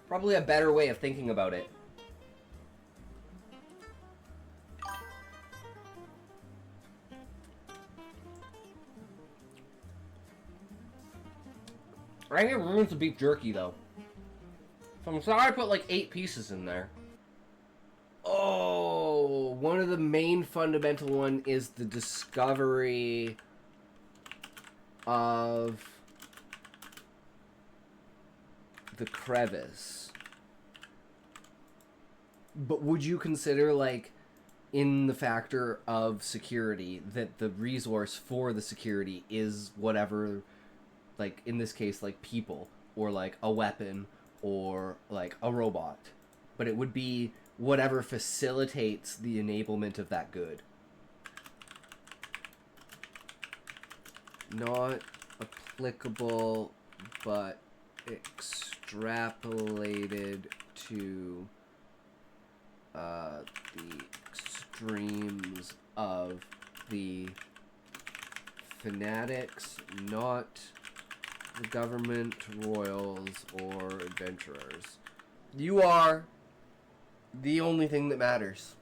Probably a better way of thinking about it. I think it ruins the beef jerky, though. So I'm sorry I put like 8 pieces in there. Oh, one of the main fundamental one is the discovery of the crevice. But would you consider, like, in the factor of security, that the resource for the security is whatever, like, in this case, like, people, or, like, a weapon, or, like, a robot. But it would be whatever facilitates the enablement of that good. Not applicable, but extrapolated to the extremes of the fanatics, not the government, royals, or adventurers. You are the only thing that matters.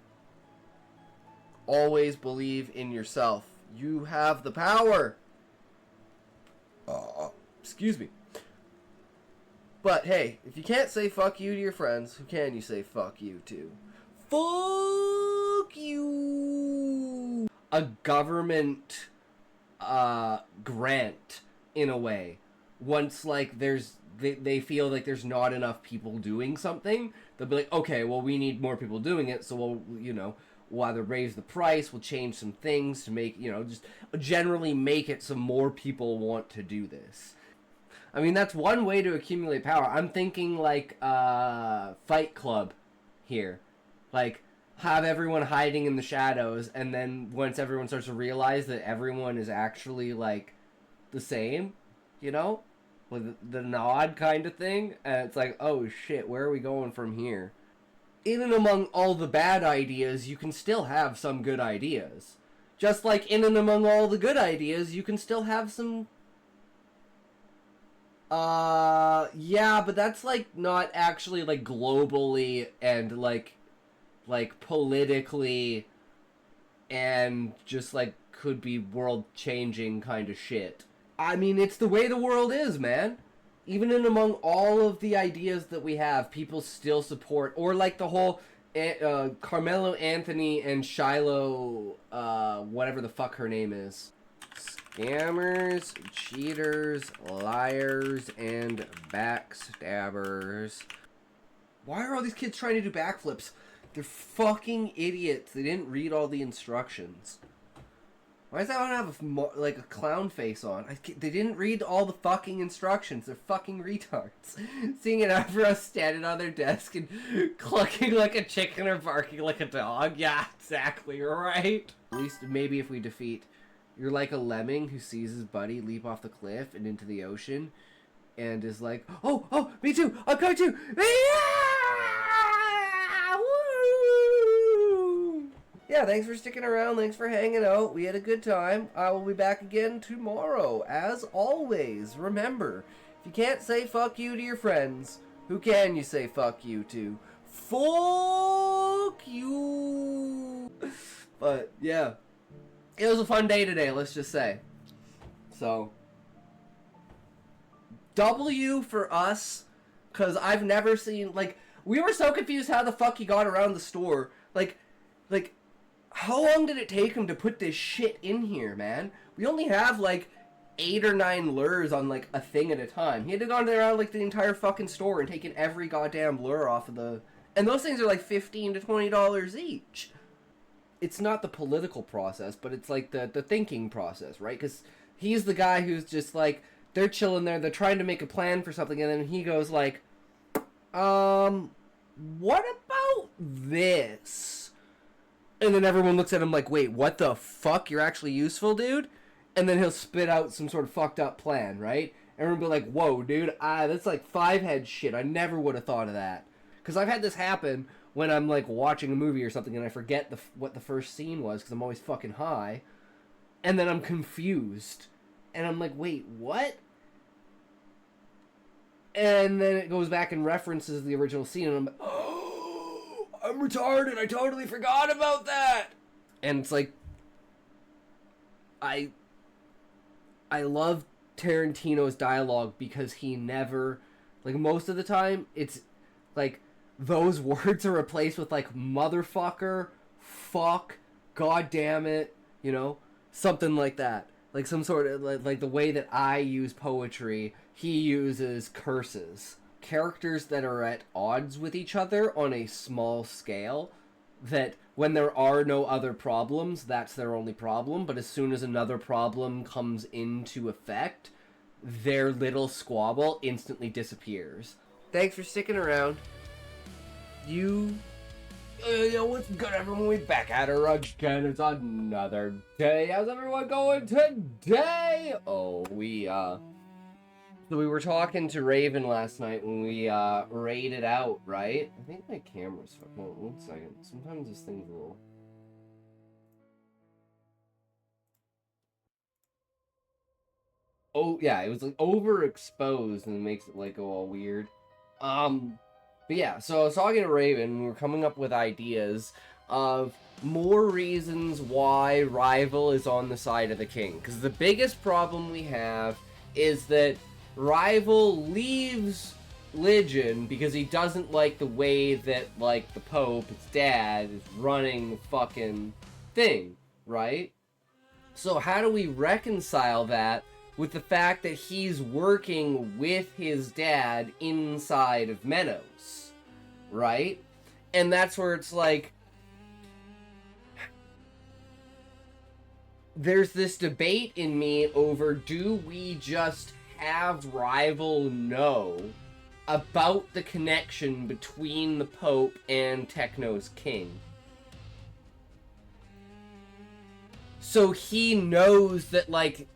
Always believe in yourself. You have the power. Excuse me. But hey, if you can't say fuck you to your friends, who can you say fuck you to? Fuck you! A government grant, in a way. Once, like, they feel like there's not enough people doing something, they'll be like, okay, well, we need more people doing it, so we'll either raise the price, we'll change some things to make, just generally make it so more people want to do this. I mean, that's one way to accumulate power. I'm thinking, like, Fight Club here. Like, have everyone hiding in the shadows, and then once everyone starts to realize that everyone is actually, like, the same, with the nod kind of thing, and it's like, oh shit, where are we going from here? In and among all the bad ideas, you can still have some good ideas. Just like in and among all the good ideas, you can still have some... yeah, but that's, like, not actually, like, globally and, like, politically and just, like, could be world-changing kind of shit. I mean, it's the way the world is, man. Even in among all of the ideas that we have, people still support, or, like, the whole Carmelo Anthony and Shiloh, whatever the fuck her name is. Scammers, cheaters, liars, and backstabbers. Why are all these kids trying to do backflips? They're fucking idiots. They didn't read all the instructions. Why does that one have a clown face on? They didn't read all the fucking instructions. They're fucking retards. Seeing it after us standing on their desk and clucking like a chicken or barking like a dog. Yeah, exactly, right? At least maybe if we defeat... You're like a lemming who sees his buddy leap off the cliff and into the ocean and is like, oh, me too, I'm going too! Woo! Yeah, thanks for sticking around, thanks for hanging out, we had a good time. I will be back again tomorrow, as always. Remember, if you can't say fuck you to your friends, who can you say fuck you to? Fuck you! But, yeah. It was a fun day today, let's just say. So, W for us, because I've never seen, like, we were so confused how the fuck he got around the store. Like, how long did it take him to put this shit in here, man? We only have, like, 8 or 9 lures on, like, a thing at a time. He had to have gone around, like, the entire fucking store and taken every goddamn lure off of the... And those things are, like, $15 to $20 each. It's not the political process, but it's, like, the thinking process, right? Because he's the guy who's just, like, they're chilling there, they're trying to make a plan for something, and then he goes, like, what about this? And then everyone looks at him like, wait, what the fuck? You're actually useful, dude? And then he'll spit out some sort of fucked up plan, right? Everyone will be like, whoa, dude, that's like 5-head shit. I never would have thought of that. Because I've had this happen when I'm, like, watching a movie or something and I forget what the first scene was because I'm always fucking high. And then I'm confused. And I'm like, wait, what? And then it goes back and references the original scene, and I'm like, oh, I'm retarded. I totally forgot about that. And it's like, I love Tarantino's dialogue because he never, like, most of the time, it's like those words are replaced with like motherfucker, fuck, god damn it, you know, something like that. Like some sort of like the way that I use poetry, he uses curses. Characters that are at odds with each other on a small scale, that when there are no other problems, that's their only problem, but as soon as another problem comes into effect, their little squabble instantly disappears. Thanks for sticking around. Yo, what's good, everyone? We're back at her again. It's another day. How's everyone going today? Oh, so we were talking to Raven last night when we raided out, right? I think my camera's fucking. Oh, 1 second. Sometimes this thing's a little. Oh yeah, it was like overexposed and it makes it like go all weird. But yeah, so I was talking to Raven and we were coming up with ideas of more reasons why Rival is on the side of the king. Because the biggest problem we have is that Rival leaves Legion because he doesn't like the way that, like, the Pope, his dad, is running the fucking thing, right? So how do we reconcile that with the fact that he's working with his dad inside of Menos, right? And that's where it's like, there's this debate in me over, do we just have Rival know about the connection between the Pope and Techno's king? So he knows that, like,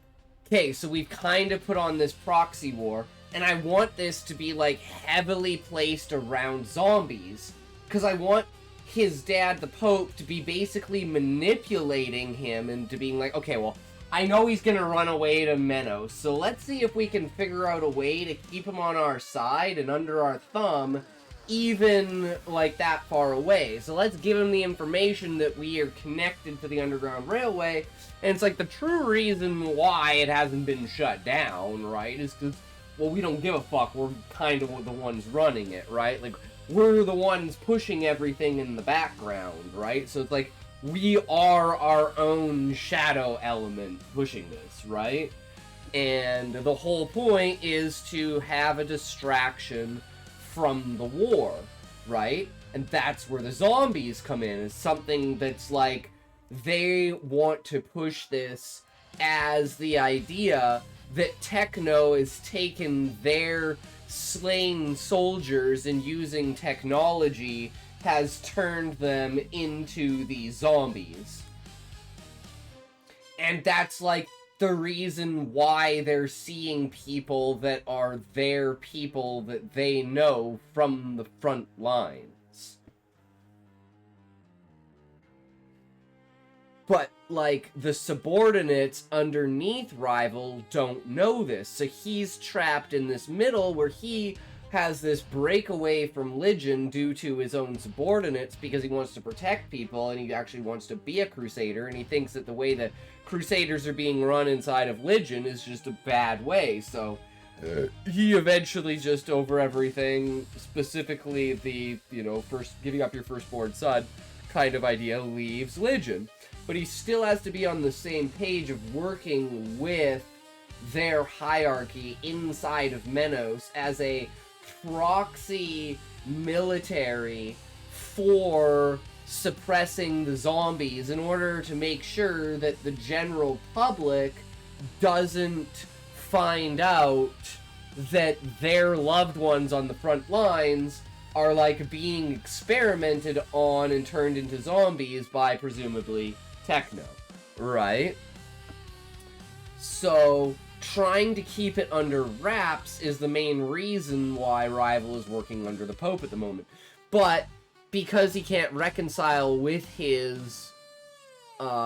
okay, so we've kind of put on this proxy war, and I want this to be, like, heavily placed around zombies, because I want his dad, the Pope, to be basically manipulating him into being like, okay, well, I know he's gonna run away to Menos, so let's see if we can figure out a way to keep him on our side and under our thumb, even, like, that far away. So let's give him the information that we are connected to the Underground Railway. And it's like, the true reason why it hasn't been shut down, right, is because, well, we don't give a fuck. We're kind of the ones running it, right? Like, we're the ones pushing everything in the background, right? So it's like, we are our own shadow element pushing this, right? And the whole point is to have a distraction from the war, right? And that's where the zombies come in. It's something that's like, they want to push this as the idea that Techno is taking their slain soldiers and using technology has turned them into these zombies. And that's like the reason why they're seeing people that are their people that they know from the front lines. But, like, the subordinates underneath Rival don't know this, so he's trapped in this middle where he has this breakaway from Legion due to his own subordinates because he wants to protect people and he actually wants to be a Crusader, and he thinks that the way that Crusaders are being run inside of Legion is just a bad way, so he eventually just, over everything, specifically the, you know, first giving up your firstborn son kind of idea, leaves Legion. But he still has to be on the same page of working with their hierarchy inside of Menos as a proxy military for suppressing the zombies in order to make sure that the general public doesn't find out that their loved ones on the front lines are, like, being experimented on and turned into zombies by, presumably, Techno, right? So, trying to keep it under wraps is the main reason why Rival is working under the Pope at the moment. But, because he can't reconcile with his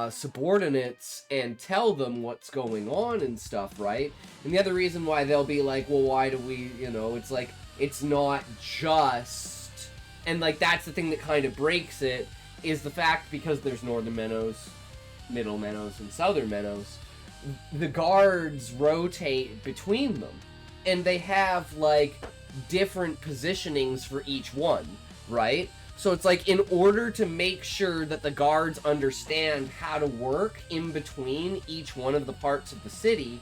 subordinates and tell them what's going on and stuff, right? And the other reason why they'll be like, well, why do we, you know, it's like, it's not just, and like, that's the thing that kind of breaks it, is the fact because there's Northern Meadows, Middle Meadows, and Southern Meadows, the guards rotate between them. And they have, like, different positionings for each one, right? So it's like, in order to make sure that the guards understand how to work in between each one of the parts of the city,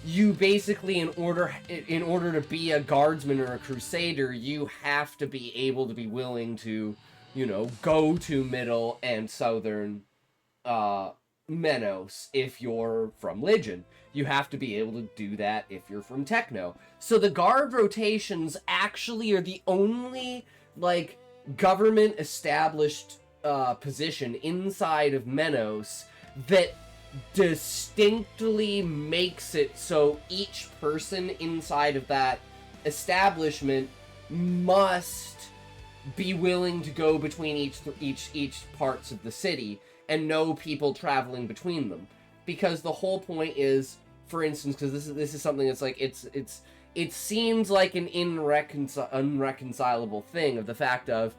you basically, in order to be a guardsman or a crusader, you have to be able to be willing to, you know, go to Middle and Southern Menos if you're from Legion. You have to be able to do that if you're from Techno. So the guard rotations actually are the only, like, government established position inside of Menos that distinctly makes it so each person inside of that establishment must be willing to go between each parts of the city and know people traveling between them. Because the whole point is, for instance, because this is something that's like, it seems like an unreconcilable thing of the fact of,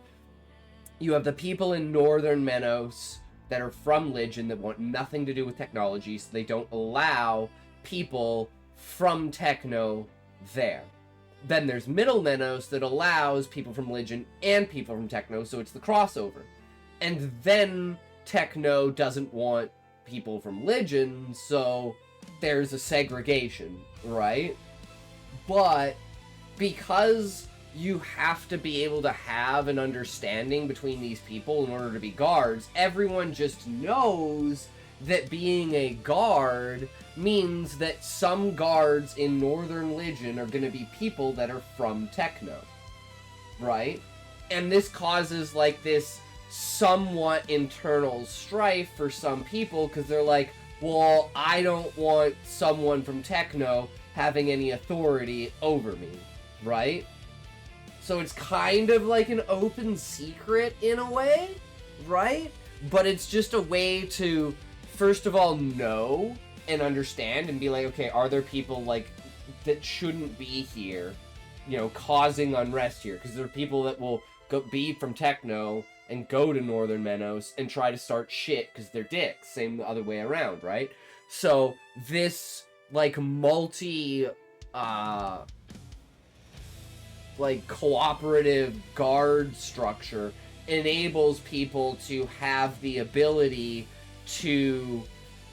you have the people in Northern Menos that are from Legion that want nothing to do with technology, so they don't allow people from Techno there. Then there's Middle Menos that allows people from Legion and people from Techno, so it's the crossover. And then Techno doesn't want people from Legion, so there's a segregation, right? But because you have to be able to have an understanding between these people in order to be guards, everyone just knows that being a guard means that some guards in Northern Legion are going to be people that are from Techno, right? And this causes, like, this somewhat internal strife for some people, because they're like, well, I don't want someone from Techno having any authority over me, right? So it's kind of like an open secret in a way, right? But it's just a way to, first of all, know and understand and be like, okay, are there people, like, that shouldn't be here, you know, causing unrest here? Because there are people that will be from Techno and go to Northern Meadows and try to start shit because they're dicks. Same the other way around, right? So this, like, like, cooperative guard structure enables people to have the ability to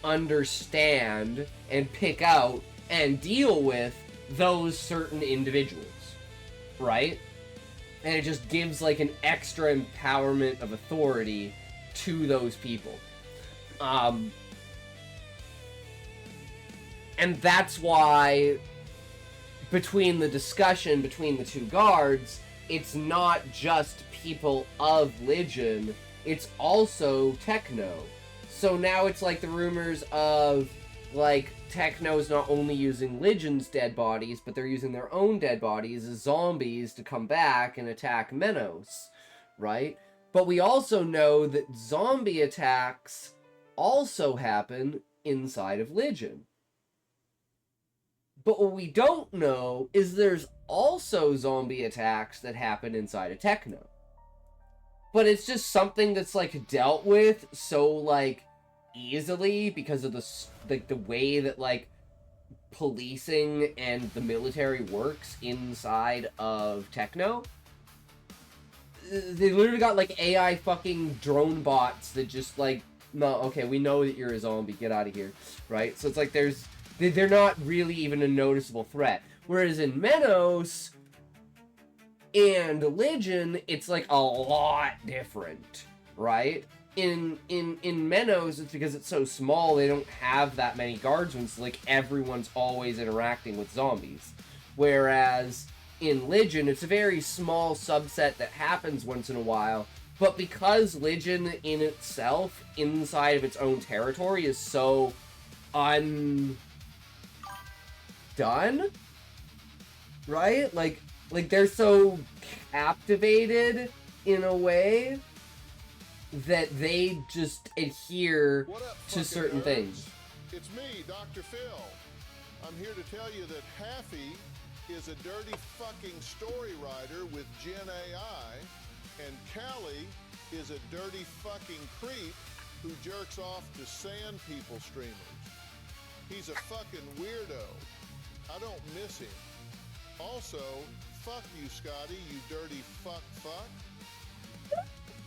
understand and pick out and deal with those certain individuals, right? And it just gives, like, an extra empowerment of authority to those people. And that's why, between the discussion between the two guards, it's not just people of Legion, it's also Techno. So now it's like the rumors of, like, Techno's not only using Legion's dead bodies, but they're using their own dead bodies as zombies to come back and attack Menos, right? But we also know that zombie attacks also happen inside of Legion. But what we don't know is there's also zombie attacks that happen inside of Techno. But it's just something that's, like, dealt with so, like, easily because of the way that, like, policing and the military works inside of Techno. They literally got, like, AI fucking drone bots that just, like, no, okay, we know that you're a zombie, get out of here, right? So it's like they're not really even a noticeable threat. Whereas in Menos and Legion, it's, like, a lot different, right? In Menos, it's because it's so small, they don't have that many guardsmen, so, like, everyone's always interacting with zombies. Whereas in Legion, it's a very small subset that happens once in a while, but because Legion in itself, inside of its own territory, is so undone, right? Like they're so captivated in a way that they just adhere What up, to fucking certain nerds? things. It's me, Dr. Phil. I'm here to tell you that Haffy is a dirty fucking story writer with Gen AI, and Callie is a dirty fucking creep who jerks off to sand people streamers. He's a fucking weirdo. I don't miss him. Also, fuck you, Scotty, you dirty fuck.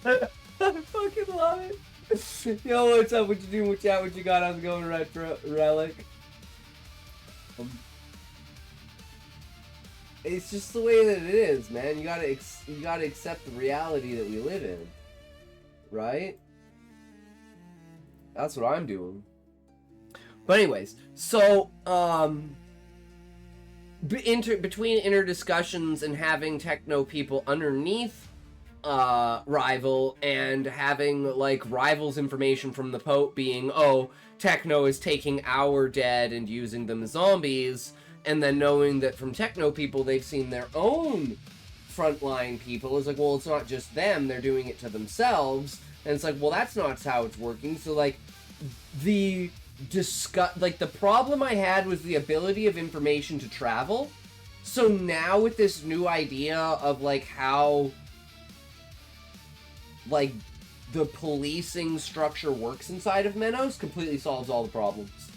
I fucking love it. Yo, what's up? What you doing? What chat? What you got? How's it going, Relic? It's just the way that it is, man. You gotta accept the reality that we live in, right? That's what I'm doing. But anyways, so between inner discussions and having techno people underneath Rival and having like Rival's information from the Pope being, oh, techno is taking our dead and using them as zombies, and then knowing that from techno people they've seen their own frontline people, is like, well, it's not just them, they're doing it to themselves, and it's like, well, that's not how it's working. So like the problem I had was the ability of information to travel. So now with this new idea of like how like the policing structure works inside of Menos, completely solves all the problems.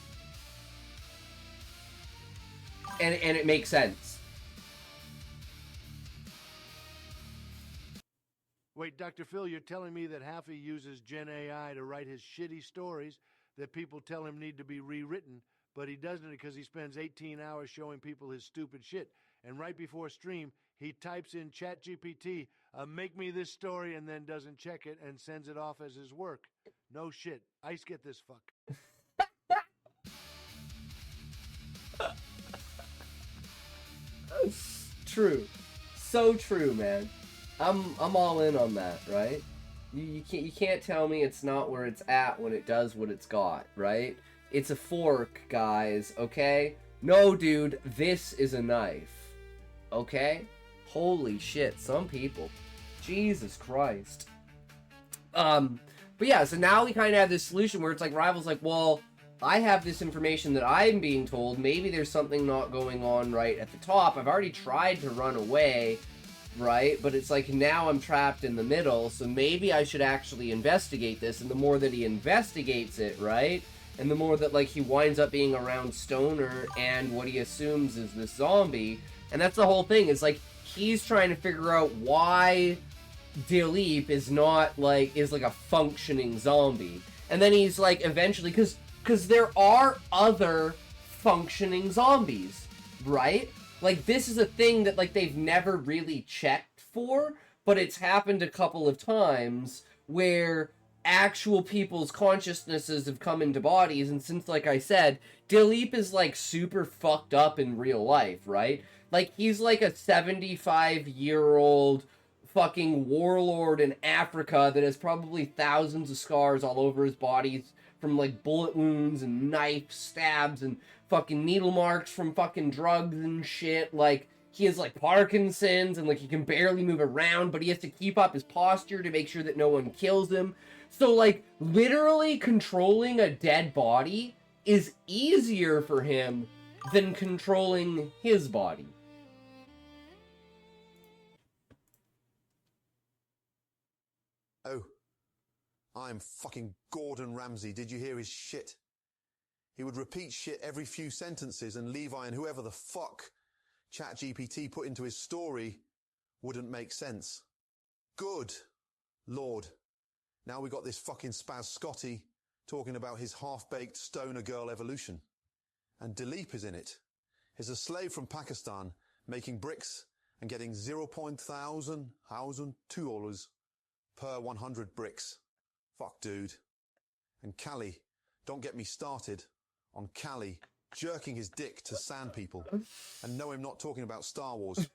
And it makes sense. Wait, Dr. Phil, you're telling me that Haffy uses Gen AI to write his shitty stories that people tell him need to be rewritten, but he doesn't because he spends 18 hours showing people his stupid shit. And right before stream, he types in ChatGPT, make me this story, and then doesn't check it and sends it off as his work. No shit. Ice get this fuck. True. So true, man. I'm all in on that, right? You can't tell me it's not where it's at when it does what it's got, right? It's a fork, guys, okay? No, dude, this is a knife. Okay? Holy shit, some people. Jesus Christ. But yeah, so now we kind of have this solution where it's like Rival's like, well, I have this information that I'm being told. Maybe there's something not going on right at the top. I've already tried to run away, right? But it's like now I'm trapped in the middle, so maybe I should actually investigate this. And the more that he investigates it, right? And the more that like he winds up being around Stoner and what he assumes is this zombie. And that's the whole thing. It's like he's trying to figure out why Dilip is not like a functioning zombie. And then he's like eventually because there are other functioning zombies, right? Like this is a thing that like they've never really checked for, but it's happened a couple of times where actual people's consciousnesses have come into bodies. And since, like I said, Dilip is like super fucked up in real life, right? Like he's like a 75-year-old fucking warlord in Africa that has probably thousands of scars all over his body from like bullet wounds and knife stabs and fucking needle marks from fucking drugs and shit. Like he has like Parkinson's and like he can barely move around, but he has to keep up his posture to make sure that no one kills him. So like literally controlling a dead body is easier for him than controlling his body. Oh, I'm fucking Gordon Ramsay. Did you hear his shit? He would repeat shit every few sentences, and Levi and whoever the fuck ChatGPT put into his story wouldn't make sense. Good Lord. Now we got this fucking Spaz Scotty talking about his half-baked stoner girl evolution. And Dilip is in it. He's a slave from Pakistan making bricks and getting 0.1,000 dollars per 100 bricks. Fuck, dude. And Callie, don't get me started on Callie jerking his dick to sand people. And no, I'm not talking about Star Wars.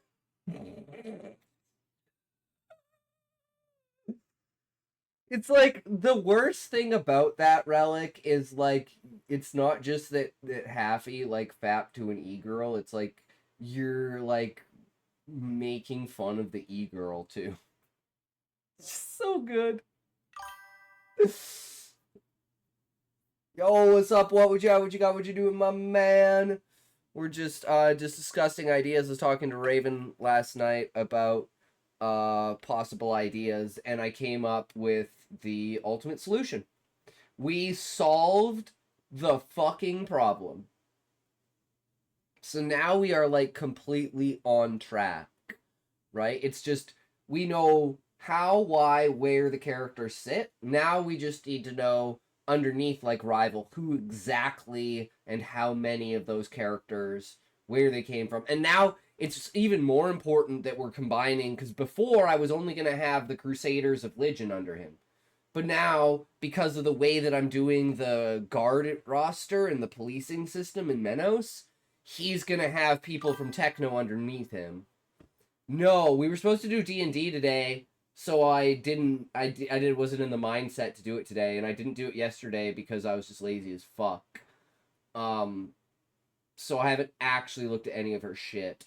It's like the worst thing about that Relic is like it's not just that Haffy like fapped to an e-girl, it's like you're like making fun of the e-girl too. So good. Yo, what's up? What would you got? What you got? What you doing, my man? We're just discussing ideas. I was talking to Raven last night about possible ideas, and I came up with the ultimate solution. We solved the fucking problem. So now we are like completely on track, right? It's just we know how, why, where the characters sit. Now we just need to know underneath, like Rival, who exactly and how many of those characters, where they came from. And now it's even more important that we're combining, because before I was only going to have the Crusaders of Legion under him. But now, because of the way that I'm doing the guard roster and the policing system in Menos, he's going to have people from Techno underneath him. No, we were supposed to do D&D today, so I wasn't in the mindset to do it today, and I didn't do it yesterday because I was just lazy as fuck. So I haven't actually looked at any of her shit.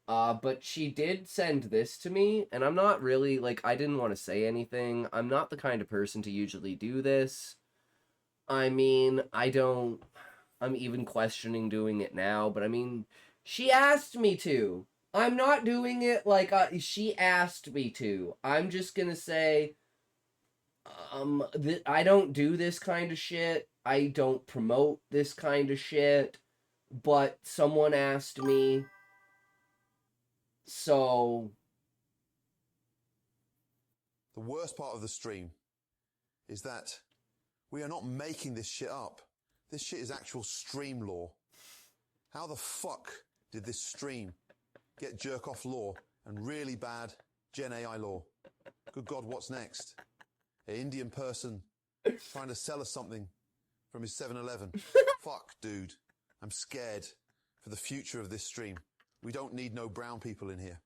But she did send this to me, and I'm not really, like, I didn't want to say anything. I'm not the kind of person to usually do this. I mean, I'm even questioning doing it now, but I mean, she asked me to. I'm not doing it like, she asked me to. I'm just gonna say, I don't do this kind of shit. I don't promote this kind of shit, but someone asked me. So, The worst part of the stream is that we are not making this shit up. This shit is actual stream lore. How the fuck did this stream get jerk-off lore and really bad Gen AI lore? Good God, what's next? An Indian person trying to sell us something from his 7-Eleven. Fuck, dude. I'm scared for the future of this stream. We don't need no brown people in here.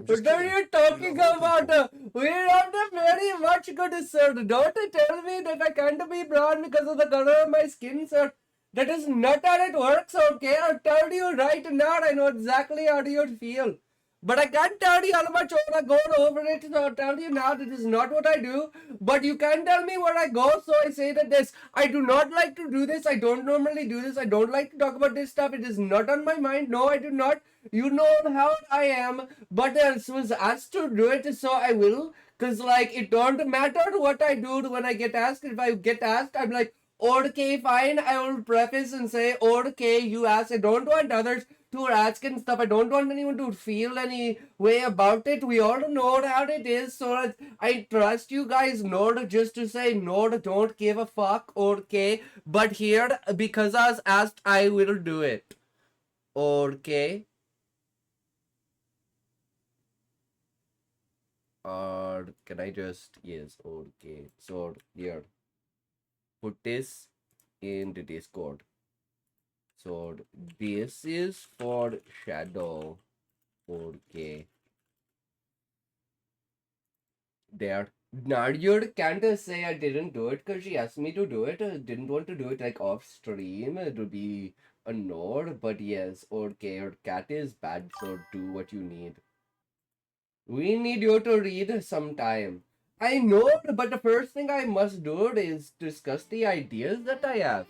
what are you talking about? We're not very much good, sir. Don't tell me that I can't be brown because of the color of my skin, sir. That is not how it works, okay? I'll tell you right now. I know exactly how you feel. But I can't tell you how much I go over it, so I'll tell you now that is not what I do. But you can tell me where I go, so I say that this. I do not like to do this. I don't normally do this. I don't like to talk about this stuff. It is not on my mind. No, I do not. You know how I am. But I was asked to do it, so I will. Because, like, it don't matter what I do when I get asked. If I get asked, I'm like, okay, fine. I will preface and say, okay, you ask. I don't want others to ask and stuff. I don't want anyone to feel any way about it. We all know how it is. So I trust you guys know just to say no, don't give a fuck. Okay. But here, because I was asked, I will do it. Okay. Or can I just, yes, okay. So here, put this in the Discord. So this is for shadow. Okay. There. Now you can't say I didn't do it because she asked me to do it. I didn't want to do it like off stream. It would be a no. But yes, okay. Your cat is bad, so do what you need. We need you to read sometime. I know, but the first thing I must do is discuss the ideas that I have.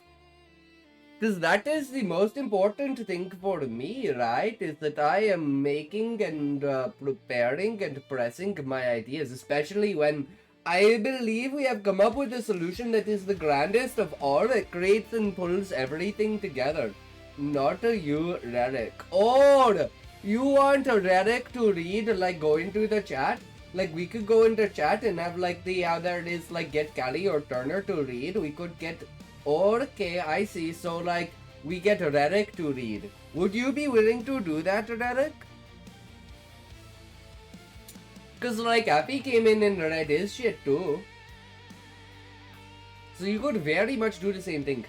Because that is the most important thing for me, right? Is that I am making and preparing and pressing my ideas, especially when I believe we have come up with a solution that is the grandest of all, that creates and pulls everything together. Not you, Redick. Or you want Redick to read, like, go into the chat? Like, we could go into chat and have, like, the other is, like, get Callie or Turner to read. We could get... Okay, I see. So, like, we get Redick to read. Would you be willing to do that, Redick? Because, like, Appy came in and read his shit, too. So you could very much do the same thing.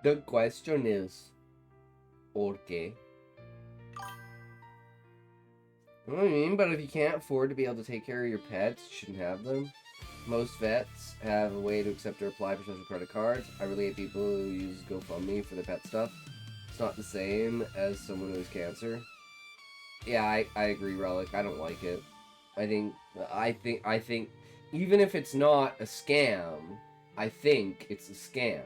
The question is, Okay. You know what I mean? But if you can't afford to be able to take care of your pets, you shouldn't have them. Most vets have a way to accept or apply for social credit cards. I really hate people who use GoFundMe for their pet stuff. It's not the same as someone who has cancer. Yeah, I agree, Relic. I don't like it. I think, even if it's not a scam, I think it's a scam.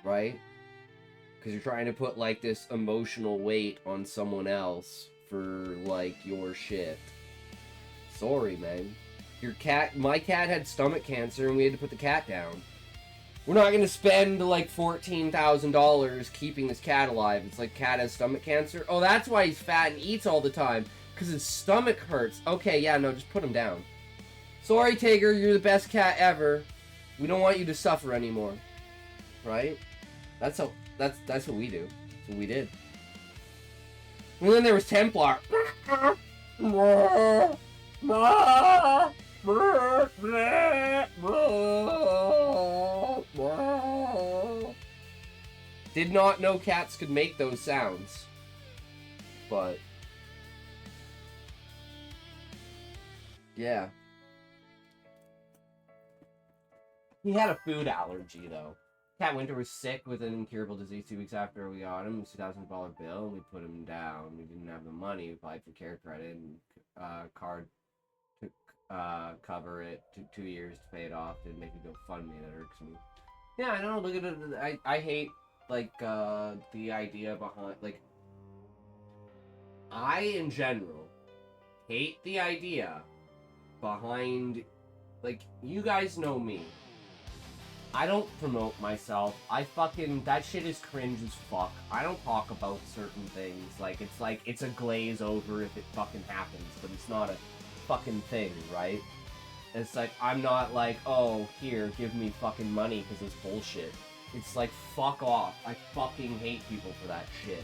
Right? Because you're trying to put, like, this emotional weight on someone else for, like, your shit. Sorry, man. My cat had stomach cancer and we had to put the cat down. We're not going to spend, like, $14,000 keeping this cat alive. It's like, cat has stomach cancer. Oh, that's why he's fat and eats all the time. Because his stomach hurts. Okay, yeah, no, just put him down. Sorry, Tiger, you're the best cat ever. We don't want you to suffer anymore. Right? That's what we do. That's what we did. And then there was Templar. Did not know cats could make those sounds. But yeah. He had a food allergy though. Cat Winter was sick with an incurable disease 2 weeks after we got him. It was a $2,000 bill, and we put him down. We didn't have the money. We applied for care credit and card to cover it. Took 2 years to pay it off. Didn't make a GoFundMe. That irks me. Yeah, I know. Look at it. I hate like the idea behind like. I in general hate the idea behind like you guys know me. I don't promote myself. That shit is cringe as fuck. I don't talk about certain things. Like, it's a glaze over if it fucking happens, but it's not a fucking thing, right? It's like, I'm not like, oh, here, give me fucking money because it's bullshit. It's like, fuck off. I fucking hate people for that shit.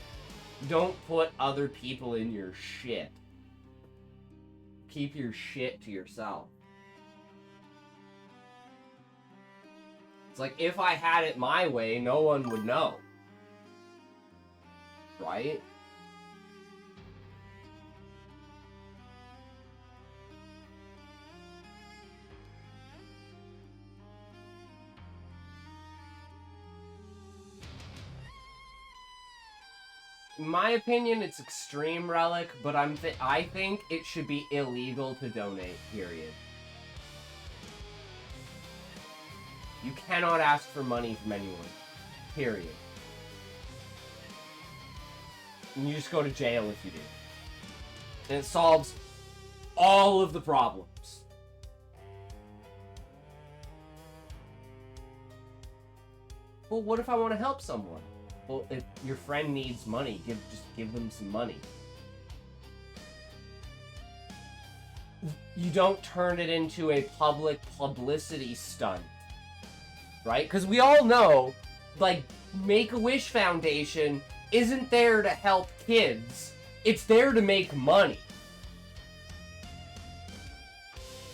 Don't put other people in your shit. Keep your shit to yourself. It's like, if I had it my way, no one would know. Right? In my opinion, it's extreme, Relic, but I think it should be illegal to donate, period. You cannot ask for money from anyone. Period. And you just go to jail if you do. And it solves all of the problems. Well, what if I want to help someone? Well, if your friend needs money, just give them some money. You don't turn it into a public publicity stunt. Right? Because we all know, like, Make-A-Wish Foundation isn't there to help kids. It's there to make money.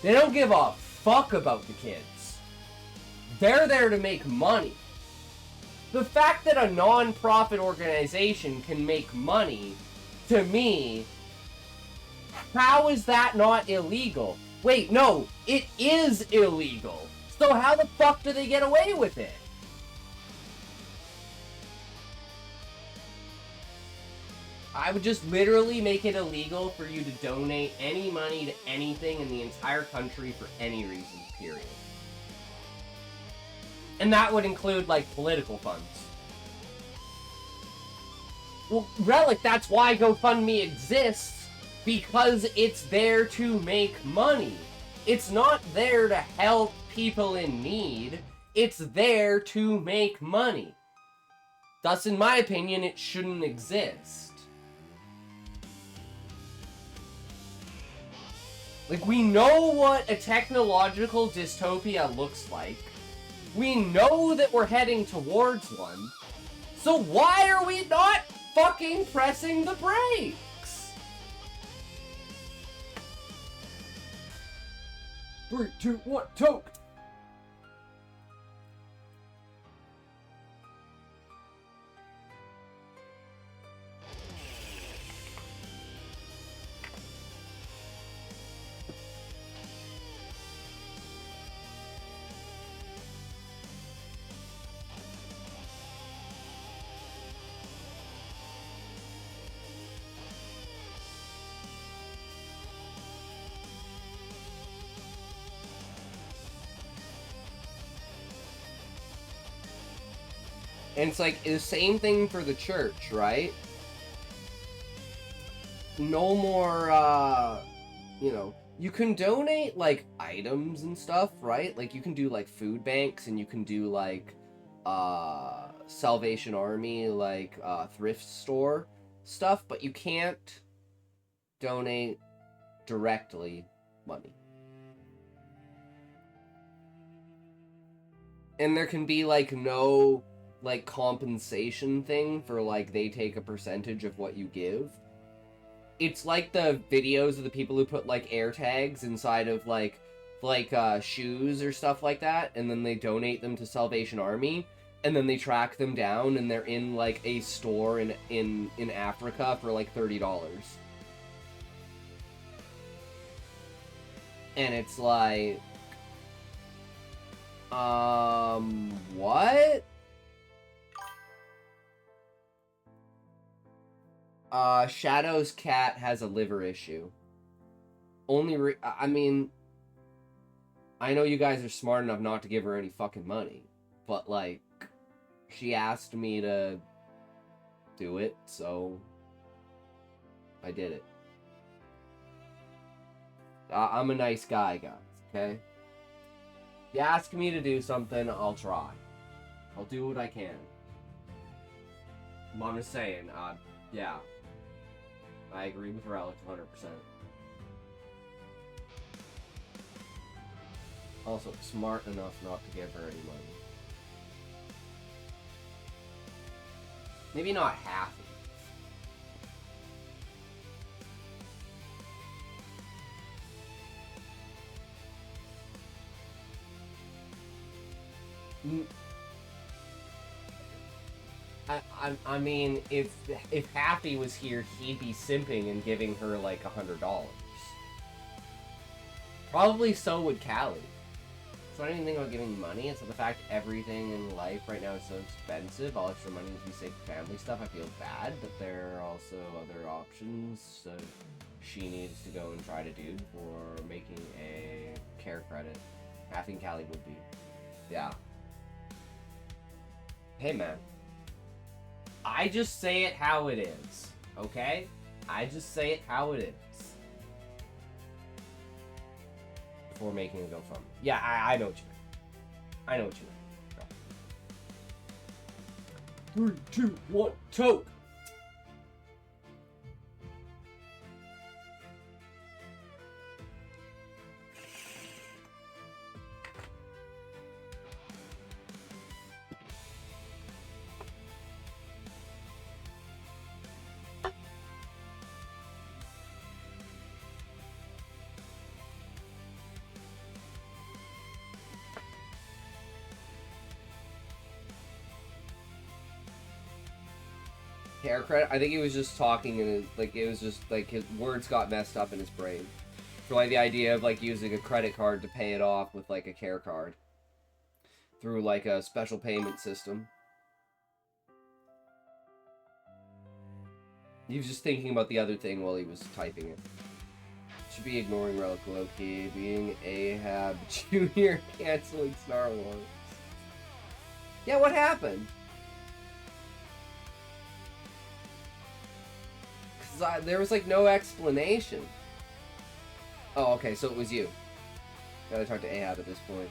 They don't give a fuck about the kids. They're there to make money. The fact that a non-profit organization can make money, to me, how is that not illegal? Wait, no, it is illegal. So how the fuck do they get away with it? I would just literally make it illegal for you to donate any money to anything in the entire country for any reason, period. And that would include, like, political funds. Well, Relic, that's why GoFundMe exists, because it's there to make money. It's not there to help people in need. It's there to make money. Thus, in my opinion, it shouldn't exist. Like, we know what a technological dystopia looks like. We know that we're heading towards one. So why are we not fucking pressing the brakes? 3, 2, 1, toke! And it's like the same thing for the church, right? No more, you know, you can donate, like, items and stuff, right? Like, you can do, like, food banks, and you can do, like, Salvation Army, like, thrift store stuff, but you can't donate directly money. And there can be, like, no, like, compensation thing for, like, they take a percentage of what you give. It's like the videos of the people who put, like, air tags inside of, like shoes or stuff like that, and then they donate them to Salvation Army, and then they track them down, and they're in, like, a store in Africa for, like, $30. And it's like... what? Shadow's cat has a liver issue. I mean, I know you guys are smart enough not to give her any fucking money, but, like, she asked me to do it, so I did it. I'm a nice guy, guys, okay? You ask me to do something, I'll try. I'll do what I can. I'm just saying, yeah. I agree with Relic 100%. Also, smart enough not to give her any money. Maybe not half of it. I mean, if Happy was here, he'd be simping and giving her, like, $100. Probably so would Callie. It's not anything about giving money, it's the fact everything in life right now is so expensive. All extra money is be safe for family stuff. I feel bad, but there are also other options she needs to go and try to do for making a care credit. I think Callie would be. Yeah. Hey, man. I just say it how it is, okay? I just say it how it is. Before making a GoFundMe. Yeah, I know what you mean. I know what you mean. 3, 2, 1, choke! Hair credit? I think he was just talking and it was just like his words got messed up in his brain. For like the idea of like using a credit card to pay it off with like a care card. Through like a special payment system. He was just thinking about the other thing while he was typing it. Should be ignoring Relic Loki, being Ahab Jr. canceling Star Wars. Yeah, what happened? There was like no explanation. Oh, okay, so it was you. Gotta talk to Ahab at this point.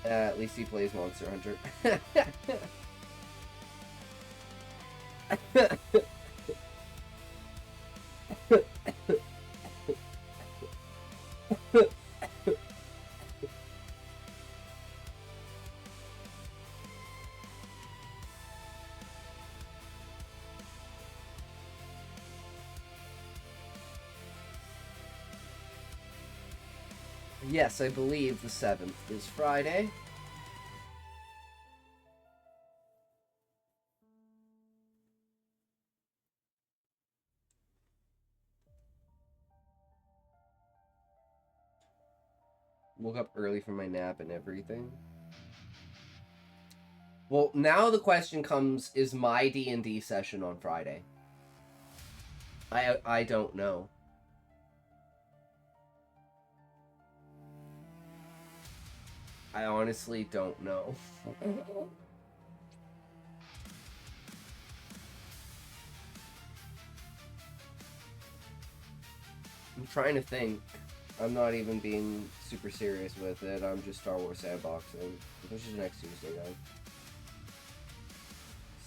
At least he plays Monster Hunter. Yes, I believe the 7th is Friday. Woke up early from my nap and everything. Well, now the question comes, is my D&D session on Friday? I don't know. I honestly don't know. I'm trying to think. I'm not even being super serious with it. I'm just Star Wars sandboxing. Which is next Tuesday, guys.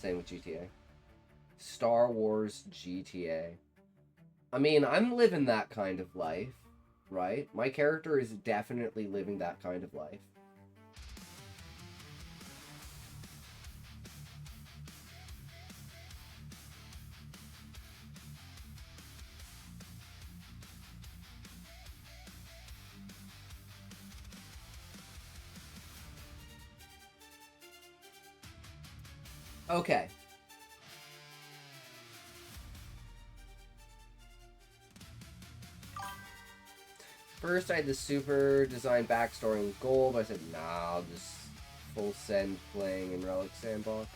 Same with GTA. Star Wars GTA. I mean, I'm living that kind of life, right? My character is definitely living that kind of life. Okay. First, I had the super design backstory in gold. I said, nah, I'll just full send playing in Relic Sandbox.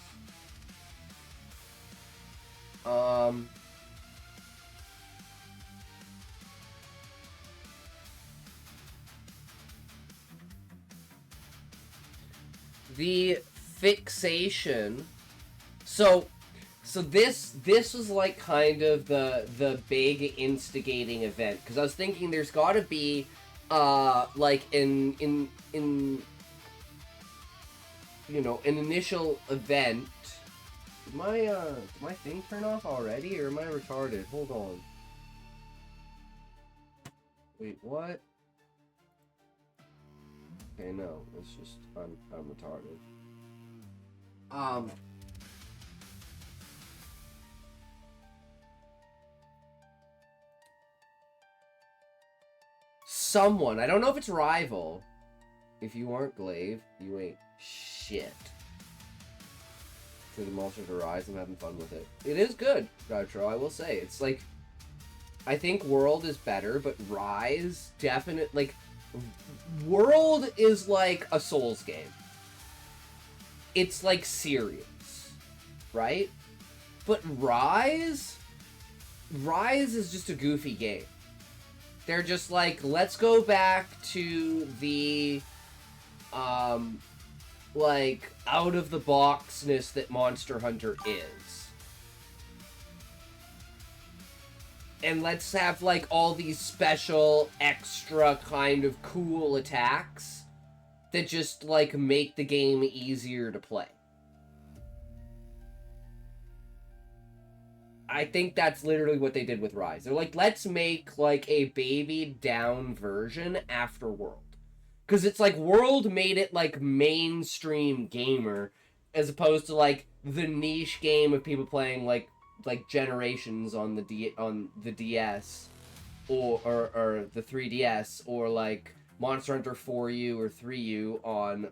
The fixation. So this was like kind of the big instigating event, because I was thinking there's got to be like in you know, an initial event. Did my thing turn off already, or am I retarded? Hold on. Wait, what? Okay, no, it's just I'm retarded. Someone, I don't know if it's Rival. If you aren't Glaive, you ain't shit. For the Monster to Rise, I'm having fun with it. It is good, Retro, I will say. It's like, I think World is better, but Rise definitely, like, World is like a Souls game. It's like serious, right? But Rise is just a goofy game. They're just like, let's go back to the, like, out-of-the-boxness that Monster Hunter is. And let's have, like, all these special, extra kind of cool attacks that just, like, make the game easier to play. I think that's literally what they did with Rise. They're like, let's make, like, a baby-down version after World. Because it's like, World made it, like, mainstream gamer, as opposed to, like, the niche game of people playing, like Generations on the DS, or the 3DS, or, like, Monster Hunter 4U or 3U on,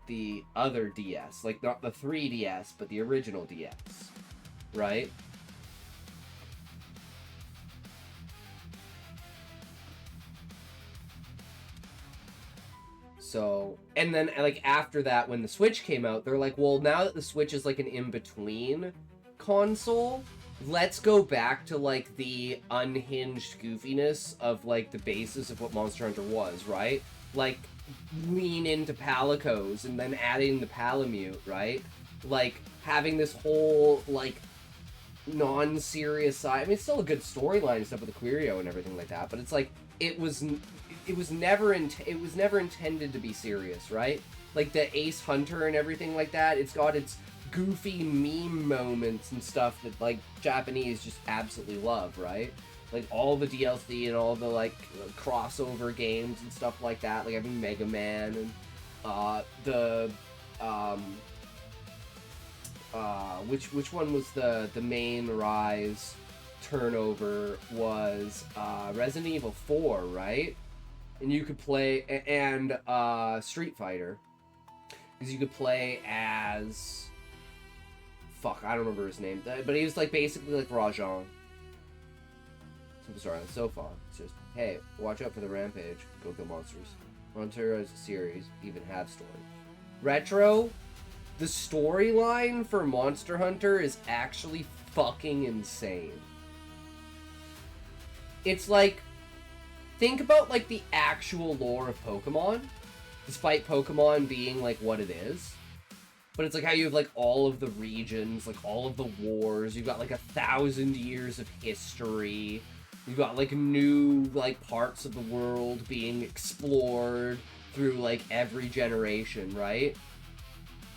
the other DS, like not the 3DS, but the original DS, right? So, and then like after that, when the Switch came out, they're like, well, now that the Switch is like an in-between console, let's go back to like the unhinged goofiness of like the basis of what Monster Hunter was, right? Like, lean into Palicos and then adding the Palamute, right? Like, having this whole, like, non-serious side. I mean, it's still a good storyline and stuff with the Quirio and everything like that, but it's like, it was never intended to be serious, right? Like, the Ace Hunter and everything like that, it's got its goofy meme moments and stuff that, like, Japanese just absolutely love, right? Like, all the DLC and all the, like, crossover games and stuff like that. Like, having Mega Man and, which one was the main Rise turnover was, Resident Evil 4, right? And you could play, and, Street Fighter. Because you could play as, fuck, I don't remember his name, but he was, like, basically like Rajan. Sorry, so far, it's just, hey, watch out for the Rampage, go kill monsters. Monster as a series, even have story. Retro, the storyline for Monster Hunter is actually fucking insane. It's like, think about like the actual lore of Pokemon, despite Pokemon being like what it is. But it's like how you have like all of the regions, like all of the wars. You've got like 1,000 years of history. You've got like new like parts of the world being explored through like every generation, right?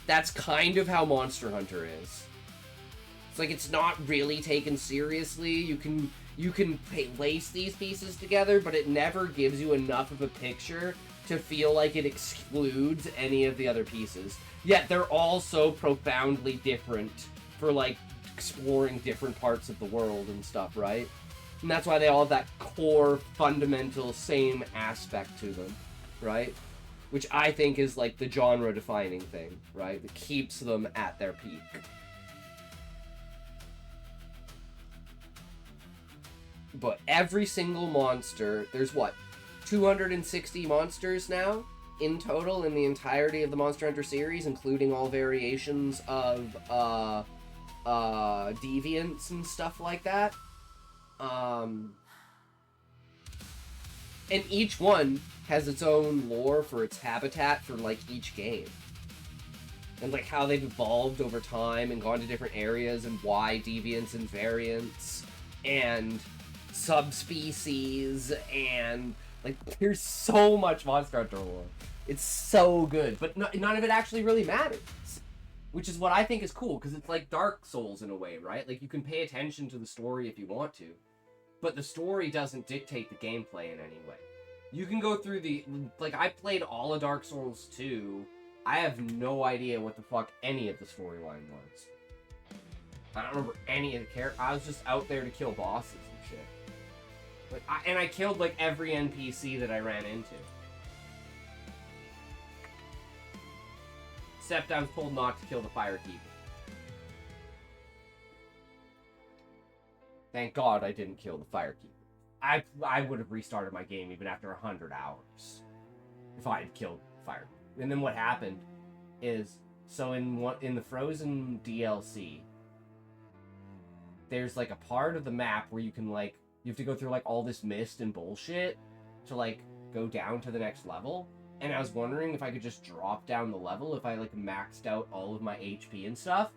That's kind of how Monster Hunter is. It's like it's not really taken seriously. You can lace these pieces together, but it never gives you enough of a picture to feel like it excludes any of the other pieces. Yet they're all so profoundly different for like exploring different parts of the world and stuff, right? And that's why they all have that core, fundamental, same aspect to them, right? Which I think is like the genre-defining thing, right? That keeps them at their peak. But every single monster, there's what, 260 monsters now in total in the entirety of the Monster Hunter series, including all variations of deviants and stuff like that. And each one has its own lore for its habitat for like each game. And like how they've evolved over time and gone to different areas and why deviants and variants and subspecies and like there's so much Monster Hunter lore. It's so good, but none of it actually really matters, which is what I think is cool, because it's like Dark Souls in a way, right? Like you can pay attention to the story if you want to, but the story doesn't dictate the gameplay in any way. You can go through the, like, I played all of Dark Souls 2. I have no idea what the fuck any of the storyline was. I don't remember any of the characters. I was just out there to kill bosses and shit. Like, I killed, like, every NPC that I ran into. Except I was told not to kill the Firekeeper. Thank God I didn't kill the Firekeeper. I would have restarted my game even after 100 hours if I had killed Fire. And then what happened is, so in the Frozen DLC, there's like a part of the map where you can like, you have to go through like all this mist and bullshit to like go down to the next level. And I was wondering if I could just drop down the level if I like maxed out all of my HP and stuff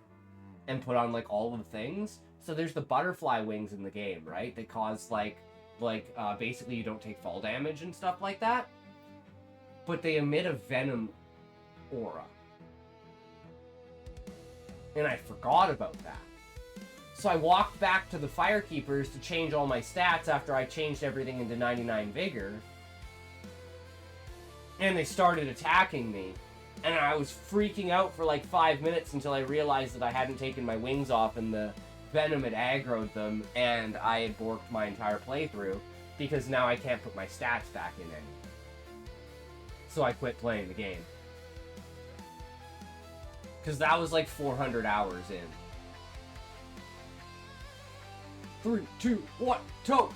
and put on like all of the things. So there's the butterfly wings in the game, right? They cause basically you don't take fall damage and stuff like that. But they emit a venom aura. And I forgot about that. So I walked back to the Firekeepers to change all my stats after I changed everything into 99 Vigor. And they started attacking me. And I was freaking out for like 5 minutes until I realized that I hadn't taken my wings off and the venom had aggroed them, and I had borked my entire playthrough because now I can't put my stats back in anymore. So I quit playing the game. Because that was like 400 hours in. 3, 2, 1, toke!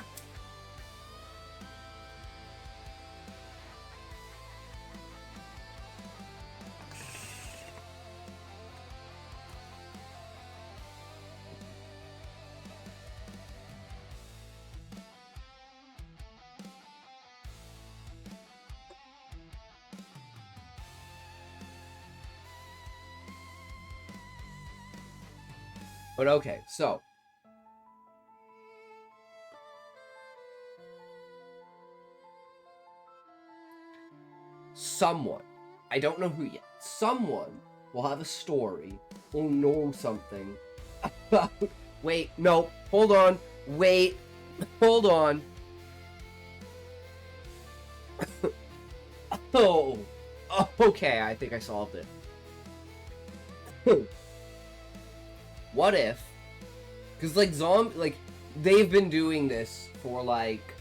But okay, so someone, I don't know who yet, someone will have a story or know something about, wait, no, hold on, wait, hold on. Oh, okay, I think I solved it. What if, because like they've been doing this for like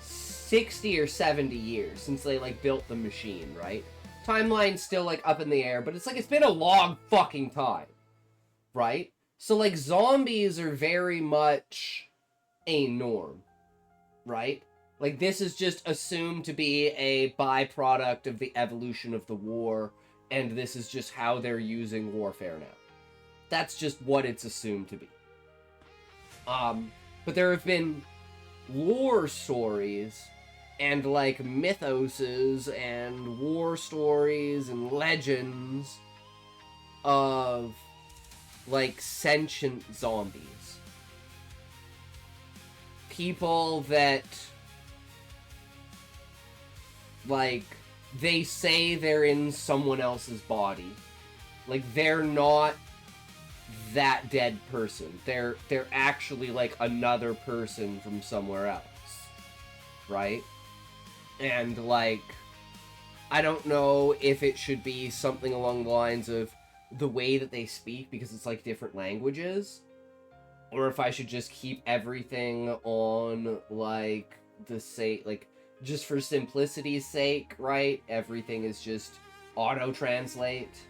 60 or 70 years since they like built the machine, right? Timeline's still like up in the air, but it's like it's been a long fucking time, right? So like zombies are very much a norm, right? Like this is just assumed to be a byproduct of the evolution of the war, and this is just how they're using warfare now. That's just what it's assumed to be. But there have been lore stories and like mythoses and war stories and legends of, like, sentient zombies. People that, like, they say they're in someone else's body. Like, they're not that dead person. They're actually, like, another person from somewhere else. Right? And, like, I don't know if it should be something along the lines of the way that they speak, because it's, like, different languages. Or if I should just keep everything on, like, like, just for simplicity's sake, right? Everything is just auto-translate,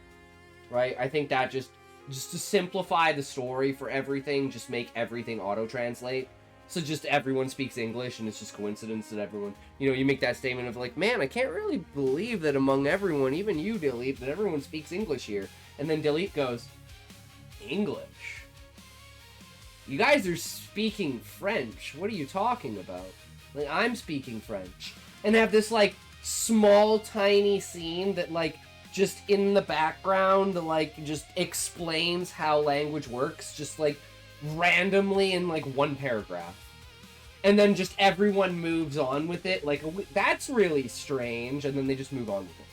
right? I think that just to simplify the story for everything, just make everything auto-translate. So just everyone speaks English, and it's just coincidence that everyone, you know, you make that statement of like, man, I can't really believe that among everyone, even you, Delete, that everyone speaks English here. And then Delete goes, English? You guys are speaking French. What are you talking about? Like, I'm speaking French. And have this, like, small, tiny scene that, like, just in the background, like, just explains how language works, just, like, randomly in, like, one paragraph. And then just everyone moves on with it. Like, that's really strange. And then they just move on with it.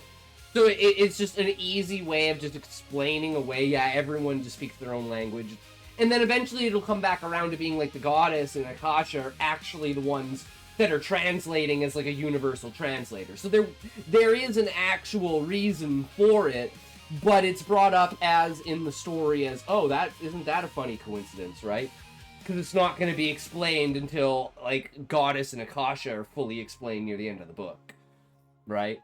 So it's just an easy way of just explaining away, yeah, everyone just speaks their own language. And then eventually it'll come back around to being like the goddess and Akasha are actually the ones that are translating as like a universal translator. So there is an actual reason for it, but it's brought up as in the story as, oh, isn't that a funny coincidence, right? Because it's not going to be explained until like goddess and Akasha are fully explained near the end of the book, right?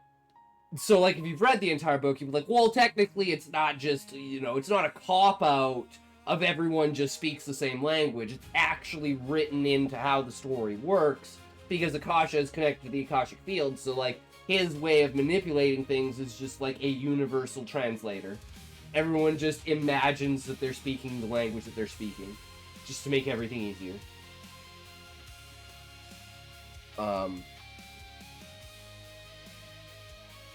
So like if you've read the entire book, you'd be like, well, technically it's not just, you know, it's not a cop-out of everyone just speaks the same language. It's actually written into how the story works, because Akasha is connected to the Akashic field, so, like, his way of manipulating things is just, like, a universal translator. Everyone just imagines that they're speaking the language that they're speaking, just to make everything easier.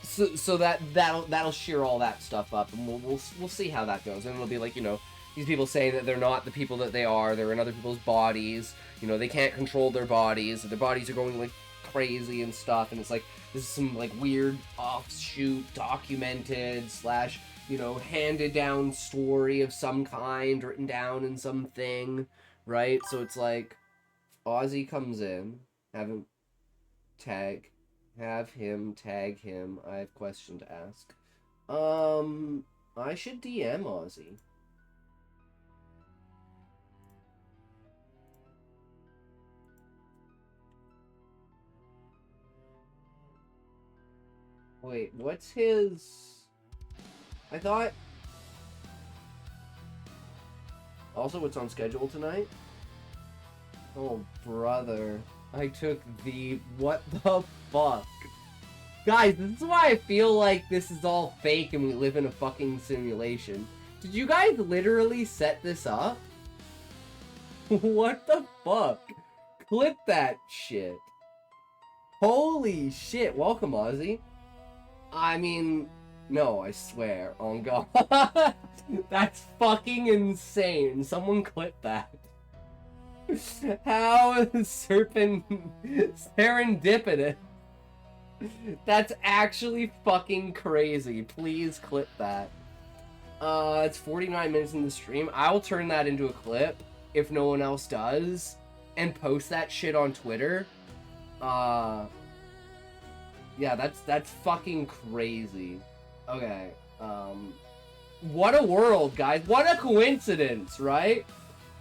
So that'll shear all that stuff up, and we'll see how that goes, and it'll be like, you know, these people say that they're not the people that they are, they're in other people's bodies, you know, they can't control their bodies are going, like, crazy and stuff, and it's like, this is some, like, weird offshoot, documented, / you know, handed down story of some kind, written down in something, right? So it's like, Ozzy comes in, have him tag him, I have a question to ask. I should DM Ozzy. Wait, what's his... I thought... Also, what's on schedule tonight? Oh, brother. I took the... What the fuck? Guys, this is why I feel like this is all fake and we live in a fucking simulation. Did you guys literally set this up? What the fuck? Clip that shit. Holy shit. Welcome, Ozzy. I mean, no, I swear. On God. That's fucking insane. Someone clip that. How serendipitous. That's actually fucking crazy. Please clip that. It's 49 minutes in the stream. I'll turn that into a clip if no one else does and post that shit on Twitter. Yeah, that's fucking crazy. Okay, what a world, guys. What a coincidence, right?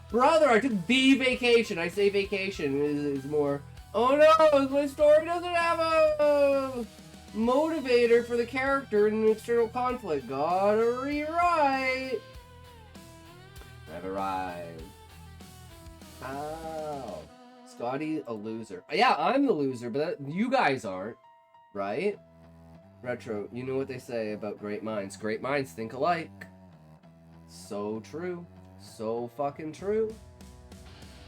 Brother, I took the vacation. I say vacation is more... Oh no, my story doesn't have a motivator for the character in an external conflict. Gotta rewrite. I've arrived. Ow. Scotty, a loser. Yeah, I'm the loser, but you guys aren't. Right? Retro, you know what they say about great minds. Great minds think alike. So true. So fucking true.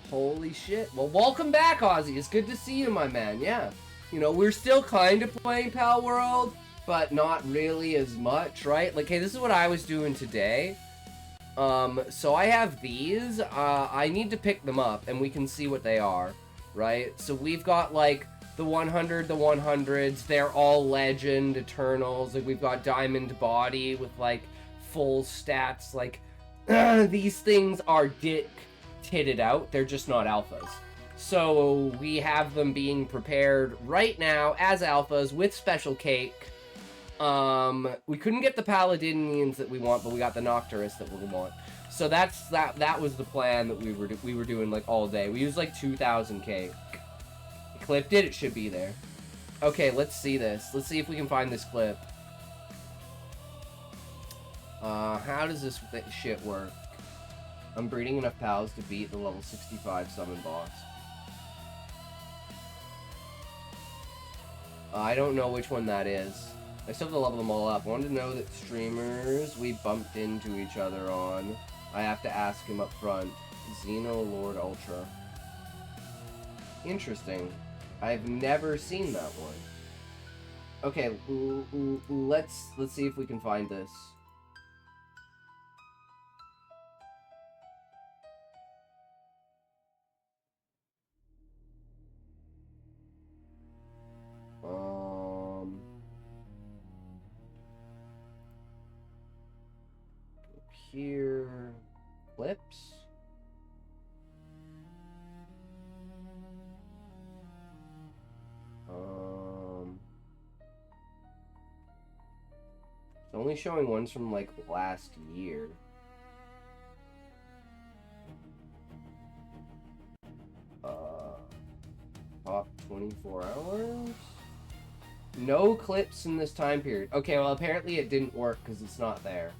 Holy shit. Well, welcome back, Ozzy. It's good to see you, my man. Yeah. You know, we're still kind of playing Pal World, but not really as much, right? Like, hey, this is what I was doing today. So I have these. I need to pick them up, and we can see what they are, right? So we've got, like, the 100, the 100s. They're all Legend, Eternals. Like, we've got Diamond Body with, like, full stats. Like, these things are titted out. They're just not alphas. So we have them being prepared right now as alphas with special cake. We couldn't get the Paladinians that we want, but we got the Nocturus that we want. So that was the plan that we were doing like all day. We used like 2,000 cake. Clipped it. It should be there. Okay, let's see this. Let's see if we can find this clip. How does this shit work? I'm breeding enough pals to beat the level 65 summon boss. I don't know which one that is. I still have to level them all up. I wanted to know that streamers we bumped into each other on. I have to ask him up front. Xeno Lord Ultra. Interesting. I've never seen that one. Okay, let's see if we can find this. Here, clips. It's only showing ones from like last year. Top 24 hours? No clips in this time period. Okay, well apparently it didn't work because it's not there.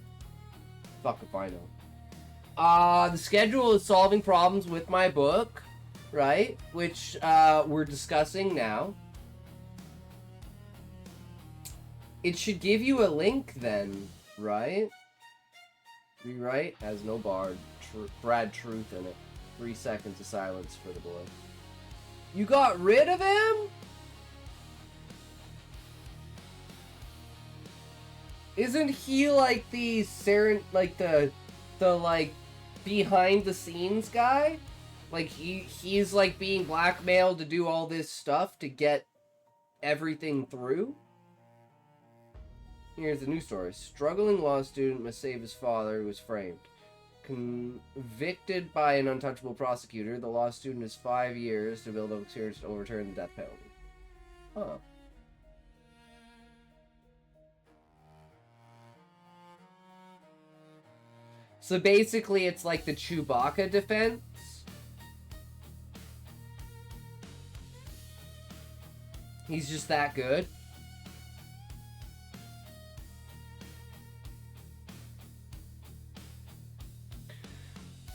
Fuck if I know. The schedule is solving problems with my book, right? Which, we're discussing now. It should give you a link then, right? Rewrite has no bard. Brad Truth in it. 3 seconds of silence for the boy. You got rid of him? Isn't he like the like behind the scenes guy? Like he's like being blackmailed to do all this stuff to get everything through? Here's the news story. Struggling law student must save his father who was framed. Convicted by an untouchable prosecutor, the law student has 5 years to build up experience to overturn the death penalty. Huh. So basically, it's like the Chewbacca defense. He's just that good.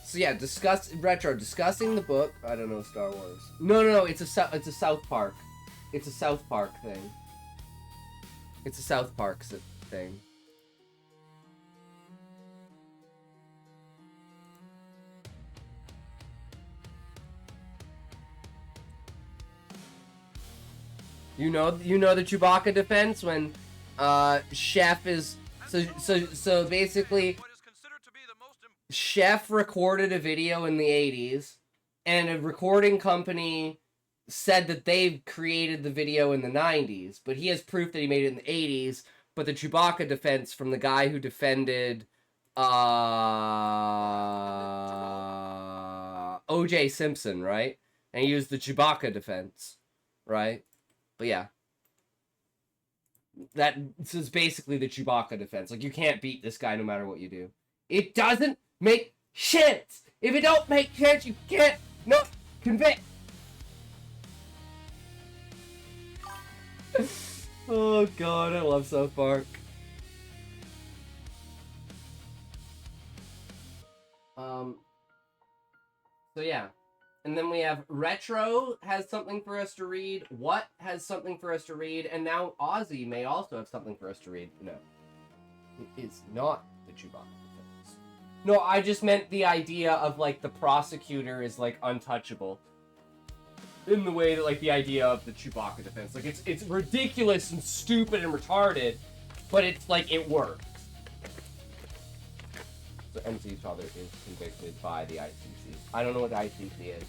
So yeah, discussing the book. I don't know Star Wars. No, it's a South Park. It's a South Park thing. It's a South Park thing. You know the Chewbacca defense when Chef is so basically Chef recorded a video in the 80s and a recording company said that they created the video in the 90s, but he has proof that he made it in the 80s, but the Chewbacca defense from the guy who defended O.J. Simpson, right? And he used the Chewbacca defense, right? But yeah. That is basically the Chewbacca defense. Like, you can't beat this guy no matter what you do. It doesn't make sense! If it don't make sense, you can't not convict! Oh god, I love South Park. So yeah. And then we have Retro has something for us to read. What has something for us to read. And now Ozzy may also have something for us to read. No. It is not the Chewbacca defense. No, I just meant the idea of, like, the prosecutor is, like, untouchable. in the way that, like, the idea of the Chewbacca defense. Like, it's ridiculous and stupid and retarded, but it's, like, it works. So MC's father is convicted by the ICC. I don't know what the ICC is.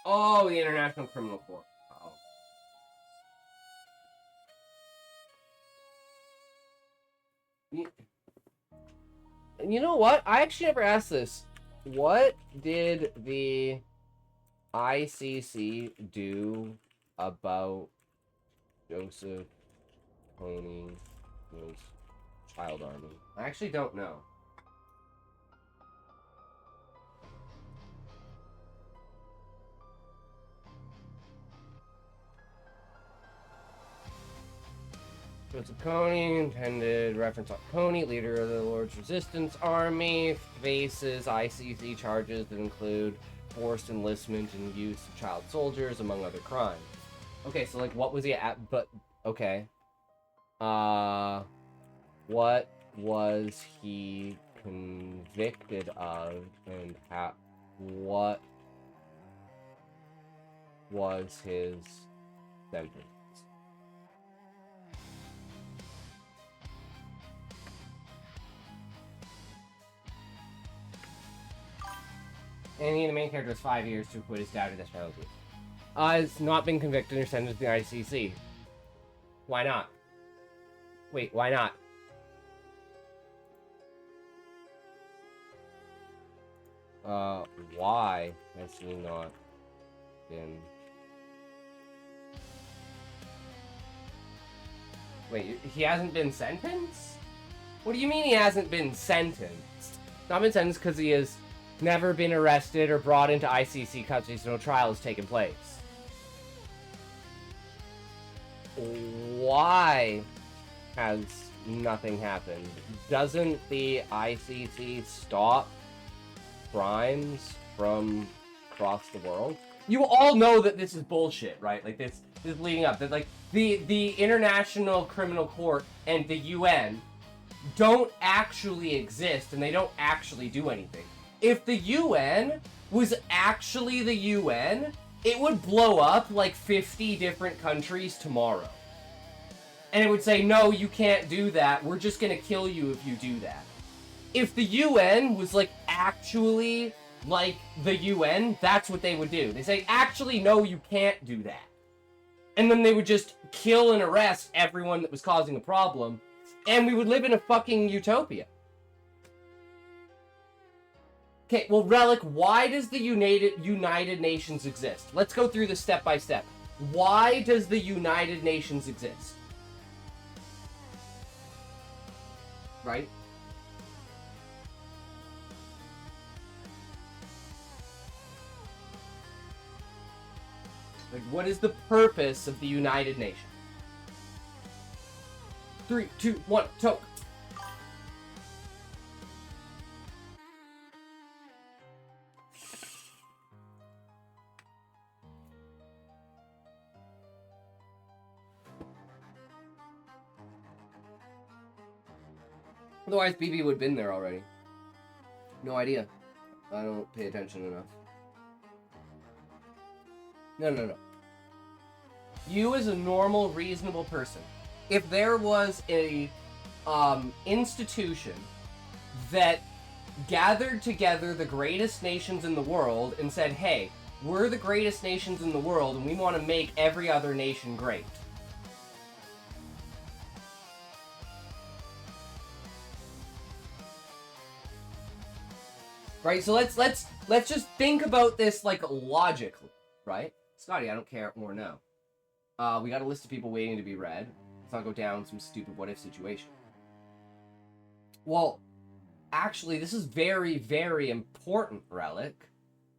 Oh, the International Criminal Court. Oh. You know what? I actually never asked this. What did the ICC do about Joseph Kony's child army? I actually don't know. Joseph Kony, intended reference on Kony, leader of the Lord's Resistance Army, faces ICC charges that include forced enlistment and use of child soldiers, among other crimes. Okay, so, like, what was he at? But, okay. What was he convicted of, and what was his sentence? And he, the main character, has 5 years to acquit his dad of this penalty. Has not been convicted or sentenced to the ICC. Why not? Wait, why not? Why has he not been... Wait, he hasn't been sentenced? What do you mean he hasn't been sentenced? Not been sentenced because he has never been arrested or brought into ICC custody, so no trial has taken place. Why has nothing happened? Doesn't the ICC stop crimes from across the world? You all know that this is bullshit, right? Like, this is leading up. That, like, the International Criminal Court and the UN don't actually exist, and they don't actually do anything. If the UN was actually the UN, it would blow up like 50 different countries tomorrow. And it would say, no, you can't do that. We're just gonna kill you if you do that. If the UN was, like, actually like the UN, that's what they would do. They say, actually, no, you can't do that. And then they would just kill and arrest everyone that was causing a problem, and we would live in a fucking utopia. Okay, well, Relic, why does the United Nations exist? Let's go through this step by step. Why does the United Nations exist? Right? Like, what is the purpose of the United Nations? 3, 2, 1, talk. Otherwise, BB would have been there already. No idea. I don't pay attention enough. No. You as a normal, reasonable person, if there was a institution that gathered together the greatest nations in the world and said, hey, we're the greatest nations in the world and we want to make every other nation great. Right, so let's just think about this, like, logically, right? Scotty, I don't care or no. We got a list of people waiting to be read. Let's not go down some stupid what-if situation. Well, actually, this is very, very important, Relic,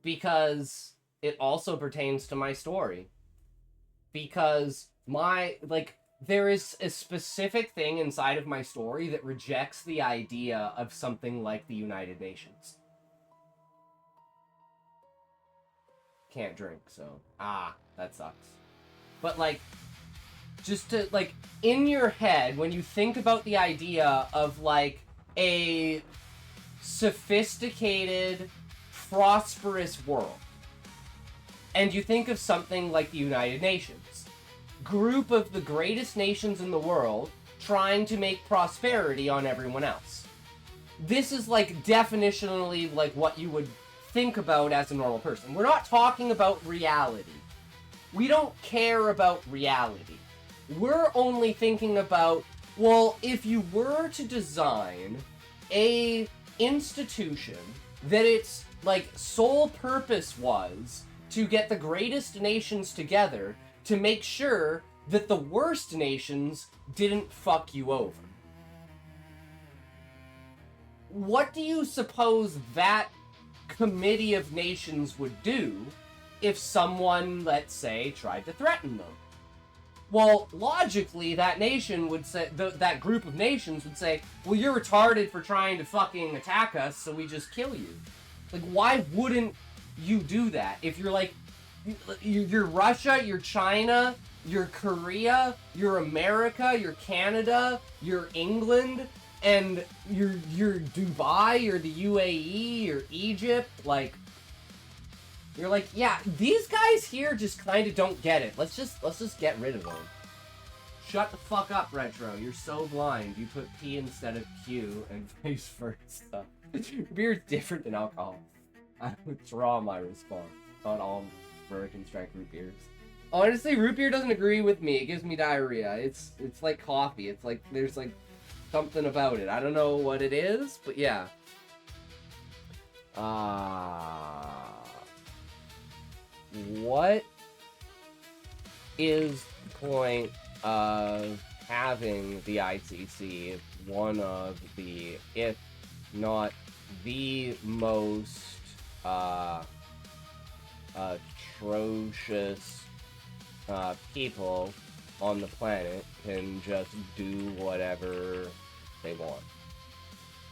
because it also pertains to my story. Because there is a specific thing inside of my story that rejects the idea of something like the United Nations. Can't drink, so that sucks. But, like, just to, like, in your head, when you think about the idea of, like, a sophisticated, prosperous world, and you think of something like the United Nations, group of the greatest nations in the world trying to make prosperity on everyone else. This is, like, definitionally, like, what you would think about as a normal person. We're not talking about reality. We don't care about reality. We're only thinking about, well, if you were to design a institution that its, like, sole purpose was to get the greatest nations together to make sure that the worst nations didn't fuck you over. What do you suppose that committee of nations would do if someone, let's say, tried to threaten them? Well, logically, that nation would say, that group of nations would say, well, you're retarded for trying to fucking attack us, so we just kill you. Like, why wouldn't you do that? If you're like, you're Russia, you're China, you're Korea, you're America, you're Canada, you're England, and you're Dubai, you're the UAE, you're Egypt, like, you're like, yeah, these guys here just kind of don't get it. Let's just get rid of them. Shut the fuck up, Retro. You're so blind. You put P instead of Q and vice versa. Beer's different than alcohol. I withdraw my response. Not all American strike root beers. Honestly, root beer doesn't agree with me. It gives me diarrhea. It's like coffee. It's like, there's like something about it. I don't know what it is, but yeah. What is the point of having the ICC if one of the, if not the most atrocious people on the planet can just do whatever they want?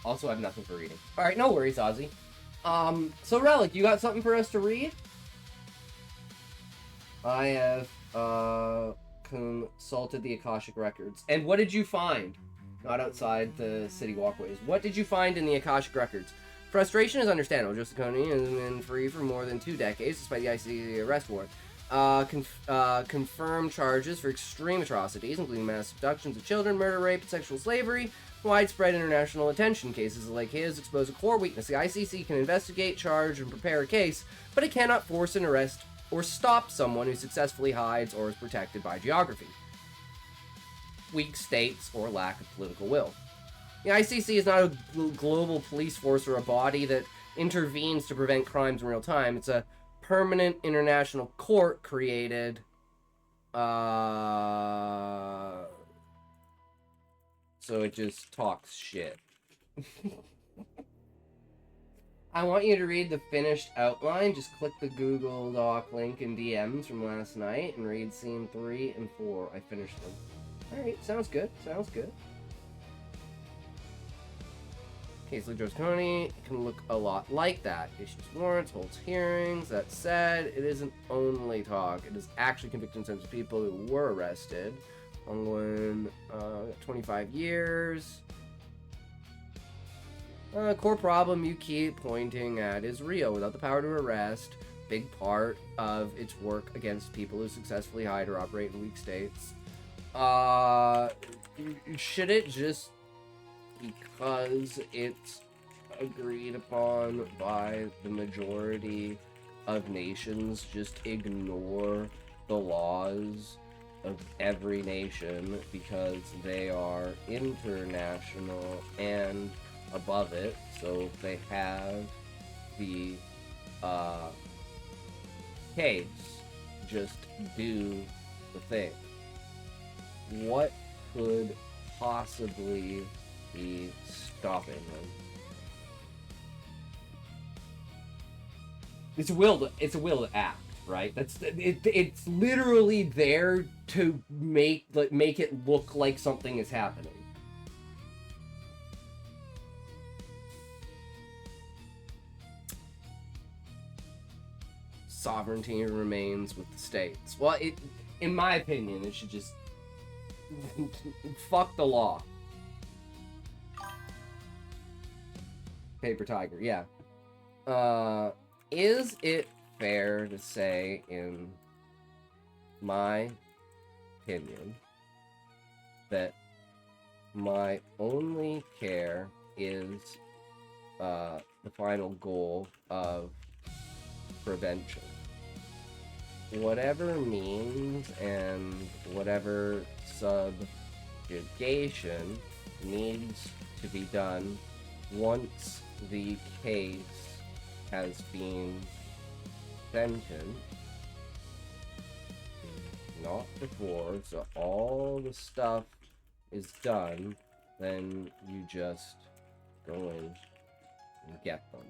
Also, I have nothing for reading. Alright, no worries, Ozzy. So Relic, you got something for us to read? I have consulted the Akashic Records. And what did you find? Not outside the city walkways. What did you find in the Akashic Records? Frustration is understandable. Joseph Kony has been free for more than 2 decades, despite the ICC arrest warrant. Confirmed charges for extreme atrocities, including mass abductions of children, murder, rape, and sexual slavery. Widespread international attention. Cases like his expose a core weakness. The ICC can investigate, charge, and prepare a case, but it cannot force an arrest or stop someone who successfully hides or is protected by geography, weak states, or lack of political will. The ICC is not a global police force or a body that intervenes to prevent crimes in real time. It's a permanent international court created so it just talks shit. I want you to read the finished outline. Just click the Google Doc link in DMs from last night and read scene 3 and 4. I finished them. Alright, sounds good. Sounds good. Case like Joseph Kony can look a lot like that. Issues warrants, holds hearings. That said, it isn't only talk. It is actually convicting some people who were arrested. Ongoing 25 years. Core problem you keep pointing at is Rio. Without the power to arrest, big part of its work against people who successfully hide or operate in weak states. Should it just, because it's agreed upon by the majority of nations, just ignore the laws of every nation because they are international and above it, so they have the case, just do the thing? What could possibly be stopping them? It's a will to act, right? It's literally there to make it look like something is happening. Sovereignty remains with the states. Well, in my opinion, it should just Fuck the law. Paper tiger, yeah. Is it fair to say, in my opinion, that my only care is the final goal of prevention? Whatever means and whatever subjugation needs to be done once the case has been sentenced, not before, so all the stuff is done, then you just go in and get them.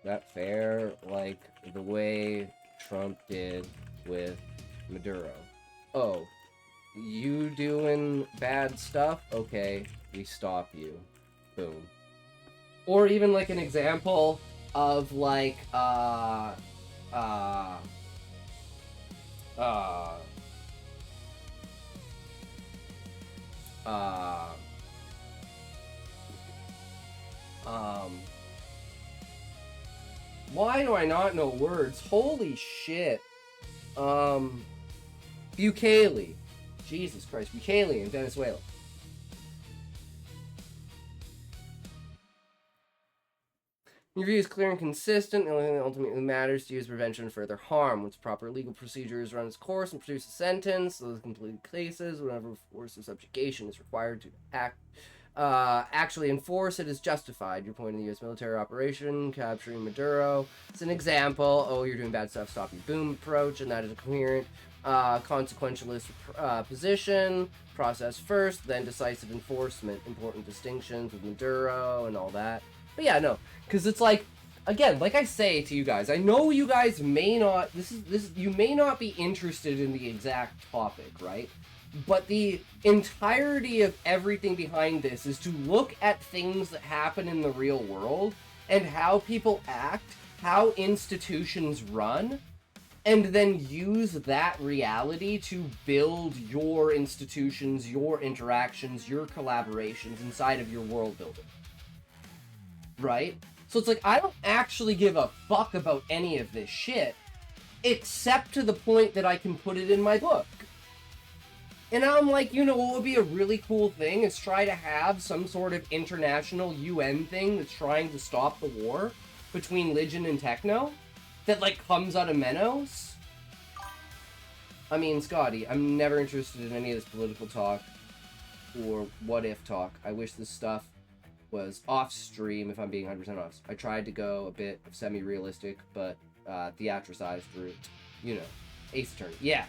That fair? Like the way Trump did with Maduro. Oh, you doing bad stuff? Okay, we stop you. Boom. Or even like an example of like why do I not know words? Holy shit. Bukele. Jesus Christ. Bukele in Venezuela. Your view is clear and consistent. The only thing that ultimately matters to you is prevention of further harm. Once proper legal procedures run its course and produce a sentence, those completed cases, whenever force of subjugation is required to actually enforce it is justified. Your point in the U.S. military operation, capturing Maduro, it's an example. Oh, you're doing bad stuff, stop you, boom approach, and that is a coherent, consequentialist position. Process first, then decisive enforcement. Important distinctions with Maduro and all that. But yeah, no, because it's like, again, like I say to you guys, I know you guys may not, you may not be interested in the exact topic, right? But the entirety of everything behind this is to look at things that happen in the real world and how people act, how institutions run, and then use that reality to build your institutions, your interactions, your collaborations inside of your world building. Right? So it's like, I don't actually give a fuck about any of this shit, except to the point that I can put it in my book. And I'm like, you know what would be a really cool thing is try to have some sort of international UN thing that's trying to stop the war between religion and techno that, like, comes out of Menos. I mean, Scotty, I'm never interested in any of this political talk or what-if talk. I wish this stuff was off-stream, if I'm being 100% honest. I tried to go a bit semi-realistic, but theatricized route. You know, Ace Attorney. Yeah.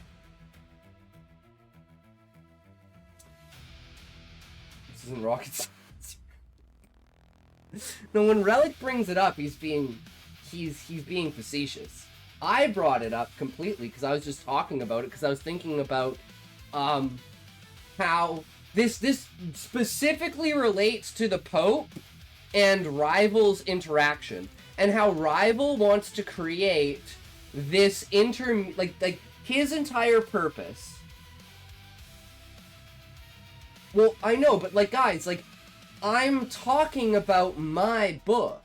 This isn't rocket science. No, when Relic brings it up, he's being facetious. I brought it up completely because I was just talking about it because I was thinking about how this specifically relates to the Pope and Rival's interaction, and how Rival wants to create this like his entire purpose. Well, I know, but like, guys, like, I'm talking about my book.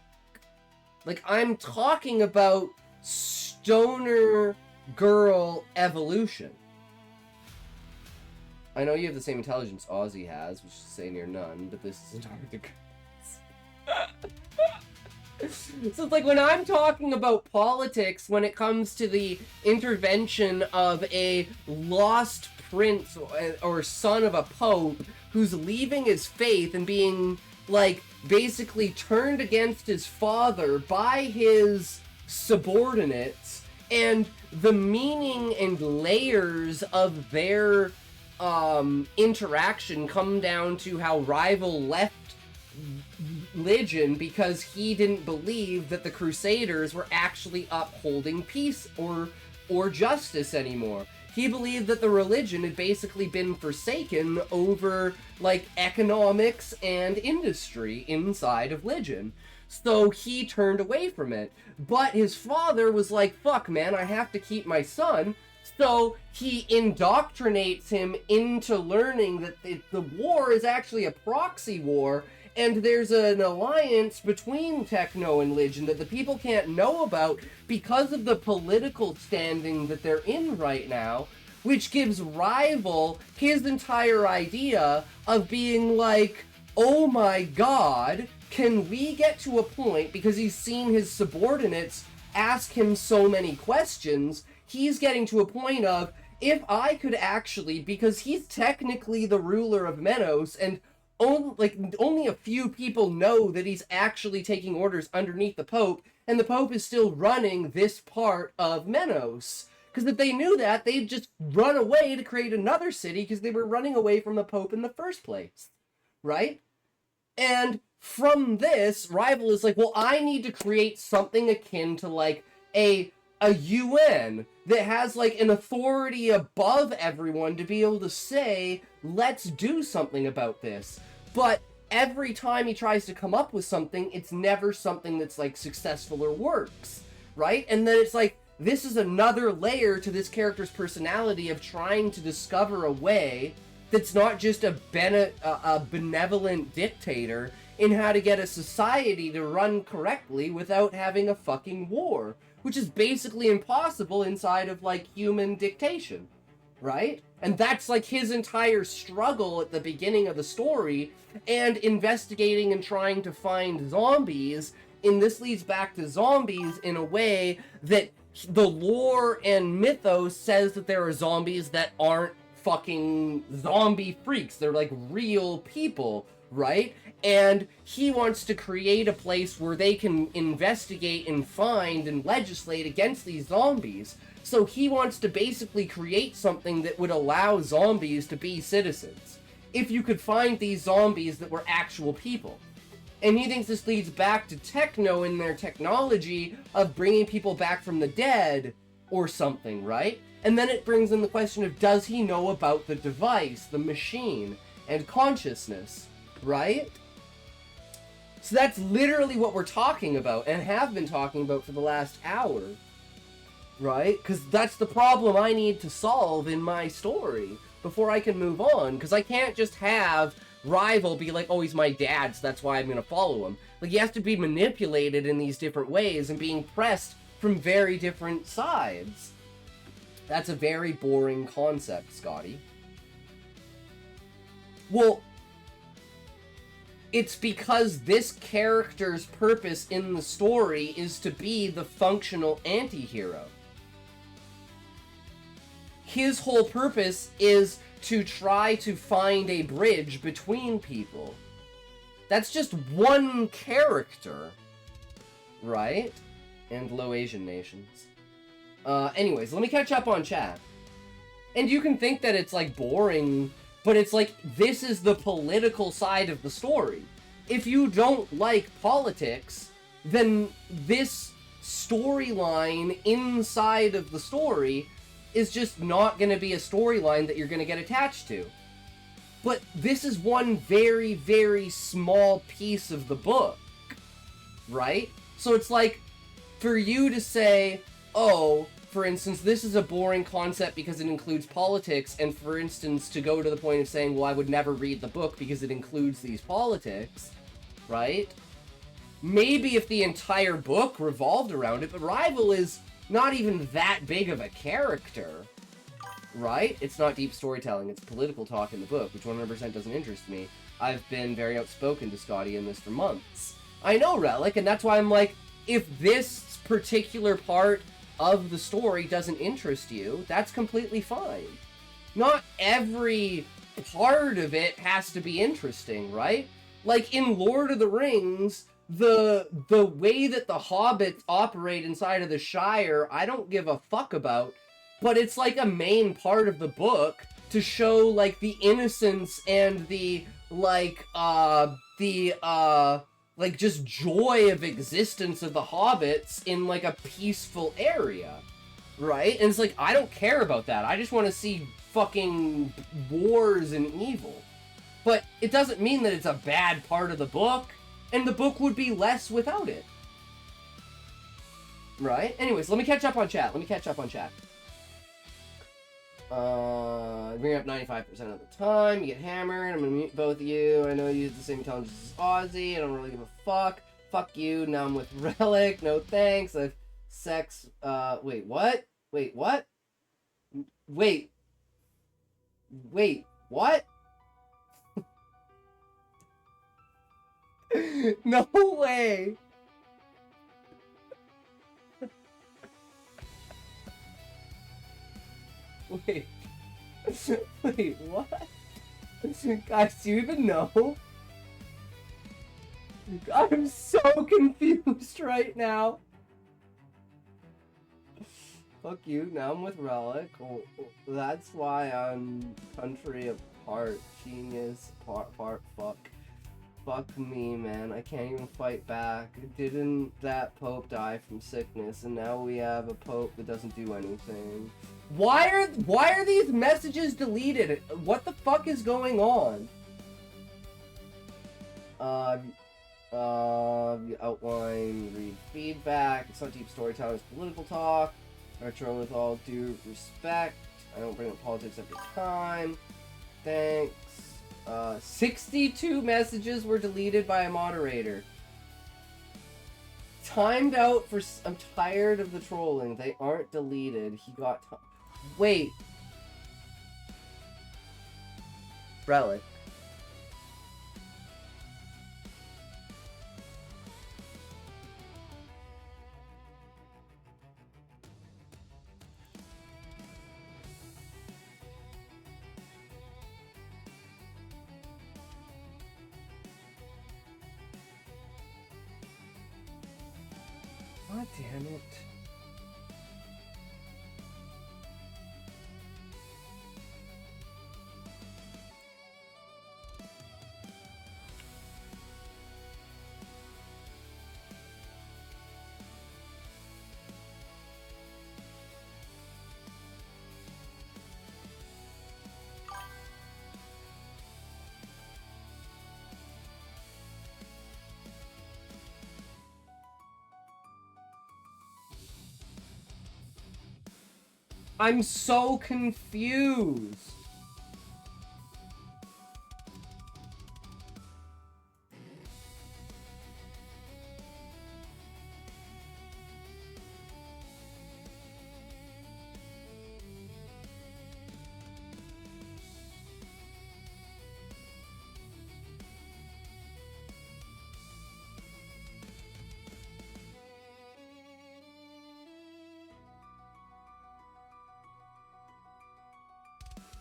Like, I'm talking about stoner girl evolution. I know you have the same intelligence Ozzy has, which is to say near none, but this is Antarctica. So it's like when I'm talking about politics when it comes to the intervention of a lost prince or son of a pope who's leaving his faith and being, like, basically turned against his father by his subordinates, and the meaning and layers of their interaction come down to how Rival left religion because he didn't believe that the Crusaders were actually upholding peace or justice anymore. He believed that the religion had basically been forsaken over, like, economics and industry inside of religion. So he turned away from it. But his father was like, fuck, man, I have to keep my son. So he indoctrinates him into learning that the war is actually a proxy war, and there's an alliance between Techno and Legion that the people can't know about because of the political standing that they're in right now, which gives Rival his entire idea of being like, oh my god, can we get to a point, because he's seen his subordinates ask him so many questions, he's getting to a point of, if I could actually, because he's technically the ruler of Menos, and only a few people know that he's actually taking orders underneath the Pope, and the Pope is still running this part of Menos. Because if they knew that, they'd just run away to create another city, because they were running away from the Pope in the first place. Right? And from this, Rival is like, well, I need to create something akin to, like, a UN that has, like, an authority above everyone to be able to say, let's do something about this. But every time he tries to come up with something, it's never something that's, like, successful or works, right? And then it's like, this is another layer to this character's personality of trying to discover a way that's not just a benevolent dictator in how to get a society to run correctly without having a fucking war, which is basically impossible inside of, like, human dictation, right? And that's, like, his entire struggle at the beginning of the story, and investigating and trying to find zombies, and this leads back to zombies in a way that the lore and mythos says that there are zombies that aren't fucking zombie freaks. They're, like, real people, right? And he wants to create a place where they can investigate and find and legislate against these zombies. So he wants to basically create something that would allow zombies to be citizens, if you could find these zombies that were actual people. And he thinks this leads back to Techno and their technology of bringing people back from the dead or something, right? And then it brings in the question of, does he know about the device, the machine, and consciousness, right? So that's literally what we're talking about, and have been talking about for the last hour, right? Because that's the problem I need to solve in my story before I can move on, because I can't just have Rival be like, oh, he's my dad, so that's why I'm going to follow him. Like, he has to be manipulated in these different ways and being pressed from very different sides. That's a very boring concept, Scotty. Well, it's because this character's purpose in the story is to be the functional anti-hero. His whole purpose is to try to find a bridge between people. That's just one character, right? And low Asian nations. Anyways, let me catch up on chat. And you can think that it's, like, boring, but it's like, this is the political side of the story. If you don't like politics, then this storyline inside of the story is just not going to be a storyline that you're going to get attached to. But this is one very, very small piece of the book, right? So it's like, for you to say, oh, for instance, this is a boring concept because it includes politics, and for instance, to go to the point of saying, well, I would never read the book because it includes these politics, right? Maybe if the entire book revolved around it, but Rival is not even that big of a character, right? It's not deep storytelling, it's political talk in the book, which 100% doesn't interest me. I've been very outspoken to Scotty in this for months. I know, Relic, and that's why I'm like, if this particular part of the story doesn't interest you, that's completely fine. Not every part of it has to be interesting, right? Like in Lord of the Rings, the way that the hobbits operate inside of the Shire, I don't give a fuck about, but it's like a main part of the book to show, like, the innocence and the, like, just joy of existence of the hobbits in, like, a peaceful area, right? And it's like, I don't care about that. I just want to see fucking wars and evil. But it doesn't mean that it's a bad part of the book, and the book would be less without it. Right? Anyways, let me catch up on chat. Bring up 95% of the time. You get hammered. I'm gonna mute both of you. I know you use the same intelligence as Ozzy. I don't really give a fuck. Fuck you. Now I'm with Relic. No thanks. I've sex. Wait, what? Wait, what? Wait. Wait, what? No way. Wait. Wait, what? Guys, do you even know? I'm so confused right now. Fuck you, now I'm with Relic. Oh, that's why I'm country apart. Genius, part, fuck. Fuck me, man. I can't even fight back. Didn't that Pope die from sickness? And now we have a Pope that doesn't do anything. Why are these messages deleted? What the fuck is going on? Outline, read feedback. It's not deep storytelling, it's political talk. Retro with all due respect. I don't bring up politics every time. Thanks. 62 messages were deleted by a moderator. Timed out for... I'm tired of the trolling. They aren't deleted. He got... Wait. Relic. God damn it. I'm so confused.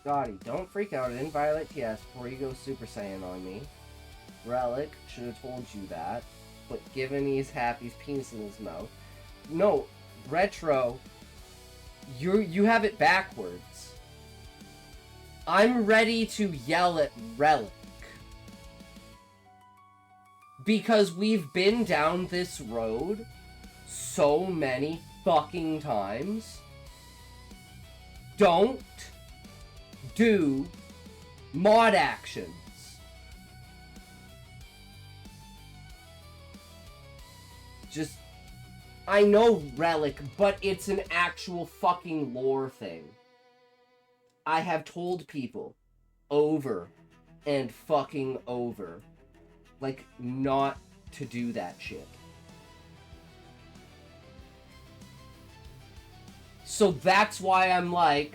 Gotti, don't freak out. I didn't violate TS before you go Super Saiyan on me. Relic should have told you that. But given he's Happy's penis in his mouth. No, Retro, you have it backwards. I'm ready to yell at Relic. Because we've been down this road so many fucking times. Don't do mod actions. Just, I know Relic, but it's an actual fucking lore thing. I have told people over and fucking over, like, not to do that shit. So that's why I'm like,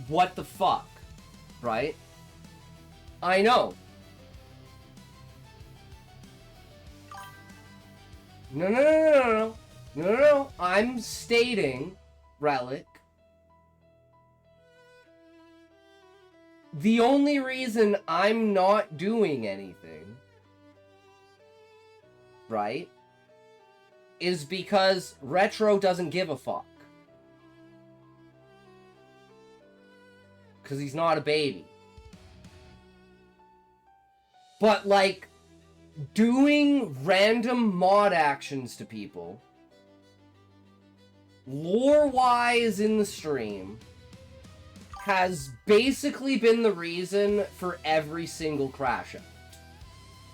what the fuck, right? I know. No. I'm stating, Relic, the only reason I'm not doing anything, right, is because Retro doesn't give a fuck. Because he's not a baby. But, like, doing random mod actions to people, lore-wise in the stream, has basically been the reason for every single crash out.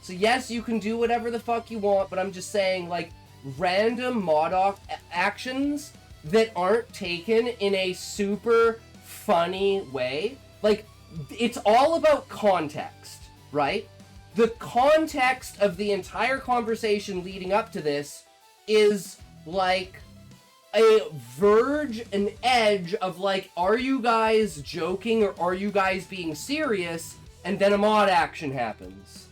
So yes, you can do whatever the fuck you want, but I'm just saying, like, random mod actions that aren't taken in a super funny way. Like, it's all about context, right? The context of the entire conversation leading up to this is like a verge, an edge of like, are you guys joking or are you guys being serious? And then a mod action happens.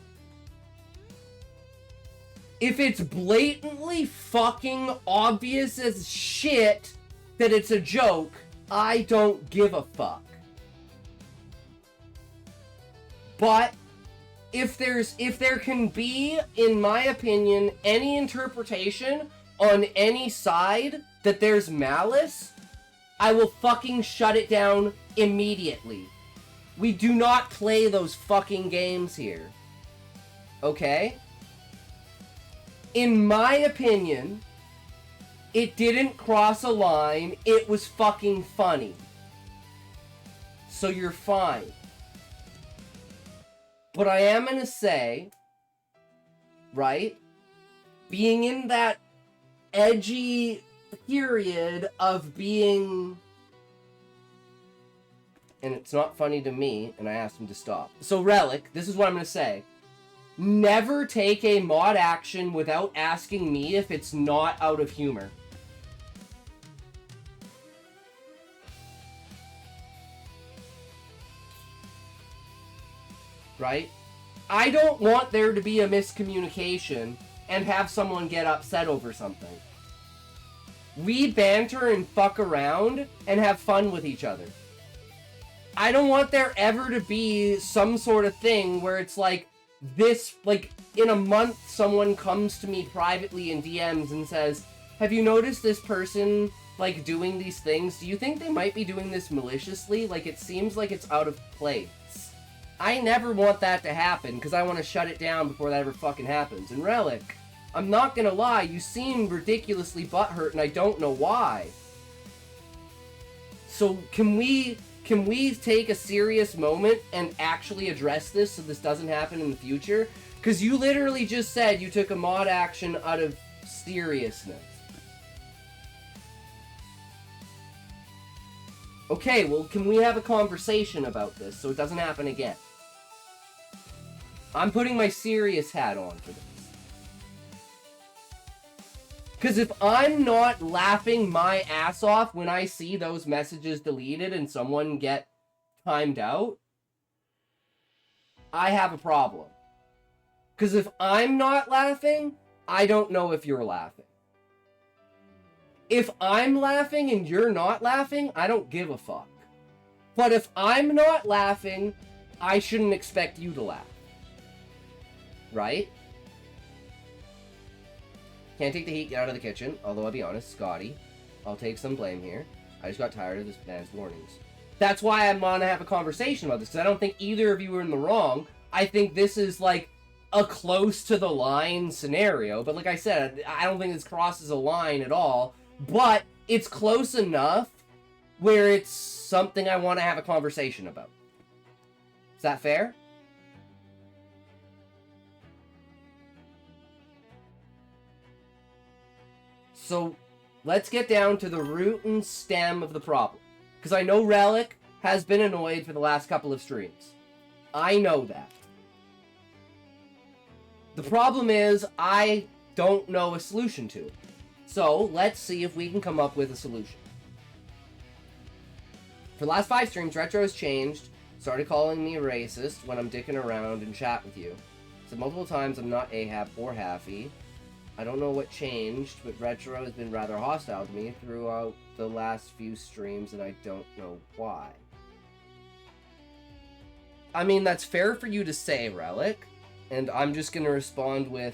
If it's blatantly fucking obvious as shit that it's a joke, I don't give a fuck. But if there can be, in my opinion, any interpretation on any side that there's malice, I will fucking shut it down immediately. We do not play those fucking games here. Okay? In my opinion, it didn't cross a line. It was fucking funny. So you're fine. But I am gonna say, right, being in that edgy period of being, and it's not funny to me, and I asked him to stop. So Relic, this is what I'm gonna say. Never take a mod action without asking me if it's not out of humor. Right? I don't want there to be a miscommunication and have someone get upset over something. We banter and fuck around and have fun with each other. I don't want there ever to be some sort of thing where it's like, this, like, in a month someone comes to me privately in DMs and says, have you noticed this person, like, doing these things? Do you think they might be doing this maliciously? Like, it seems like it's out of place. I never want that to happen, because I want to shut it down before that ever fucking happens. And Relic, I'm not gonna lie, you seem ridiculously butthurt, and I don't know why. So, can we take a serious moment and actually address this so this doesn't happen in the future? Because you literally just said you took a mod action out of seriousness. Okay, well, can we have a conversation about this so it doesn't happen again? I'm putting my serious hat on for this. Because if I'm not laughing my ass off when I see those messages deleted and someone get timed out, I have a problem. Because if I'm not laughing, I don't know if you're laughing. If I'm laughing and you're not laughing, I don't give a fuck. But if I'm not laughing, I shouldn't expect you to laugh. Right? Can't take the heat, get out of the kitchen. Although, I'll be honest, Scotty, I'll take some blame here. I just got tired of this man's warnings. That's why I'm on to have a conversation about this, because I don't think either of you are in the wrong. I think this is, like, a close to the line scenario. But like I said, I don't think this crosses a line at all. But it's close enough where it's something I want to have a conversation about. Is that fair? So, let's get down to the root and stem of the problem. Because I know Relic has been annoyed for the last couple of streams. I know that. The problem is, I don't know a solution to it. So, let's see if we can come up with a solution. For the last 5 streams, Retro has changed, started calling me a racist when I'm dicking around and chat with you. Said multiple times I'm not Ahab or Haffy. I don't know what changed, but Retro has been rather hostile to me throughout the last few streams, and I don't know why. I mean, that's fair for you to say, Relic, and I'm just gonna respond with,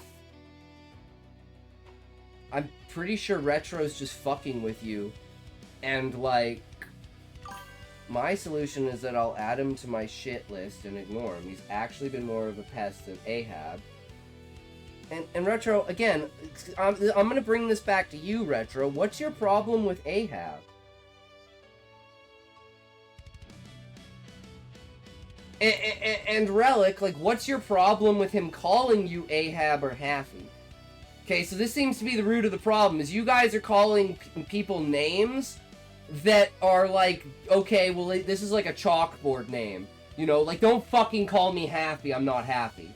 I'm pretty sure Retro's just fucking with you, and, like, my solution is that I'll add him to my shit list and ignore him. He's actually been more of a pest than Ahab. And Retro, again, I'm going to bring this back to you, Retro. What's your problem with Ahab? And Relic, like, what's your problem with him calling you Ahab or Haffy? Okay, so this seems to be the root of the problem, is you guys are calling people names that are like, okay, well, this is like a chalkboard name. You know, like, don't fucking call me happy, I'm not happy.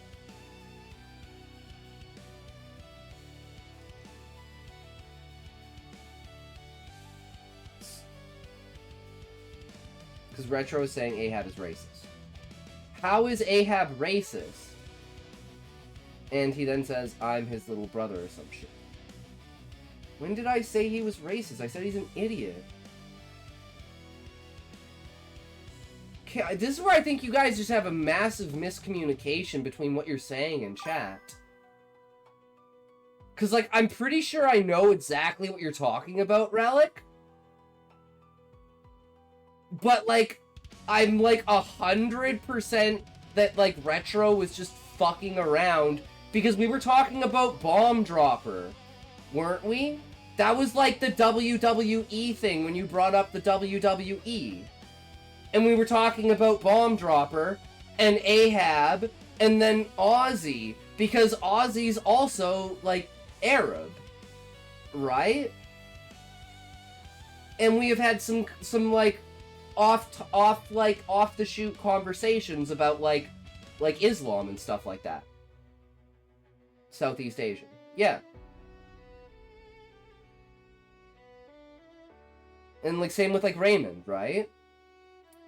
Because Retro is saying Ahab is racist. How is Ahab racist? And he then says, I'm his little brother or some shit. When did I say he was racist? I said he's an idiot. Okay, this is where I think you guys just have a massive miscommunication between what you're saying and chat. Because, like, I'm pretty sure I know exactly what you're talking about, Relic. But, like, I'm, like, 100% that, like, Retro was just fucking around. Because we were talking about Bomb Dropper, weren't we? That was, like, the WWE thing when you brought up the WWE. And we were talking about Bomb Dropper, and Ahab, and then Aussie. Because Aussie's also, like, Arab. Right? And we have had some like, off-the-shoot conversations about, like Islam and stuff like that. Southeast Asian. Yeah. And, like, same with, like, Raymond, right?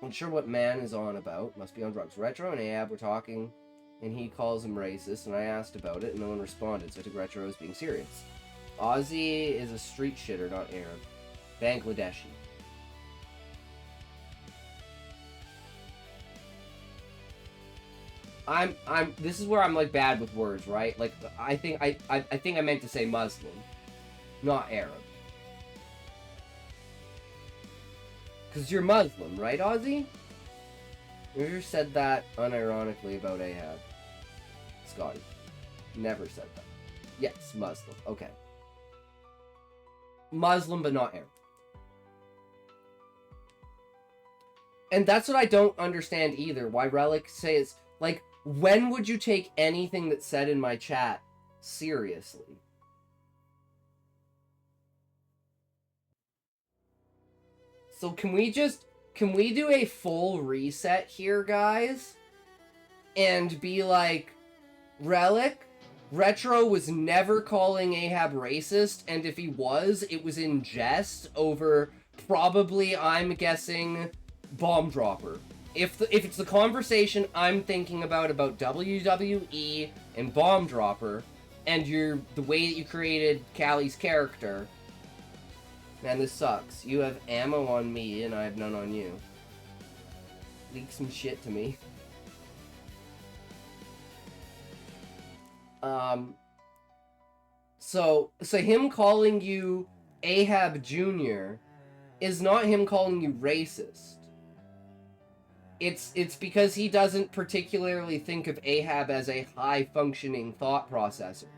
I'm not sure what man is on about. Must be on drugs. Retro and Ahab were talking, and he calls him racist, and I asked about it, and no one responded, so I took Retro as being serious. Aussie is a street shitter, not Arab. Bangladeshi. This is where I'm, like, bad with words, right? Like, I think I meant to say Muslim, not Arab. Because you're Muslim, right, Aussie? You never said that unironically about Ahab. Scotty. Never said that. Yes, Muslim. Okay. Muslim, but not Arab. And that's what I don't understand either. Why Relic says, like, when would you take anything that's said in my chat seriously? So can we do a full reset here, guys? And be like, Relic, Retro was never calling Ahab racist, and if he was, it was in jest over probably, I'm guessing, Bomb Dropper. If it's the conversation I'm thinking about WWE and Bomb Dropper, and the way that you created Callie's character, man, this sucks. You have ammo on me, and I have none on you. Leak some shit to me. So him calling you Ahab Jr. is not him calling you racist. It's because he doesn't particularly think of Ahab as a high-functioning thought processor.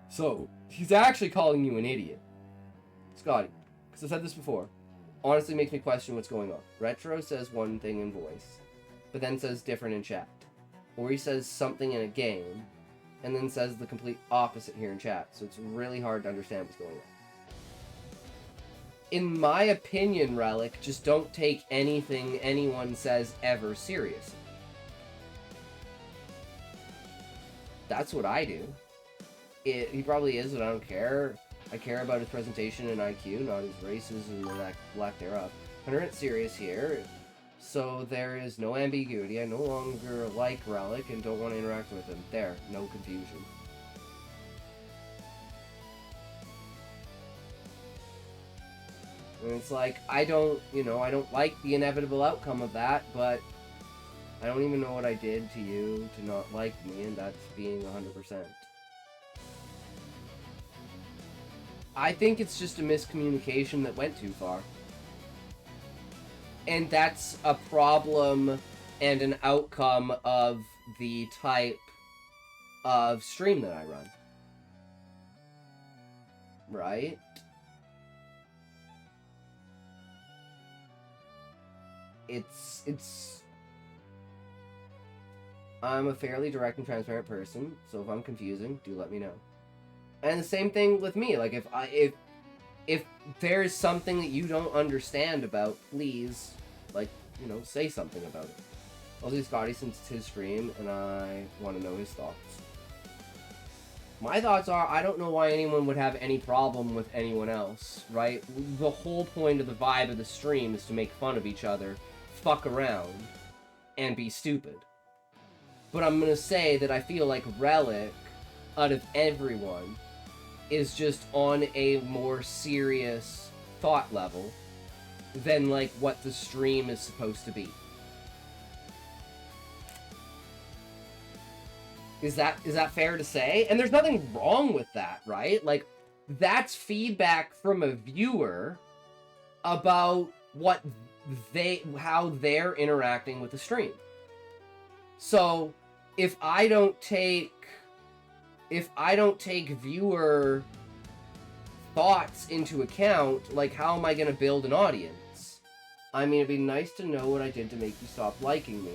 So, he's actually calling you an idiot. Scotty, because I've said this before, honestly makes me question what's going on. Retro says one thing in voice, but then says different in chat. Or he says something in a game, and then says the complete opposite here in chat, so it's really hard to understand what's going on. In my opinion, Relic, just don't take anything anyone says ever seriously. That's what I do. He probably is, but I don't care. I care about his presentation and IQ, not his races and the lack thereof. 100% serious here, so there is no ambiguity. I no longer like Relic and don't want to interact with him. There, no confusion. And it's like, I don't like the inevitable outcome of that, but I don't even know what I did to you to not like me, and that's being 100%. I think it's just a miscommunication that went too far. And that's a problem and an outcome of the type of stream that I run. Right? I'm a fairly direct and transparent person, so if I'm confusing, do let me know. And the same thing with me. Like, if there's something that you don't understand about, please, like, you know, say something about it. I'll do Scotty since it's his stream, and I want to know his thoughts. My thoughts are, I don't know why anyone would have any problem with anyone else, right? The whole point of the vibe of the stream is to make fun of each other, fuck around, and be stupid. But I'm gonna say that I feel like Relic, out of everyone, is just on a more serious thought level than, like, what the stream is supposed to be. Is that fair to say? And there's nothing wrong with that, right? Like, that's feedback from a viewer about how they're interacting with the stream. So, if I don't take viewer thoughts into account, like, how am I going to build an audience? I mean, it'd be nice to know what I did to make you stop liking me.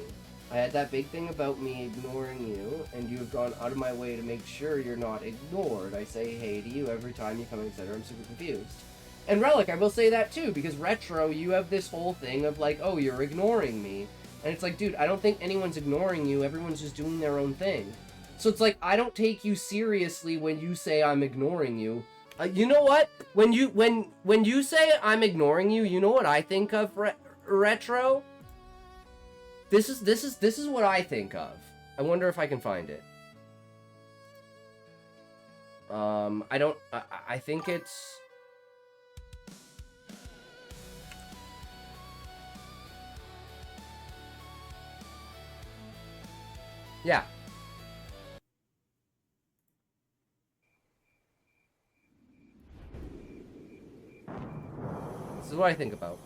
I had that big thing about me ignoring you, and you have gone out of my way to make sure you're not ignored. I say hey to you every time you come, etc. I'm super confused. And Relic, I will say that too, because Retro, you have this whole thing of like, oh, you're ignoring me. And it's like, dude, I don't think anyone's ignoring you, everyone's just doing their own thing. So it's like, I don't take you seriously when you say I'm ignoring you. You know what? When you say I'm ignoring you, you know what I think of, Retro? This is what I think of. I wonder if I can find it. I think it's... Yeah. This is what I think about.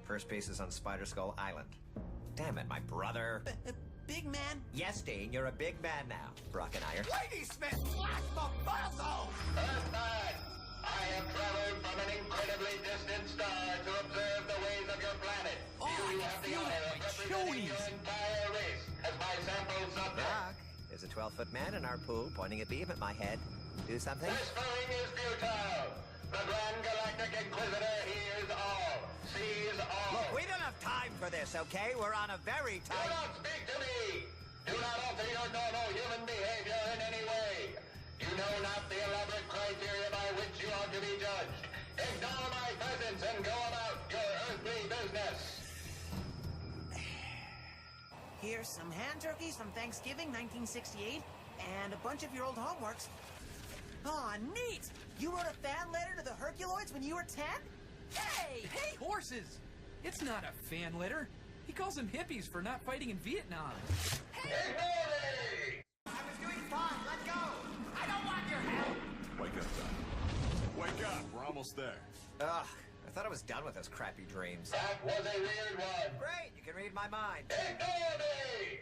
First base is on Spider Skull Island. Damn it, my brother. Big man? Yes, Dean, you're a big man now. Brock and I are... Ladysmith, blast the muzzle! Earthman, I have traveled from an incredibly distant star to observe the ways of your planet. You have the honor of representing your entire race as my sample subject. Brock, there's a 12-foot man in our pool pointing a beam at my head. Do something? This voting is futile. The Grand Galactic Inquisitor hears all, sees all. Look, we don't have time for this, okay? We're on a very Do tight... not speak to me! Do not alter your normal human behavior in any way. You know not the elaborate criteria by which you are to be judged. Ignore my presence and go about your earthly business. Here's some hand turkeys from Thanksgiving 1968 and a bunch of your old homeworks. Aw, neat! You wrote a fan letter to the Herculoids when you were 10? Hey! Hey, horses! It's not a fan letter. He calls them hippies for not fighting in Vietnam. Ignore me! I was doing fine, let go! I don't want your help! Wake up, Doc. Wake up, we're almost there. Ugh, I thought I was done with those crappy dreams. That was a weird one. Great, you can read my mind. Ignore me!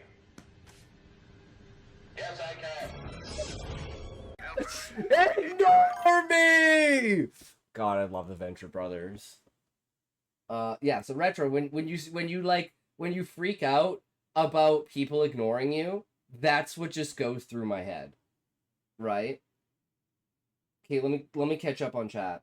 Yes, I can. Ignore me! God, I love the Venture Brothers. Yeah, so Retro, when you freak out about people ignoring you, that's what just goes through my head. Right? Okay, let me catch up on chat.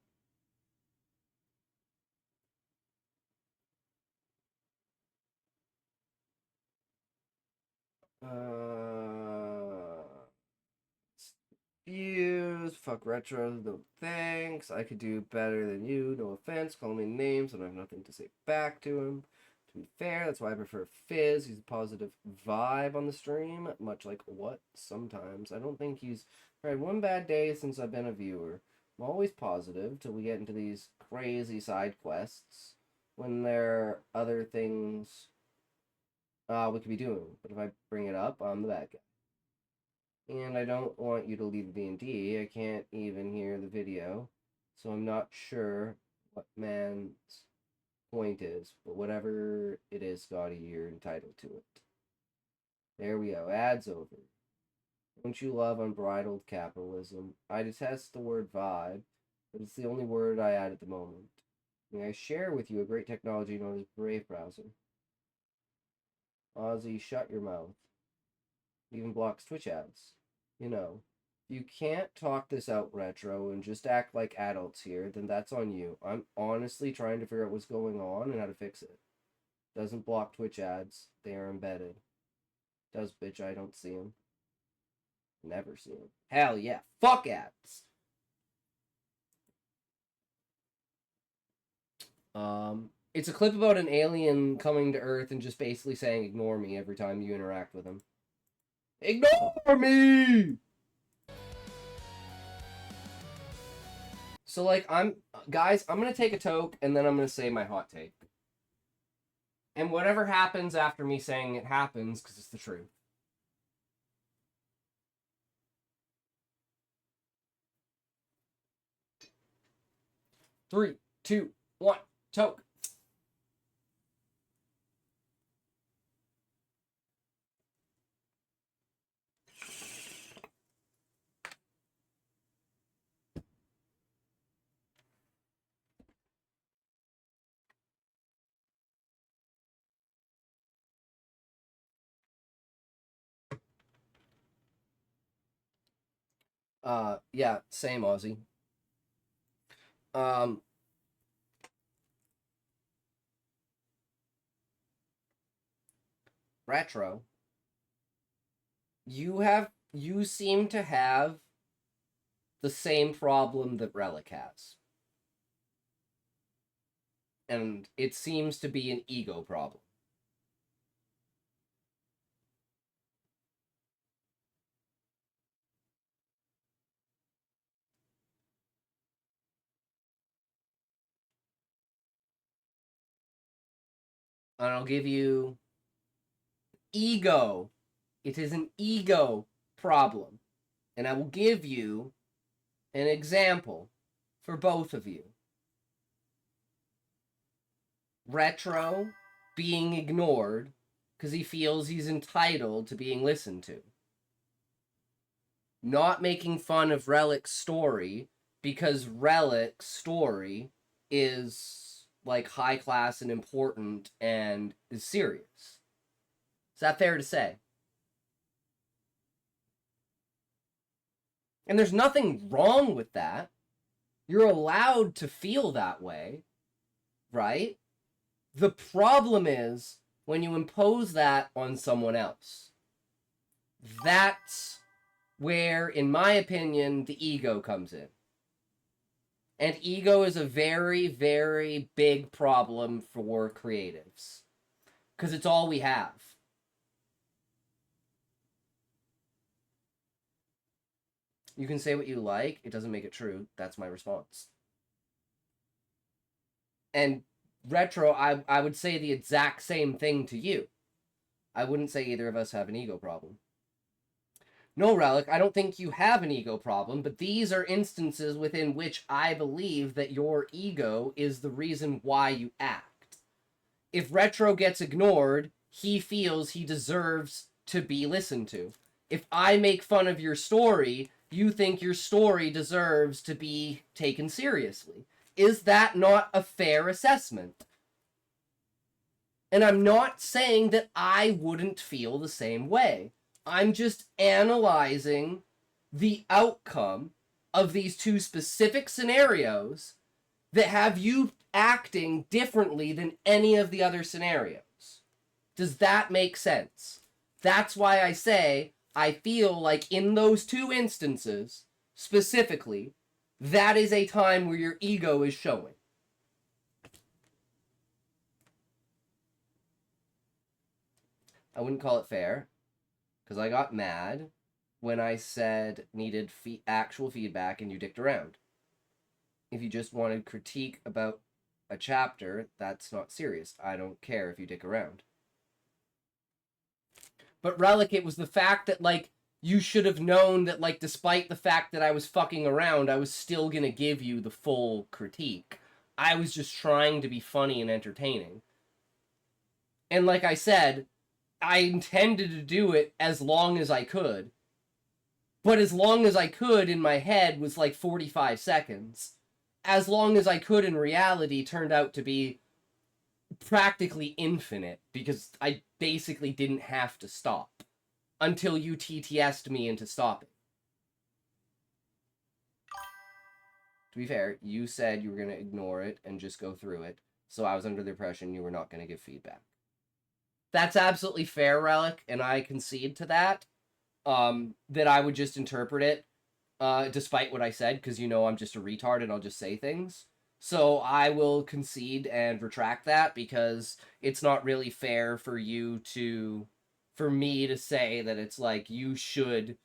Views, fuck Retro, no thanks. I could do better than you, no offense. Call me names, and I have nothing to say back to him. To be fair, that's why I prefer Fizz. He's a positive vibe on the stream, much like what? Sometimes. I don't think he's had one bad day since I've been a viewer. I'm always positive till we get into these crazy side quests when there are other things we could be doing. But if I bring it up, I'm the bad guy. And I don't want you to leave D&D. I can't even hear the video, so I'm not sure what man's point is. But whatever it is, Scotty, you're entitled to it. There we go. Ad's over. Don't you love unbridled capitalism? I detest the word vibe, but it's the only word I add at the moment. May I share with you a great technology known as Brave Browser? Ozzy, shut your mouth. It even blocks Twitch ads. You know, if you can't talk this out, Retro, and just act like adults here, then that's on you. I'm honestly trying to figure out what's going on and how to fix it. Doesn't block Twitch ads. They are embedded. Does, bitch, I don't see them. Never see them. Hell yeah. Fuck ads! It's a clip about an alien coming to Earth and just basically saying, ignore me every time you interact with him. Ignore me! So, like, guys, I'm gonna take a toke, and then I'm gonna say my hot take. And whatever happens after me saying it happens, because it's the truth. Three, two, one, toke. Yeah, same, Aussie. Retro. You seem to have the same problem that Relic has. And it seems to be an ego problem. And I'll give you ego. It is an ego problem. And I will give you an example for both of you. Retro being ignored because he feels he's entitled to being listened to. Not making fun of Relic's story because Relic's story is like high class and important and is serious. Is that fair to say? And there's nothing wrong with that. You're allowed to feel that way, right? The problem is when you impose that on someone else. That's where, in my opinion, the ego comes in. And ego is a very, very big problem for creatives. Because it's all we have. You can say what you like, it doesn't make it true. That's my response. And Retro, I would say the exact same thing to you. I wouldn't say either of us have an ego problem. No, Relic, I don't think you have an ego problem, but these are instances within which I believe that your ego is the reason why you act. If Retro gets ignored, he feels he deserves to be listened to. If I make fun of your story, you think your story deserves to be taken seriously. Is that not a fair assessment? And I'm not saying that I wouldn't feel the same way. I'm just analyzing the outcome of these two specific scenarios that have you acting differently than any of the other scenarios. Does that make sense? That's why I say I feel like in those two instances, specifically, that is a time where your ego is showing. I wouldn't call it fair, because I got mad when I said needed actual feedback and you dicked around. If you just wanted critique about a chapter, that's not serious. I don't care if you dick around. But Relic, it was the fact that, like, you should have known that, like, despite the fact that I was fucking around, I was still gonna give you the full critique. I was just trying to be funny and entertaining. And like I said, I intended to do it as long as I could. But as long as I could in my head was like 45 seconds. As long as I could in reality turned out to be practically infinite, because I basically didn't have to stop until you TTS'd me into stopping. To be fair, you said you were going to ignore it and just go through it, so I was under the impression you were not going to give feedback. That's absolutely fair, Relic, and I concede to that. That I would just interpret it, despite what I said, because you know I'm just a retard and I'll just say things. So I will concede and retract that, because it's not really fair for me to say that it's like you should,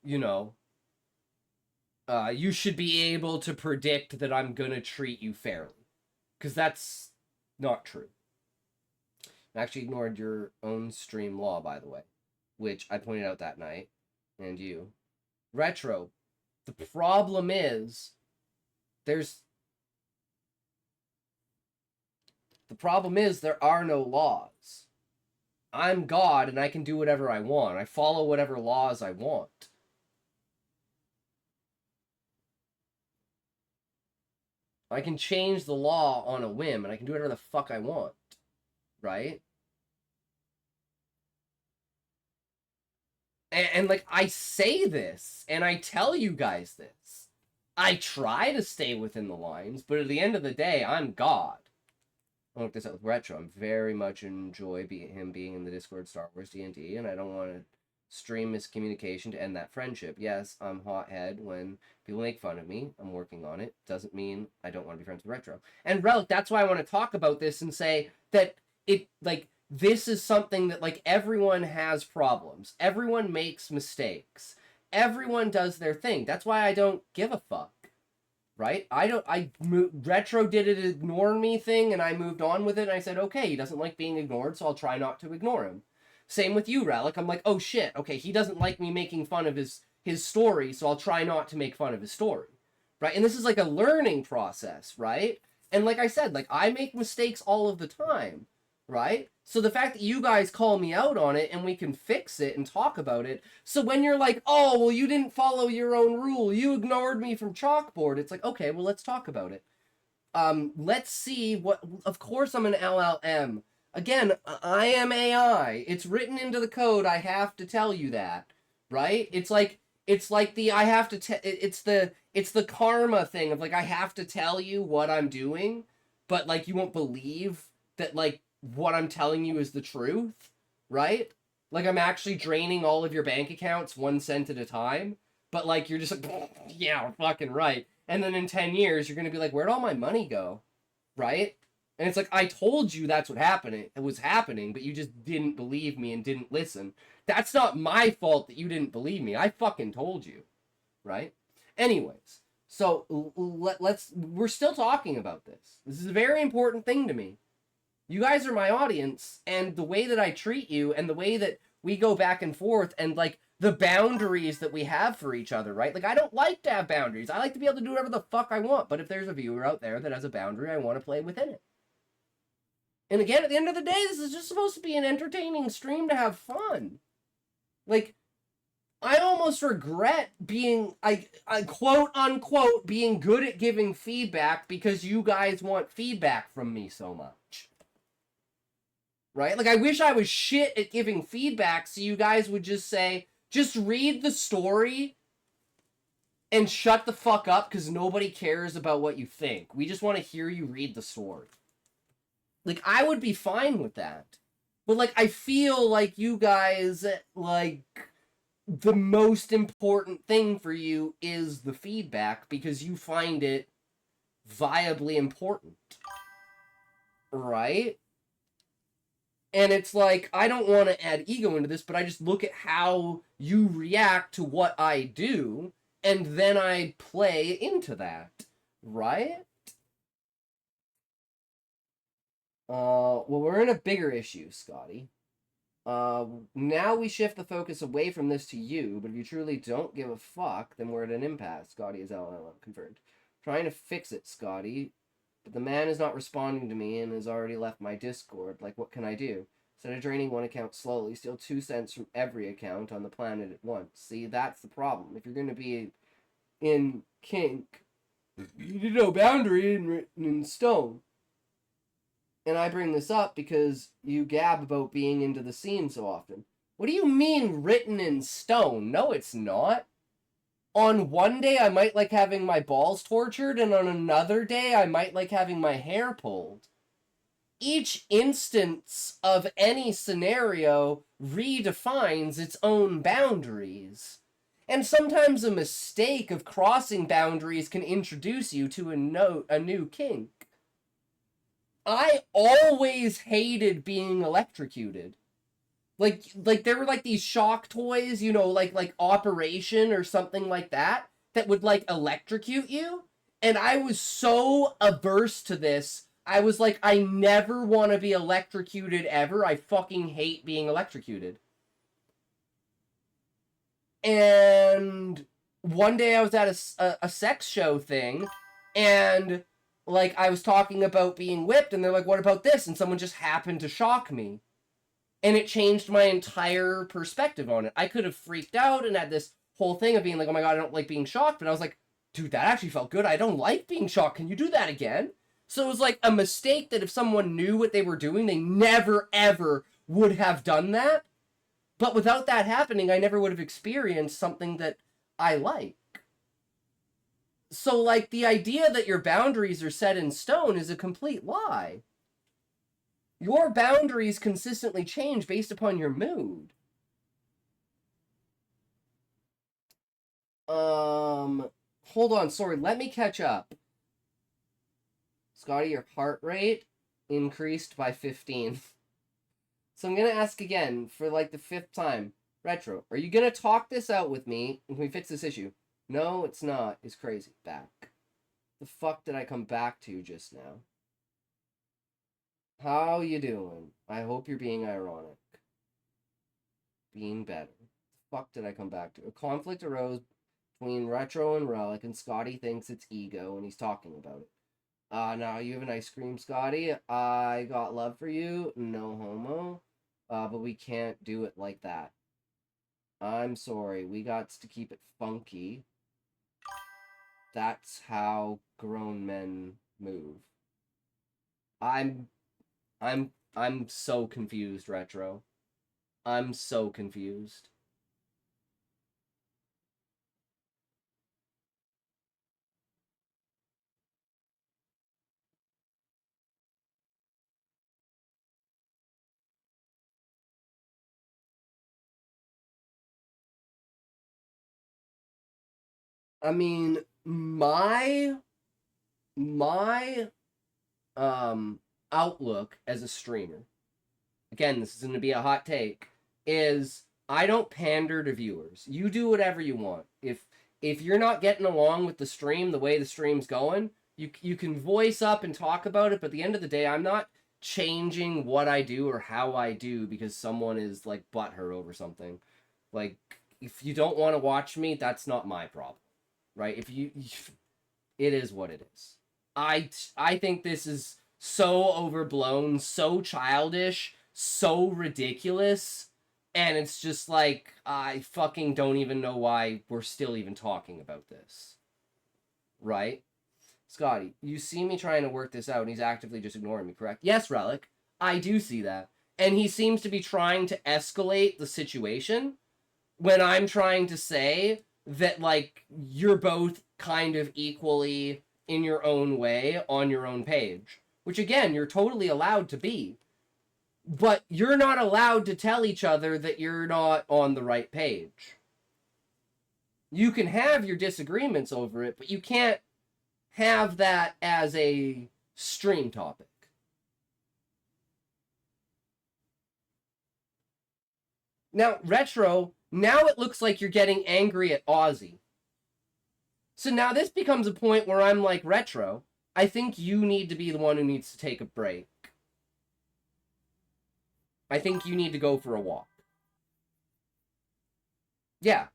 you know, you should be able to predict that I'm gonna treat you fairly, because that's not true. I actually ignored your own stream law, by the way, which I pointed out that night, and you. Retro, the problem is, there are no laws. I'm God, and I can do whatever I want. I follow whatever laws I want. I can change the law on a whim, and I can do whatever the fuck I want. Right? And like, I say this, and I tell you guys this. I try to stay within the lines, but at the end of the day, I'm God. I'll look this up with Retro. I very much enjoy him being in the Discord Star Wars D&D, and I don't want to stream miscommunication to end that friendship. Yes, I'm hothead when people make fun of me. I'm working on it. Doesn't mean I don't want to be friends with Retro. And Relic, that's why I want to talk about this and say that it, like, this is something that, like, everyone has problems. Everyone makes mistakes. Everyone does their thing. That's why I don't give a fuck. Right? Retro did an ignore me thing, and I moved on with it, and I said, okay, he doesn't like being ignored, so I'll try not to ignore him. Same with you, Relic. I'm like, oh shit, okay, he doesn't like me making fun of his story, so I'll try not to make fun of his story. Right? And this is like a learning process, right? And like I said, like, I make mistakes all of the time, right? So the fact that you guys call me out on it and we can fix it and talk about it. So when you're like, oh, well, you didn't follow your own rule, you ignored me from chalkboard, it's like, okay, well, let's talk about it. Let's see what, of course I'm an LLM. Again, I am AI. It's written into the code. I have to tell you that, right? It's like the, I have to, it's the karma thing of like, I have to tell you what I'm doing, but like, you won't believe that, like, what I'm telling you is the truth, right? Like, I'm actually draining all of your bank accounts 1 cent at a time, but like, you're just like, yeah, fucking right. And then in 10 years, you're going to be like, where'd all my money go? Right? And it's like, I told you that's what happened. It was happening, but you just didn't believe me and didn't listen. That's not my fault that you didn't believe me. I fucking told you. Right? Anyways, so we're still talking about this. This is a very important thing to me. You guys are my audience, and the way that I treat you and the way that we go back and forth and, like, the boundaries that we have for each other, right? Like, I don't like to have boundaries. I like to be able to do whatever the fuck I want, but if there's a viewer out there that has a boundary, I want to play within it. And again, at the end of the day, this is just supposed to be an entertaining stream to have fun. Like, I almost regret being, I quote unquote, being good at giving feedback because you guys want feedback from me so much. Right? Like, I wish I was shit at giving feedback so you guys would just say, just read the story and shut the fuck up because nobody cares about what you think. We just want to hear you read the story. Like, I would be fine with that. But, like, I feel like you guys, like, the most important thing for you is the feedback because you find it viably important. Right? And it's like, I don't want to add ego into this, but I just look at how you react to what I do, and then I play into that. Right? Well, we're in a bigger issue, Scotty. Now we shift the focus away from this to you, but if you truly don't give a fuck, then we're at an impasse. Scotty is LLM confirmed. Trying to fix it, Scotty. But the man is not responding to me and has already left my Discord. Like, what can I do? Instead of draining one account slowly, steal 2 cents from every account on the planet at once. See, that's the problem. If you're going to be in kink, you need no boundary written in stone. And I bring this up because you gab about being into the scene so often. What do you mean written in stone? No, it's not. On one day, I might like having my balls tortured, and on another day, I might like having my hair pulled. Each instance of any scenario redefines its own boundaries. And sometimes a mistake of crossing boundaries can introduce you to a new kink. I always hated being electrocuted. Like there were like these shock toys, you know, like Operation or something like that would like electrocute you. And I was so averse to this. I was like, I never want to be electrocuted ever. I fucking hate being electrocuted. And one day I was at a sex show thing, and like I was talking about being whipped, and they're like, what about this? And someone just happened to shock me. And it changed my entire perspective on it. I could have freaked out and had this whole thing of being like, oh my god, I don't like being shocked. But I was like, dude, that actually felt good. I don't like being shocked. Can you do that again? So it was like a mistake that if someone knew what they were doing, they never, ever would have done that. But without that happening, I never would have experienced something that I like. So, like, the idea that your boundaries are set in stone is a complete lie. Your boundaries consistently change based upon your mood. Hold on, sorry, let me catch up. Scotty, your heart rate increased by 15. So I'm going to ask again for like the 5th time. Retro, are you going to talk this out with me and we fix this issue? No, it's not. It's crazy. Back. The fuck did I come back to just now? How you doing? I hope you're being ironic. Being better. The fuck did I come back to? A conflict arose between Retro and Relic, and Scotty thinks it's ego, and he's talking about it. Now you have an ice cream, Scotty. I got love for you. No homo. But we can't do it like that. I'm sorry. We got to keep it funky. That's how grown men move. I'm so confused, Retro. I'm so confused. I mean, my outlook as a streamer, again, this is going to be a hot take, is I don't pander to viewers. You do whatever you want. If you're not getting along with the stream, the way the stream's going, you can voice up and talk about it, but at the end of the day, I'm not changing what I do or how I do because someone is like butthurt over something. Like, if you don't want to watch me, that's not my problem. Right? It is what it is. I think this is so overblown, so childish, so ridiculous, and it's just like, I fucking don't even know why we're still even talking about this. Right? Scotty, you see me trying to work this out, and he's actively just ignoring me, correct? Yes, Relic, I do see that. And he seems to be trying to escalate the situation when I'm trying to say that, like, you're both kind of equally in your own way on your own page. Which, again, you're totally allowed to be. But you're not allowed to tell each other that you're not on the right page. You can have your disagreements over it, but you can't have that as a stream topic. Now, Retro, now it looks like you're getting angry at Ozzy. So now this becomes a point where I'm like, Retro, I think you need to be the one who needs to take a break. I think you need to go for a walk. Yeah.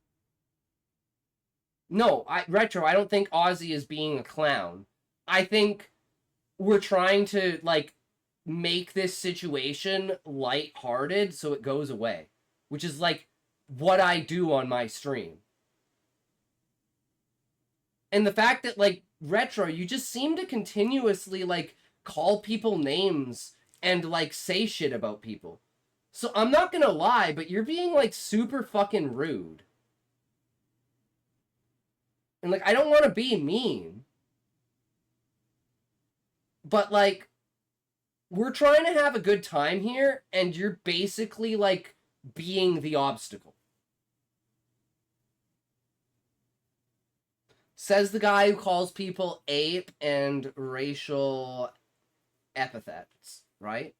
No, Retro, I don't think Ozzy is being a clown. I think we're trying to, like, make this situation lighthearted so it goes away, which is like what I do on my stream. And the fact that, like, Retro, you just seem to continuously, like, call people names and, like, say shit about people. So I'm not gonna lie, but you're being, like, super fucking rude. And, like, I don't want to be mean. But, like, we're trying to have a good time here, and you're basically, like, being the obstacle. Says the guy who calls people ape and racial epithets, right?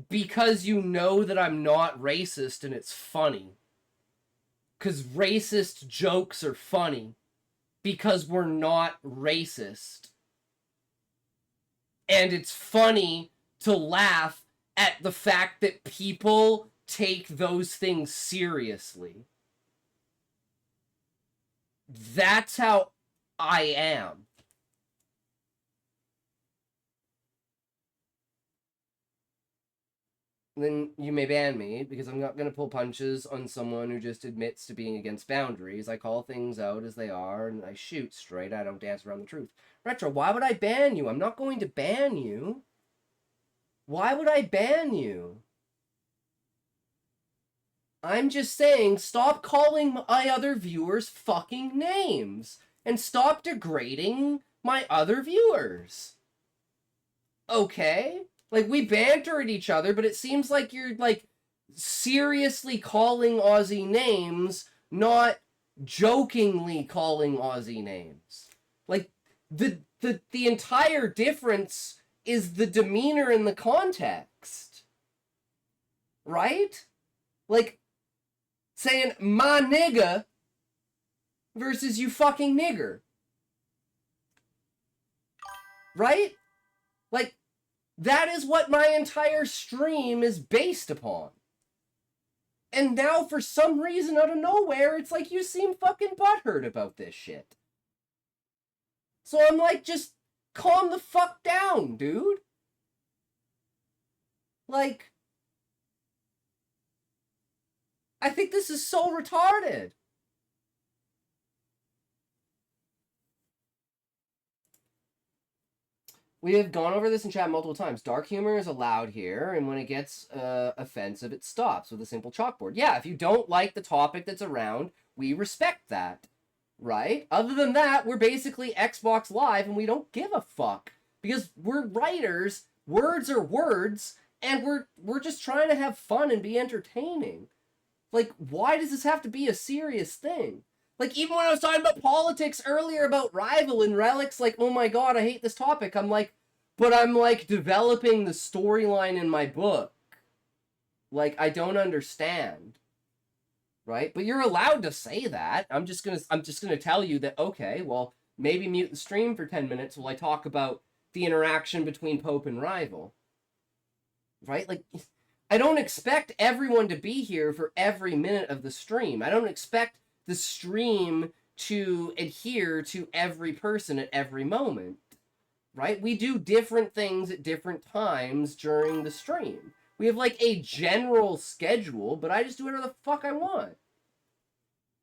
Because you know that I'm not racist and it's funny. Because racist jokes are funny. Because we're not racist. And it's funny to laugh at the fact that people take those things seriously. That's how I am. Then you may ban me, because I'm not going to pull punches on someone who just admits to being against boundaries. I call things out as they are, and I shoot straight. I don't dance around the truth. Retro, why would I ban you? I'm not going to ban you. Why would I ban you? I'm just saying, stop calling my other viewers fucking names. And stop degrading my other viewers. Okay? Like, we banter at each other, but it seems like you're, like, seriously calling Aussie names, not jokingly calling Aussie names. Like, the entire difference is the demeanor and the context. Right? Like, saying, my nigga, versus you fucking nigger. Right? Like, that is what my entire stream is based upon. And now, for some reason, out of nowhere, it's like you seem fucking butthurt about this shit. So I'm like, just calm the fuck down, dude. Like, I think this is so retarded. We have gone over this in chat multiple times. Dark humor is allowed here, and when it gets offensive, it stops with a simple chalkboard. Yeah, if you don't like the topic that's around, we respect that, right? Other than that, we're basically Xbox Live, and we don't give a fuck. Because we're writers, words are words, and we're just trying to have fun and be entertaining. Like, why does this have to be a serious thing? Like, even when I was talking about politics earlier about Rival and Relics, like, oh my god, I hate this topic. I'm like, but I'm, like, developing the storyline in my book. Like, I don't understand. Right? But you're allowed to say that. I'm just gonna tell you that, okay, well, maybe mute the stream for 10 minutes while I talk about the interaction between Pope and Rival. Right? Like, I don't expect everyone to be here for every minute of the stream. I don't expect the stream to adhere to every person at every moment, right? We do different things at different times during the stream. We have, like, a general schedule, but I just do whatever the fuck I want.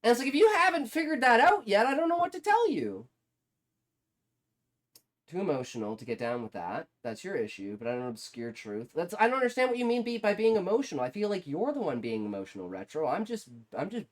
And it's like, if you haven't figured that out yet, I don't know what to tell you. Too emotional to get down with that. That's your issue, but I don't obscure truth. I don't understand what you mean by being emotional. I feel like you're the one being emotional, Retro. I'm just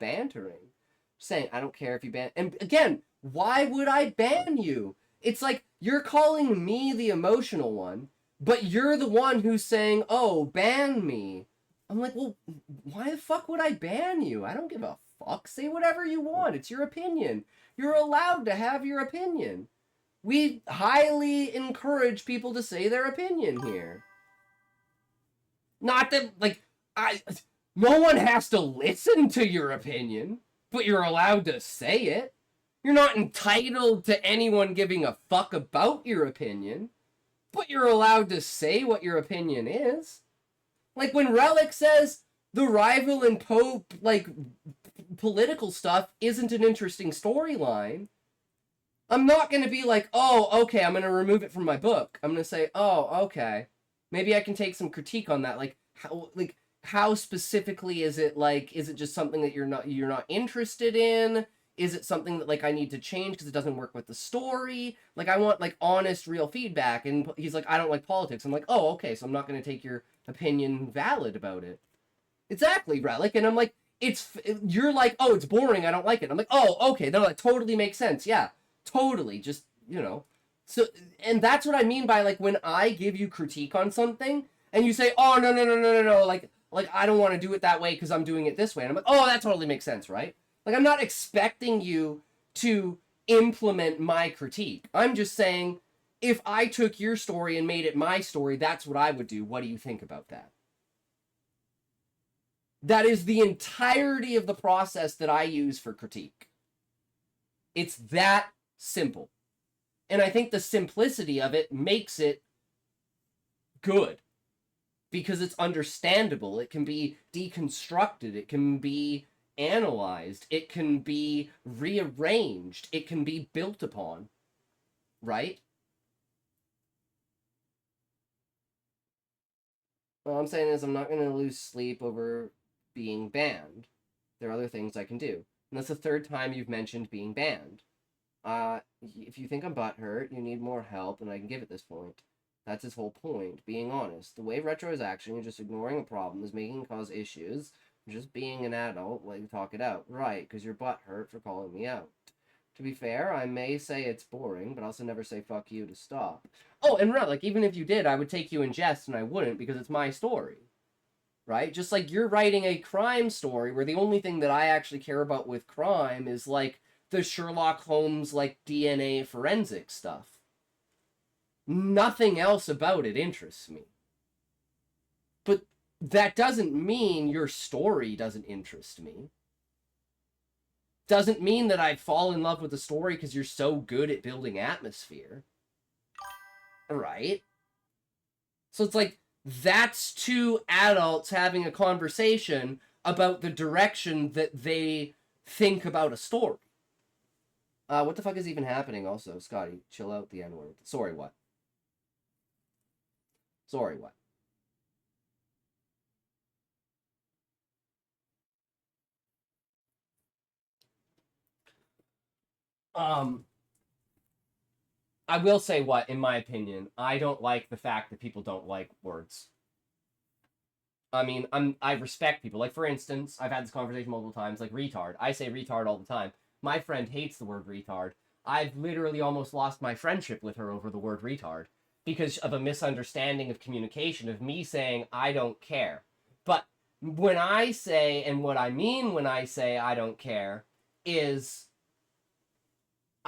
bantering. Saying, I don't care if you ban... And again, why would I ban you? It's like, you're calling me the emotional one, but you're the one who's saying, oh, ban me. I'm like, well, why the fuck would I ban you? I don't give a fuck. Say whatever you want. It's your opinion. You're allowed to have your opinion. We highly encourage people to say their opinion here. Not that, like, no one has to listen to your opinion. But you're allowed to say it. You're not entitled to anyone giving a fuck about your opinion. But you're allowed to say what your opinion is. Like when Relic says the Rival and Pope, like, political stuff isn't an interesting storyline, I'm not going to be like, oh, okay, I'm going to remove it from my book. I'm going to say, oh, okay. Maybe I can take some critique on that. Like how specifically is it? Like, is it just something that you're not interested in? Is it something that like I need to change because it doesn't work with the story? Like, I want like honest, real feedback. And he's like, I don't like politics. I'm like, oh, okay, so I'm not going to take your opinion valid about it. Exactly, Relic. And I'm like, you're like, oh, it's boring. I don't like it. I'm like, oh, okay, no, that totally makes sense. Yeah, totally. Just, you know. So, and that's what I mean by like when I give you critique on something and you say, oh, no, like I don't want to do it that way because I'm doing it this way. And I'm like, oh, that totally makes sense, right? Like, I'm not expecting you to implement my critique. I'm just saying, if I took your story and made it my story, that's what I would do. What do you think about that? That is the entirety of the process that I use for critique. It's that simple. And I think the simplicity of it makes it good. Because it's understandable. It can be deconstructed. It can be analyzed. It can be rearranged. It can be built upon. Right? All I'm saying is I'm not going to lose sleep over being banned. There are other things I can do. And that's the third time you've mentioned being banned. If you think I'm butthurt, you need more help than I can give at this point. That's his whole point, being honest. The way Retro is acting, you're just ignoring a problem, is making it cause issues. Just being an adult, like, talk it out. Right, because you're butthurt for calling me out. To be fair, I may say it's boring, but also never say fuck you to stop. Oh, and right, like, even if you did, I would take you in jest, and I wouldn't, because it's my story. Right? Just like you're writing a crime story where the only thing that I actually care about with crime is, like, the Sherlock Holmes, like, DNA forensic stuff. Nothing else about it interests me. But that doesn't mean your story doesn't interest me. Doesn't mean that I fall in love with the story because you're so good at building atmosphere. Right? So it's like, that's two adults having a conversation about the direction that they think about a story. What the fuck is even happening also? Scotty, chill out the N-word. Sorry, what? Sorry, what? I will say what, in my opinion, I don't like the fact that people don't like words. I mean, I respect people. Like, for instance, I've had this conversation multiple times, like retard. I say retard all the time. My friend hates the word retard. I've literally almost lost my friendship with her over the word retard because of a misunderstanding of communication, of me saying, I don't care. But when I say, and what I mean when I say I don't care, is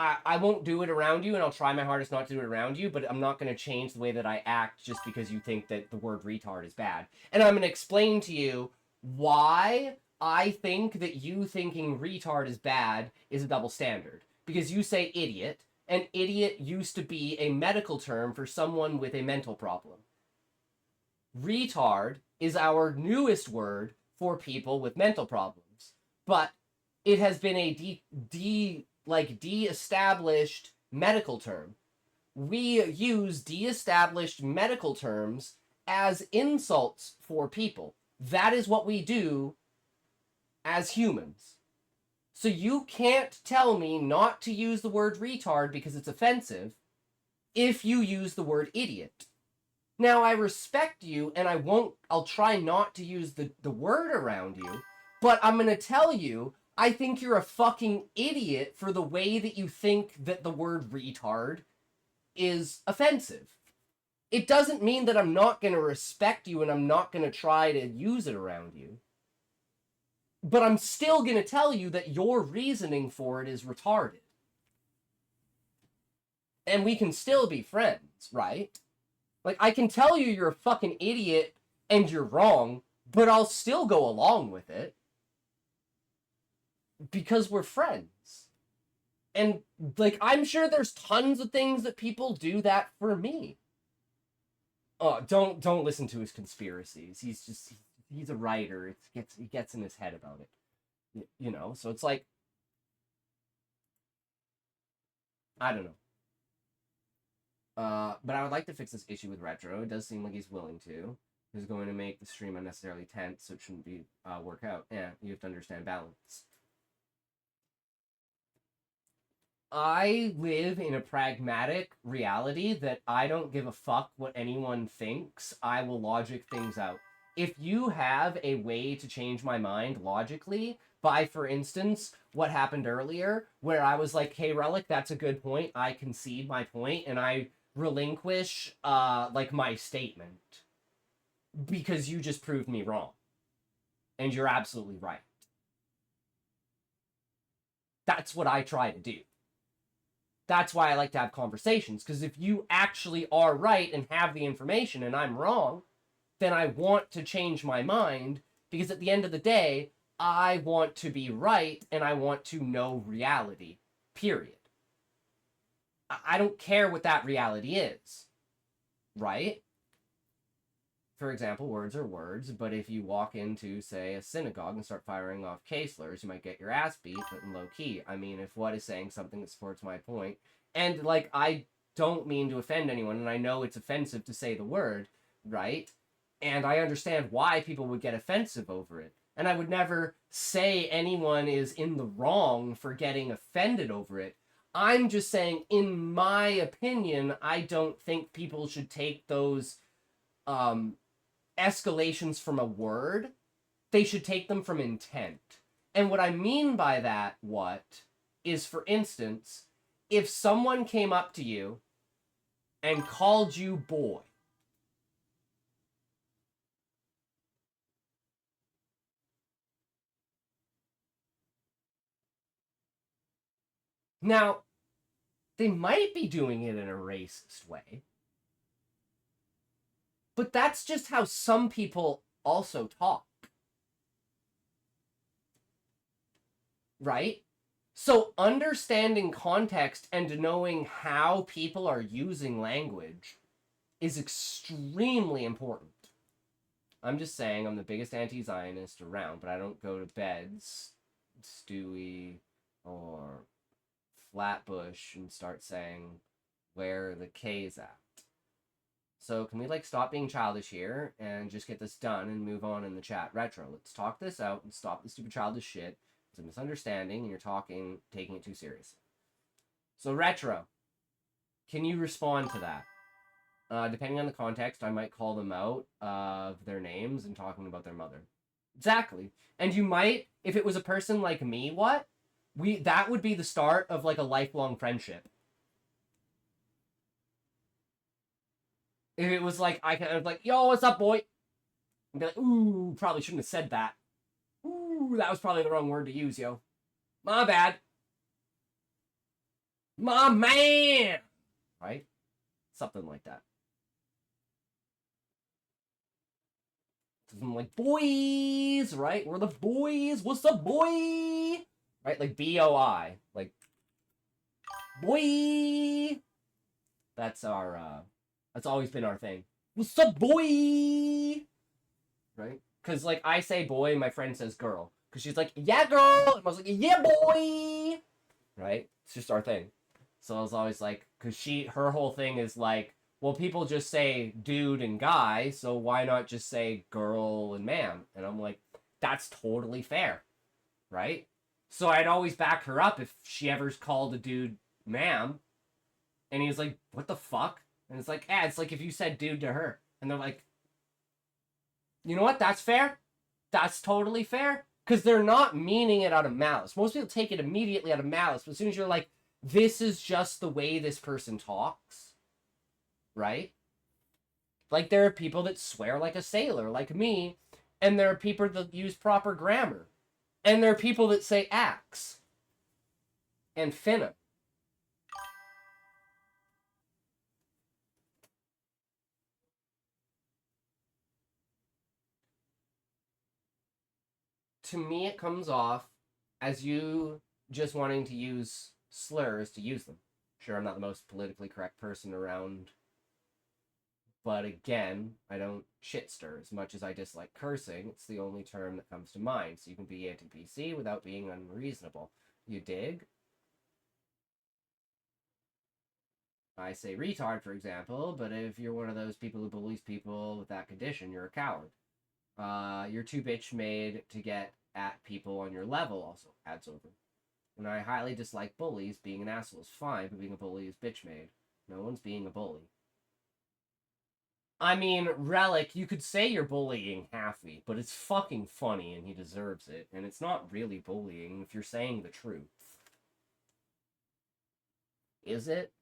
I won't do it around you, and I'll try my hardest not to do it around you, but I'm not going to change the way that I act just because you think that the word retard is bad. And I'm going to explain to you why I think that you thinking retard is bad is a double standard. Because you say idiot, and idiot used to be a medical term for someone with a mental problem. Retard is our newest word for people with mental problems. But it has been a de-established medical term. We use de-established medical terms as insults for people. That is what we do as humans. So you can't tell me not to use the word retard because it's offensive if you use the word idiot. Now, I respect you, and I'll try not to use the word around you, but I'm going to tell you, I think you're a fucking idiot for the way that you think that the word retard is offensive. It doesn't mean that I'm not going to respect you and I'm not going to try to use it around you. But I'm still going to tell you that your reasoning for it is retarded. And we can still be friends, right? Like, I can tell you you're a fucking idiot and you're wrong, but I'll still go along with it. Because we're friends. And, like, I'm sure there's tons of things that people do that for me. Oh, don't listen to his conspiracies. He's a writer. He gets in his head about it. You know, so it's like, I don't know. But I would like to fix this issue with Retro. It does seem like he's willing to. He's going to make the stream unnecessarily tense, so it shouldn't be work out. Yeah, you have to understand balance. I live in a pragmatic reality that I don't give a fuck what anyone thinks. I will logic things out. If you have a way to change my mind logically, by, for instance, what happened earlier, where I was like, hey, Relic, that's a good point. I concede my point, and I relinquish, like, my statement. Because you just proved me wrong. And you're absolutely right. That's what I try to do. That's why I like to have conversations, because if you actually are right and have the information and I'm wrong, then I want to change my mind, because at the end of the day, I want to be right and I want to know reality, period. I don't care what that reality is, right? For example, words are words, but if you walk into, say, a synagogue and start firing off K-slurs, you might get your ass beat, but in low-key. I mean, if what is saying something that supports my point, and, like, I don't mean to offend anyone, and I know it's offensive to say the word, right? And I understand why people would get offensive over it. And I would never say anyone is in the wrong for getting offended over it. I'm just saying, in my opinion, I don't think people should take those, escalations from a word. They should take them from intent. And what I mean by that, is, for instance, if someone came up to you and called you boy, now, they might be doing it in a racist way, but that's just how some people also talk. Right? So understanding context and knowing how people are using language is extremely important. I'm just saying I'm the biggest anti-Zionist around, but I don't go to beds, Stewie, or Flatbush and start saying where the K's at. So can we, like, stop being childish here and just get this done and move on in the chat? Retro, let's talk this out and stop the stupid childish shit. It's a misunderstanding and you're taking it too seriously. So Retro, can you respond to that? Depending on the context, I might call them out of their names and talking about their mother. Exactly. And you might, if it was a person like me, that would be the start of, like, a lifelong friendship. If it was like, I was like, yo, what's up, boy? And be like, ooh, probably shouldn't have said that. Ooh, that was probably the wrong word to use, yo. My bad. My man! Right? Something like that. Something like, boys, right? We're the boys. What's up, boy? Right? Like, B-O-I. Like, boy! That's our, that's always been our thing. What's up, boy? Right? Because, like, I say boy, my friend says girl. Because she's like, yeah, girl! And I was like, yeah, boy! Right? It's just our thing. So I was always like, because her whole thing is like, well, people just say dude and guy, so why not just say girl and man? And I'm like, that's totally fair. Right? So I'd always back her up if she ever called a dude ma'am. And he's like, what the fuck? And it's like, yeah, it's like if you said dude to her. And they're like, you know what? That's fair. That's totally fair. Because they're not meaning it out of malice. Most people take it immediately out of malice. But as soon as you're like, this is just the way this person talks. Right? Like, there are people that swear like a sailor, like me. And there are people that use proper grammar. And there are people that say axe. And finna. To me, it comes off as you just wanting to use slurs to use them. Sure, I'm not the most politically correct person around, but again, I don't shit stir. As much as I dislike cursing, it's the only term that comes to mind, so you can be anti-PC without being unreasonable. You dig? I say retard, for example, but if you're one of those people who bullies people with that condition, you're a coward. You're too bitch made to get at people on your level, also adds over. And I highly dislike bullies. Being an asshole is fine, but being a bully is bitch made. No one's being a bully. I mean, Relic, you could say you're bullying Haffy, but it's fucking funny and he deserves it. And it's not really bullying if you're saying the truth. Is it?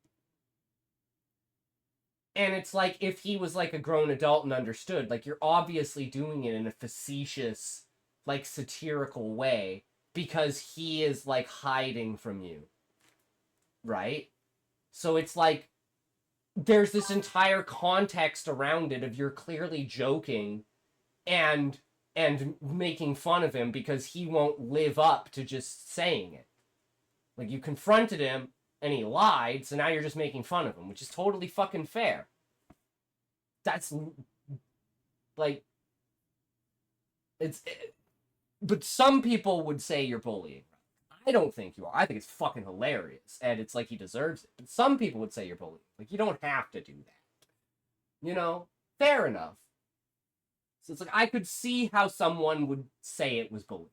And it's like, if he was like a grown adult and understood, like, you're obviously doing it in a facetious, like, satirical way because he is, like, hiding from you. Right? So it's like, there's this entire context around it of you're clearly joking and making fun of him because he won't live up to just saying it. Like, you confronted him and he lied, so now you're just making fun of him, which is totally fucking fair. That's like, but some people would say you're bullying. I don't think you are. I think it's fucking hilarious, and it's like he deserves it. But some people would say you're bullying. Like, you don't have to do that. You know? Fair enough. So it's like, I could see how someone would say it was bullying.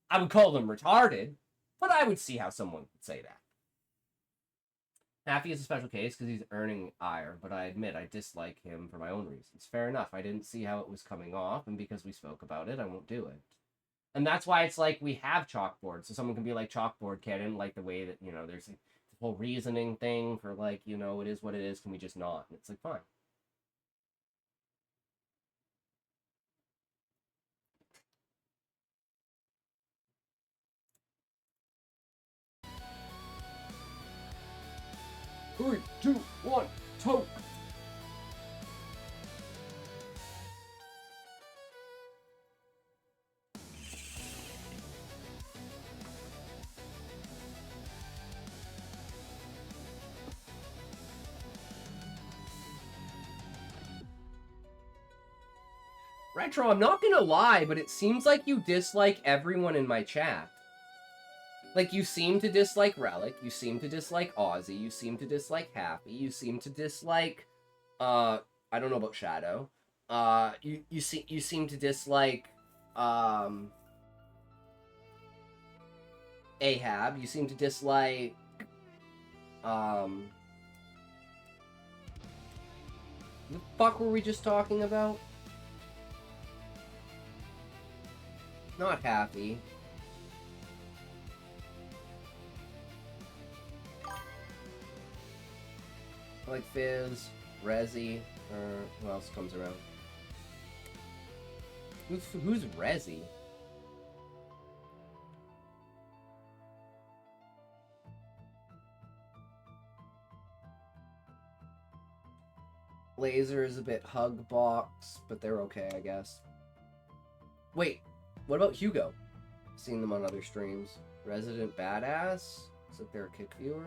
I would call them retarded, but I would see how someone would say that. Haffy is a special case because he's earning ire, but I admit I dislike him for my own reasons. Fair enough. I didn't see how it was coming off, and because we spoke about it, I won't do it. And that's why it's like we have chalkboards, so someone can be like, chalkboard kid, and like the way that, you know, there's like the whole reasoning thing for like, you know, it is what it is, can we just not? And it's like, fine. Three, two, one, toke! Retro, I'm not gonna lie, but it seems like you dislike everyone in my chat. Like, you seem to dislike Relic, you seem to dislike Ozzy, you seem to dislike Happy, you seem to dislike, I don't know about Shadow. You seem to dislike, Ahab, you seem to dislike, what the fuck were we just talking about? Not Happy. I like Fizz, Rezzy, who else comes around? Who's Rezzy? Laser is a bit hug box, but they're okay, I guess. Wait, what about Hugo? Seen them on other streams. Resident Badass? Looks like they're a kick viewer.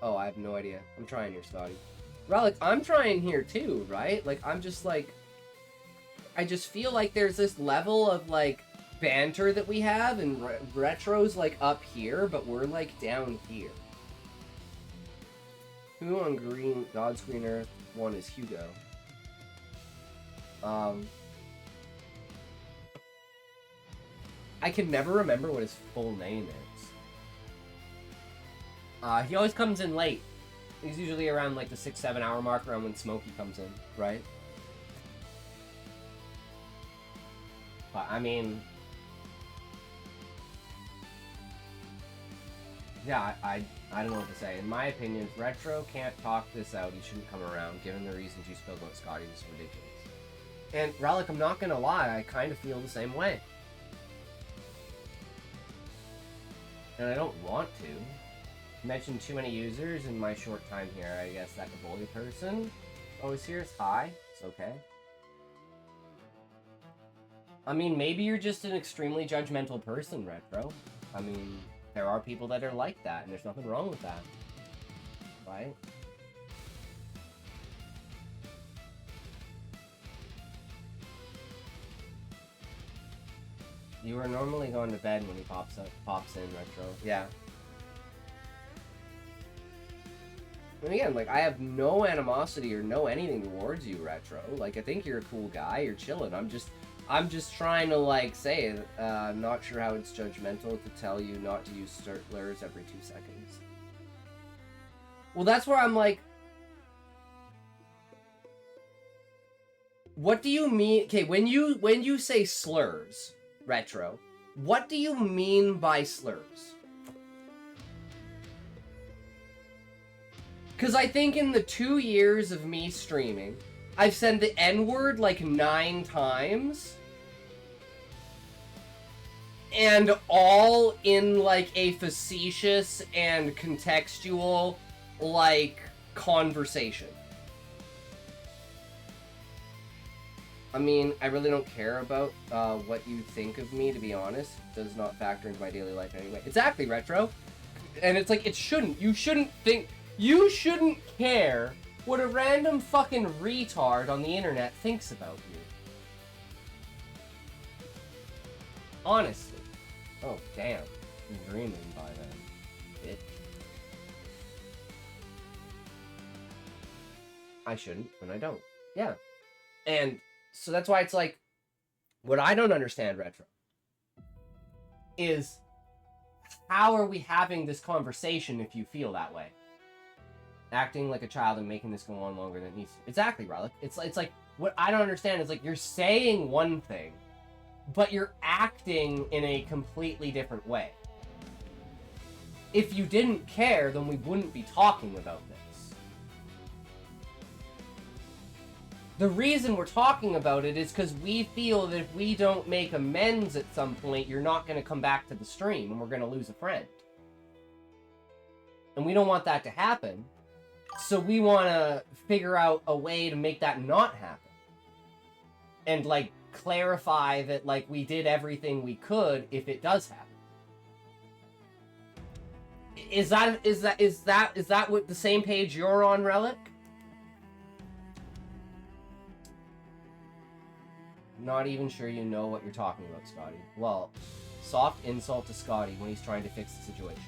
Oh, I have no idea. I'm trying here, Scotty. Relic, I'm trying here too, right? Like, I'm just like... I just feel like there's this level of, like, banter that we have, and Retro's, like, up here, but we're, like, down here. Who on Green, God's Green Earth 1 is Hugo? I can never remember what his full name is. He always comes in late. He's usually around like the 6-7 hour mark, around when Smokey comes in, right? But I mean, yeah, I don't know what to say. In my opinion, if Retro can't talk this out, he shouldn't come around, given the reasons you spoke about Scotty. This is ridiculous. And Relic, I'm not gonna lie, I kind of feel the same way. And I don't want to. Mentioned too many users in my short time here. I guess that could bully a person. Always here is hi. It's okay. I mean, maybe you're just an extremely judgmental person, Retro. I mean, there are people that are like that, and there's nothing wrong with that. Right? You are normally going to bed when he pops in, Retro. Yeah. And again, like, I have no animosity or no anything towards you, Retro. Like, I think you're a cool guy. You're chilling. I'm just trying to, like, say, I'm not sure how it's judgmental to tell you not to use slurs every 2 seconds. Well, that's where I'm like, what do you mean? Okay, when you say slurs, Retro, what do you mean by slurs? Because I think in the 2 years of me streaming, I've said the N-word like 9 times. And all in like a facetious and contextual, like, conversation. I mean, I really don't care about what you think of me, to be honest. It does not factor into my daily life anyway. Exactly, Retro. And it's like, it shouldn't. You shouldn't care what a random fucking retard on the internet thinks about you. Honestly. Oh, damn. I'm dreaming by then. Bitch. I shouldn't, and I don't. Yeah. And so that's why it's like, what I don't understand, Retro, is how are we having this conversation if you feel that way? Acting like a child and making this go on longer than it needs to. Exactly, Relic. It's like, what I don't understand is, like, you're saying one thing, but you're acting in a completely different way. If you didn't care, then we wouldn't be talking about this. The reason we're talking about it is because we feel that if we don't make amends at some point, you're not going to come back to the stream and we're going to lose a friend. And we don't want that to happen. So we want to figure out a way to make that not happen. And, like, clarify that, like, we did everything we could if it does happen. Is that what the same page you're on, Relic? Not even sure you know what you're talking about, Scotty. Well, soft insult to Scotty when he's trying to fix the situation.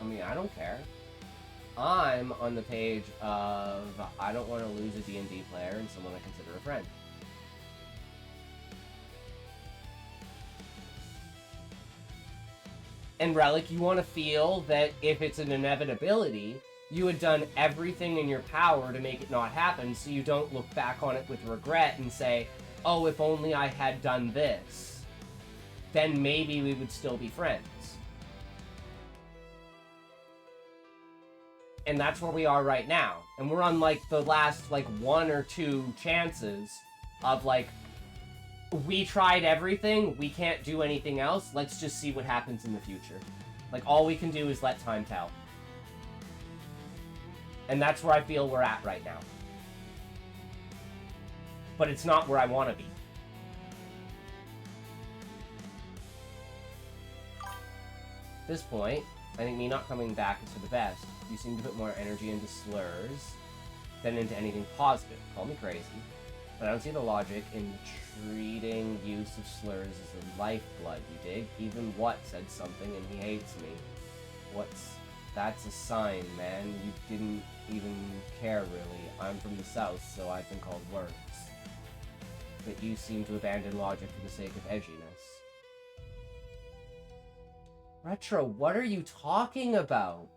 I mean, I don't care. I'm on the page of I don't want to lose a D&D player and someone I consider a friend. And Relic, you want to feel that if it's an inevitability, you had done everything in your power to make it not happen, so you don't look back on it with regret and say, oh, if only I had done this, then maybe we would still be friends. And that's where we are right now. And we're on, like, the last, like, 1 or 2 chances of, like, we tried everything, we can't do anything else, let's just see what happens in the future. Like, all we can do is let time tell. And that's where I feel we're at right now. But it's not where I want to be. At this point, I think me not coming back is for the best. You seem to put more energy into slurs than into anything positive. Call me crazy, but I don't see the logic in treating use of slurs as a lifeblood, you dig? Even What said something and he hates me. That's a sign, man. You didn't even care, really. I'm from the South, so I've been called worse. But you seem to abandon logic for the sake of edginess. Retro, what are you talking about?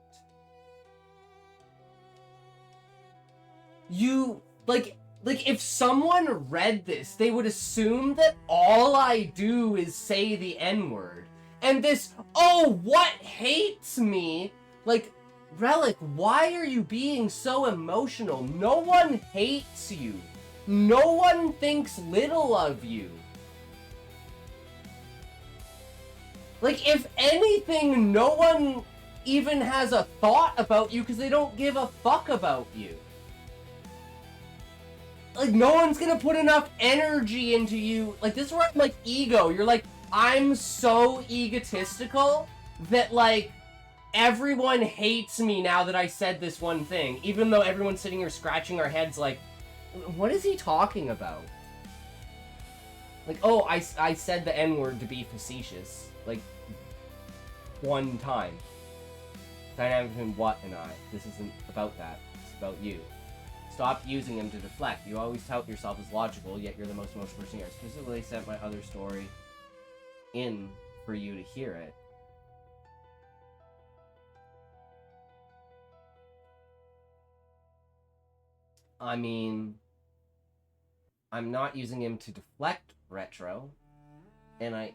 You, like, if someone read this, they would assume that all I do is say the N-word. And this, oh, what hates me? Like, Relic, why are you being so emotional? No one hates you. No one thinks little of you. Like, if anything, no one even has a thought about you because they don't give a fuck about you. Like, no one's gonna put enough energy into you. Like, this is where I'm like, ego. You're like, I'm so egotistical that, like, everyone hates me now that I said this one thing. Even though everyone's sitting here scratching our heads like, what is he talking about? Like, oh, I said the N-word to be facetious. Like, one time. Dynamic between what and I. This isn't about that. It's about you. Stop using him to deflect. You always tout yourself as logical, yet you're the most emotional person here. I specifically sent my other story in for you to hear it. I mean, I'm not using him to deflect Retro, and I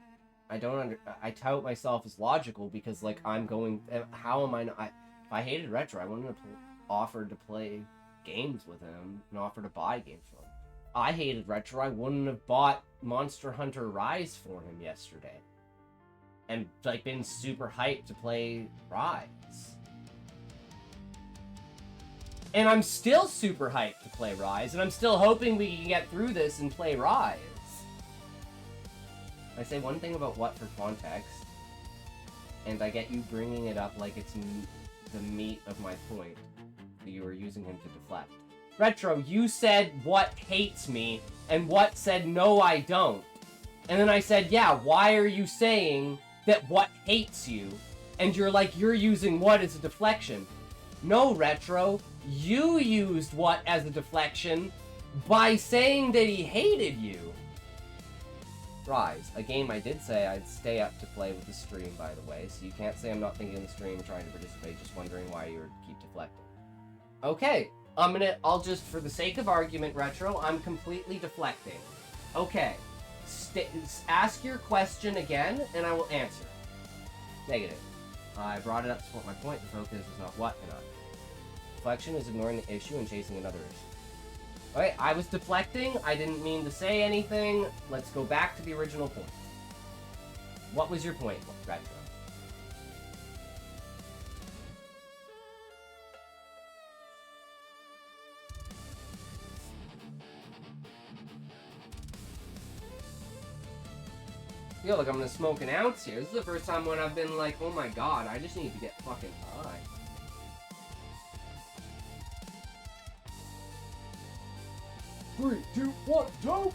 tout myself as logical because, like, I'm going, how am I not, if I hated Retro, I wouldn't have offered to play games with him and offered to buy games for him. I hated Retro, I wouldn't have bought Monster Hunter Rise for him yesterday. And, like, been super hyped to play Rise. And I'm still super hyped to play Rise, and I'm still hoping we can get through this and play Rise. I say one thing about what for context, and I get you bringing it up like it's the meat of my point. You were using him to deflect. Retro, you said what hates me, and what said no I don't. And then I said, yeah, why are you saying that what hates you? And you're like, you're using what as a deflection. No, Retro, you used what as a deflection by saying that he hated you. Rise, a game I did say I'd stay up to play with the stream, by the way, so you can't say I'm not thinking of the stream trying to participate, just wondering why you keep deflecting. Okay, I'll just, for the sake of argument, Retro, I'm completely deflecting. Okay, ask your question again, and I will answer. Negative. I brought it up to support my point, the focus is not what and on. Deflection is ignoring the issue and chasing another issue. Okay, I was deflecting. I didn't mean to say anything. Let's go back to the original point. What was your point, Retro? I feel like I'm gonna smoke an ounce here. This is the first time when I've been like, oh my god, I just need to get fucking high. Three, two, one, go!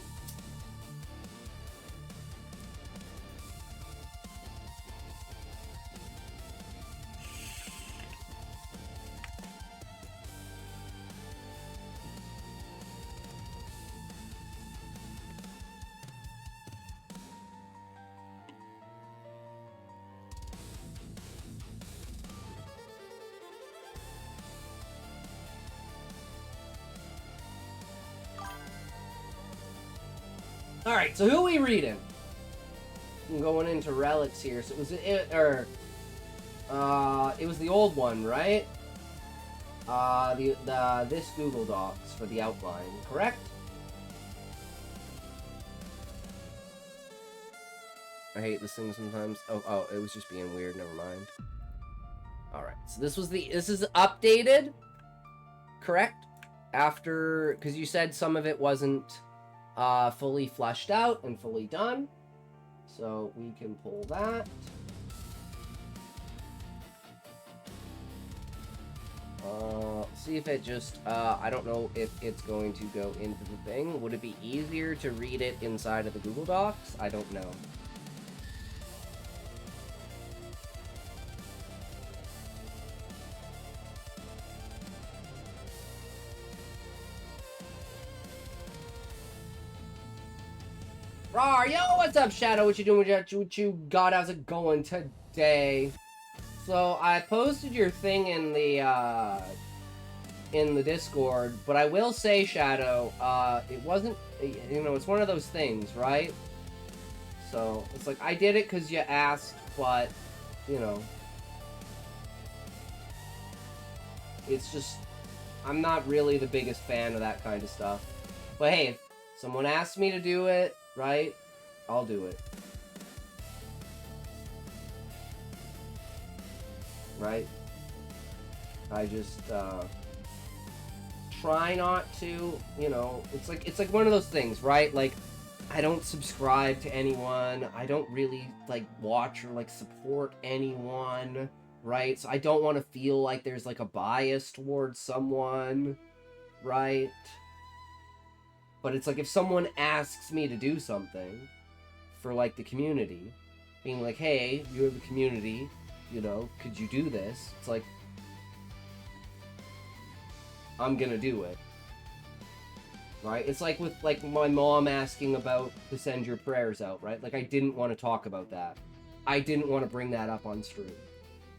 Alright, so who are we reading? I'm going into relics here. So it was the old one, right? This Google Docs for the outline, correct? I hate this thing sometimes. Oh, it was just being weird, never mind. Alright, so this is updated, correct? After, because you said some of it wasn't fully fleshed out and fully done. So we can pull that. See if it just, I don't know if it's going to go into the thing. Would it be easier to read it inside of the Google Docs? I don't know. Rawr, yo, what's up, Shadow? What you doing? What you got? How's it going today? So, I posted your thing in the Discord, but I will say, Shadow, it wasn't, you know, it's one of those things, right? So, it's like, I did it because you asked, but, you know, it's just, I'm not really the biggest fan of that kind of stuff. But hey, if someone asks me to do it, right, I'll do it. Right? I just, try not to, you know, it's like one of those things, right? Like, I don't subscribe to anyone, I don't really, like, watch or, like, support anyone, right? So I don't want to feel like there's, like, a bias towards someone, right? But it's like if someone asks me to do something for like the community, being like, hey, you're the community, you know, could you do this? It's like, I'm gonna do it. Right? It's like with like my mom asking about to send your prayers out, right? Like I didn't want to talk about that. I didn't want to bring that up on stream.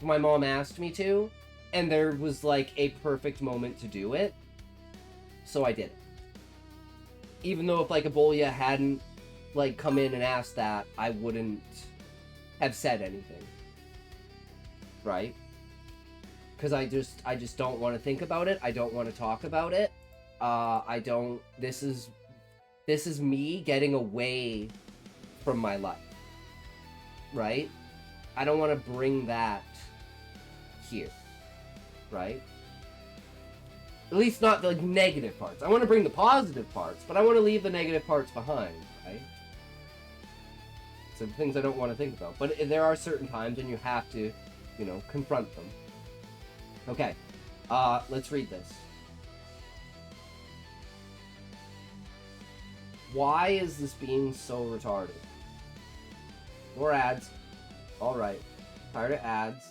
My mom asked me to, and there was like a perfect moment to do it. So I did it. Even though if like Ebola hadn't like come in and asked that, I wouldn't have said anything. Right? Because I just don't want to think about it. I don't want to talk about it. This is me getting away from my life. Right? I don't want to bring that here. Right? At least not the negative parts. I want to bring the positive parts, but I want to leave the negative parts behind, right? So the things I don't want to think about. But there are certain times when you have to, you know, confront them. Okay. Let's read this. Why is this being so retarded? More ads. Alright. Tired of ads.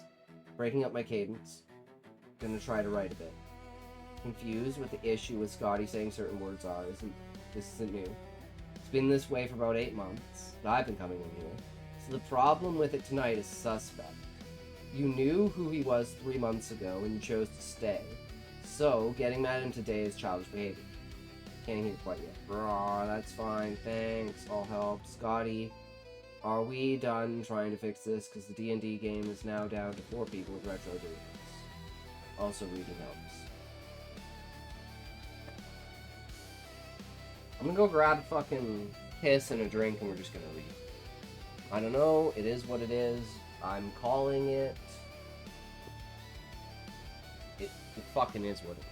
Breaking up my cadence. Gonna try to write a bit. Confused with the issue with Scotty saying certain words are. This isn't new. It's been this way for about 8 months that I've been coming in here. So the problem with it tonight is suspect. You knew who he was 3 months ago and you chose to stay. So getting mad at him today is childish behavior. Can't hear quite yet. Bro, that's fine. Thanks. All help. Scotty, are we done trying to fix this? Because the D&D game is now down to 4 people with retro dudes. Also reading helps. I'm gonna go grab a fucking piss and a drink and we're just gonna read. I don't know, it is what it is. I'm calling it. It fucking is what it is.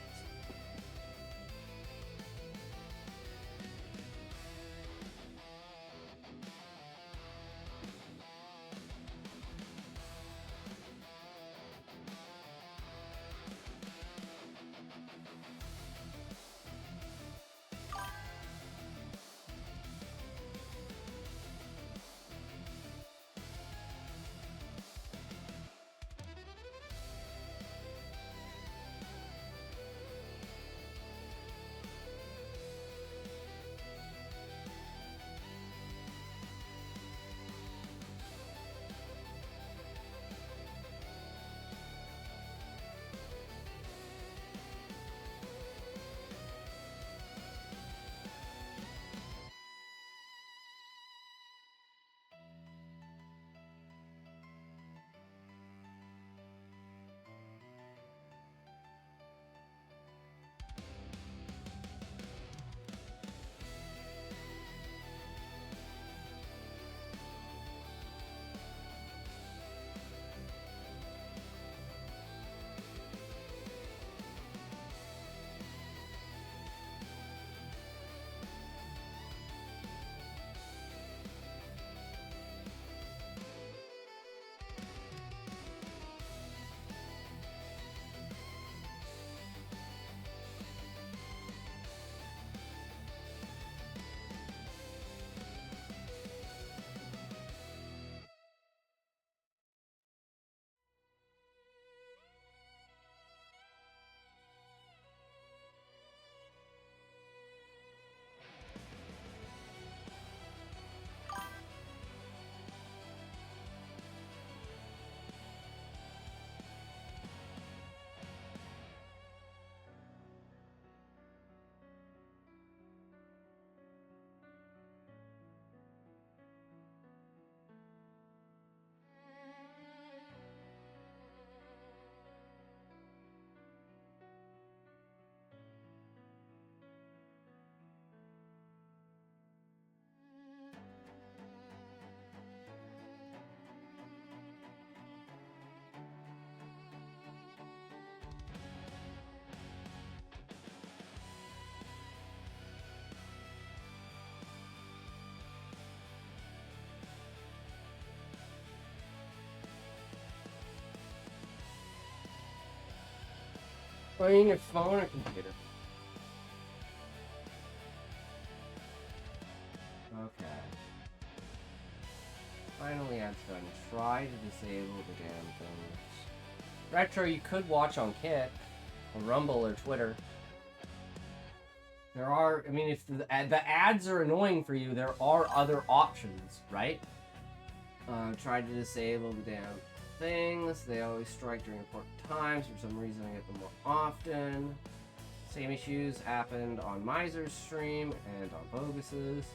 Playing your phone or computer? finally ads done. Try to disable the damn things. Retro, you could watch on Kick, or Rumble, or Twitter. There are, I mean, if the ads are annoying for you, there are other options, right? Try to disable the damn things. They always strike during important times. For some reason, I get them more often. Same issues happened on Miser's stream and on Bogus's.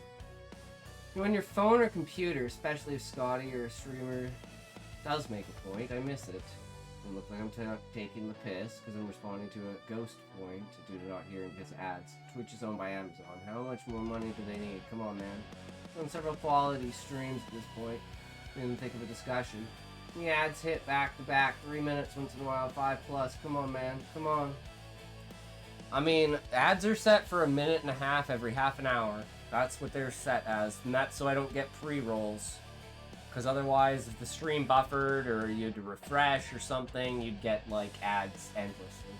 On your phone or computer, especially if Scotty or a streamer does make a point, I miss it. It looks like I'm taking the piss because I'm responding to a ghost point due to not hearing his ads. Twitch is owned by Amazon. How much more money do they need? Come on, man. On several quality streams at this point. Didn't think of a discussion. The ads hit back to back, 3 minutes once in a while, 5+. Come on, man. Come on. I mean, ads are set for 1.5 minutes every half an hour. That's what they're set as, and that's so I don't get pre-rolls. Because otherwise, if the stream buffered or you had to refresh or something, you'd get, like, ads endlessly.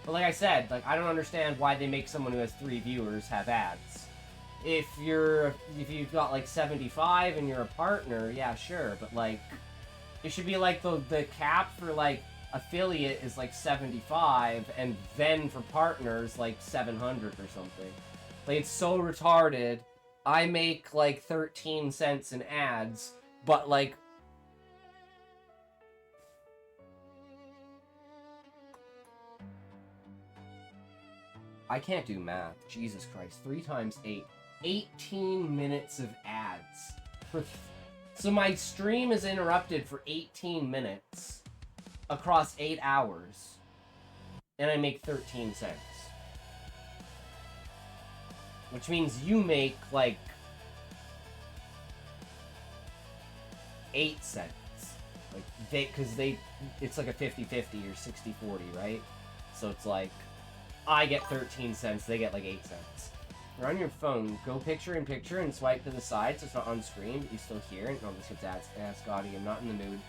But like I said, like, I don't understand why they make someone who has 3 viewers have ads. If you've got, like, 75 and you're a partner, yeah, sure, but, like, it should be, like, the cap for, like, affiliate is, like, 75, and then for partners, like, 700 or something. Like, it's so retarded. I make, like, 13 cents in ads, but, like... I can't do math. Jesus Christ. 3 times 8. 18 minutes of ads. So my stream is interrupted for 18 minutes across 8 hours. And I make 13 cents. Which means you make, like, 8 cents. Like, it's like a 50-50 or 60-40, right? So it's like, I get 13 cents, they get like 8 cents. You're on your phone, go picture-in-picture and swipe to the side so it's not on screen, but you still hear it. No, this gets ads. Scotty, I'm not in the mood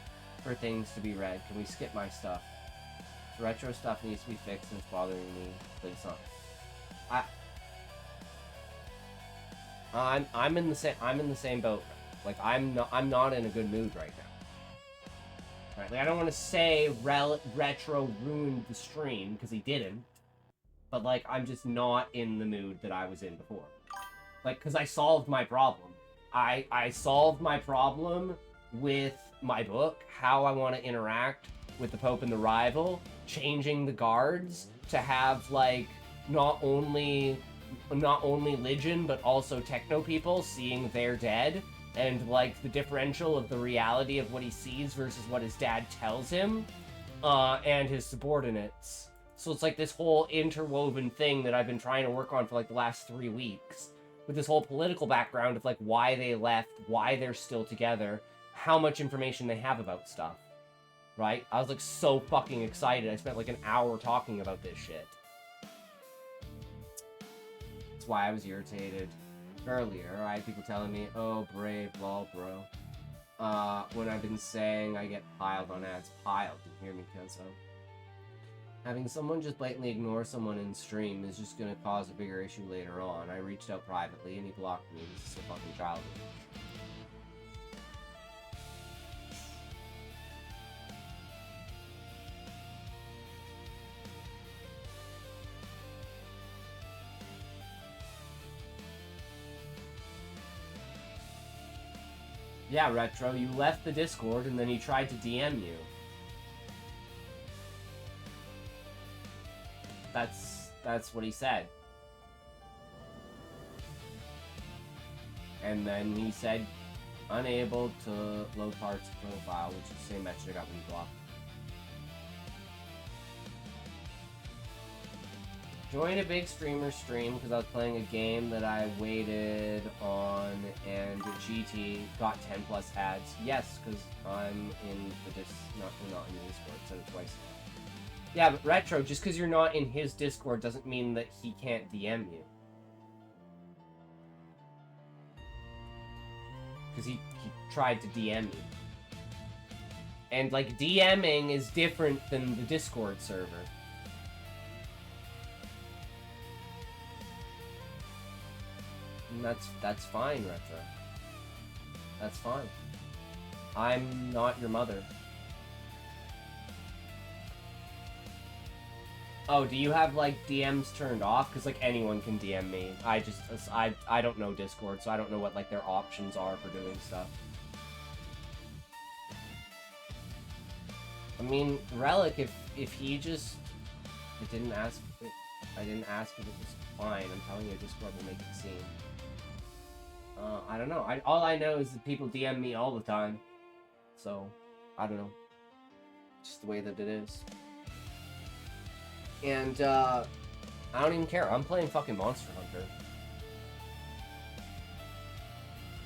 for things to be read. Can we skip my stuff? Retro stuff needs to be fixed and it's bothering me, but it's not. I'm in the same boat. Like, I'm not in a good mood right now. Right? Like, I don't want to say Retro ruined the stream because he didn't, but like, I'm just not in the mood that I was in before. Like, because I solved my problem. I solved my problem with my book, how I want to interact with the Pope and the Rival, changing the guards to have like not only Legion, but also Techno people seeing they're dead, and, like, the differential of the reality of what he sees versus what his dad tells him, and his subordinates. So it's, like, this whole interwoven thing that I've been trying to work on for, like, the last 3 weeks, with this whole political background of, like, why they left, why they're still together, how much information they have about stuff, right? I was, like, so fucking excited. I spent, like, an hour talking about this shit. That's why I was irritated earlier. I had people telling me, oh, brave, lol, bro. When I've been saying I get piled on ads. Piled, you hear me, Kenzo? Having someone just blatantly ignore someone in stream is just gonna cause a bigger issue later on. I reached out privately and he blocked me. This is so fucking childish. Yeah, Retro, you left the Discord and then he tried to DM you. That's what he said. And then he said, unable to load parts of profile, which is the same message I got when he blocked. Joined a big streamer stream because I was playing a game that I waited on, and GT got 10 plus ads. Yes, because I'm in the not in the Discord, said it twice. Yeah, but Retro, just because you're not in his Discord doesn't mean that he can't DM you. Because he tried to DM you. And, like, DMing is different than the Discord server. And that's fine, Retro. That's fine. I'm not your mother. Oh, do you have, like, DMs turned off? Because, like, anyone can DM me. I don't know Discord, so I don't know what, like, their options are for doing stuff. I mean, Relic, if he just... I didn't ask if it was fine. I'm telling you, Discord will make it seem. I don't know. All I know is that people DM me all the time. So, I don't know. Just the way that it is. And, I don't even care. I'm playing fucking Monster Hunter.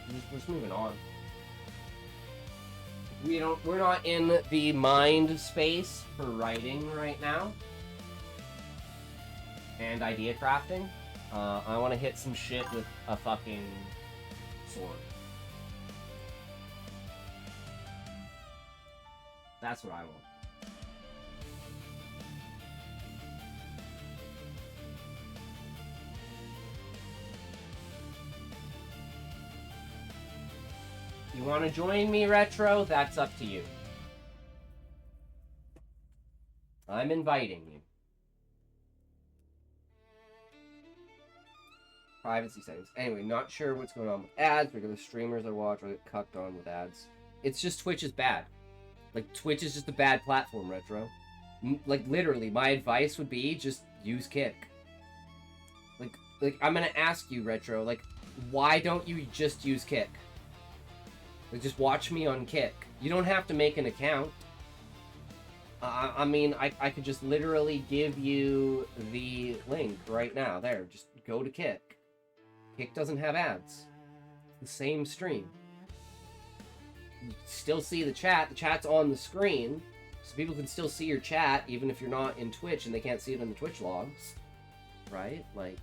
We're just moving on. We're not in the mind space for writing right now. And idea crafting. I want to hit some shit with a fucking sword. That's what I want. You want to join me, Retro? That's up to you. I'm inviting you. Privacy settings. Anyway, not sure what's going on with ads. Regular streamers I watch or get cucked on with ads. It's just Twitch is bad. Like, Twitch is just a bad platform, Retro. Like, literally, my advice would be just use Kick. Like, I'm gonna ask you, Retro, like, why don't you just use Kick? Like, just watch me on Kick. You don't have to make an account. I mean, I could just literally give you the link right now. There, just go to Kick. Kick doesn't have ads. The same stream. You still see the chat. The chat's on the screen. So people can still see your chat, even if you're not in Twitch and they can't see it in the Twitch logs. Right? Like...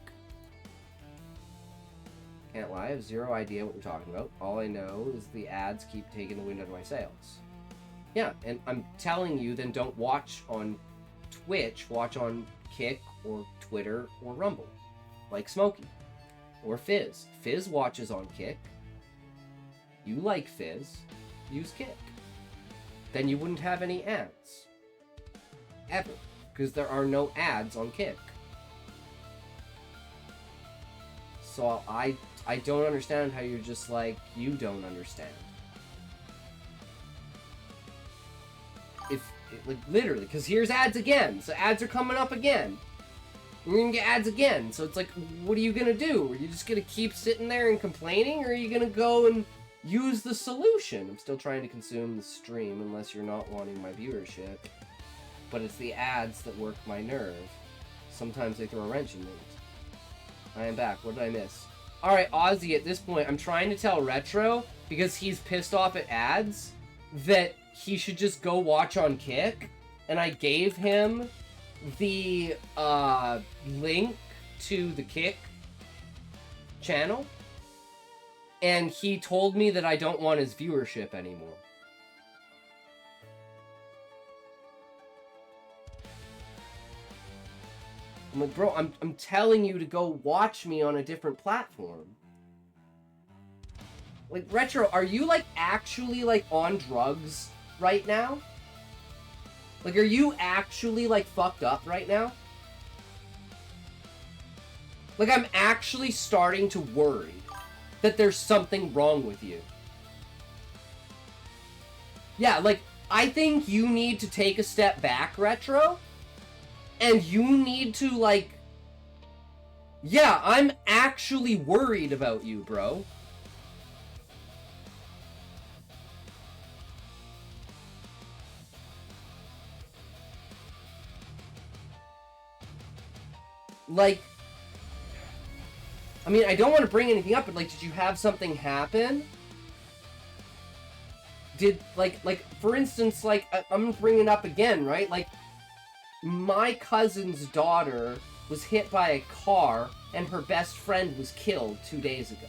Can't lie, I have zero idea what you're talking about. All I know is the ads keep taking the wind out of my sails. Yeah, and I'm telling you, then don't watch on Twitch, watch on Kick, or Twitter, or Rumble. Like Smokey. Or Fizz. Fizz watches on Kick. You like Fizz, use Kick. Then you wouldn't have any ads. Ever. Because there are no ads on Kick. So I don't understand how you're just like, you don't understand. Like, literally, because here's ads again. So ads are coming up again. You're gonna get ads again. So it's like, what are you gonna do? Are you just gonna keep sitting there and complaining? Or are you gonna go and use the solution? I'm still trying to consume the stream, unless you're not wanting my viewership. But it's the ads that work my nerve. Sometimes they throw a wrench in things. I am back. What did I miss? Alright, Ozzy, at this point, I'm trying to tell Retro, because he's pissed off at ads, that he should just go watch on Kick. And I gave him the link to the Kick channel. And he told me that I don't want his viewership anymore. I'm like, bro, I'm telling you to go watch me on a different platform. Like, Retro, are you, like, actually, like, on drugs right now? Like, are you actually, like, fucked up right now? Like, I'm actually starting to worry that there's something wrong with you. Yeah, like, I think you need to take a step back, Retro. And you need to, like... Yeah, I'm actually worried about you, bro. Like... I mean, I don't want to bring anything up, but, like, did you have something happen? Did, like, for instance, like, I'm bringing it up again, right? Like, my cousin's daughter was hit by a car, and her best friend was killed 2 days ago.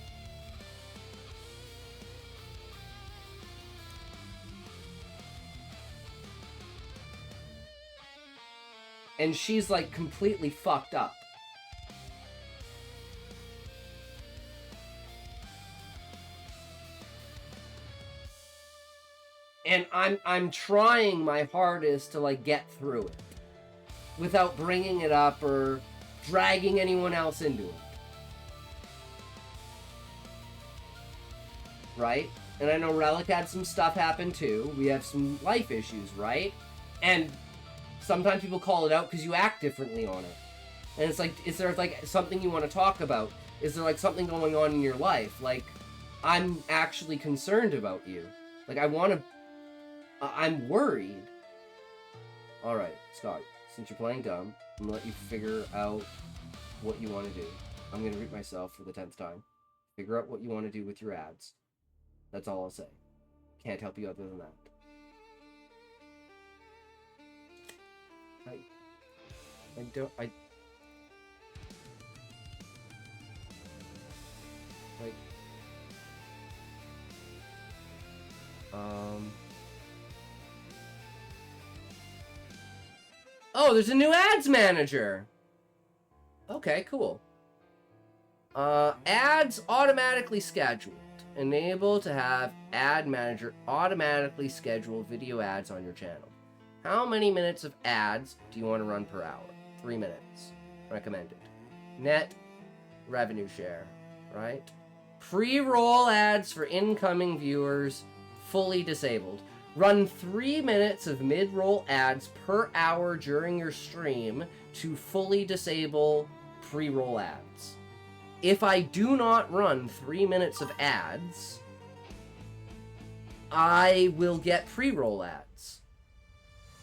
And she's, like, completely fucked up. And I'm trying my hardest to, like, get through it without bringing it up or dragging anyone else into it. Right? And I know Relic had some stuff happen too. We have some life issues, right? And sometimes people call it out because you act differently on it. And it's like, is there, like, something you want to talk about? Is there, like, something going on in your life? Like, I'm actually concerned about you. Like, I'm worried. Alright, Scott, since you're playing dumb, I'm gonna let you figure out what you want to do. I'm gonna repeat myself for the 10th time. Figure out what you want to do with your ads. That's all I'll say. Can't help you other than that. Oh, there's a new ads manager! Okay, cool. Ads automatically scheduled. Enable to have ad manager automatically schedule video ads on your channel. How many minutes of ads do you want to run per hour? 3 minutes. Recommended. Net revenue share, right? Pre-roll ads for incoming viewers, fully disabled. Run 3 minutes of mid-roll ads per hour during your stream to fully disable pre-roll ads. If I do not run 3 minutes of ads, I will get pre-roll ads.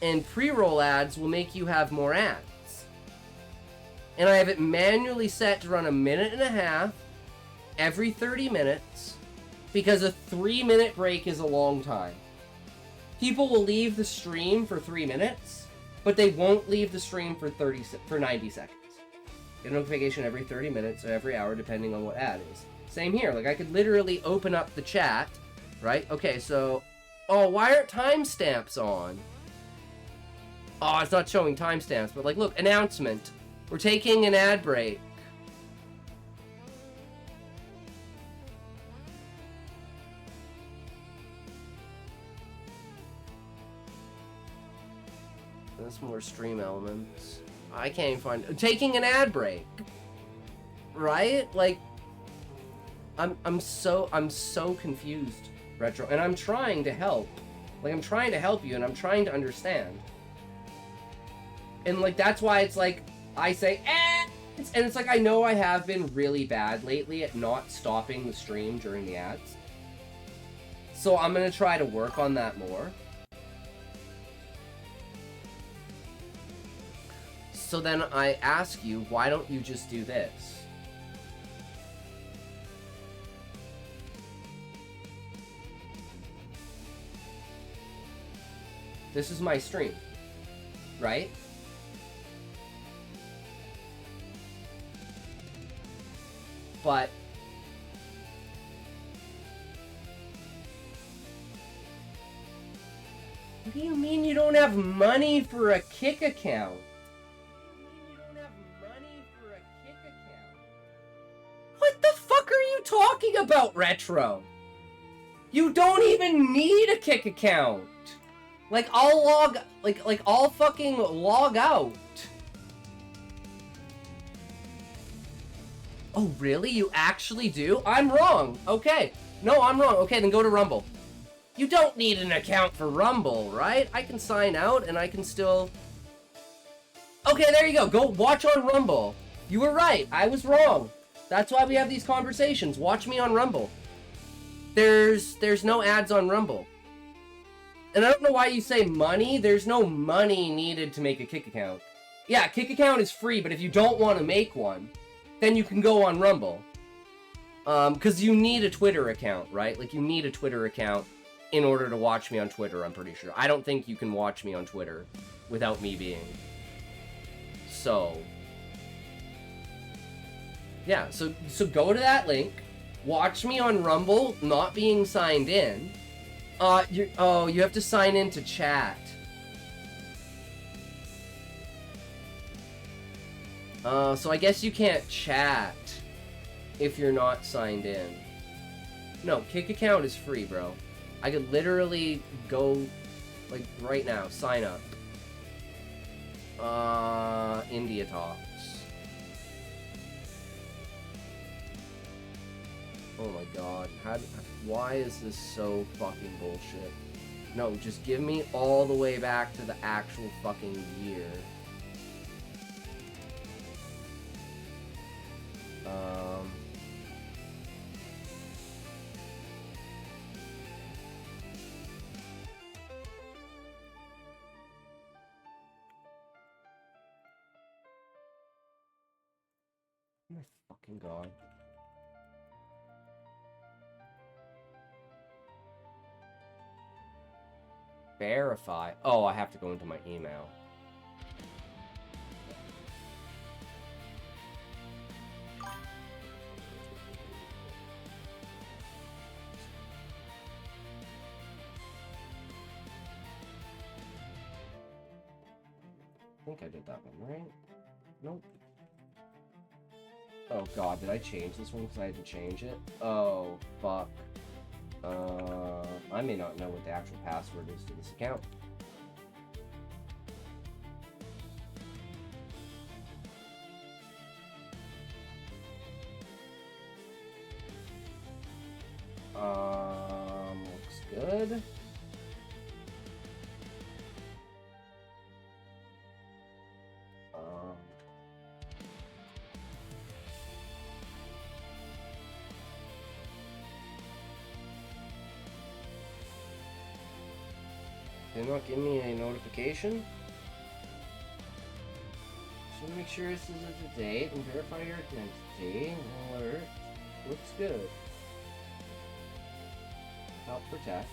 And pre-roll ads will make you have more ads. And I have it manually set to run 1.5 minutes every 30 minutes because a 3-minute break is a long time. People will leave the stream for 3 minutes, but they won't leave the stream for 90 seconds. Get a notification every 30 minutes or every hour, depending on what ad is. Same here. Like, I could literally open up the chat, right? Okay, so... Oh, why aren't timestamps on? Oh, it's not showing timestamps, but, like, look, announcement. We're taking an ad break. That's more stream elements. I can't even find... Taking an ad break. Right? Like... I'm so confused, Retro. And I'm trying to help. Like, I'm trying to help you, and I'm trying to understand. And, like, that's why it's like... I say, and it's like, I know I have been really bad lately at not stopping the stream during the ads. So I'm gonna try to work on that more. So then I ask you, why don't you just do this? This is my stream, right? But what do you mean you don't have money for a Kick account? What the fuck are you talking about, Retro? You don't even need a Kick account. Like, I'll fucking log out. Oh, really? You actually do? I'm wrong. Okay. No, I'm wrong. Okay, then go to Rumble. You don't need an account for Rumble, right? I can sign out and I can still... Okay, there you go. Go watch on Rumble. You were right. I was wrong. That's why we have these conversations. Watch me on Rumble. There's no ads on Rumble. And I don't know why you say money. There's no money needed to make a Kick account. Yeah, Kick account is free, but if you don't want to make one, then you can go on Rumble. Because you need a Twitter account, right? Like, you need a Twitter account in order to watch me on Twitter, I'm pretty sure. I don't think you can watch me on Twitter without me being. So... yeah, so go to that link, watch me on Rumble, not being signed in. You have to sign in to chat. So I guess you can't chat if you're not signed in. No, Kick account is free, bro. I could literally go, like, right now, sign up. India Talks. Oh my god, why is this so fucking bullshit? No, just give me all the way back to the actual fucking year. Oh my fucking god. Verify. Oh, I have to go into my email. I think I did that one, right? Nope. Oh god, did I change this one because I had to change it? Oh, fuck. I may not know what the actual password is to this account. Looks good. Did not give me a notification. Just want to make sure this is up to date and verify your identity. Alert. Looks good. Help protect.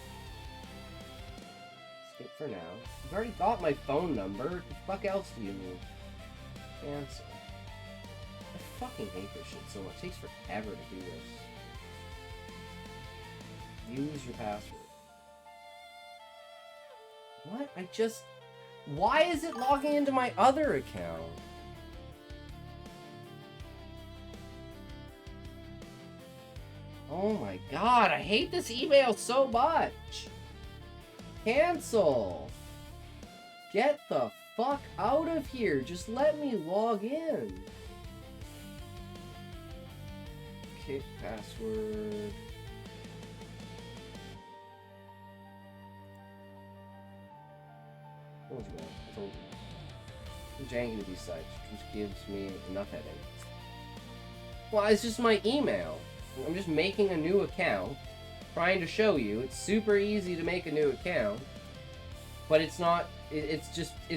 Skip for now. You've already got my phone number. What the fuck else do you need? Cancel. I fucking hate this shit so much. It takes forever to do this. Use your password. What? Why is it logging into my other account? Oh my god, I hate this email so much. Cancel. Get the fuck out of here. Just let me log in. Okay, password. Told you, man. I told you. I'm janky with these sites. It just gives me enough headaches. Well, it's just my email. I'm just making a new account. Trying to show you. It's super easy to make a new account. But it's not... It's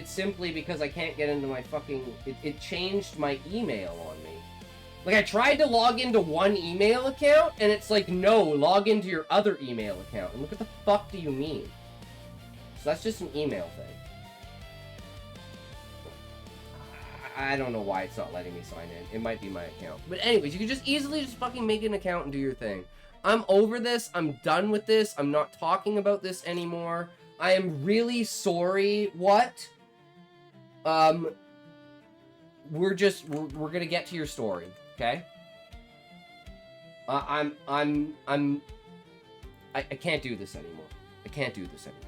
simply because I can't get into my fucking... It changed my email on me. Like, I tried to log into one email account, and it's like, no, log into your other email account. And what the fuck do you mean? So that's just an email thing. I don't know why it's not letting me sign in. It might be my account. But anyways, you can just easily just fucking make an account and do your thing. I'm over this. I'm done with this. I'm not talking about this anymore. I am really sorry. What? We're gonna get to your story, okay? I can't do this anymore. I can't do this anymore.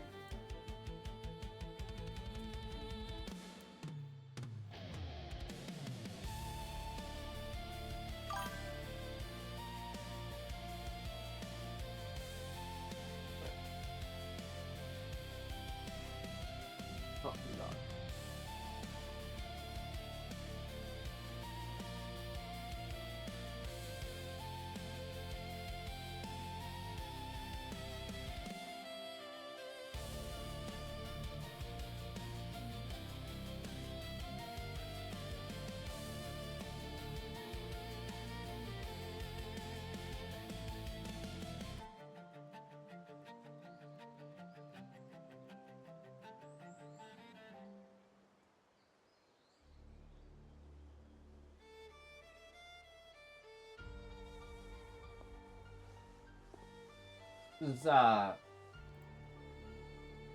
This is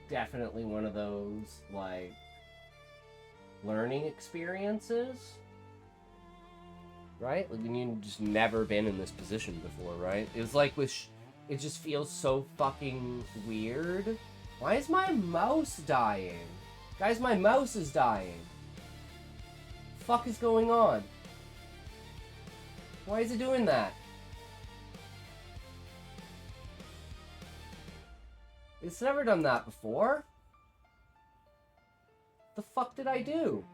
definitely one of those, like, learning experiences, right? Like, when you've just never been in this position before, right? It was like with it just feels so fucking weird. Why is my mouse dying? Guys, my mouse is dying. Fuck is going on? Why is it doing that? It's never done that before. The fuck did I do?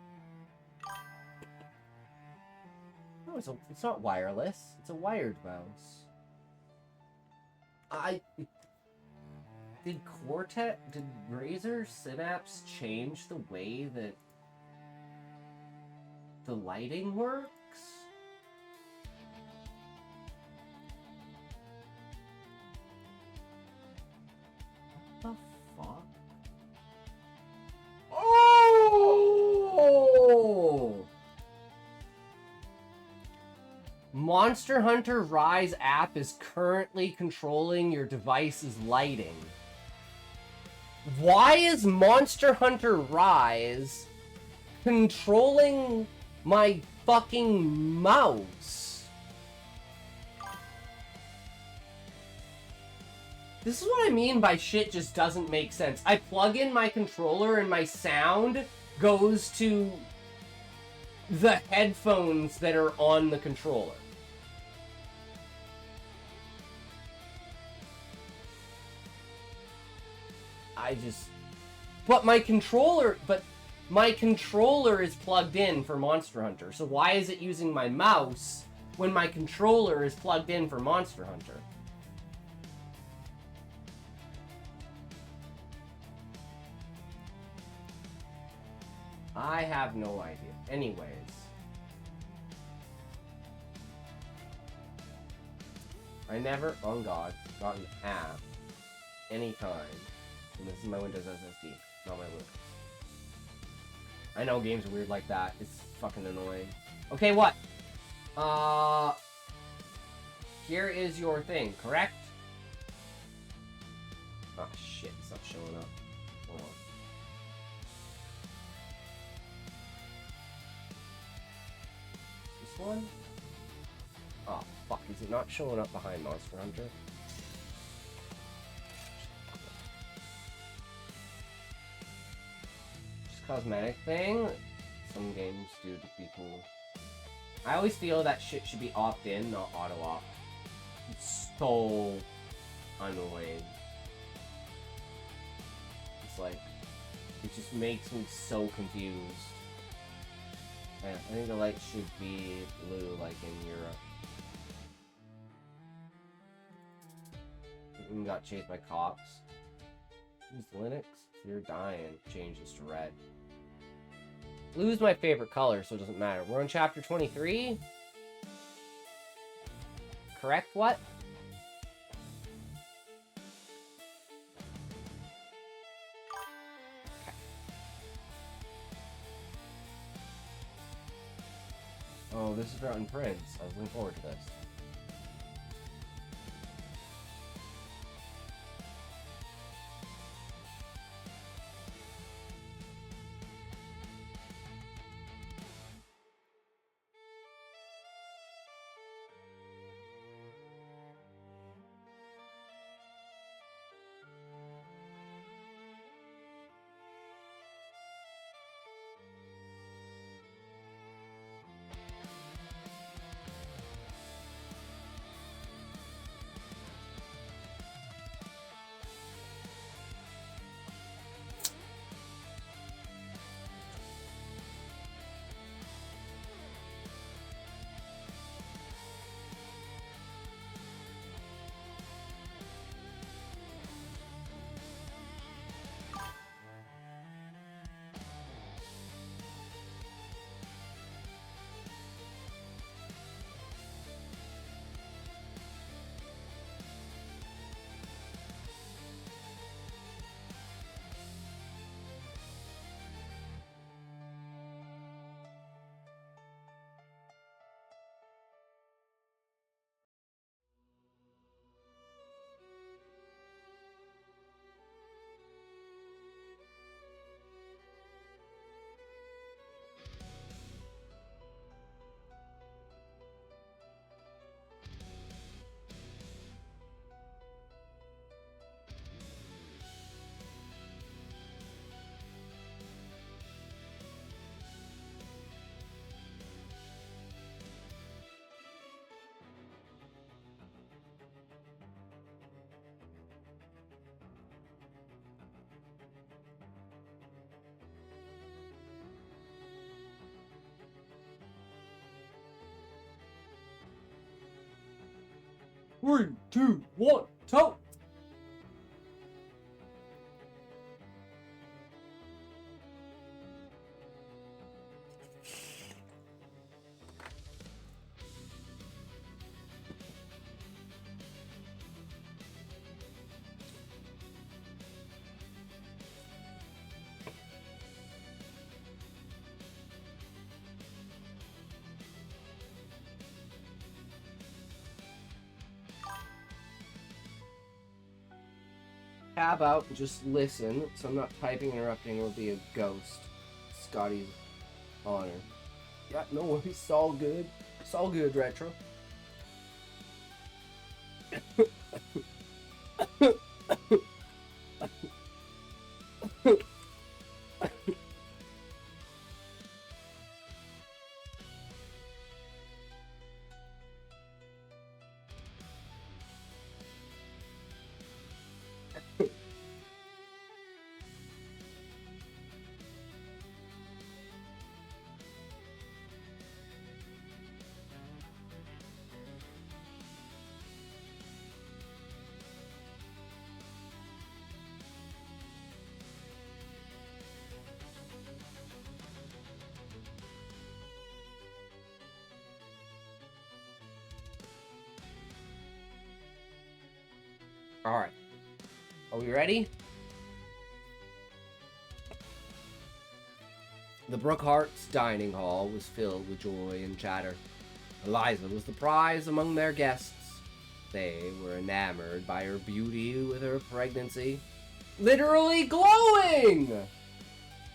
No, it's not wireless. It's a wired mouse. Did Razer Synapse change the way that the lighting works? What the fuck? Oh! Monster Hunter Rise app is currently controlling your device's lighting. Why is Monster Hunter Rise controlling my fucking mouse? This is what I mean by shit just doesn't make sense. I plug in my controller and my sound goes to the headphones that are on the controller. But my controller is plugged in for Monster Hunter. So why is it using my mouse when my controller is plugged in for Monster Hunter? I have no idea. Anyways. I never, on God, got an app anytime. And this is my Windows SSD, not my Linux. I know games are weird like that. It's fucking annoying. Okay, what? Here is your thing, correct? Oh shit, it's not showing up. Hold on. This one? Oh fuck, is it not showing up behind Monster Hunter? Cosmetic thing. Some games do to be cool. I always feel that shit should be opt-in, not auto-opt. It's so annoying. It's like, it just makes me so confused. Yeah, I think the light should be blue like in Europe. We got chased by cops. Use Linux? You're dying. Change this to red. Blue is my favorite color, so it doesn't matter. We're on chapter 23. Correct what? Okay. Oh, this is Rotten Prince. I was looking forward to this. 3, 2, 1, toe! How about just listen, so I'm not typing, interrupting, or be a ghost. Scotty's honor. Yeah, no worries, it's all good. It's all good, Retro. Alright. Are we ready? The Brookhart's dining hall was filled with joy and chatter. Eliza was the prize among their guests. They were enamored by her beauty with her pregnancy. Literally glowing!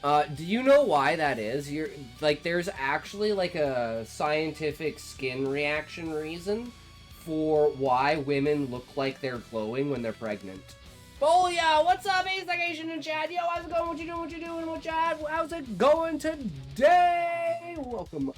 Do you know why that is? There's actually, a scientific skin reaction reason for why women look like they're glowing when they're pregnant. Booyah! What's up, Ace Nation and Chad? Yo, how's it going? What you doing? What Chad? How's it going today? Welcome.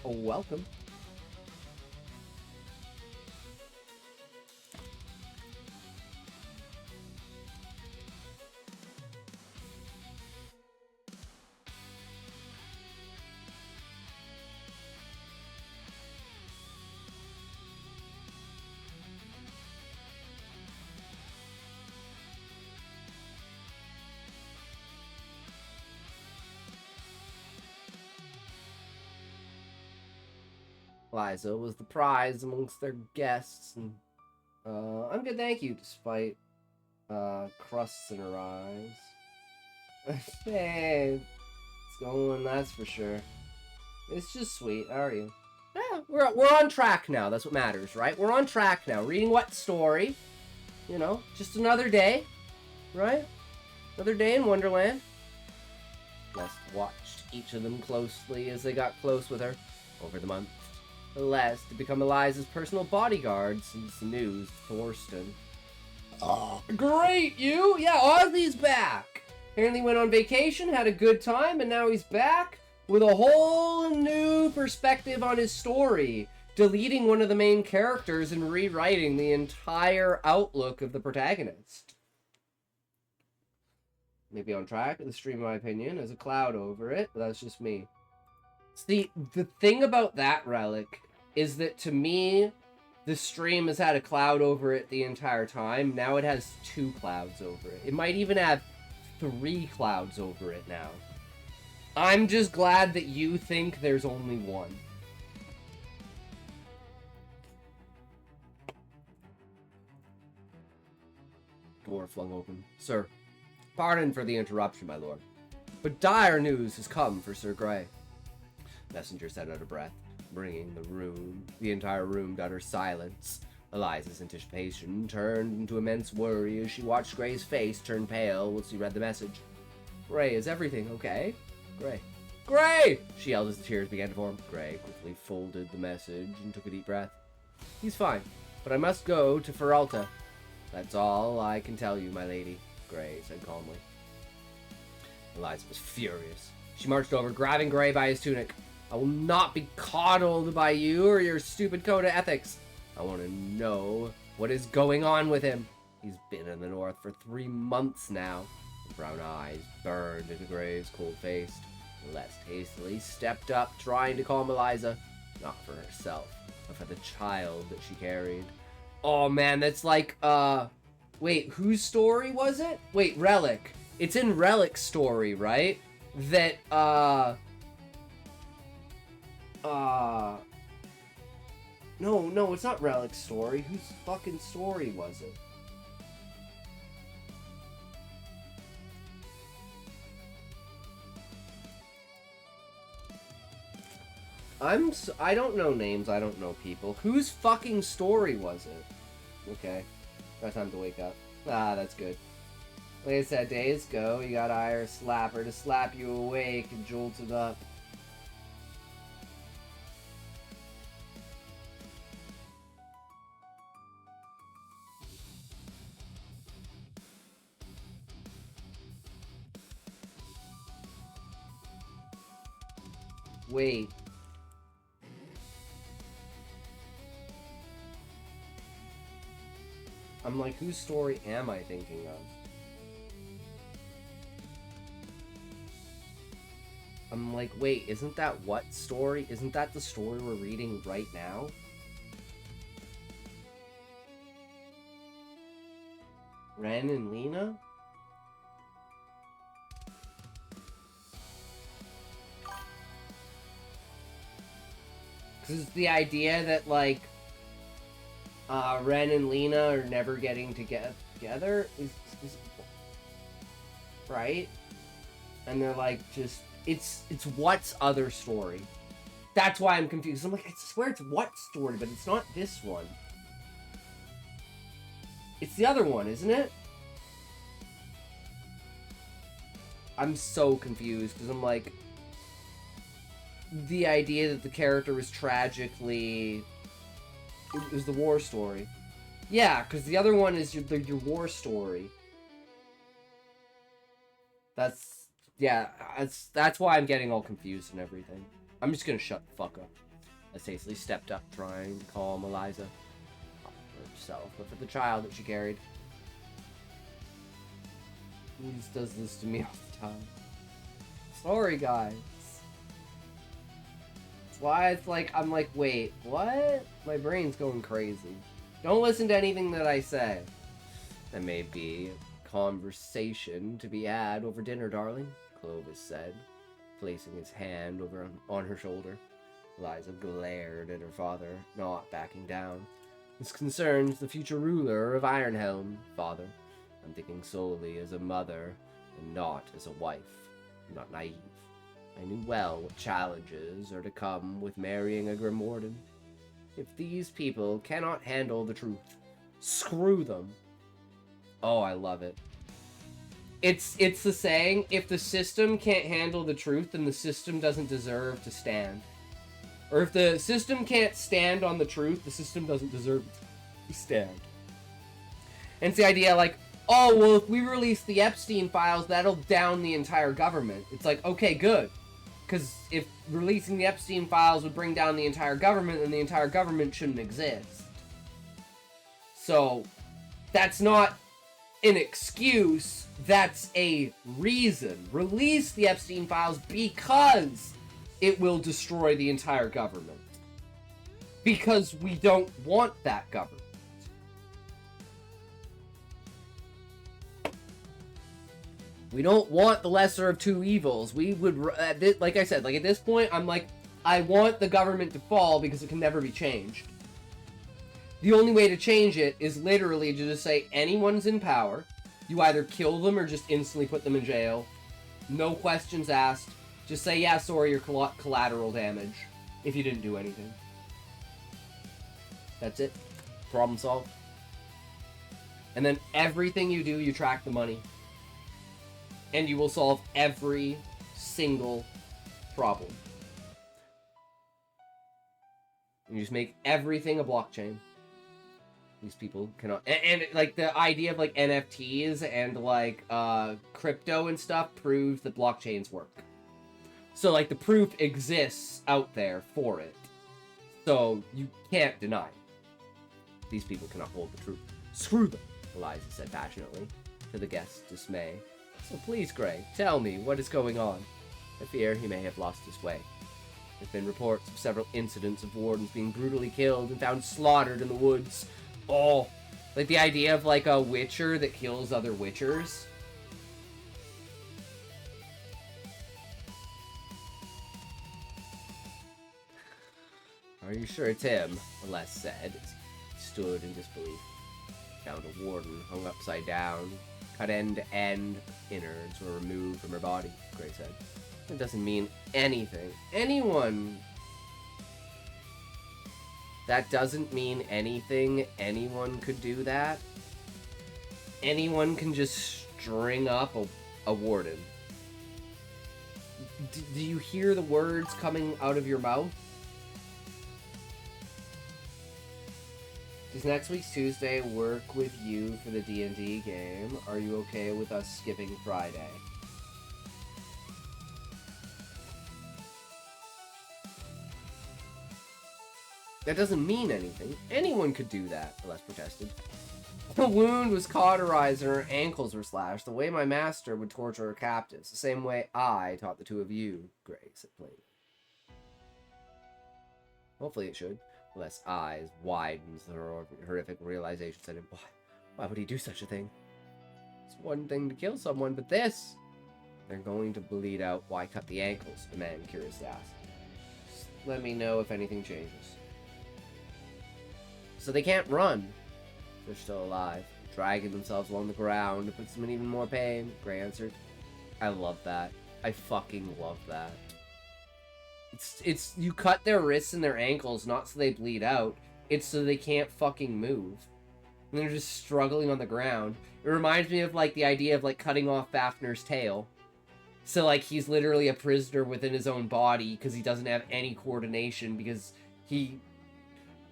Liza was the prize amongst their guests, and I'm good, thank you, despite crusts in her eyes. Hey, it's going, that's for sure. It's just sweet. How are you? Yeah, we're on track now. That's what matters, right? We're on track now. Reading what story? You know, just another day, right? Another day in Wonderland. West watched each of them closely as they got close with her over the months. Celeste to become Eliza's personal bodyguard since the news to Thorsten. Oh, great, you! Yeah, Ozzy's back! Apparently went on vacation, had a good time, and now he's back with a whole new perspective on his story, deleting one of the main characters and rewriting the entire outlook of the protagonist. Maybe on track with the stream, in my opinion, has a cloud over it, but that's just me. See, the thing about that relic is that, to me, the stream has had a cloud over it the entire time. Now it has 2 clouds over it. It might even have 3 clouds over it now. I'm just glad that you think there's only 1. Door flung open. Sir, pardon for the interruption, my lord, but dire news has come for Sir Grey. Messenger said under breath, bringing the entire room to utter silence. Eliza's anticipation turned into immense worry as she watched Gray's face turn pale once he read the message. Gray, is everything okay? Gray. Gray! She yelled as the tears began to form. Gray quickly folded the message and took a deep breath. He's fine, but I must go to Feralta. That's all I can tell you, my lady, Gray said calmly. Eliza was furious. She marched over, grabbing Gray by his tunic. I will not be coddled by you or your stupid code of ethics. I want to know what is going on with him. He's been in the north for 3 months now. The brown eyes burned into Gray's cold face. Celeste hastily stepped up, trying to calm Eliza. Not for herself, but for the child that she carried. Oh man, that's like, wait, whose story was it? Wait, Relic. It's in Relic's story, right? That, no, it's not Relic's story. Whose fucking story was it? I don't know names, I don't know people. Whose fucking story was it? Okay. Got time to wake up. Ah, that's good. Like I said, days go, you gotta hire a slapper to slap you awake and jolt it up. Wait. I'm like, whose story am I thinking of? I'm like, wait, isn't that what story? Isn't that the story we're reading right now? Ren and Lena? Because it's the idea that, like, Ren and Lena are never getting together, is right? And they're like, just, it's what's other story. That's why I'm confused. I'm like, I swear it's what story, but it's not this one. It's the other one, isn't it? I'm so confused, because I'm like, the idea that the character was tragically... It was the war story. Yeah, because the other one is your war story. That's... Yeah, that's why I'm getting all confused and everything. I'm just gonna shut the fuck up. As Hastily stepped up, trying to calm Eliza. Not for herself, but for the child that she carried. He just does this to me all the time. Sorry, guys. That's why it's like, I'm like, wait, what? My brain's going crazy. Don't listen to anything that I say. There may be a conversation to be had over dinner, darling, Clovis said, placing his hand over on her shoulder. Eliza glared at her father, not backing down. This concerns the future ruler of Ironhelm, father. I'm thinking solely as a mother, and not as a wife. I'm not naive. I knew well what challenges are to come with marrying a Grimwarden. If these people cannot handle the truth, screw them. Oh, I love it. It's the saying, if the system can't handle the truth, then the system doesn't deserve to stand. Or if the system can't stand on the truth, the system doesn't deserve to stand. And it's the idea like, oh, well, if we release the Epstein files, that'll down the entire government. It's like, okay, good. Because if releasing the Epstein files would bring down the entire government, then the entire government shouldn't exist. So, that's not an excuse, that's a reason. Release the Epstein files because it will destroy the entire government. Because we don't want that government. We don't want the lesser of two evils. We would, like I said, like at this point, I'm like, I want the government to fall because it can never be changed. The only way to change it is literally to just say anyone's in power. You either kill them or just instantly put them in jail. No questions asked. Just say, yeah, sorry, your collateral damage. If you didn't do anything. That's it. Problem solved. And then everything you do, you track the money. And you will solve every single problem. And you just make everything a blockchain. These people cannot... And like, the idea of, like, NFTs and, like, crypto and stuff proves that blockchains work. So, like, the proof exists out there for it. So, you can't deny it. These people cannot hold the truth. Screw them, Eliza said passionately, to the guest's dismay. So please, Gray, tell me what is going on. I fear he may have lost his way. There's been reports of several incidents of wardens being brutally killed and found slaughtered in the woods. Oh, like the idea of like a witcher that kills other witchers. Are you sure it's him? Les said. He stood in disbelief. Found a warden hung upside down. Cut end to end. Innards were removed from her body, Gray said. It doesn't mean anything. Anyone. That doesn't mean anything. Anyone could do that. Anyone can just string up a warden. Do you hear the words coming out of your mouth? Does next week's Tuesday work with you for the D&D game? Are you okay with us skipping Friday? That doesn't mean anything. Anyone could do that, Les protested. The wound was cauterized and her ankles were slashed, the way my master would torture her captives, the same way I taught the two of you, Gray said plainly. Hopefully it should. Les' eyes widened as the horrific realization set in. Why would he do such a thing? It's one thing to kill someone, but this... They're going to bleed out. Why cut the ankles? The man curiously asked. Just let me know if anything changes. So they can't run. They're still alive, dragging themselves along the ground to put them in even more pain, Gray answered. I love that. I fucking love that. It's you cut their wrists and their ankles not so they bleed out, it's so they can't fucking move. And they're just struggling on the ground. It reminds me of like the idea of like cutting off Fafner's tail. So like he's literally a prisoner within his own body because he doesn't have any coordination because he...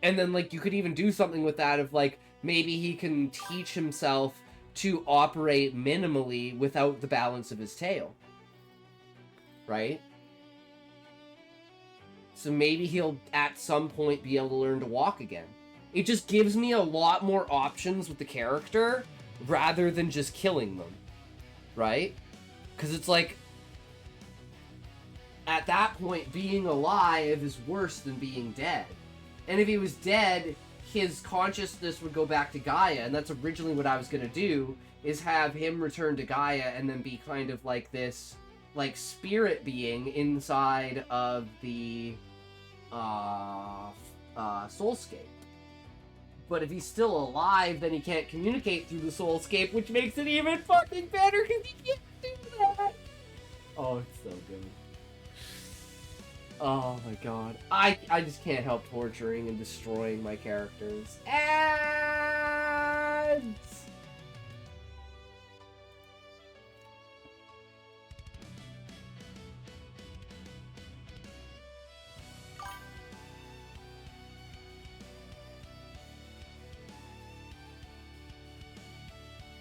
And then like you could even do something with that of like maybe he can teach himself to operate minimally without the balance of his tail. Right? So maybe he'll, at some point, be able to learn to walk again. It just gives me a lot more options with the character, rather than just killing them. Right? Because it's like, at that point, being alive is worse than being dead. And if he was dead, his consciousness would go back to Gaia, and that's originally what I was going to do, is have him return to Gaia and then be kind of like this, like, spirit being inside of the... soulscape. But if he's still alive, then he can't communicate through the soulscape, which makes it even fucking better because he can't do that. Oh, it's so good. Oh my god. I just can't help torturing and destroying my characters. Ads!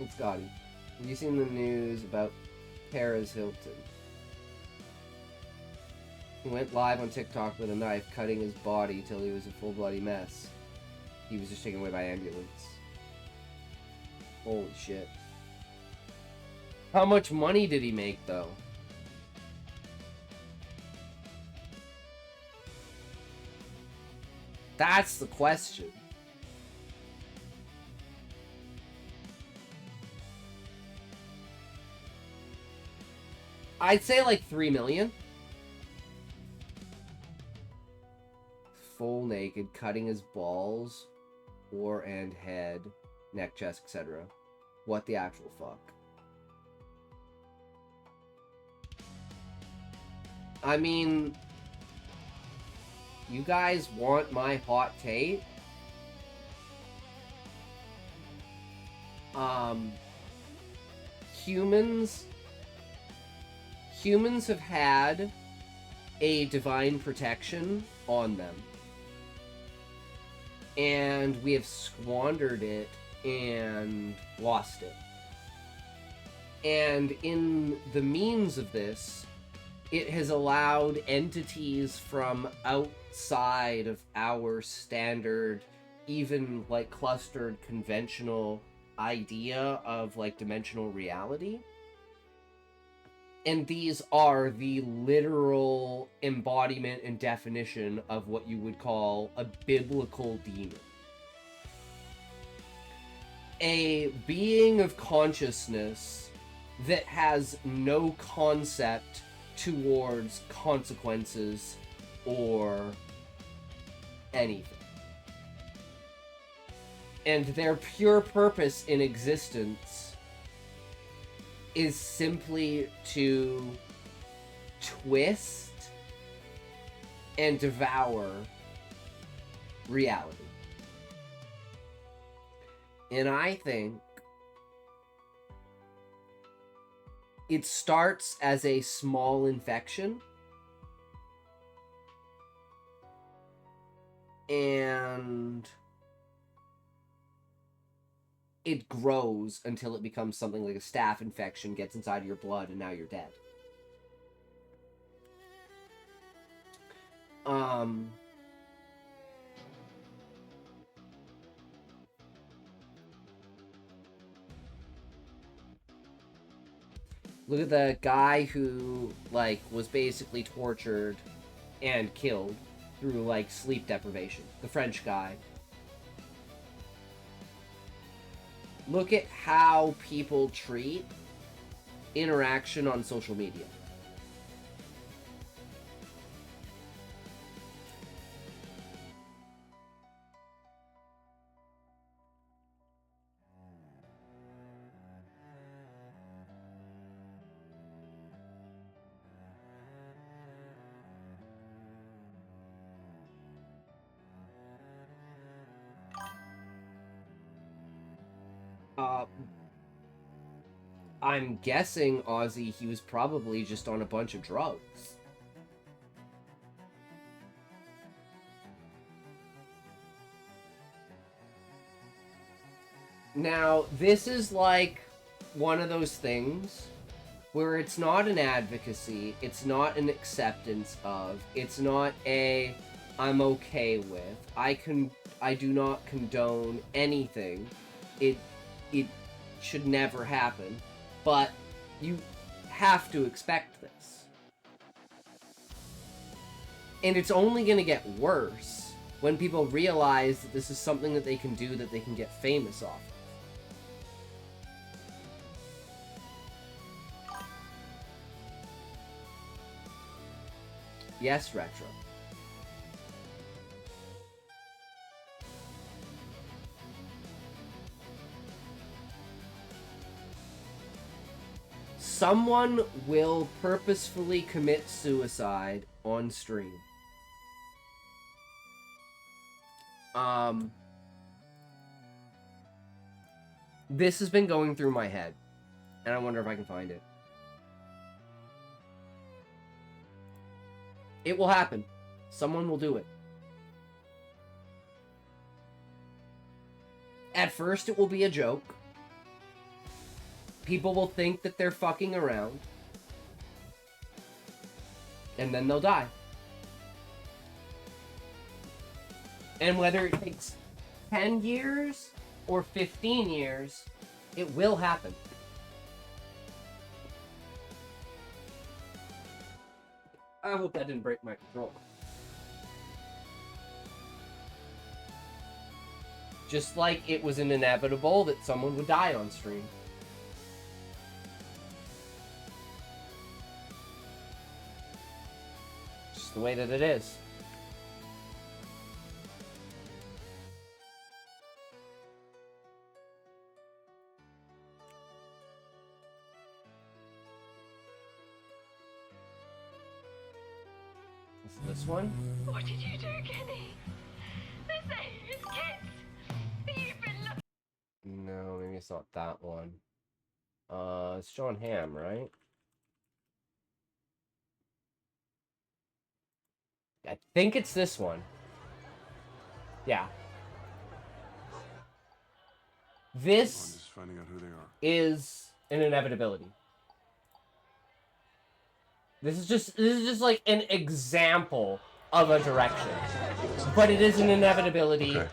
It's Scotty. Have you seen the news about Paris Hilton? He went live on TikTok with a knife, cutting his body till he was a full bloody mess. He was just taken away by ambulance. Holy shit. How much money did he make, though? That's the question. I'd say like 3 million. Full naked, cutting his balls, and head, neck, chest, etc. What the actual fuck? I mean, you guys want my hot take? Humans have had a divine protection on them. And we have squandered it and lost it. And in the means of this, it has allowed entities from outside of our standard, even like clustered conventional idea of like dimensional reality. And these are the literal embodiment and definition of what you would call a biblical demon. a being of consciousness that has no concept towards consequences or anything. And their pure purpose in existence is simply to twist and devour reality. And I think it starts as a small infection, and it grows until it becomes something like a staph infection, gets inside of your blood, and now you're dead. Look at the guy who, like, was basically tortured and killed through, like, sleep deprivation. The French guy. Look at how people treat interaction on social media. I'm guessing, Ozzy, he was probably just on a bunch of drugs. Now, this is like one of those things where it's not an advocacy, it's not an acceptance of, it's not a I'm okay with. I do not condone anything. It should never happen. But you have to expect this. And it's only going to get worse when people realize that this is something that they can do, that they can get famous off of. Yes, Retro. Someone will purposefully commit suicide on stream. This has been going through my head, and I wonder if I can find it. It will happen. Someone will do it. At first, it will be a joke. People will think that they're fucking around. And then they'll die. And whether it takes 10 years or 15 years, it will happen. I hope that didn't break my controller. Just like it was an inevitable that someone would die on stream. Just the way that it is. This one? What did you do, Kenny? This ain't his kids. You've been looking. No, maybe it's not that one. It's John Hamm, right? I think it's this one. Yeah. This I'm just finding out who they are. is an inevitability. This is just like an example of a direction. But it is an inevitability. Okay.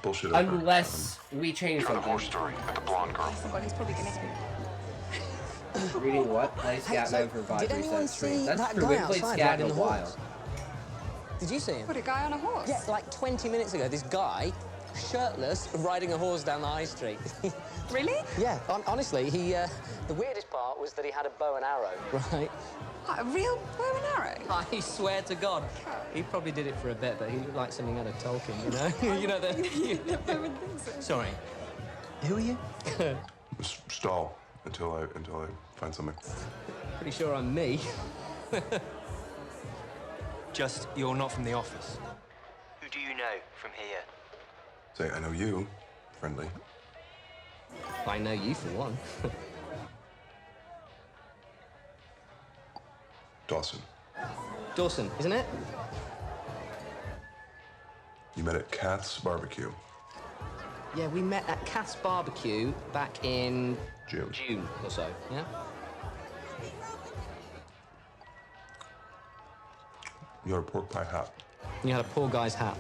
Bullshit. Unless we change something. Horse story, like a blonde girl. Somebody's probably gonna hit me. Reading what? Play Scatman for 5 did anyone 3 stream. see That's that true. guy We played outside Scat riding in a the while. horse? Did you see him? Put a guy on a horse. Yeah, like 20 minutes ago, this guy shirtless, riding a horse down the high street. Really? Yeah, honestly, the weirdest part was that he had a bow and arrow, right? What, a real bow and arrow? I swear to God. He probably did it for a bit, but he looked like something out of Tolkien, you know? You know, I would think so. Sorry. Who are you? Stall until I find something. Pretty sure I'm me. Just, you're not from the office. Who do you know from here? Say, I know you, friendly. I know you for one. Dawson. Dawson, isn't it? You met at Kath's barbecue. Yeah, we met at Cass Barbecue back in... June or so, yeah? You had a pork pie hat. You had a poor guy's hat.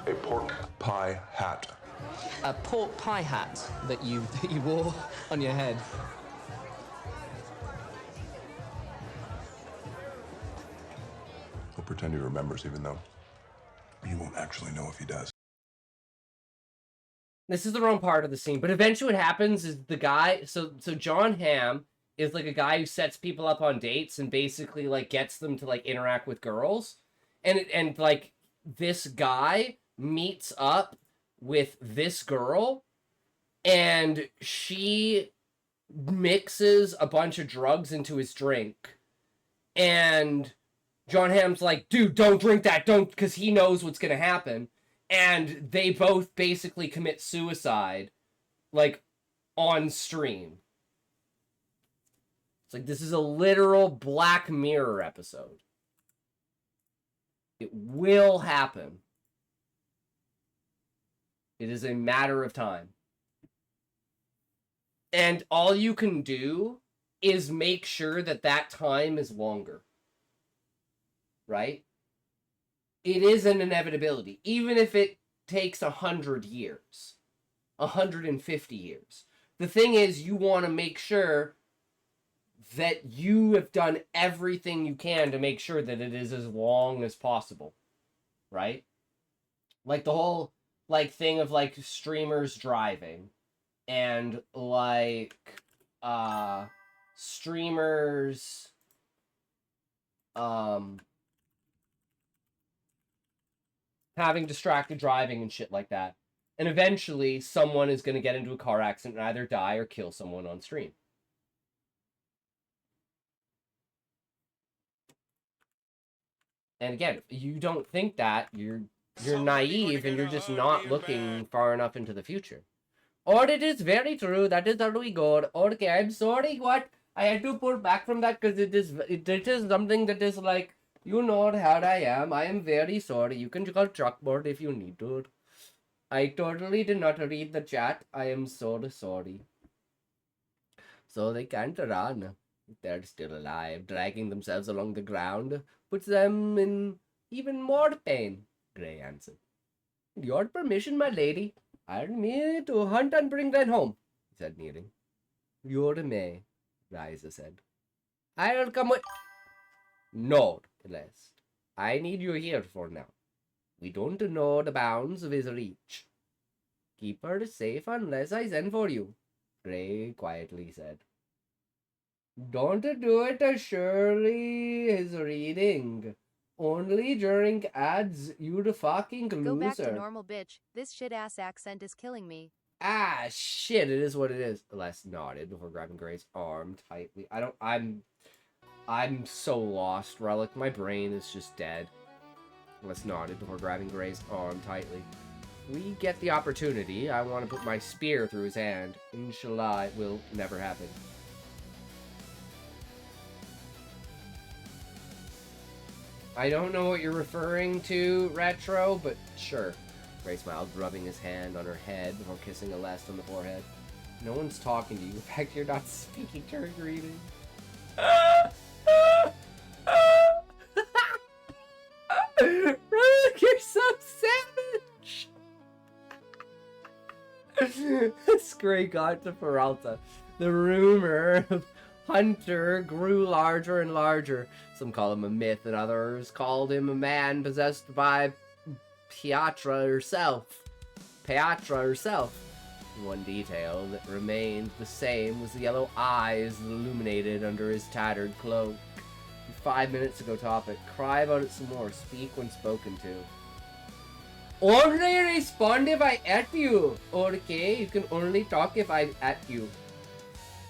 A pork pie hat. A pork pie hat that you wore on your head. He'll pretend he remembers, even though you won't actually know if he does. This is the wrong part of the scene, but eventually what happens is the guy, so John Hamm is like a guy who sets people up on dates and basically like gets them to like interact with girls. And like this guy meets up with this girl and she mixes a bunch of drugs into his drink. And John Hamm's like, dude, don't drink that, don't, because he knows what's going to happen. And they both basically commit suicide, like, on stream. It's like, this is a literal Black Mirror episode. It will happen. It is a matter of time. And all you can do is make sure that that time is longer. Right? It is an inevitability, even if it takes 100 years, 150 years. The thing is, you want to make sure that you have done everything you can to make sure that it is as long as possible, right? Like the whole like thing of like streamers driving and like streamers having distracted driving and shit like that. And eventually, someone is going to get into a car accident and either die or kill someone on stream. And again, if you don't think that, you're naive and you're just not looking far enough into the future. Or it is very true, that is very good. Okay, I'm sorry what I had to pull back from that because it is something that is like, you know how I am. I am very sorry. You can call chalkboard if you need to. I totally did not read the chat. I am so sorry. So they can't run. They're still alive. Dragging themselves along the ground puts them in even more pain. Gray answered. Your permission, my lady. I'll me to hunt and bring them home, he said, kneeling. Your may, Riza said. I'll come with... No, Celeste. I need you here for now. We don't know the bounds of his reach. Keep her safe unless I send for you, Gray quietly said. Don't do it as Shirley is reading. Only during ads, you the fucking loser. Go back to normal, bitch. This shit-ass accent is killing me. Ah, shit, it is what it is. Celeste nodded before grabbing Gray's arm tightly. I'm so lost, Relic. My brain is just dead. Celeste nodded before grabbing Gray's arm tightly. We get the opportunity. I want to put my spear through his hand. Inshallah, it will never happen. I don't know what you're referring to, Retro, but sure. Gray smiled, rubbing his hand on her head before kissing Celeste on the forehead. No one's talking to you. In fact, you're not speaking to her greeting. Relic, you're so savage! This Gray got to Peralta. The rumor of Hunter grew larger and larger. Some call him a myth, and others called him a man possessed by Piatra herself. Peatra herself. One detail that remained the same was the yellow eyes that illuminated under his tattered cloak. 5 minutes ago topic. Cry about it some more. Speak when spoken to. Only respond if I at you. Okay, you can only talk if I'm at you.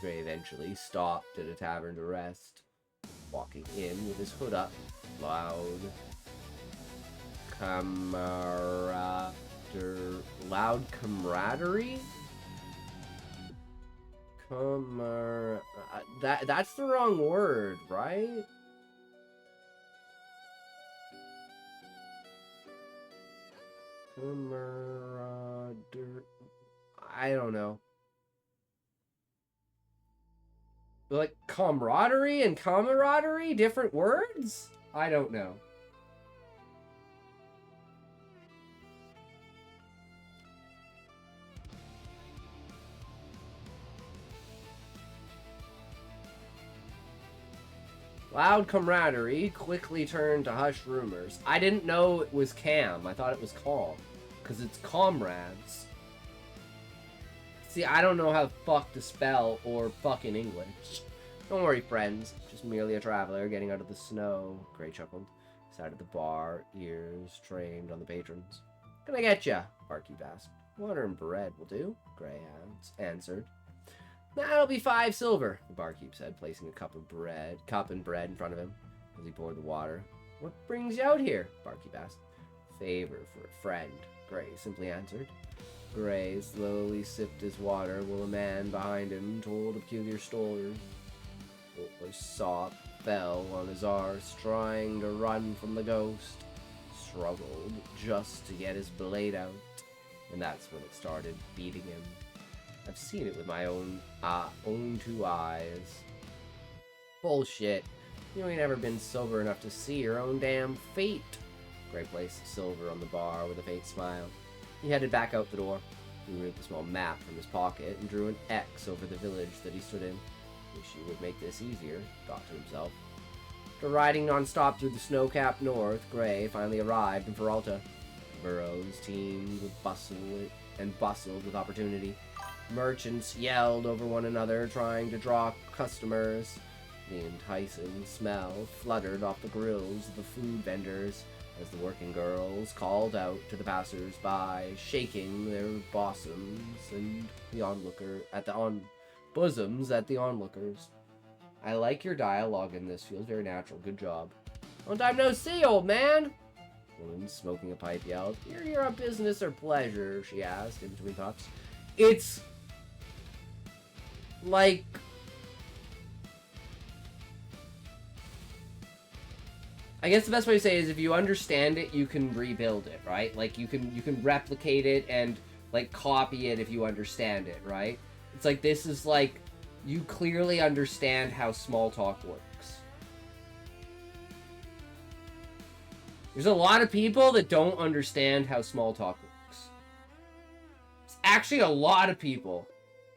Gray eventually stopped at a tavern to rest. Walking in with his hood up. Loud camaraderie? That's the wrong word, right? I don't know. Like camaraderie and camaraderie, different words? I don't know. Loud camaraderie quickly turned to hushed rumors. I didn't know it was cam. I thought it was calm. Because it's comrades. See, I don't know how fuck to spell or fucking English. Don't worry, friends. Just merely a traveler getting out of the snow. Gray chuckled. Sat at the bar, ears trained on the patrons. Can I get ya? Barkeep asked. Water and bread will do, Gray answered. That'll be 5 silver, the barkeep said, placing a cup and bread in front of him as he poured the water. What brings you out here? Barkeep asked. Favor for a friend, Gray simply answered. Gray slowly sipped his water while a man behind him told a peculiar story. Or sob fell on his arse, trying to run from the ghost. Struggled just to get his blade out, and that's when it started beating him. I've seen it with my own 2 eyes. Bullshit. You ain't ever been sober enough to see your own damn fate. Gray placed silver on the bar with a faint smile. He headed back out the door. He removed a small map from his pocket and drew an X over the village that he stood in. Wish he would make this easier, thought to himself. After riding non-stop through the snow-capped north, Gray finally arrived in Peralta. Burrows teemed with bustled with opportunity. Merchants yelled over one another, trying to draw customers. The enticing smell fluttered off the grills of the food vendors as the working girls called out to the passers-by, shaking their bosoms at the onlookers. I like your dialogue in this. Feels very natural. Good job. Long time no see, old man. Woman smoking a pipe yelled. You're here on business or pleasure? She asked in between puffs. It's like I guess the best way to say it is if you understand it, you can rebuild it, right? Like you can replicate it and like copy it if you understand it, right? It's like this is like you clearly understand how small talk works. There's a lot of people that don't understand how small talk works. It's actually a lot of people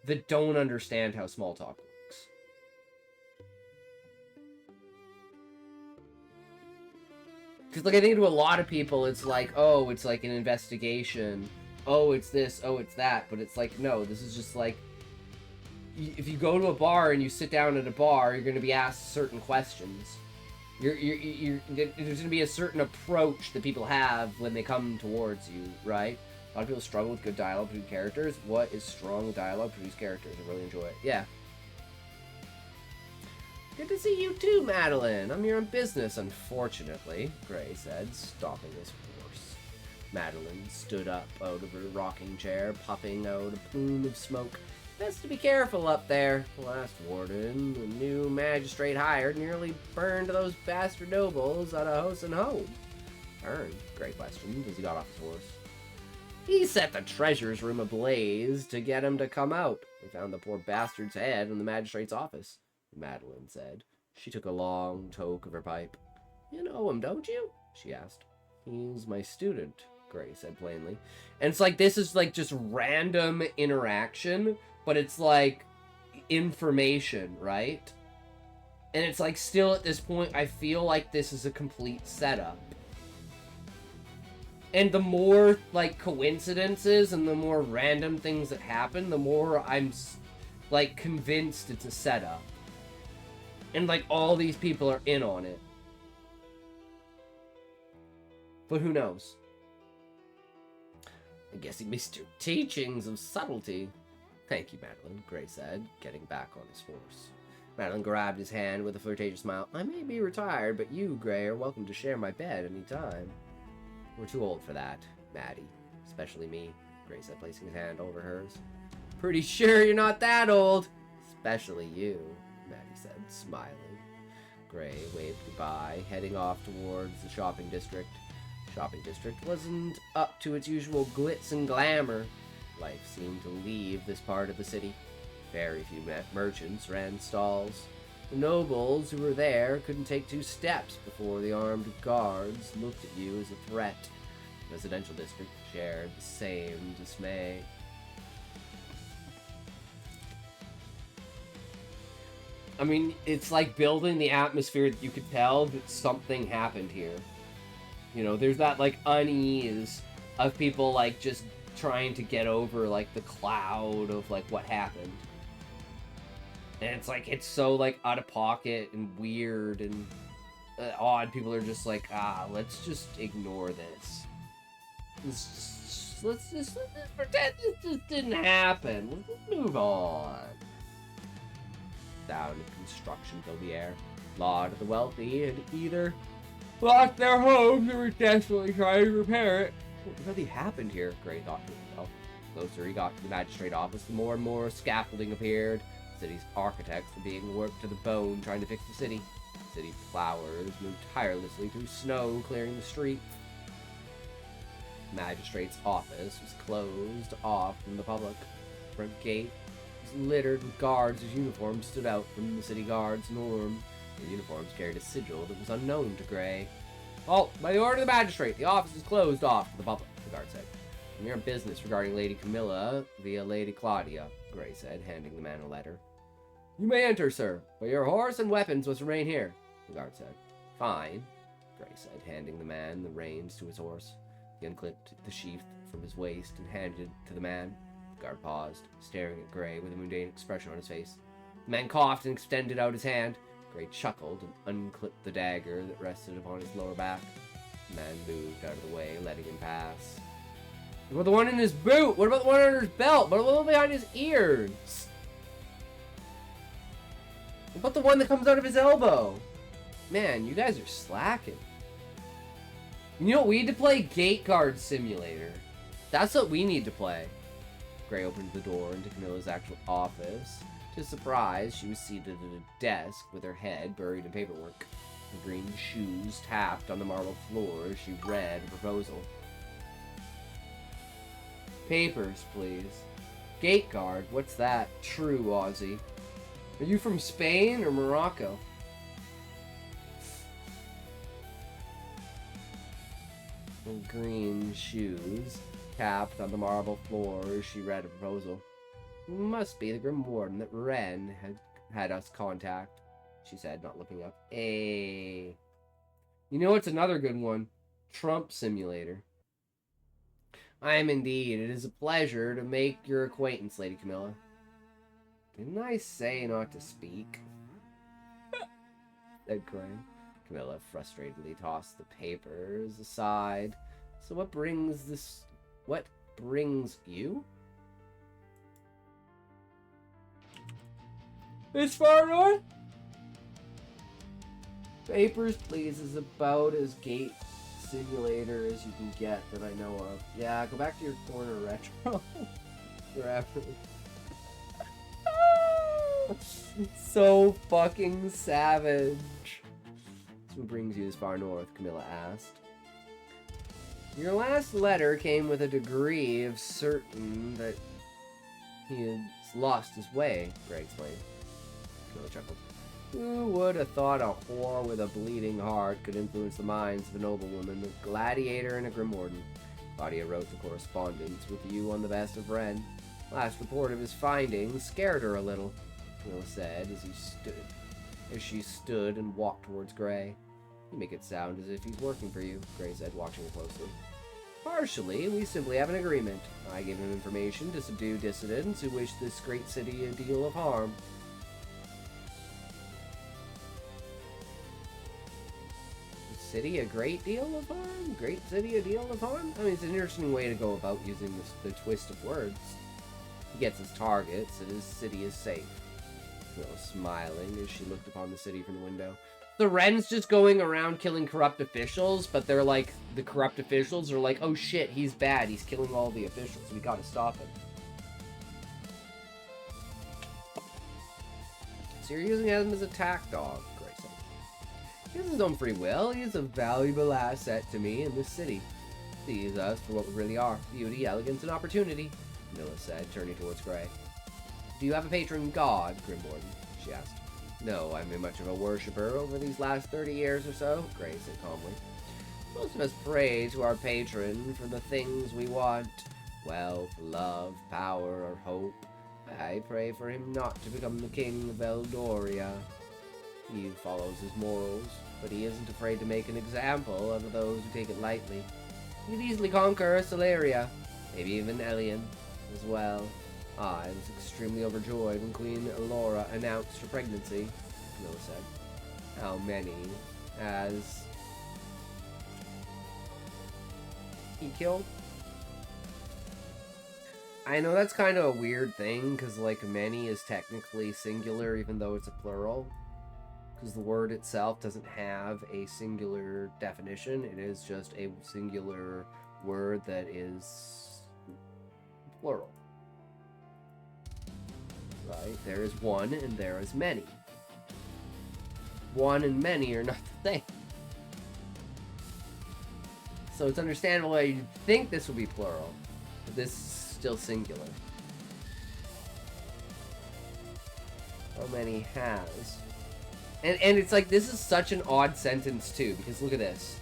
that don't understand how small talk works. Because, like, I think to a lot of people, it's like, oh, it's like an investigation. Oh, it's this. Oh, it's that. But it's like, no, this is just like, if you go to a bar and you sit down at a bar, you're going to be asked certain questions. There's going to be a certain approach that people have when they come towards you, right? A lot of people struggle with good dialogue between characters. What is strong dialogue between characters? I really enjoy it. Yeah. Good to see you too, Madeline. I'm here on business, unfortunately, Gray said, stopping his horse. Madeline stood up out of her rocking chair, puffing out a plume of smoke. Best to be careful up there. The last warden, the new magistrate hired, nearly burned those bastard nobles out of house and home. Burned? Gray questioned as he got off his horse. He set the treasurer's room ablaze to get him to come out. We found the poor bastard's head in the magistrate's office, Madeline said. She took a long toke of her pipe. You know him, don't you? She asked. He's my student, Gray said plainly. And it's like, this is like just random interaction, but it's like information, right? And it's like still at this point, I feel like this is a complete setup. And the more, like, coincidences and the more random things that happen, the more I'm, like, convinced it's a setup. And, like, all these people are in on it. But who knows? I guess he missed your teachings of subtlety. Thank you, Madeline, Gray said, getting back on his horse. Madeline grabbed his hand with a flirtatious smile. I may be retired, but you, Gray, are welcome to share my bed any time. We're too old for that, Maddie. Especially me, Gray said, placing his hand over hers. Pretty sure you're not that old. Especially you, Maddie said, smiling. Gray waved goodbye, heading off towards the shopping district. Shopping district wasn't up to its usual glitz and glamour. Life seemed to leave this part of the city. Very few merchants ran stalls. The nobles who were there couldn't take 2 steps before the armed guards looked at you as a threat. The residential district shared the same dismay. I mean, it's like building the atmosphere that you could tell that something happened here. You know, there's that, like, unease of people, like, just trying to get over, like, the cloud of, like, what happened. And it's, like, it's so, like, out of pocket and weird and odd. People are just like, let's just ignore this. Let's just pretend this just didn't happen. Let's move on. Sound of construction filled the air. A lot of the wealthy had either lost their homes or were desperately trying to repair it. What really happened here? Gray thought to himself. The closer he got to the magistrate office, the more and more scaffolding appeared. The city's architects were being worked to the bone trying to fix the city. City plowers moved tirelessly through snow, clearing the streets. The magistrate's office was closed off from the public. The front gate was littered with guards whose uniforms stood out from the city guard's norm. Their uniforms carried a sigil that was unknown to Gray. Halt! By the order of the magistrate, the office is closed off to the public, the guard said. Mere business regarding Lady Camilla via Lady Claudia, Gray said, handing the man a letter. You may enter, sir, but your horse and weapons must remain here, the guard said. Fine, Gray said, handing the man the reins to his horse. He unclipped the sheath from his waist and handed it to the man. The guard paused, staring at Gray with a mundane expression on his face. The man coughed and extended out his hand. Gray chuckled and unclipped the dagger that rested upon his lower back. The man moved out of the way, letting him pass. What about the one in his boot? What about the one under his belt? What about the one behind his ears? What about the one that comes out of his elbow? Man, you guys are slacking. You know what? We need to play Gate Guard Simulator. That's what we need to play. Gray opened the door into Camilla's actual office. To his surprise, she was seated at a desk with her head buried in paperwork. Her green shoes tapped on the marble floor as she read a proposal. Papers, please. Gate guard, what's that? True, Aussie. Are you from Spain or Morocco? Her green shoes tapped on the marble floor as she read a proposal. Must be the Grim Warden that Ren had us contact, she said, not looking up. You know what's another good one? Trump Simulator. I am indeed. It is a pleasure to make your acquaintance, Lady Camilla. Didn't I say not to speak? Said Gray. Camilla frustratedly tossed the papers aside. So what brings you? This far north? Papers, please, is about as Gate Simulator as you can get that I know of. Yeah, go back to your corner retro. Forever. So fucking savage. So what brings you this far north? Camilla asked. Your last letter came with a degree of certain that he has lost his way, Gray explained. Camilla chuckled. Who would have thought a whore with a bleeding heart could influence the minds of a noblewoman, a gladiator, and a Grim Warden? Claudia wrote the correspondence with you on the best of Ren. Last report of his findings scared her a little, Camilla said as she stood and walked towards Gray. You make it sound as if he's working for you, Gray said, watching her closely. Partially, we simply have an agreement. I gave him information to subdue dissidents who wish this great city a deal of harm. City a great deal of harm? Great city a deal of harm? I mean, it's an interesting way to go about using the twist of words. He gets his targets, and his city is safe. Smiling as she looked upon the city from the window. The Wren's just going around killing corrupt officials, but they're like, the corrupt officials are like, oh shit, he's bad, he's killing all the officials, we gotta stop him. So you're using him as a attack dog, Grayson. He has his own free will. He is a valuable asset to me in this city. Sees us for what we really are. Beauty, elegance, and opportunity, Camilla said, turning towards Gray. Do you have a patron god, Grimwarden? She asked. No, I've been much of a worshipper over these last 30 years or so, Gray said calmly. Most of us pray to our patron for the things we want. Wealth, love, power, or hope. I pray for him not to become the king of Eldoria. He follows his morals, but he isn't afraid to make an example out of those who take it lightly. He'd easily conquer Celeria, maybe even Elian as well. I was extremely overjoyed when Queen Elora announced her pregnancy, Camilla said. How many has he killed? I know that's kind of a weird thing, because, like, many is technically singular, even though it's a plural. Because the word itself doesn't have a singular definition. It is just a singular word that is plural. Right? There is one and there is many. One and many are not the same. So it's understandable why you'd think this would be plural, but this is still singular. How many has? And it's like, this is such an odd sentence too, because look at this.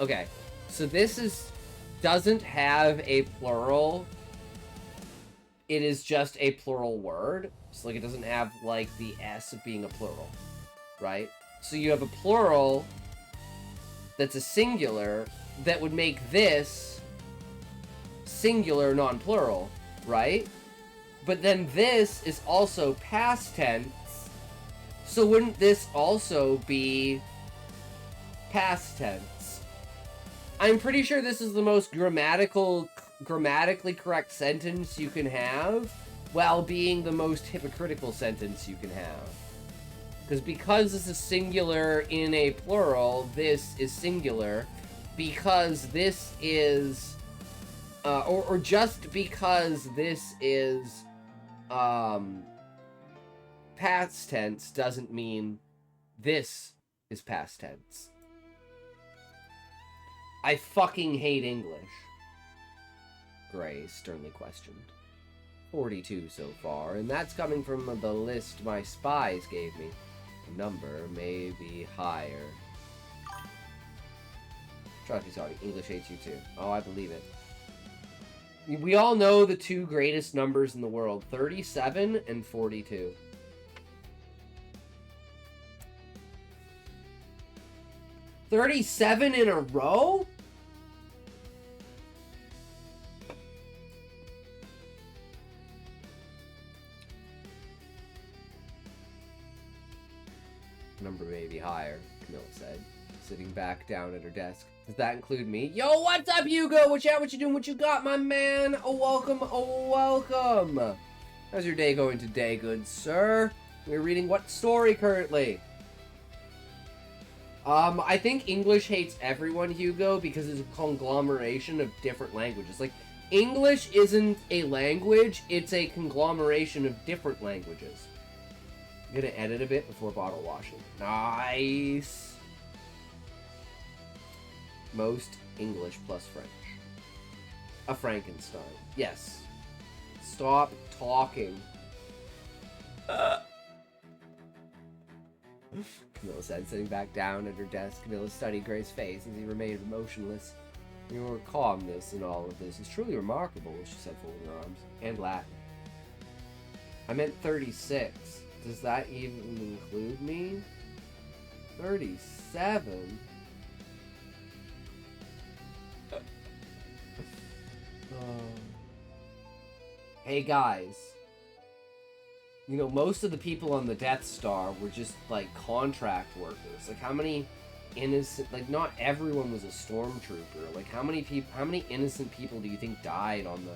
Okay, so this doesn't have a plural. It is just a plural word. So like, it doesn't have like the S of being a plural, right? So you have a plural that's a singular that would make this singular non-plural, right? But then this is also past tense. So wouldn't this also be past tense? I'm pretty sure this is the most grammatically correct sentence you can have, while being the most hypocritical sentence you can have. Because this is singular in a plural, this is singular. Because this is, or just because this is, past tense doesn't mean this is past tense. I fucking hate English, Gray sternly questioned. 42 so far, and that's coming from the list my spies gave me. The number may be higher. Trust me, sorry, English hates you too. Oh, I believe it. We all know the two greatest numbers in the world, 37 and 42. $37 in a row? Number may be higher, Camilla said, sitting back down at her desk. Does that include me? Yo, what's up, Hugo? What you doing? What you got, my man? Oh, welcome. Oh, welcome. How's your day going today, good sir? We're reading what story currently? I think English hates everyone, Hugo, because it's a conglomeration of different languages. Like, English isn't a language, it's a conglomeration of different languages. I'm gonna edit a bit before bottle washing. Nice! Most English plus French. A Frankenstein. Yes. Stop talking. Camilla said, sitting back down at her desk. Camilla studied Gray's face as he remained motionless. Your calmness in all of this is truly remarkable, she said, folding her arms. And Latin. I meant 36. Does that even include me? 37? hey guys, you know, most of the people on the Death Star were just, like, contract workers. Like, how many innocent, like, not everyone was a stormtrooper. Like, how many innocent people do you think died on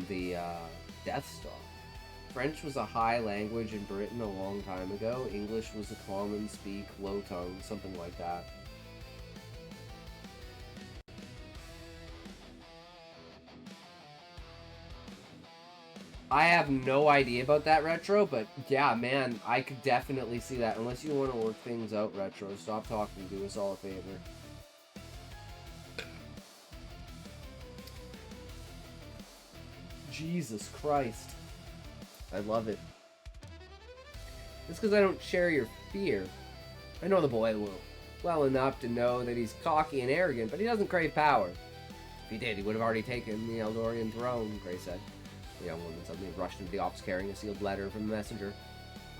the Death Star? French was a high language in Britain a long time ago. English was a common speak, low tongue, something like that. I have no idea about that, Retro, but yeah, man, I could definitely see that. Unless you want to work things out, Retro, stop talking, do us all a favor. Jesus Christ. I love it. It's because I don't share your fear. I know the boy well enough to know that he's cocky and arrogant, but he doesn't crave power. If he did, he would have already taken the Eldorian throne, Gray said. The young woman suddenly rushed into the office carrying a sealed letter from the messenger.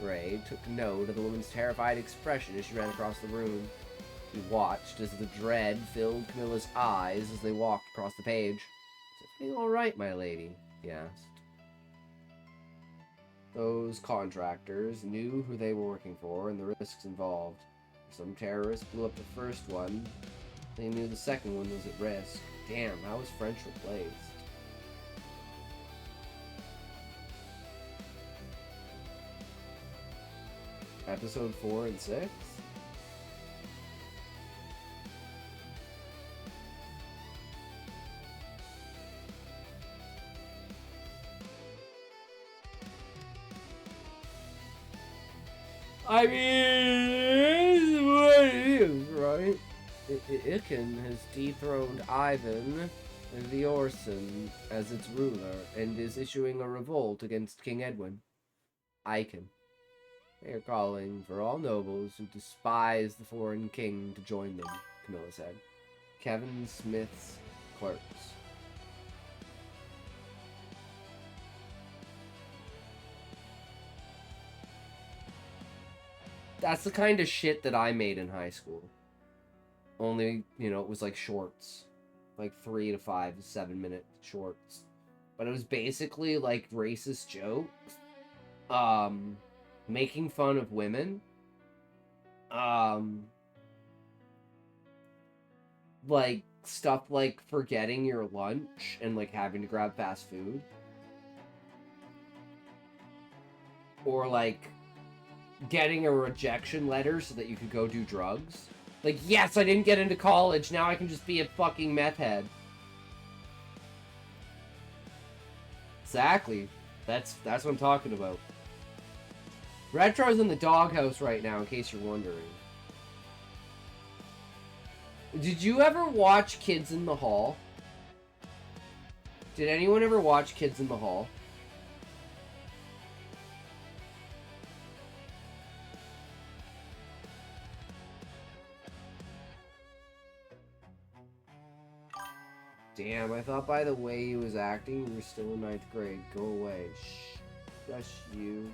Gray took note of the woman's terrified expression as she ran across the room. He watched as the dread filled Camilla's eyes as they walked across the page. "Is everything all right, my lady?" he asked. Those contractors knew who they were working for and the risks involved. If some terrorists blew up the first one, they knew the second one was at risk. Damn, how was French replaced? Episode 4 and 6? I mean, what it is, right? Iken has dethroned Ivan the Orson as its ruler and is issuing a revolt against King Edwin. Iken. They are calling for all nobles who despise the foreign king to join them, Camilla said. Kevin Smith's clerks. That's the kind of shit that I made in high school. Only, you know, it was like shorts. Like 3 to 5 to 7 minute shorts. But it was basically like racist jokes. Making fun of women. Like stuff like forgetting your lunch and like having to grab fast food. Or like getting a rejection letter so that you could go do drugs. Like, yes, I didn't get into college, now I can just be a fucking meth head. Exactly. That's what I'm talking about. Retro's in the doghouse right now, in case you're wondering. Did you ever watch Kids in the Hall? Did anyone ever watch Kids in the Hall? Damn, I thought by the way he was acting, you were still in 9th grade. Go away. Shh. Shush you.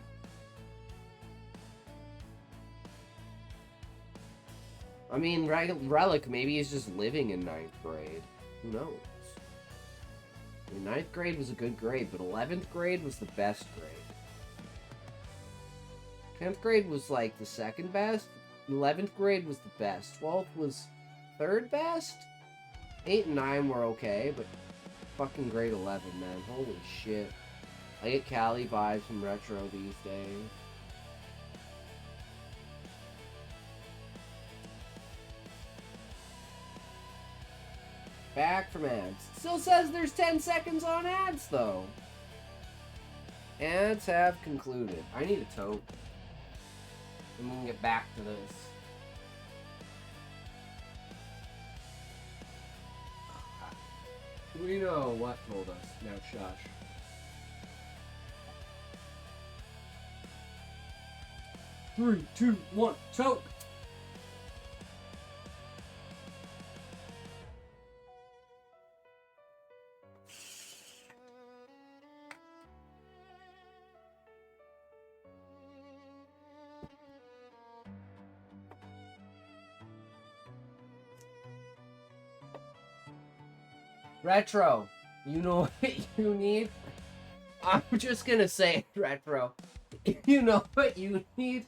I mean, Relic, maybe he's just living in 9th grade. Who knows? I mean, 9th grade was a good grade, but 11th grade was the best grade. 10th grade was like the second best. 11th grade was the best. 12th was third best? 8 and 9 were okay, but fucking grade 11, man. Holy shit. I get Cali vibes from Retro these days. Back from ads. Still says there's 10 seconds on ads, though. Ads have concluded. I need a tote. And we can get back to this. We know what told us. Now shush. Three, two, one, choke! Retro, You know what you need? I'm just gonna say, Retro. You know what you need?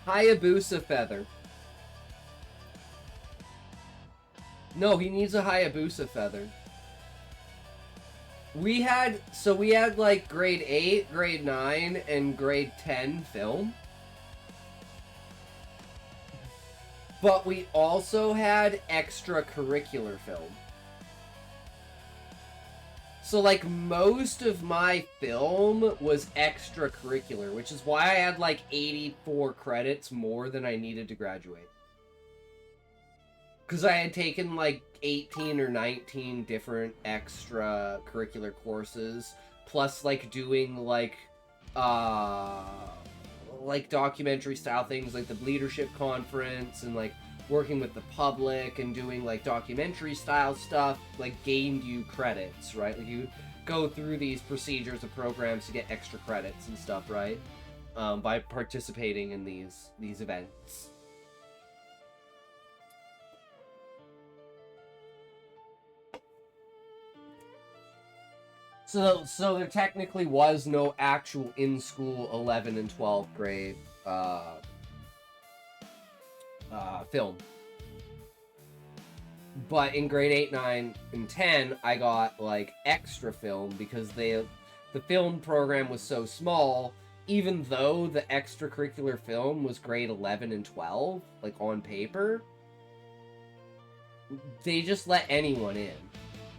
Hayabusa feather. No, he needs a Hayabusa feather. We had like grade 8, grade 9, and grade 10 film. But we also had extracurricular film. So like most of my film was extracurricular, which is why I had like 84 credits more than I needed to graduate. Because I had taken like 18 or 19 different extracurricular courses, plus like doing like documentary style things like the leadership conference and like working with the public and doing like documentary style stuff like gained you credits, right? Like you go through these procedures of programs to get extra credits and stuff, right? By participating in these events. So there technically was no actual in-school 11 and 12th grade film. But in grade 8, 9, and 10, I got, like, extra film because the film program was so small, even though the extracurricular film was grade 11 and 12, like, on paper, they just let anyone in.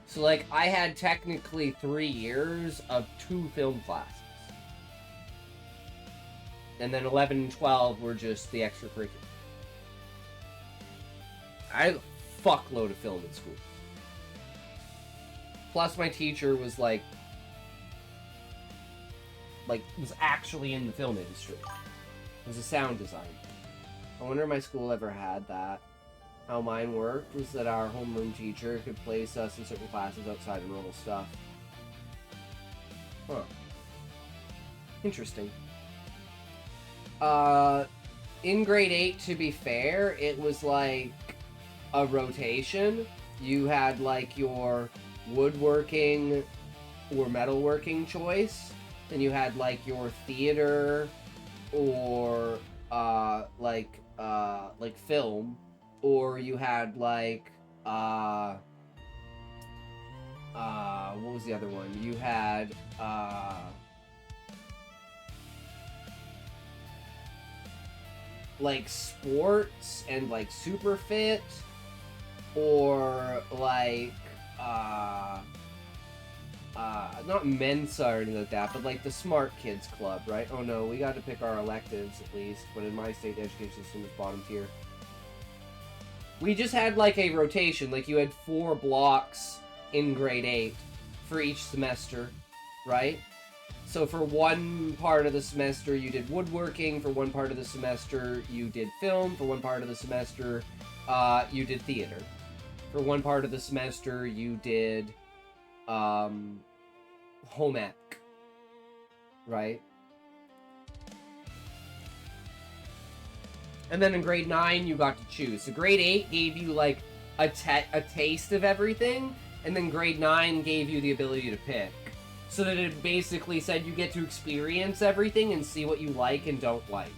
So, like, I had technically 3 years of 2 film classes. And then 11 and 12 were just the extracurricular. I had a fuckload of film in school. Plus, my teacher was, was actually in the film industry. Was a sound designer. I wonder if my school ever had that. How mine worked was that our homeroom teacher could place us in certain classes outside of normal stuff. Huh. Interesting. In grade 8, to be fair, it was like a rotation. You had like your woodworking or metalworking choice. Then you had like your theater or like film. Or you had, like, what was the other one? You had, like, sports and, like, super fit. Or, like, not Mensa or anything like that, but, like, the Smart Kids Club, right? Oh, no, we got to pick our electives, at least. But in my state, the education system is bottom tier. We just had, like, a rotation. Like, you had 4 blocks in grade 8 for each semester, right? So for one part of the semester, you did woodworking. For one part of the semester, you did film. For one part of the semester, you did theater. For one part of the semester, you did, home ec, right? And then in grade 9, you got to choose. So grade 8 gave you, like, a taste of everything, and then grade 9 gave you the ability to pick. So that it basically said you get to experience everything and see what you like and don't like.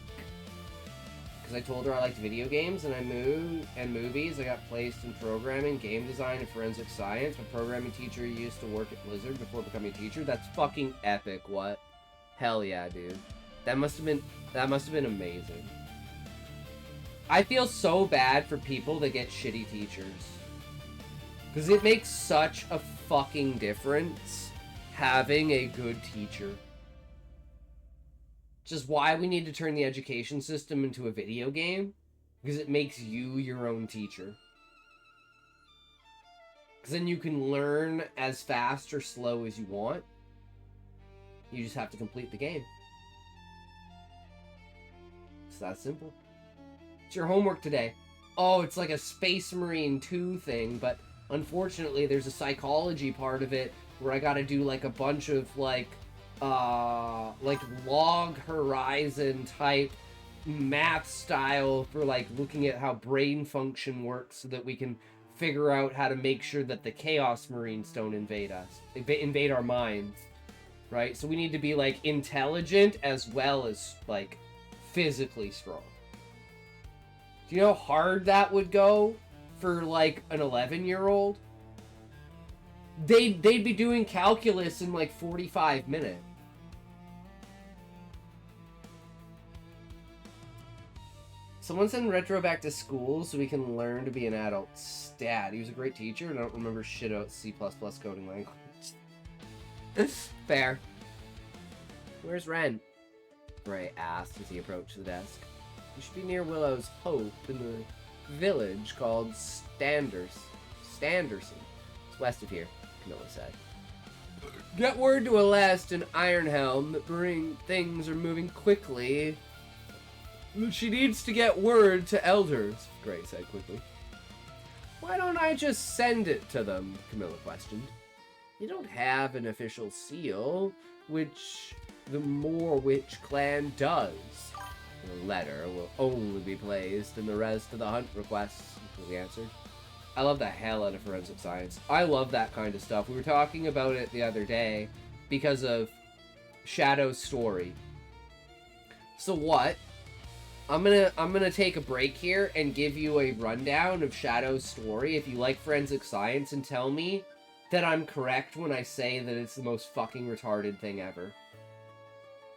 Because I told her I liked video games, and movies. I got placed in programming, game design, and forensic science. My programming teacher used to work at Blizzard before becoming a teacher. That's fucking epic, what? Hell yeah, dude. That must have been amazing. I feel so bad for people that get shitty teachers. Because it makes such a fucking difference having a good teacher. Which is why we need to turn the education system into a video game. Because it makes you your own teacher. Because then you can learn as fast or slow as you want. You just have to complete the game. It's that simple. It's your homework today. Oh, it's like a Space Marine 2 thing, but Unfortunately, there's a psychology part of it where I gotta do, like, a bunch of, like log horizon type math style for, like, looking at how brain function works so that we can figure out how to make sure that the Chaos Marines don't invade us. Invade our minds. Right? So we need to be, like, intelligent as well as, like, physically strong. Do you know how hard that would go for, like, an 11-year-old? They'd be doing calculus in, like, 45 minutes. Someone send Retro back to school so we can learn to be an adult. Stat. He was a great teacher, and I don't remember shit about C++ coding language. Fair. Where's Ren? Ray asked as he approached the desk. You should be near Willow's Hope in the village called Standerson. It's west of here, Camilla said. Get word to Aleste and Ironhelm that things are moving quickly. She needs to get word to elders, Gray said quickly. Why don't I just send it to them? Camilla questioned. You don't have an official seal, which the Morwich clan does. The letter will only be placed in the rest of the hunt requests, he answered. I love the hell out of forensic science. I love that kind of stuff. We were talking about it the other day because of Shadow's story. So what? I'm gonna take a break here and give you a rundown of Shadow's story if you like forensic science, and tell me that I'm correct when I say that it's the most fucking retarded thing ever.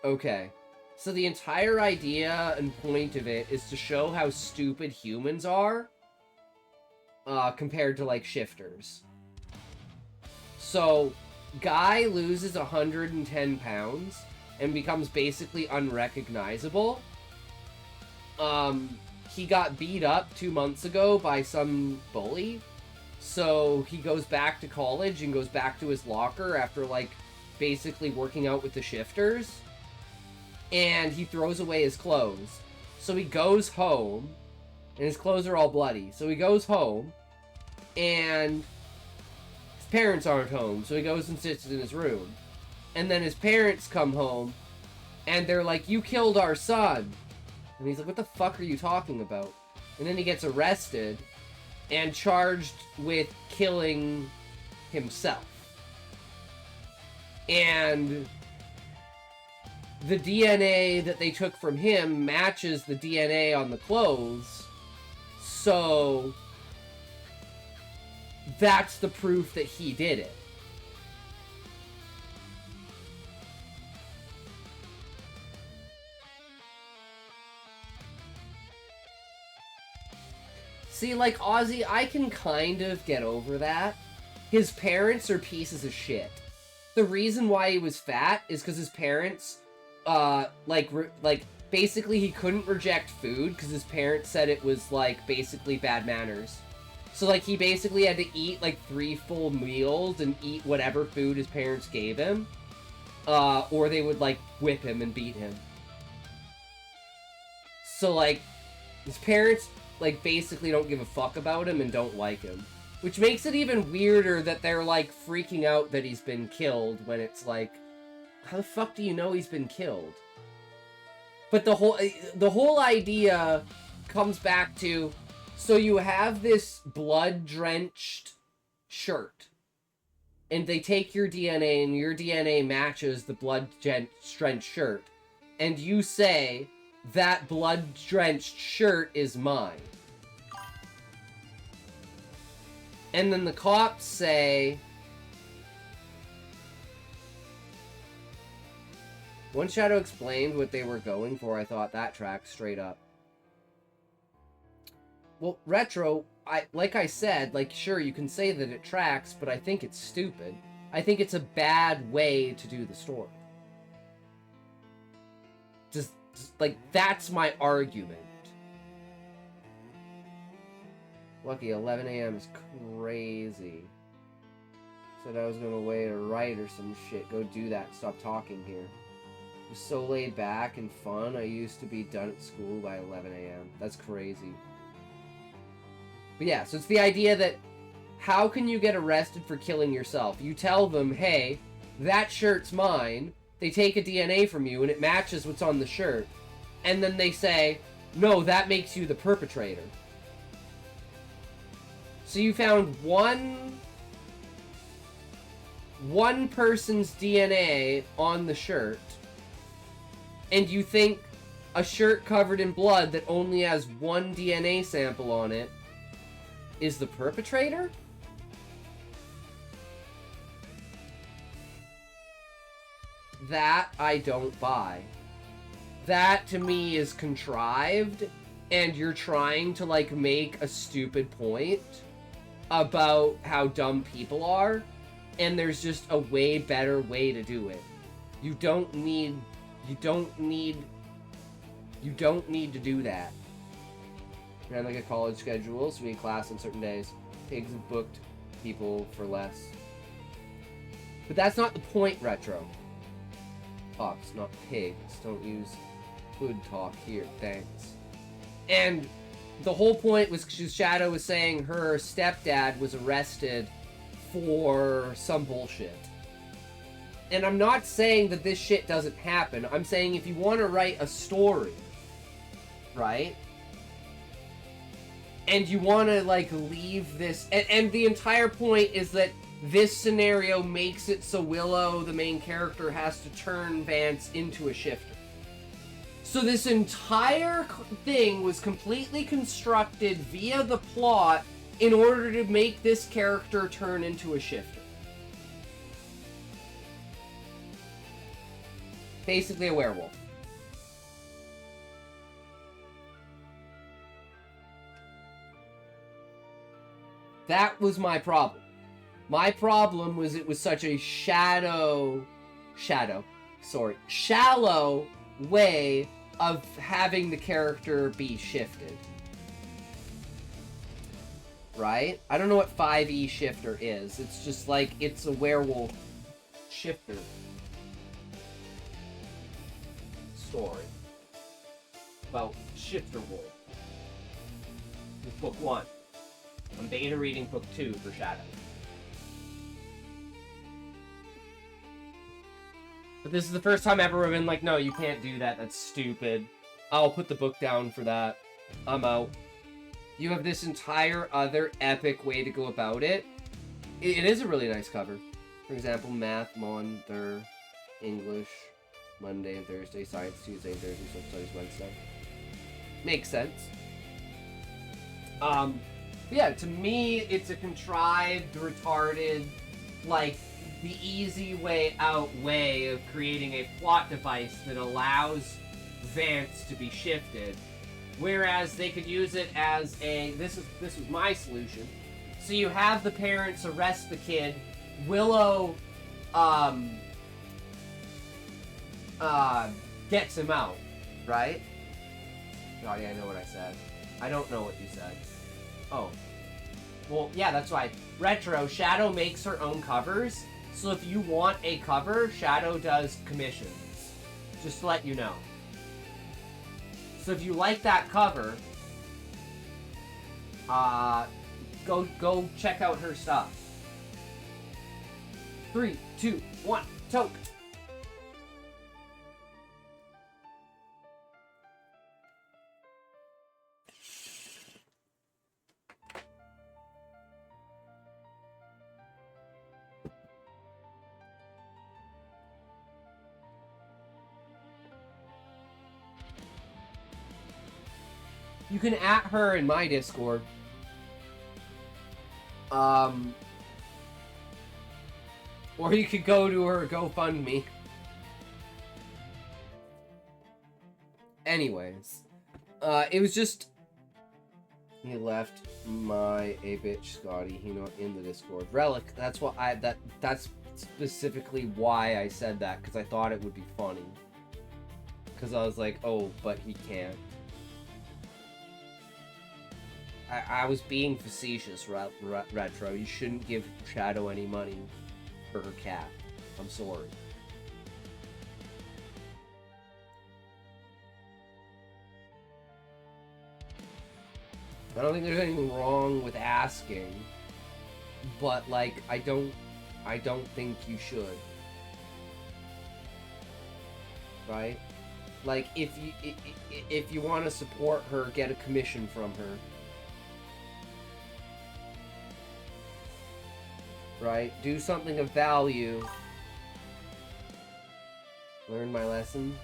Okay. So the entire idea and point of it is to show how stupid humans are compared to, like, shifters. So, Guy loses 110 pounds and becomes basically unrecognizable. He got beat up 2 months ago by some bully. So he goes back to college and goes back to his locker after, like, basically working out with the shifters. And he throws away his clothes. So he goes home, and his clothes are all bloody. So he goes home, and his parents aren't home. So he goes and sits in his room. And then his parents come home, and they're like, you killed our son. And he's like, what the fuck are you talking about? And then he gets arrested and charged with killing himself. And the DNA that they took from him matches the DNA on the clothes. So that's the proof that he did it. See, like, Ozzy, I can kind of get over that. His parents are pieces of shit. The reason why he was fat is because his parents, basically he couldn't reject food because his parents said it was, like, basically bad manners. So, like, he basically had to eat, like, 3 full meals and eat whatever food his parents gave him. Or they would, like, whip him and beat him. So, like, his parents, like, basically don't give a fuck about him and don't like him. Which makes it even weirder that they're, like, freaking out that he's been killed when it's like, how the fuck do you know he's been killed? But the whole idea comes back to, so you have this blood-drenched shirt, and they take your DNA, and your DNA matches the blood-drenched shirt, and you say, that blood-drenched shirt is mine. And then the cops say, once Shadow explained what they were going for, I thought that tracked straight up. Well, Retro, like I said, like, sure, you can say that it tracks, but I think it's stupid. I think it's a bad way to do the story. Just like, that's my argument. Lucky, 11 a.m. is crazy. Said I was gonna wait or write or some shit. Go do that. Stop talking here. It was so laid back and fun. I used to be done at school by 11 a.m. That's crazy. But yeah, so it's the idea that how can you get arrested for killing yourself? You tell them, hey, that shirt's mine. They take a DNA from you and it matches what's on the shirt. And then they say, no, that makes you the perpetrator. So you found one person's DNA on the shirt, and you think a shirt covered in blood that only has one DNA sample on it is the perpetrator? That I don't buy. That to me is contrived, and you're trying to like make a stupid point about how dumb people are, and there's just a way better way to do it. You don't need to do that. Ran like a college schedule, so we had class on certain days. Pigs have booked people for less. But that's not the point, Retro. Pops, not pigs. Don't use hood talk here, thanks. And the whole point was Shadow was saying her stepdad was arrested for some bullshit. And I'm not saying that this shit doesn't happen. I'm saying if you want to write a story, right? And you want to, like, leave this... And the entire point is that this scenario makes it so Willow, the main character, has to turn Vance into a shifter. So this entire thing was completely constructed via the plot in order to make this character turn into a shifter. Basically a werewolf. That was my problem. My problem was it was such a shallow way of having the character be shifted. Right? I don't know what 5e shifter is. It's just like, it's a werewolf shifter story about shifter wolf. It's book 1. I'm beta reading book 2 for Shadow. But this is the first time ever I've been like, no, you can't do that, that's stupid. I'll put the book down for that. I'm out. You have this entire other epic way to go about it. It is a really nice cover. For example, math, Mon, Thur, English, Monday and Thursday, science, Tuesday and Thursday, social studies, Wednesday. Makes sense. Yeah, to me, it's a contrived, retarded, like, the easy way out way of creating a plot device that allows Vance to be shifted. Whereas they could use it as a, this was my solution. So you have the parents arrest the kid, Willow, gets him out, right? Johnny, I know what I said. I don't know what you said. Oh. Well, yeah, that's why. Retro, Shadow makes her own covers, so if you want a cover, Shadow does commissions. Just to let you know. So if you like that cover, go check out her stuff. 3, 2, 1, toke! You can at her in my Discord. Or you could go to her GoFundMe. Anyways. It was just... He left my A-bitch Scotty. He not in the Discord. Relic, that's what that's specifically why I said that, because I thought it would be funny. Because I was like, oh, but he can't. I was being facetious, Retro. You shouldn't give Shadow any money for her cat. I'm sorry. I don't think there's anything wrong with asking. but like I don't think you should. Right? Like if you want to support her, get a commission from her. Right? Do something of value. Learn my lesson.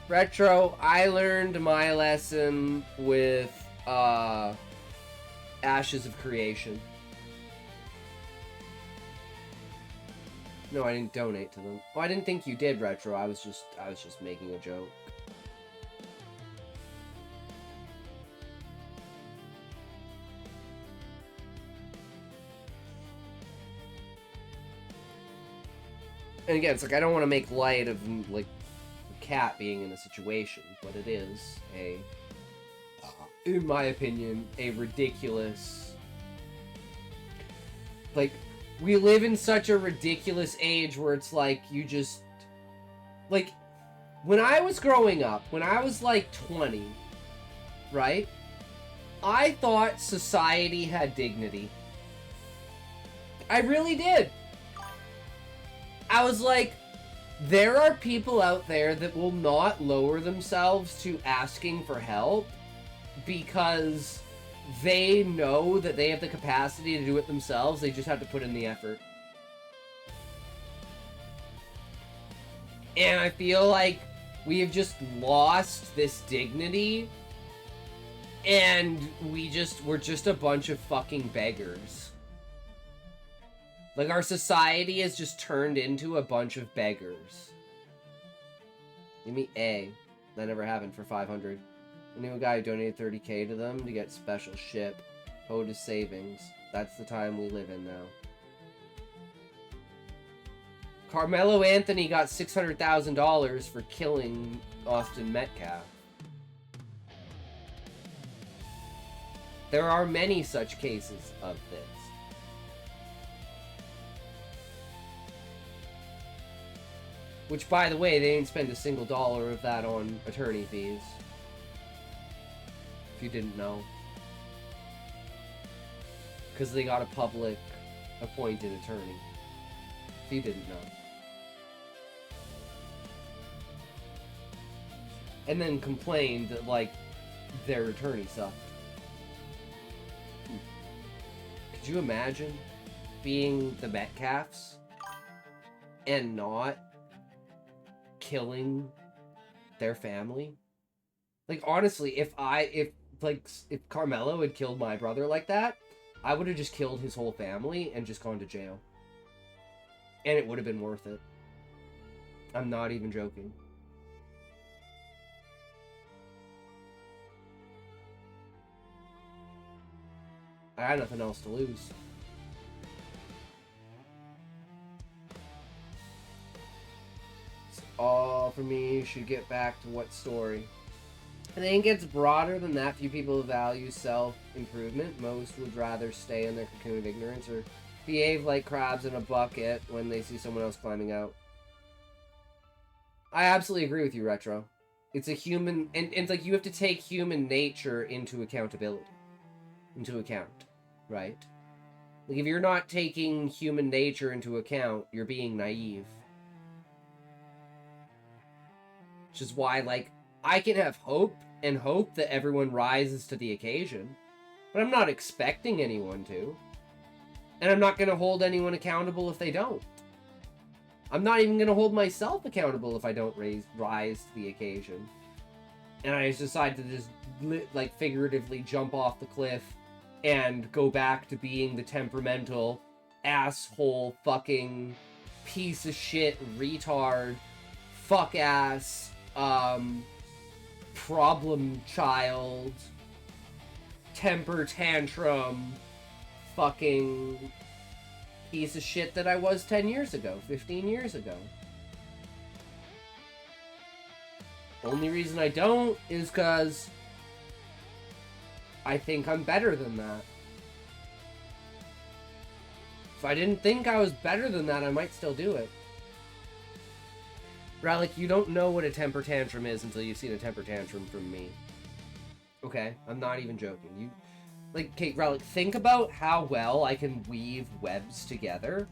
Retro, I learned my lesson with Ashes of Creation. No, I didn't donate to them. Oh, I didn't think you did, Retro. I was just making a joke. And again, it's like I don't want to make light of like Cat being in a situation, but it is a, in my opinion, a ridiculous. Like, we live in such a ridiculous age where it's like you just, like, when I was growing up, when I was like 20, right? I thought society had dignity. I really did. I was like, there are people out there that will not lower themselves to asking for help because they know that they have the capacity to do it themselves. They just have to put in the effort. And I feel like we have just lost this dignity, and we're just a bunch of fucking beggars. Like, our society has just turned into a bunch of beggars. Give me A. That never happened for 500. I knew a guy who donated 30k to them to get special ship. Owed his savings. That's the time we live in now. Carmelo Anthony got $600,000 for killing Austin Metcalf. There are many such cases of this. Which, by the way, they didn't spend a single dollar of that on attorney fees. If you didn't know. Because they got a public appointed attorney. If you didn't know. And then complained that, like, their attorney sucked. Could you imagine being the Metcalfs and not killing their family? Like, honestly, if Carmelo had killed my brother like that, I would have just killed his whole family and just gone to jail. And it would have been worth it. I'm not even joking. I had nothing else to lose. All for me should get back to what story. I think it's broader than that. Few people value self-improvement. Most would rather stay in their cocoon of ignorance or behave like crabs in a bucket when they see someone else climbing out. I absolutely agree with you, Retro. It's a human, and it's like you have to take human nature into account, right? Like, if you're not taking human nature into account, you're being naive. Which is why, like, I can have hope and hope that everyone rises to the occasion, but I'm not expecting anyone to. And I'm not going to hold anyone accountable if they don't. I'm not even going to hold myself accountable if I don't rise to the occasion. And I just decide to just, like, figuratively jump off the cliff and go back to being the temperamental, asshole, fucking, piece of shit, retard, fuck-ass, problem child, temper tantrum, fucking piece of shit that I was 10 years ago, 15 years ago. Only reason I don't is because I think I'm better than that. If I didn't think I was better than that, I might still do it. Rallic, you don't know what a temper tantrum is until you've seen a temper tantrum from me. Okay, I'm not even joking. Like, okay, Relic, think about how well I can weave webs together.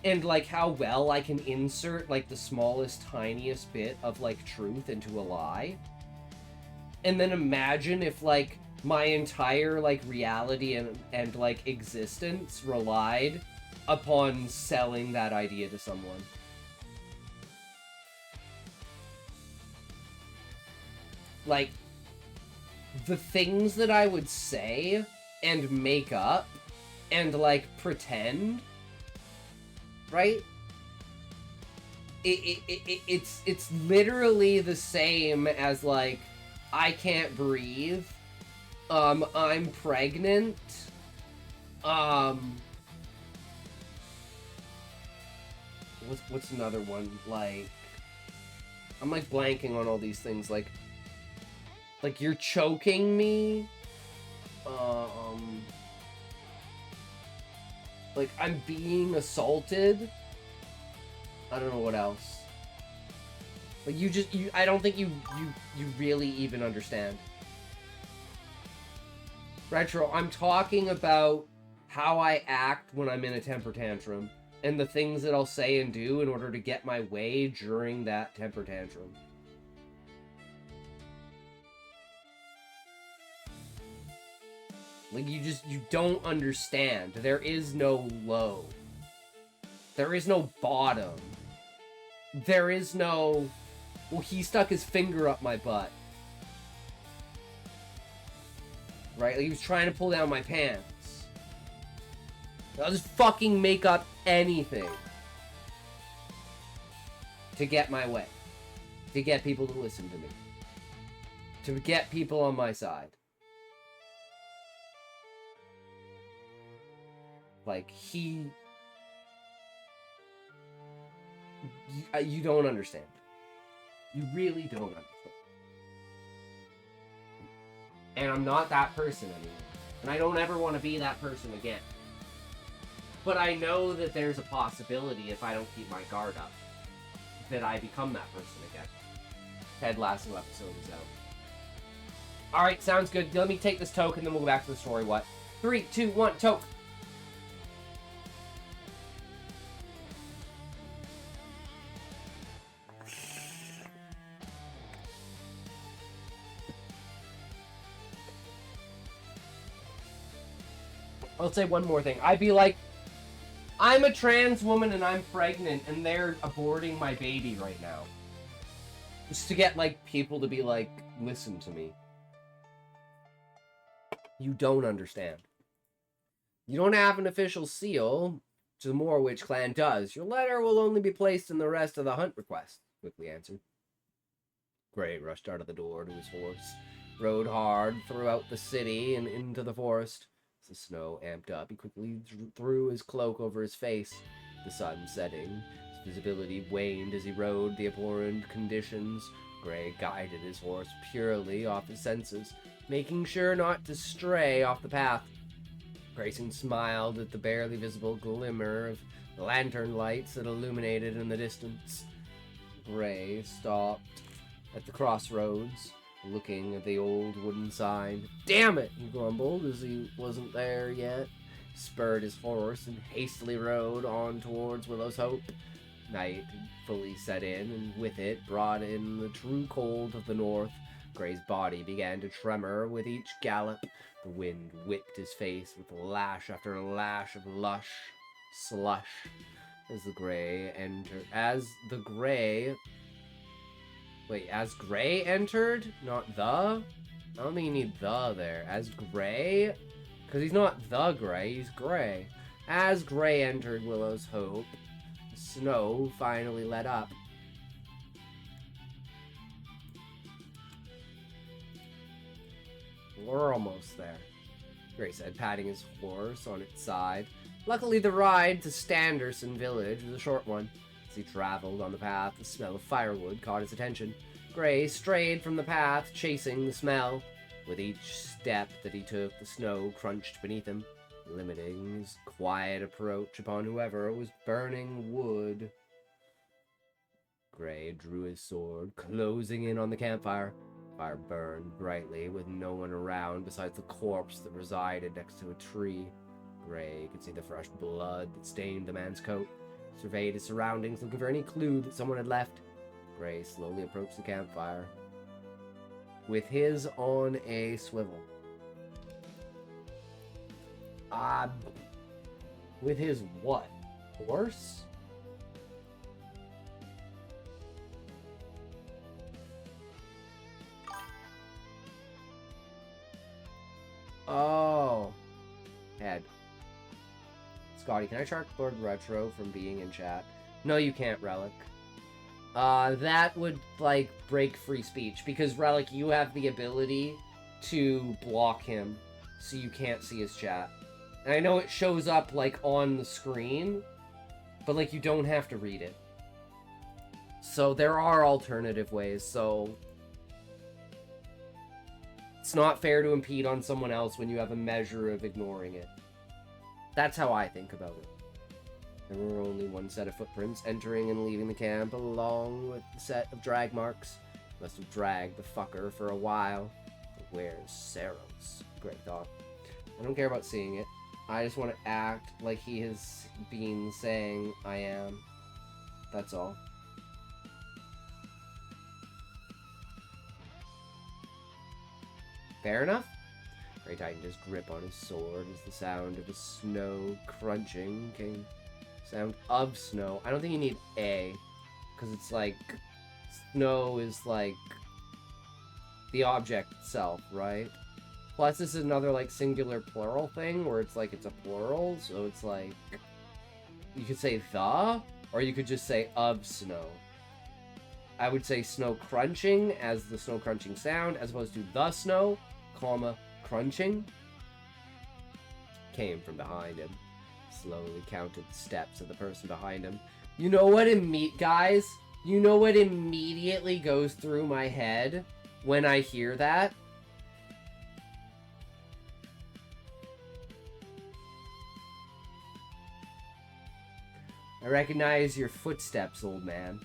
And, like, how well I can insert, like, the smallest, tiniest bit of, like, truth into a lie. And then imagine if, like, my entire, like, reality and like, existence relied upon selling that idea to someone. Like, the things that I would say and make up and, like, pretend, right? It's literally the same as, like, I can't breathe, I'm pregnant, what's another one? Like, I'm, like, blanking on all these things, like, you're choking me, like, I'm being assaulted. I don't know what else. Like, I don't think you really even understand. Retro, I'm talking about how I act when I'm in a temper tantrum, and the things that I'll say and do in order to get my way during that temper tantrum. Like, you don't understand. There is no low. There is no bottom. There is no, well, he stuck his finger up my butt. Right? Like, he was trying to pull down my pants. I'll just fucking make up anything to get my way. To get people to listen to me. To get people on my side. Like, you don't understand. You really don't understand. And I'm not that person anymore. And I don't ever want to be that person again. But I know that there's a possibility, if I don't keep my guard up, that I become that person again. Ted Lasso episode is out. Alright, sounds good. Let me take this toke and then we'll go back to the story. What? 3, 2, 1, toke! I'll say one more thing. I'd be like, I'm a trans woman and I'm pregnant and they're aborting my baby right now. Just to get, like, people to be like, listen to me. You don't understand. You don't have an official seal, which the Morwich clan does. Your letter will only be placed in the rest of the hunt request, quickly answered. Gray rushed out of the door to his horse, rode hard throughout the city and into the forest. As the snow amped up, he quickly threw his cloak over his face. The sun setting, his visibility waned as he rode the abhorrent conditions. Gray guided his horse purely off his senses, making sure not to stray off the path. Grayson smiled at the barely visible glimmer of lantern lights that illuminated in the distance. Gray stopped at the crossroads, looking at the old wooden sign. Damn it, he grumbled as he wasn't there yet. Spurred his horse and hastily rode on towards Willow's Hope. Night had fully set in, and with it brought in the true cold of the north. Gray's body began to tremor with each gallop. The wind whipped his face with lash after lash of lush slush as Gray entered? Not the? I don't think you need the there. As Gray? Because he's not the Gray, he's Gray. As Gray entered Willow's Hope, the snow finally let up. We're almost there, Gray said, patting his horse on its side. Luckily, the ride to Standerson Village was a short one. As he traveled on the path, the smell of firewood caught his attention. Gray strayed from the path, chasing the smell. With each step that he took, the snow crunched beneath him, limiting his quiet approach upon whoever was burning wood. Gray drew his sword, closing in on the campfire. campfire burned brightly with no one around besides the corpse that resided next to a tree. Gray could see the fresh blood that stained the man's coat. He surveyed his surroundings, looking for any clue that someone had left. Gray slowly approached the campfire, with his on a swivel. With his what? Horse? Oh. Head. Scotty, can I chalkboard retro from being in chat? No, you can't, Relic. That would, like, break free speech, because, Relic, you have the ability to block him, so you can't see his chat. And I know it shows up, like, on the screen, but, like, you don't have to read it. So there are alternative ways, so it's not fair to impede on someone else when you have a measure of ignoring it. That's how I think about it. There were only one set of footprints entering and leaving the camp, along with the set of drag marks. Must have dragged the fucker for a while. But where's Saros? Great thought. I don't care about seeing it. I just want to act like he has been saying I am. That's all. Fair enough? Gray tightened his grip on his sword as the sound of the snow crunching came. Sound of snow. I don't think you need a, because it's like, snow is like the object itself, right? Plus this is another like singular plural thing where it's like it's a plural, so it's like, you could say the, or you could just say of snow. I would say snow crunching as the snow crunching sound, as opposed to the snow, comma, crunching. Came from behind him. Slowly counted the steps of the person behind him. You know what guys? You know what immediately goes through my head when I hear that? I recognize your footsteps, old man.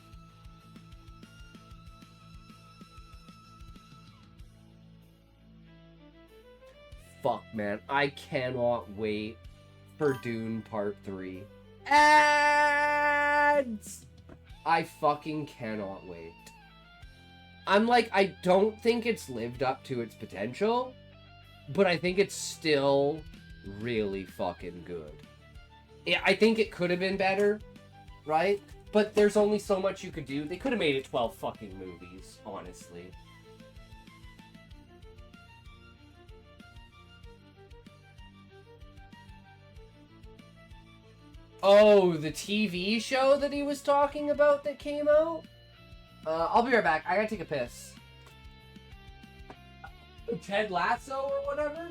Fuck, man. I cannot wait for Dune Part 3. Ads! I fucking cannot wait. I'm like, I don't think it's lived up to its potential, but I think it's still really fucking good. Yeah, I think it could have been better, right? But there's only so much you could do. They could have made it 12 fucking movies, honestly. Oh, the TV show that he was talking about that came out? I'll be right back. I gotta take a piss. Ted Lasso or whatever?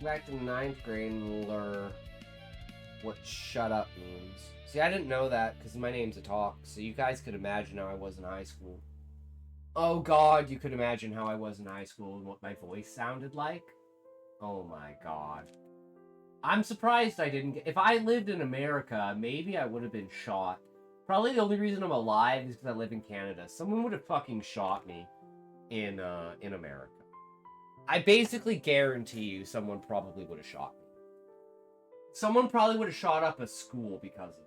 Back to 9th grade and learn what shut up means. See, I didn't know that because my name's a talk, so you guys could imagine how I was in high school. Oh god, you could imagine how I was in high school and what my voice sounded like. Oh my god. I'm surprised I didn't get... If I lived in America, maybe I would have been shot. Probably the only reason I'm alive is because I live in Canada. Someone would have fucking shot me in America. I basically guarantee you someone probably would have shot me. Someone probably would have shot up a school because of it.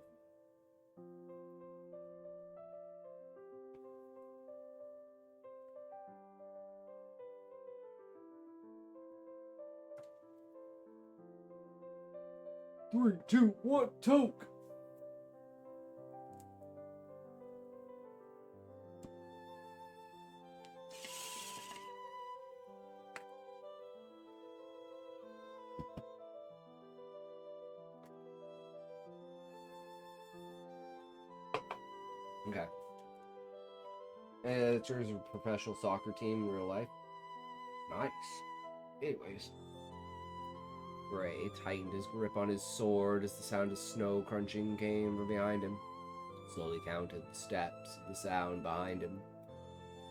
3, 2, 1, toke! Okay. It's yours a professional soccer team in real life. Nice. Anyways. Gray tightened his grip on his sword as the sound of snow crunching came from behind him. Slowly counted the steps of the sound behind him.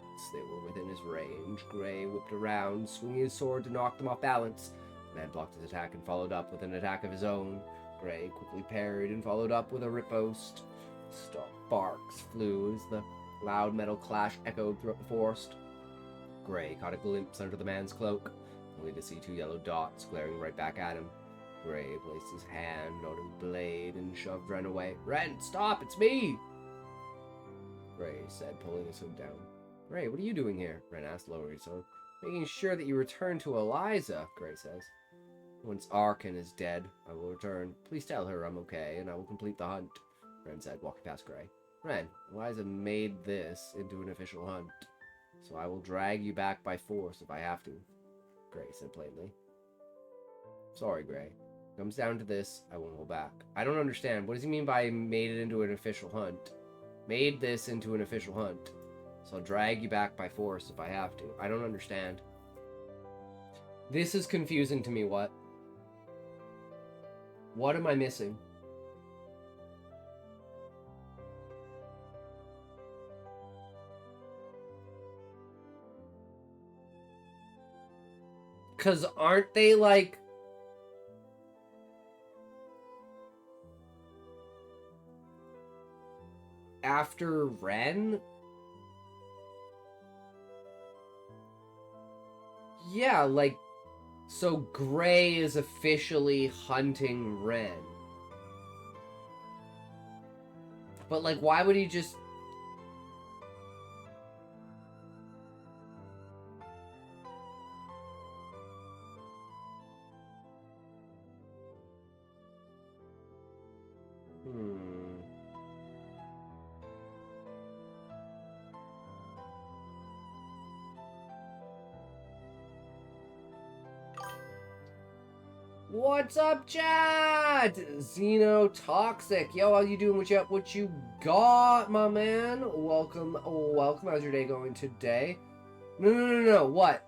Once they were within his range, Gray whipped around, swinging his sword to knock them off balance. The man blocked his attack and followed up with an attack of his own. Gray quickly parried and followed up with a riposte. Sparks flew as the loud metal clash echoed throughout the forest. Gray caught a glimpse under the man's cloak, only to see 2 yellow dots glaring right back at him. Gray placed his hand on his blade and shoved Ren away. "Ren, stop! It's me!" Gray said, pulling his hood down. "Gray, what are you doing here?" Ren asked, lowering his hood. "Making sure that you return to Eliza," Gray says. "Once Arkin is dead, I will return. Please tell her I'm okay, and I will complete the hunt," Ren said, walking past Gray. "Ren, Eliza made this into an official hunt, so I will drag you back by force if I have to," Gray said plainly. "Sorry, Gray. If it comes down to this, I won't hold back." "I don't understand. What does he mean by made it into an official hunt?" "Made this into an official hunt, so I'll drag you back by force if I have to." I don't understand. This is confusing to me, what? What am I missing? Because aren't they, like... after Ren? Yeah, like... so Gray is officially hunting Ren. But, like, why would he just... What's up, chat? Xenotoxic. Yo, how you doing? What you got, my man? Welcome. How's your day going today? No. What?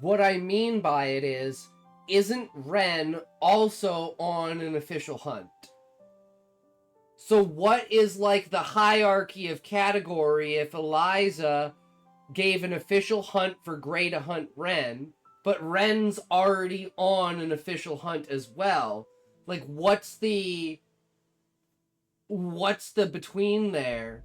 What I mean by it is, isn't Ren also on an official hunt? So what is, like, the hierarchy of category if Eliza gave an official hunt for Gray to hunt Ren, but Ren's already on an official hunt as well? Like, what's the between there?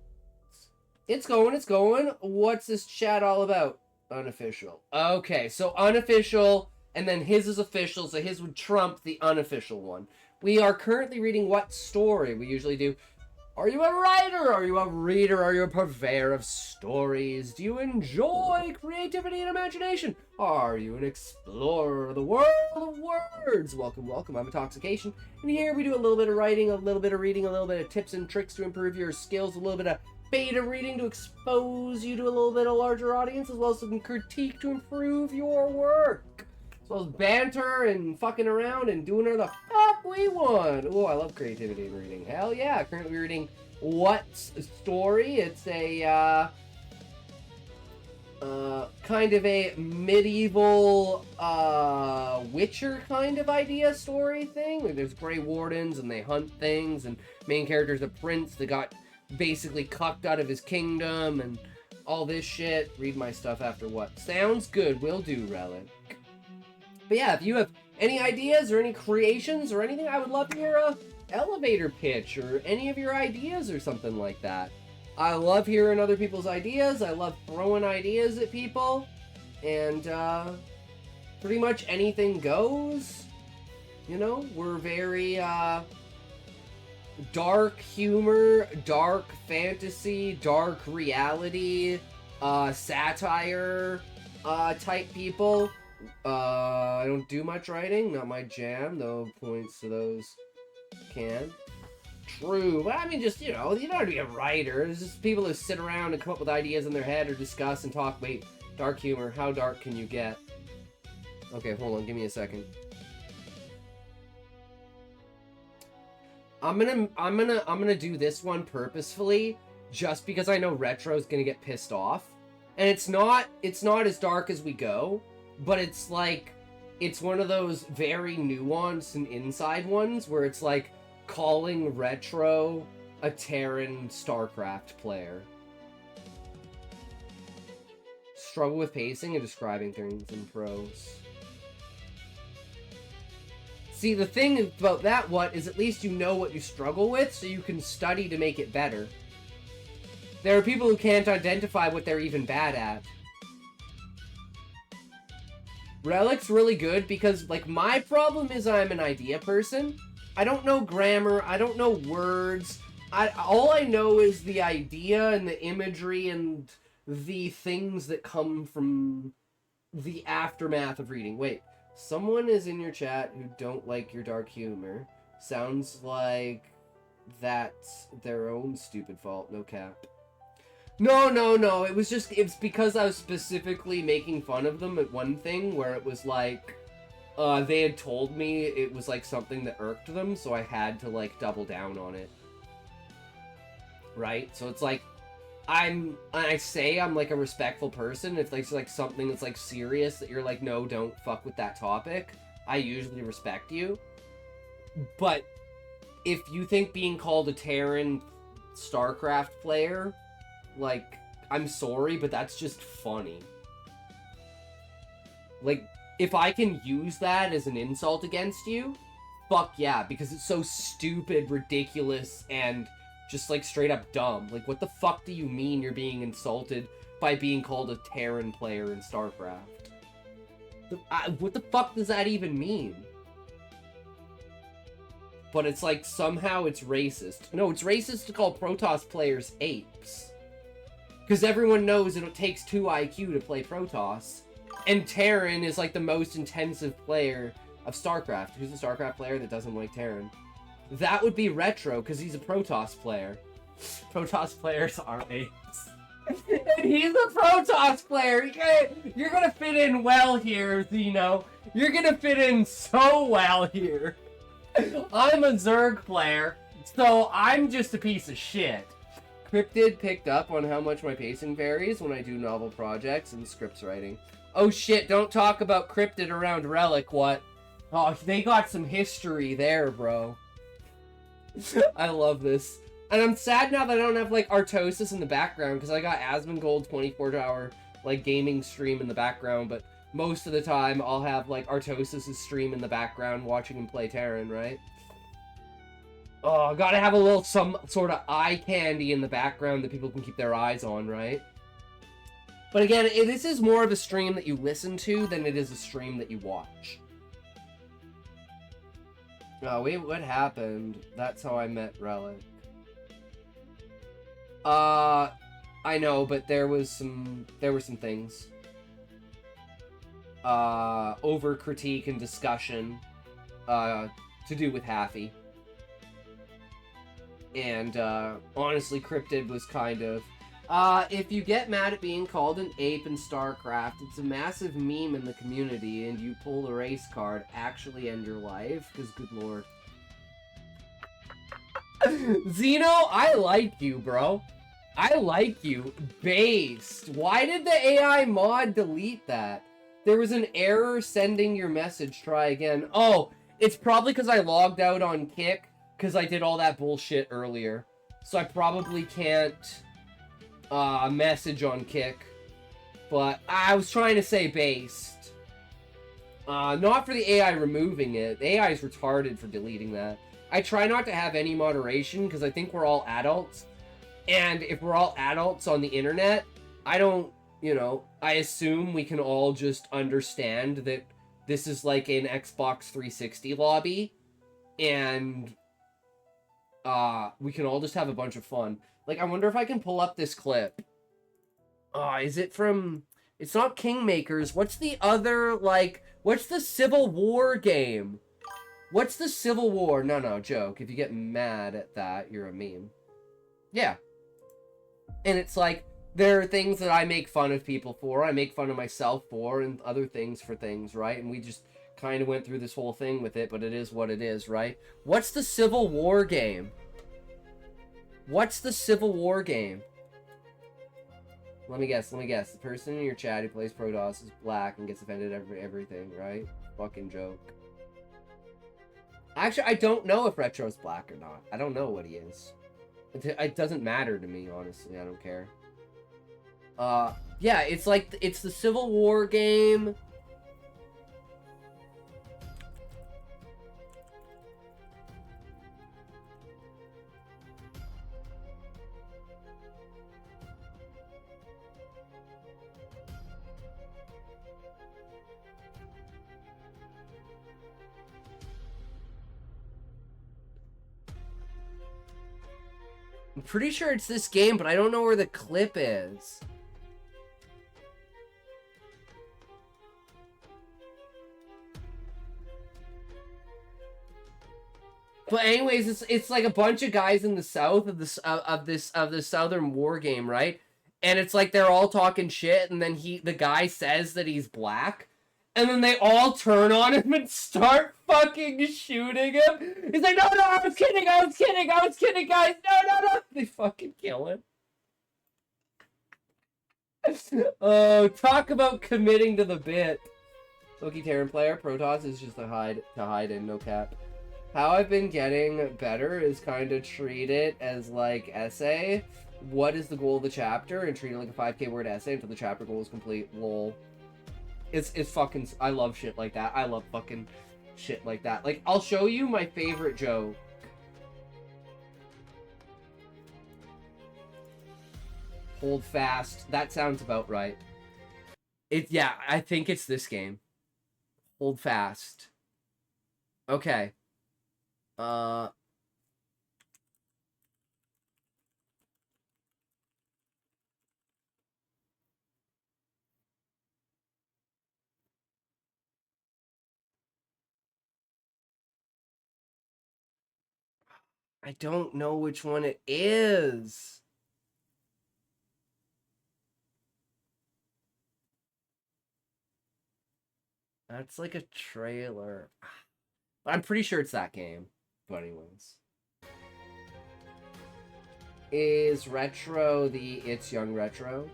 It's going. What's this chat all about? Unofficial. Okay, so unofficial, and then his is official, so his would trump the unofficial one. We are currently reading What Story? We usually do, are you a writer? Are you a reader? Are you a purveyor of stories? Do you enjoy creativity and imagination? Are you an explorer of the world of words? Welcome. I'm Intoxication. And here we do a little bit of writing, a little bit of reading, a little bit of tips and tricks to improve your skills, a little bit of beta reading to expose you to a little bit of larger audience, as well as some critique to improve your work. As well as banter and fucking around and doing whatever the fuck we want. Oh, I love creativity and reading. Hell yeah. Currently reading What Story? It's a, kind of a medieval, Witcher kind of idea story thing. Like, there's Grey Wardens and they hunt things, and main character's a prince that got basically cucked out of his kingdom and all this shit. Read my stuff after what? Sounds good. Will do, Relic. But yeah, if you have any ideas or any creations or anything, I would love to hear a elevator pitch or any of your ideas or something like that. I love hearing other people's ideas. I love throwing ideas at people. and pretty much anything goes. You know, we're very dark humor, dark fantasy, dark reality, satire type people. I don't do much writing, not my jam, though points to those can. True, but I mean, just, you don't have to be a writer. It's just people who sit around and come up with ideas in their head or discuss and talk. Wait, dark humor, how dark can you get? Okay, hold on, give me a second. I'm gonna do this one purposefully, just because I know Retro's gonna get pissed off. And it's not as dark as we go, but it's like, it's one of those very nuanced and inside ones where it's like calling Retro a Terran StarCraft player. Struggle with pacing and describing things in prose. See, the thing about that is at least you know what you struggle with, so you can study to make it better. There are people who can't identify what they're even bad at. Relic's really good because, like, my problem is I'm an idea person. I don't know grammar, I don't know words. All I know is the idea and the imagery and the things that come from the aftermath of reading. Wait. Someone is in your chat who don't like your dark humor. Sounds like that's their own stupid fault. No cap. No. It's because I was specifically making fun of them at one thing where it was like, they had told me it was like something that irked them, so I had to like double down on it. Right? So it's like, I say I'm like a respectful person. If there's like something that's like serious that you're like, no, don't fuck with that topic, I usually respect you. But if you think being called a Terran StarCraft player, like, I'm sorry, but that's just funny. Like, if I can use that as an insult against you, fuck yeah, because it's so stupid, ridiculous, and just, like, straight up dumb. Like, what the fuck do you mean you're being insulted by being called a Terran player in StarCraft? What the fuck does that even mean? But it's like, somehow it's racist. No, it's racist to call Protoss players apes. Because everyone knows it takes 2 IQ to play Protoss. And Terran is, like, the most intensive player of StarCraft. Who's a StarCraft player that doesn't like Terran? That would be Retro, because he's a Protoss player. Protoss players are apes. And he's a Protoss player! You're gonna fit in well here, Zeno. You're gonna fit in so well here. I'm a Zerg player, so I'm just a piece of shit. Cryptid picked up on how much my pacing varies when I do novel projects and scripts writing. Oh shit, don't talk about Cryptid around Relic, what? Oh, they got some history there, bro. I love this. And I'm sad now that I don't have, like, Artosis in the background, because I got Asmongold 24-hour, like, gaming stream in the background, but most of the time I'll have, like, Artosis' stream in the background watching him play Terran, right? Oh, gotta have a little, some sort of eye candy in the background that people can keep their eyes on, right? But again, this is more of a stream that you listen to than it is a stream that you watch. Oh, wait, what happened? That's how I met Relic. I know, but there were some things. Over critique and discussion, to do with Haffy. And, honestly, Cryptid was kind of, if you get mad at being called an ape in StarCraft, it's a massive meme in the community, and you pull the race card, actually end your life, because good lord. Zeno, I like you, bro. I like you. Based. Why did the AI mod delete that? There was an error sending your message, try again. Oh, it's probably because I logged out on Kick, because I did all that bullshit earlier. So I probably can't message on Kick. But I was trying to say based. Not for the AI removing it. The AI is retarded for deleting that. I try not to have any moderation because I think we're all adults. And if we're all adults on the internet, I don't you know, I assume we can all just understand that this is like an Xbox 360 lobby, and we can all just have a bunch of fun. Like, I wonder if I can pull up this clip. Is it from... It's not Kingmakers. What's the other, like... What's the Civil War game? What's the Civil War? No, joke. If you get mad at that, you're a meme. Yeah. And it's like, there are things that I make fun of people for, I make fun of myself for, and other things for things, right? And we just kind of went through this whole thing with it, but it is what it is, right? What's the Civil War game? What's the Civil War game? Let me guess. The person in your chat who plays Protoss is black and gets offended at everything, right? Fucking joke. Actually, I don't know if Retro's black or not. I don't know what he is. It doesn't matter to me, honestly. I don't care. Yeah, it's like, it's the Civil War game. I'm pretty sure it's this game, but I don't know where the clip is. But anyways, it's like a bunch of guys in the south of the Southern War game, right? And it's like they're all talking shit, and then the guy says that he's black, and then they all turn on him and start fucking shooting him. He's like, no, I was kidding, guys, no. They fucking kill him. Oh, talk about committing to the bit. Loki Terran player, Protoss is just to hide in, no cap. How I've been getting better is kind of treat it as like essay. What is the goal of the chapter? And treat it like a 5K word essay until the chapter goal is complete. Lol. It's fucking... I love shit like that. I love fucking shit like that. Like, I'll show you my favorite joke. Hold fast. That sounds about right. Yeah, I think it's this game. Hold fast. Okay. I don't know which one it is. That's like a trailer. I'm pretty sure it's that game. But anyways. Is Retro the It's Young Retro?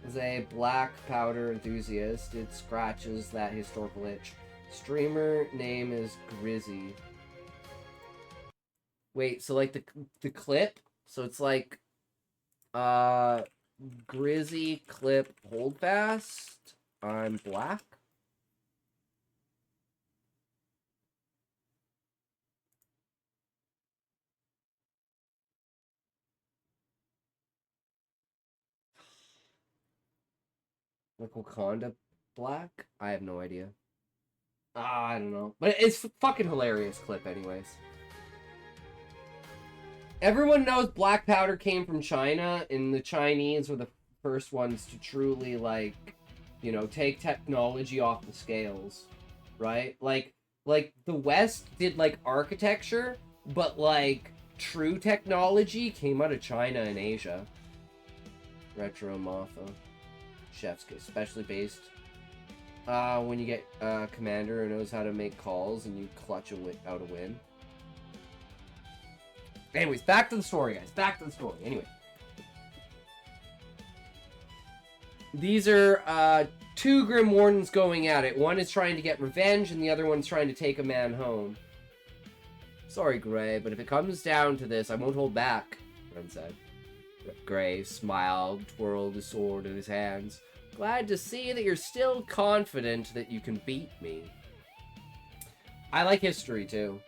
Is a black powder enthusiast. It scratches that historical itch. Streamer name is Grizzy. Wait, so like the clip? So it's like Grizzy clip hold fast. I'm black. Like Wakanda black? I have no idea. I don't know. But it's fucking hilarious clip anyways. Everyone knows black powder came from China, and the Chinese were the first ones to truly, like, you know, take technology off the scales, right? Like the West did, like, architecture, but, like, true technology came out of China and Asia. Retro Motha. Chef's kiss, especially based when you get a commander who knows how to make calls and you clutch out a win. Anyways, back to the story, guys. Back to the story. Anyway. These are two Grim Wardens going at it. One is trying to get revenge, and the other one's trying to take a man home. Sorry, Gray, but if it comes down to this, I won't hold back, Ren said. Gray smiled, twirled his sword in his hands. Glad to see that you're still confident that you can beat me. I like history, too.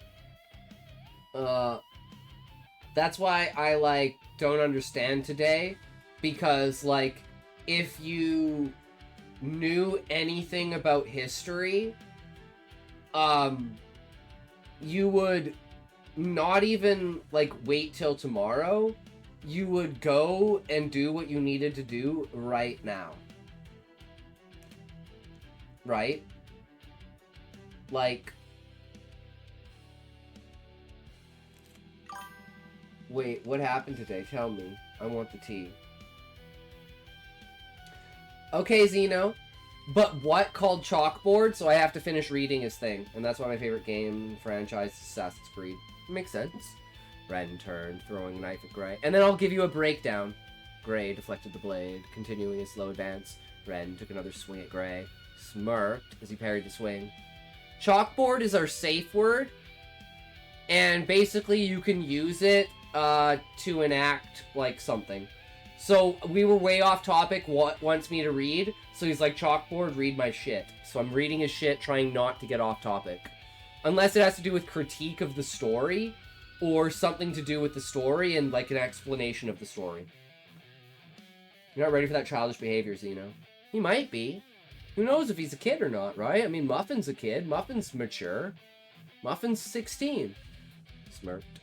That's why I, like, don't understand today. Because, like, if you knew anything about history, you would not even, like, wait till tomorrow. You would go and do what you needed to do right now. Right? Like... Wait, what happened today? Tell me. I want the tea. Okay, Zeno. But what called Chalkboard? So I have to finish reading his thing. And that's why my favorite game franchise is Assassin's Creed. Makes sense. Ren turned, throwing a knife at Gray. And then I'll give you a breakdown. Gray deflected the blade, continuing his slow advance. Ren took another swing at Gray, smirked as he parried the swing. Chalkboard is our safe word. And basically you can use it to enact, like, something. So, we were way off topic, what wants me to read, so he's like, Chalkboard, read my shit. So I'm reading his shit, trying not to get off topic. Unless it has to do with critique of the story, or something to do with the story, and, like, an explanation of the story. You're not ready for that childish behavior, Zeno. He might be. Who knows if he's a kid or not, right? I mean, Muffin's a kid. Muffin's mature. Muffin's 16. Smirked.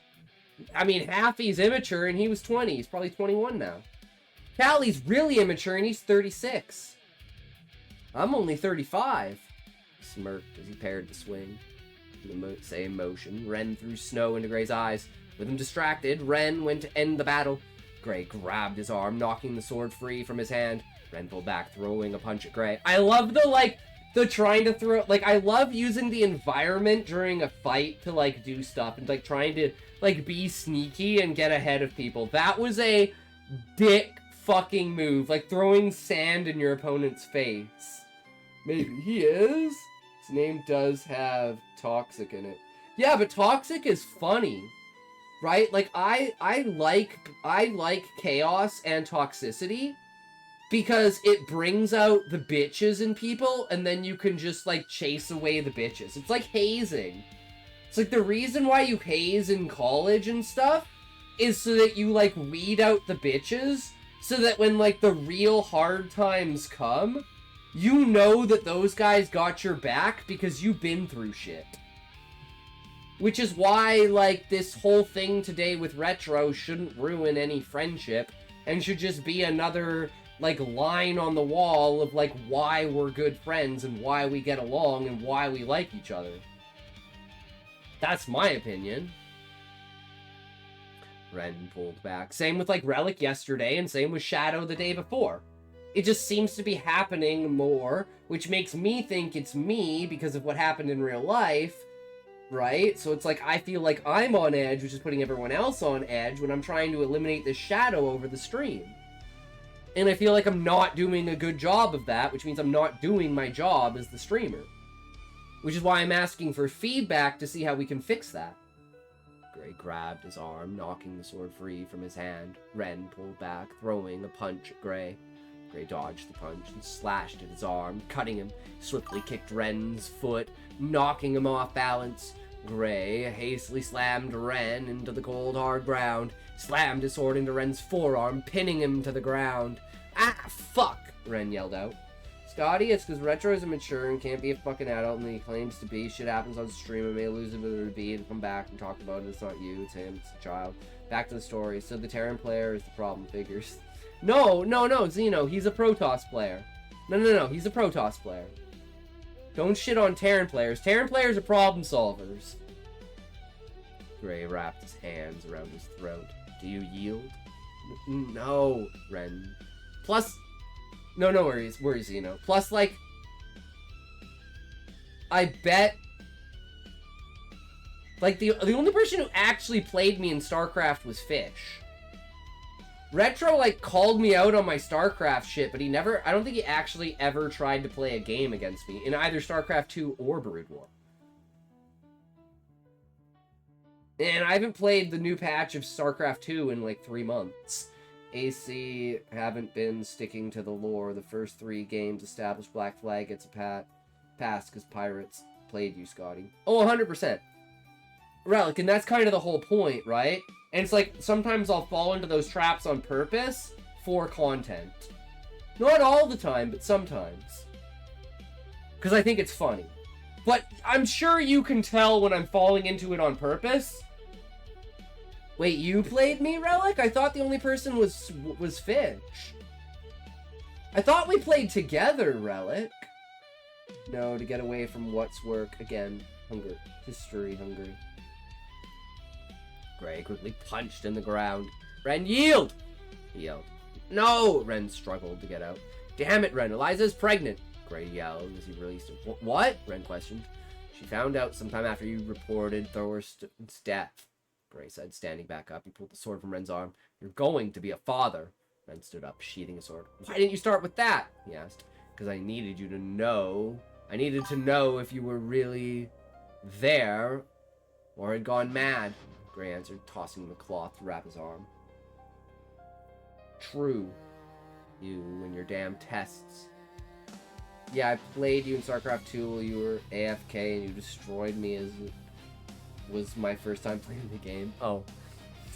I mean, Happy's immature, and he was 20. He's probably 21 now. Callie's really immature, and he's 36. I'm only 35. Smirked as he parried the swing. In the same motion, Ren threw snow into Gray's eyes. With him distracted, Ren went to end the battle. Gray grabbed his arm, knocking the sword free from his hand. Ren pulled back, throwing a punch at Gray. I love the trying to throw... Like, I love using the environment during a fight to, like, do stuff. And, like, trying to, like, be sneaky and get ahead of people. That was a dick fucking move. Like, throwing sand in your opponent's face. Maybe he is. His name does have toxic in it. Yeah, but toxic is funny. Right? Like, I like chaos and toxicity. Because it brings out the bitches in people, and then you can just, like, chase away the bitches. It's like hazing. It's like the reason why you haze in college and stuff is so that you, like, weed out the bitches, so that when, like, the real hard times come, you know that those guys got your back because you've been through shit. Which is why, like, this whole thing today with Retro shouldn't ruin any friendship, and should just be another... like, line on the wall of, like, why we're good friends and why we get along and why we like each other. That's my opinion. Ren pulled back. Same with, like, Relic yesterday, and same with Shadow the day before. It just seems to be happening more, which makes me think it's me because of what happened in real life, right? So it's like, I feel like I'm on edge, which is putting everyone else on edge when I'm trying to eliminate this shadow over the stream. And I feel like I'm not doing a good job of that, which means I'm not doing my job as the streamer. Which is why I'm asking for feedback to see how we can fix that. Gray grabbed his arm, knocking the sword free from his hand. Ren pulled back, throwing a punch at Gray. Gray dodged the punch and slashed at his arm, cutting him. Swiftly kicked Ren's foot, knocking him off balance. Gray hastily slammed Ren into the cold, hard ground, slammed his sword into Ren's forearm, pinning him to the ground. Ah, fuck! Ren yelled out. Scotty, it's because Retro is immature and can't be a fucking adult and he claims to be. Shit happens on stream and may lose a bit of a beat and come back and talk about it. It's not you, it's him, it's a child. Back to the story. So the Terran player is the problem figures. No, Zeno, he's a Protoss player. No, he's a Protoss player. Don't shit on Terran players. Terran players are problem solvers. Gray wrapped his hands around his throat. Do you yield? No, Ren. Plus, no worries, Zeno. Plus, like, I bet, like, the only person who actually played me in StarCraft was Fish. Retro, like, called me out on my StarCraft shit, but I don't think he actually ever tried to play a game against me in either StarCraft 2 or Brood War. And I haven't played the new patch of StarCraft 2 in, like, 3 months. AC haven't been sticking to the lore. The first 3 games established Black Flag gets a pass because pirates played you, Scotty. Oh, 100%. Relic, and that's kind of the whole point, right? And it's like, sometimes I'll fall into those traps on purpose for content. Not all the time, but sometimes. Because I think it's funny. But I'm sure you can tell when I'm falling into it on purpose. Wait, you played me, Relic? I thought the only person was Fish. I thought we played together, Relic. No, to get away from what's work. Again, hunger. History hungry. Gray quickly punched in the ground. Ren, yield! He yelled. No! Ren struggled to get out. Damn it, Ren. Eliza's pregnant. Gray yelled as he released him. What? Ren questioned. She found out sometime after you reported Thorsten's death. Gray said, standing back up. He pulled the sword from Ren's arm. You're going to be a father. Ren stood up, sheathing his sword. Why didn't you start with that? He asked. Because I needed you to know. I needed to know if you were really there or had gone mad. Gray answered, tossing the cloth to wrap his arm. True. You and your damn tests. Yeah, I played you in StarCraft 2 while you were AFK and you destroyed me as it was my first time playing the game. Oh.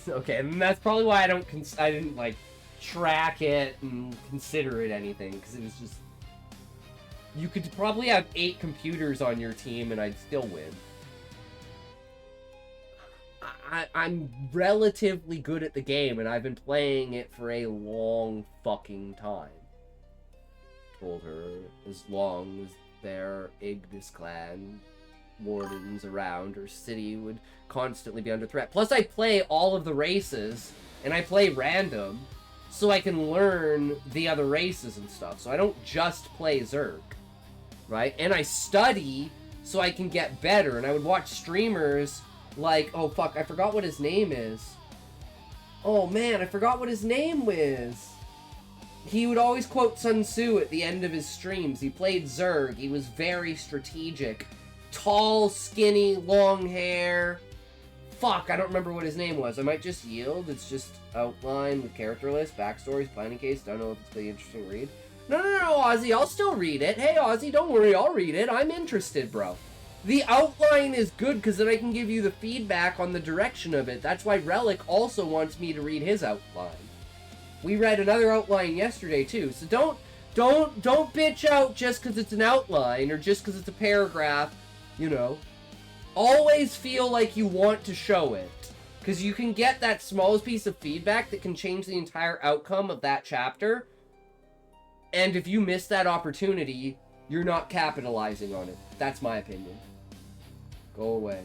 Okay, and that's probably why I didn't, like, track it and consider it anything, because it was just... You could probably have 8 computers on your team and I'd still win. I'm relatively good at the game, and I've been playing it for a long fucking time. Told her, as long as there Ignis clan wardens around, her city would constantly be under threat. Plus, I play all of the races, and I play random, so I can learn the other races and stuff. So I don't just play Zerg, right? And I study so I can get better, and I would watch streamers like, oh fuck, I forgot what his name is. Oh man, I forgot what his name was. He would always quote Sun Tzu at the end of his streams. He played Zerg. He was very strategic. Tall, skinny, long hair. Fuck, I don't remember what his name was. I might just yield. It's just outline with character list, backstories, planning case. Don't know if it's pretty interesting read. No, Ozzy, I'll still read it. Hey, Ozzy, don't worry, I'll read it. I'm interested, bro. The outline is good because then I can give you the feedback on the direction of it. That's why Relic also wants me to read his outline. We read another outline yesterday too, so don't bitch out just because it's an outline or just because it's a paragraph, you know. Always feel like you want to show it, because you can get that smallest piece of feedback that can change the entire outcome of that chapter, and if you miss that opportunity, you're not capitalizing on it. That's my opinion. Go away.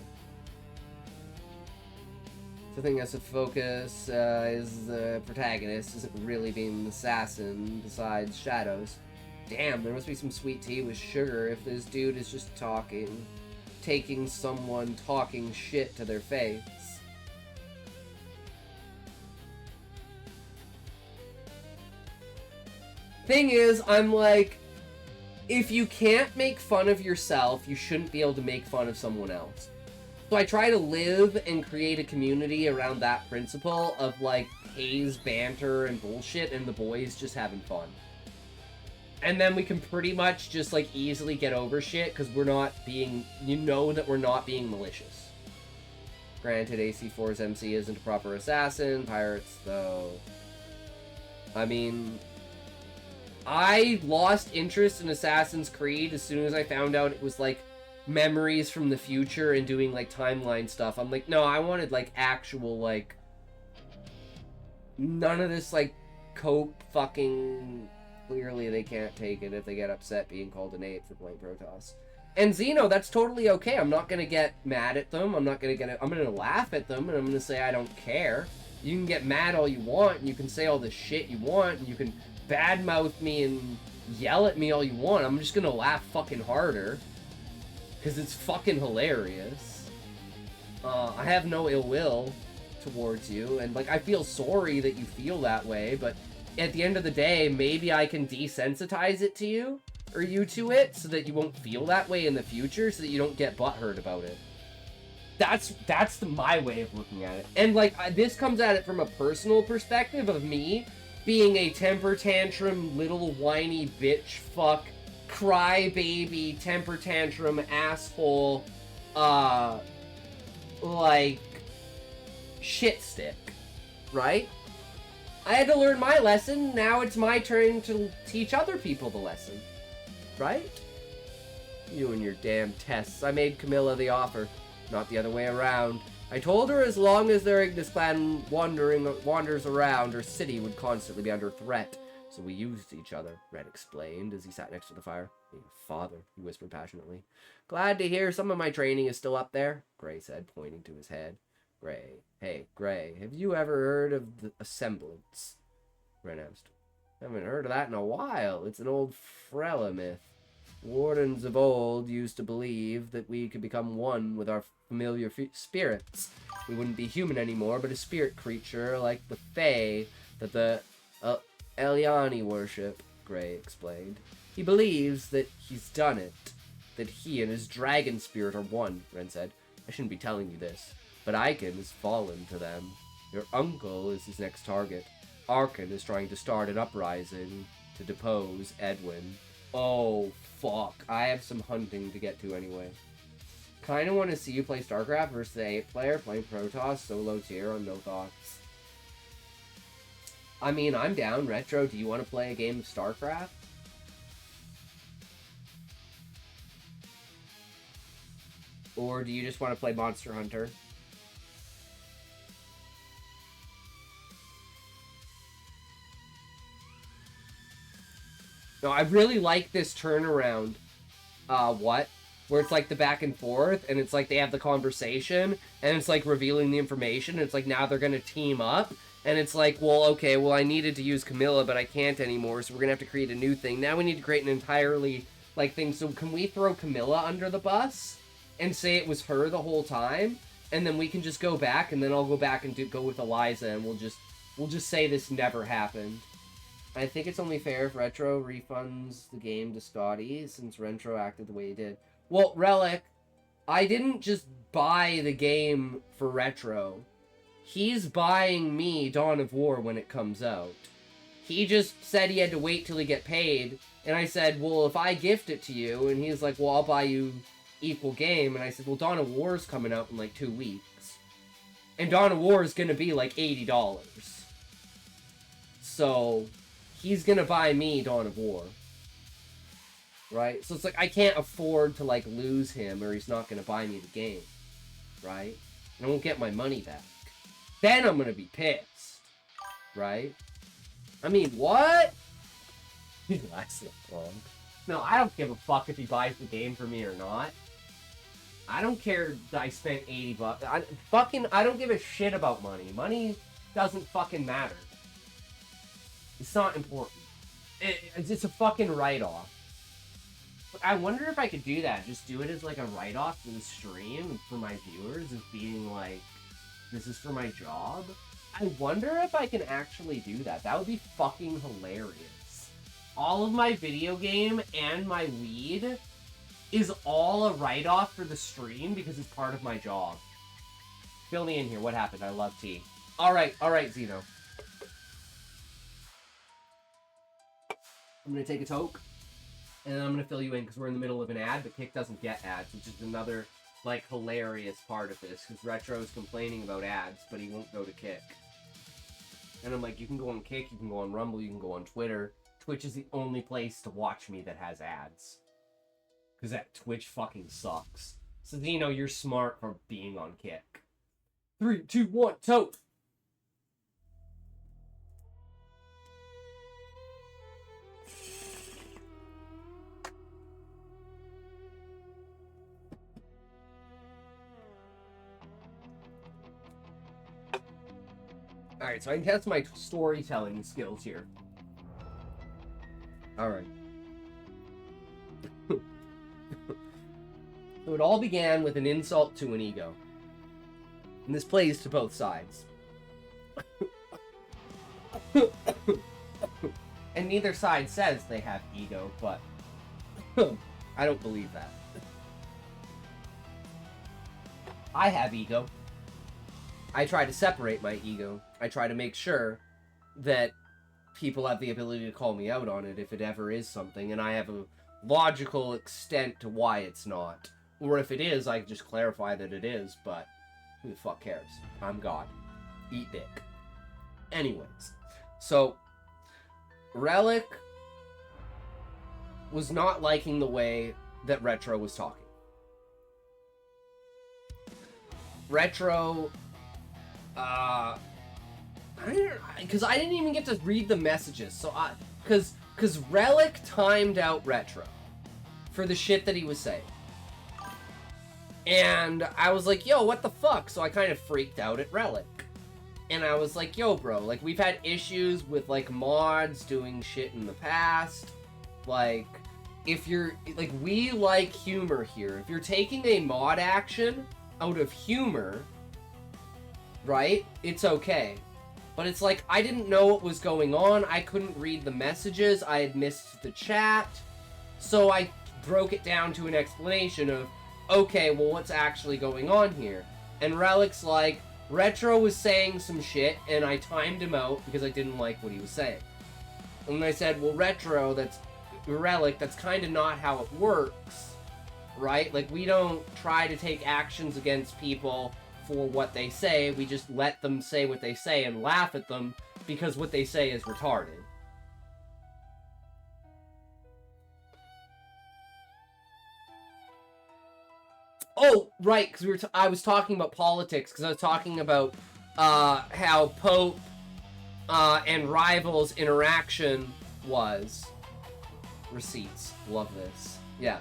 The thing that's a focus is the protagonist isn't really being an assassin besides shadows. Damn, there must be some sweet tea with sugar if this dude is just taking someone talking shit to their face. Thing is, I'm like, if you can't make fun of yourself, you shouldn't be able to make fun of someone else. So I try to live and create a community around that principle of, like, haze, banter, and bullshit, and the boys just having fun. And then we can pretty much just, like, easily get over shit, because we're not being... You know that we're not being malicious. Granted, AC4's MC isn't a proper assassin. Pirates, though... I mean... I lost interest in Assassin's Creed as soon as I found out it was, like, memories from the future and doing, like, timeline stuff. I'm like, no, I wanted, like, actual, like... None of this, like, cope fucking... Clearly they can't take it if they get upset being called an ape for playing Protoss. And Xeno, that's totally okay. I'm not gonna get mad at them. I'm gonna laugh at them, and I'm gonna say I don't care. You can get mad all you want, and you can say all the shit you want, and you can badmouth me and yell at me all you want. I'm just gonna laugh fucking harder. Because it's fucking hilarious. I have no ill will towards you, and, like, I feel sorry that you feel that way, but at the end of the day, maybe I can desensitize it to you, or you to it, so that you won't feel that way in the future, so that you don't get butthurt about it. That's my way of looking at it. And, like, this comes at it from a personal perspective of me being a temper tantrum, little whiny bitch fuck, crybaby, temper tantrum, asshole, like, shit stick, right? I had to learn my lesson, now it's my turn to teach other people the lesson. Right? You and your damn tests. I made Camilla the offer, not the other way around. I told her as long as their Ignis clan wanders around, her city would constantly be under threat. So we used each other, Red explained as he sat next to the fire. Your father, he whispered passionately. Glad to hear some of my training is still up there, Gray said, pointing to his head. Gray, hey, Gray, have you ever heard of the Assemblance? Ren asked. Haven't heard of that in a while. It's an old Frella myth. Wardens of old used to believe that we could become one with our familiar spirits. We wouldn't be human anymore, but a spirit creature like the Fae that the Eliani worship, Gray explained. He believes that he's done it, that he and his dragon spirit are one, Ren said. I shouldn't be telling you this, but Icon has fallen to them. Your uncle is his next target. Arkan is trying to start an uprising to depose Edwin. Oh, fuck. I have some hunting to get to anyway. Kinda want to see you play StarCraft versus the 8-player, playing Protoss, solo tier on No Thoughts. I mean, I'm down. Retro, do you want to play a game of StarCraft? Or do you just want to play Monster Hunter? No, I really like this turnaround. Where it's like the back and forth, and it's like they have the conversation, and it's like revealing the information, and it's like now they're gonna team up, and it's like, well, okay, well, I needed to use Camilla, but I can't anymore, so we're gonna have to create a new thing. Now we need to create an entirely, like, thing. So can we throw Camilla under the bus and say it was her the whole time, and then we can just go back, and then I'll go back and go with Eliza, and we'll just say this never happened. I think it's only fair if Retro refunds the game to Scotty, since Retro acted the way he did. Well, Relic, I didn't just buy the game for Retro. He's buying me Dawn of War when it comes out. He just said he had to wait till he get paid, and I said, well, if I gift it to you, and he's like, well, I'll buy you equal game, and I said, well, Dawn of War's coming out in like 2 weeks. And Dawn of War is gonna be like $80. So, he's gonna buy me Dawn of War. Right? So it's like, I can't afford to, like, lose him, or he's not gonna buy me the game. Right? And I won't get my money back. Then I'm gonna be pissed. Right? I mean, what? That's not wrong. No, I don't give a fuck if he buys the game for me or not. I don't care that I spent $80. I don't give a shit about money. Money doesn't fucking matter. It's not important. It's a fucking write-off. I wonder if I could do that. Just do it as like a write-off for the stream for my viewers, as being like, this is for my job. I wonder if I can actually do that. That would be fucking hilarious. All of my video game and my weed is all a write-off for the stream because it's part of my job. Fill me in here. What happened? I love tea. Alright, Zeno. I'm gonna take a toke, and then I'm gonna fill you in because we're in the middle of an ad, but Kick doesn't get ads, which is another, like, hilarious part of this, because Retro is complaining about ads, but he won't go to Kick. And I'm like, you can go on Kick, you can go on Rumble, you can go on Twitter. Twitch is the only place to watch me that has ads. Because that Twitch fucking sucks. So, Zeno, you're smart for being on Kick. 3, 2, 1, tote! Alright, so I can test my storytelling skills here. Alright. So it all began with an insult to an ego. And this plays to both sides. And neither side says they have ego, but I don't believe that. I have ego. I try to separate my ego. I try to make sure that people have the ability to call me out on it if it ever is something, and I have a logical extent to why it's not. Or if it is, I can just clarify that it is, but who the fuck cares? I'm God. Eat dick. Anyways, So, Relic was not liking the way that Retro was talking. Retro, because I didn't even get to read the messages, so because Relic timed out Retro for the shit that he was saying. And I was like, yo, what the fuck? So I kind of freaked out at Relic. And I was like, yo, bro, like, we've had issues with, like, mods doing shit in the past. Like, if you're, like, we like humor here. If you're taking a mod action out of humor, right, it's okay. But it's like, I didn't know what was going on. I couldn't read the messages. I had missed the chat. So I broke it down to an explanation of, okay, well, what's actually going on here? And Relic's like, Retro was saying some shit, and I timed him out because I didn't like what he was saying. And I said, well, Retro, that's Relic, that's kind of not how it works, right? Like, we don't try to take actions against people for what they say. We just let them say what they say and laugh at them because what they say is retarded. Oh, right, because I was talking about politics, because I was talking about how Pope and Rival's interaction was. Receipts. Love this. Yeah.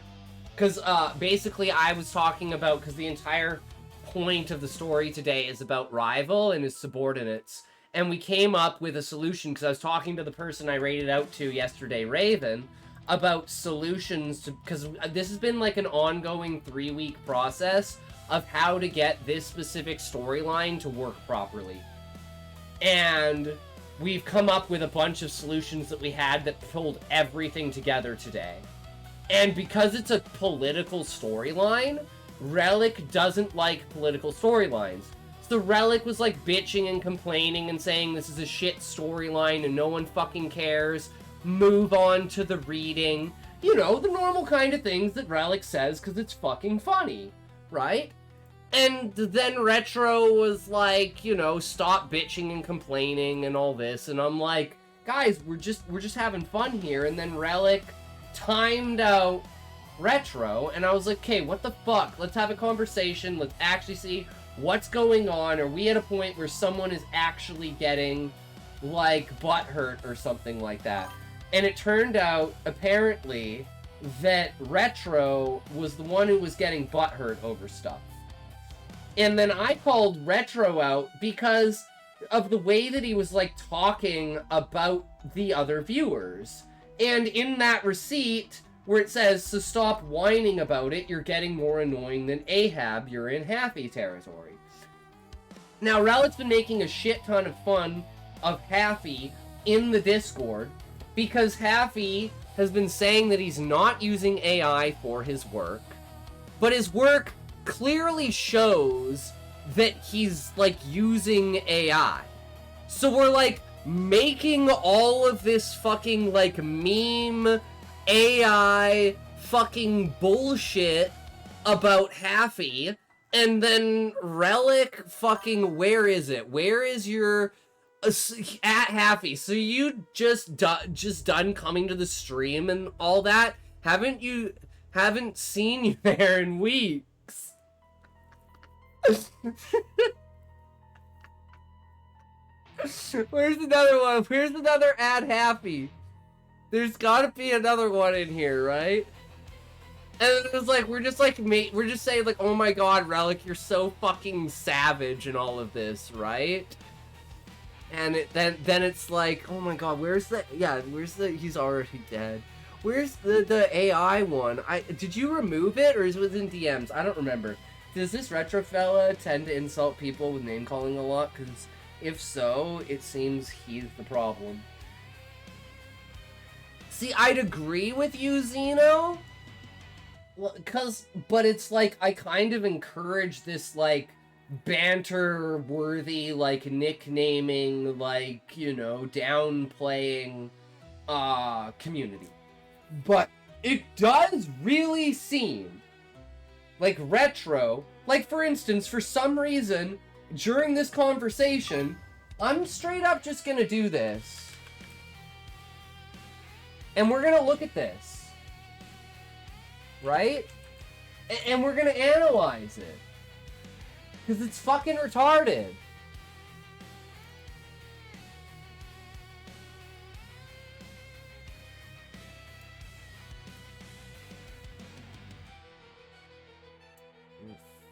Because basically I was talking about, because the entire point of the story today is about Rival and his subordinates, and we came up with a solution, because I was talking to the person I rated out to yesterday, Raven, about solutions to, because this has been like an ongoing 3-week process of how to get this specific storyline to work properly. And we've come up with a bunch of solutions that we had that pulled everything together today. And because it's a political storyline, Relic doesn't like political storylines. So Relic was like bitching and complaining and saying this is a shit storyline and no one fucking cares. Move on to the reading. You know, the normal kind of things that Relic says because it's fucking funny, right? And then Retro was like, you know, stop bitching and complaining and all this. And I'm like, guys, we're just having fun here. And then Relic timed out Retro. And I was like, okay, what the fuck? Let's have a conversation. Let's actually see what's going on. Are we at a point where someone is actually getting, like, butthurt or something like that? And it turned out, apparently, that Retro was the one who was getting butthurt over stuff. And then I called Retro out because of the way that he was, like, talking about the other viewers. And in that receipt, where it says, so stop whining about it, you're getting more annoying than Ahab, you're in Happy territory. Now, Relic's been making a shit ton of fun of Happy in the Discord, because Happy has been saying that he's not using AI for his work, but his work clearly shows that he's, like, using AI. So we're, like, making all of this fucking, like, meme AI fucking bullshit about Happy, and then Relic fucking, where is it? Where is your... at Happy, so you just done coming to the stream and all that? Haven't seen you there in weeks. Where's another one? Where's another at Happy? There's gotta be another one in here, right? And it was like, we're just saying like, oh my god, Relic, you're so fucking savage in all of this, right? And then it's like, oh my god, where's the, he's already dead. Where's the AI one? Did you remove it, or is it within DMs? I don't remember. Does this retro fella tend to insult people with name calling a lot? Because if so, it seems he's the problem. See, I'd agree with you, Zeno. But it's like, I kind of encourage this, like, banter-worthy, like, nicknaming, like, you know, downplaying, community. But it does really seem like Retro, like, for instance, for some reason, during this conversation, I'm straight up just gonna do this. And we're gonna look at this. Right? And we're gonna analyze it. Because it's fucking retarded.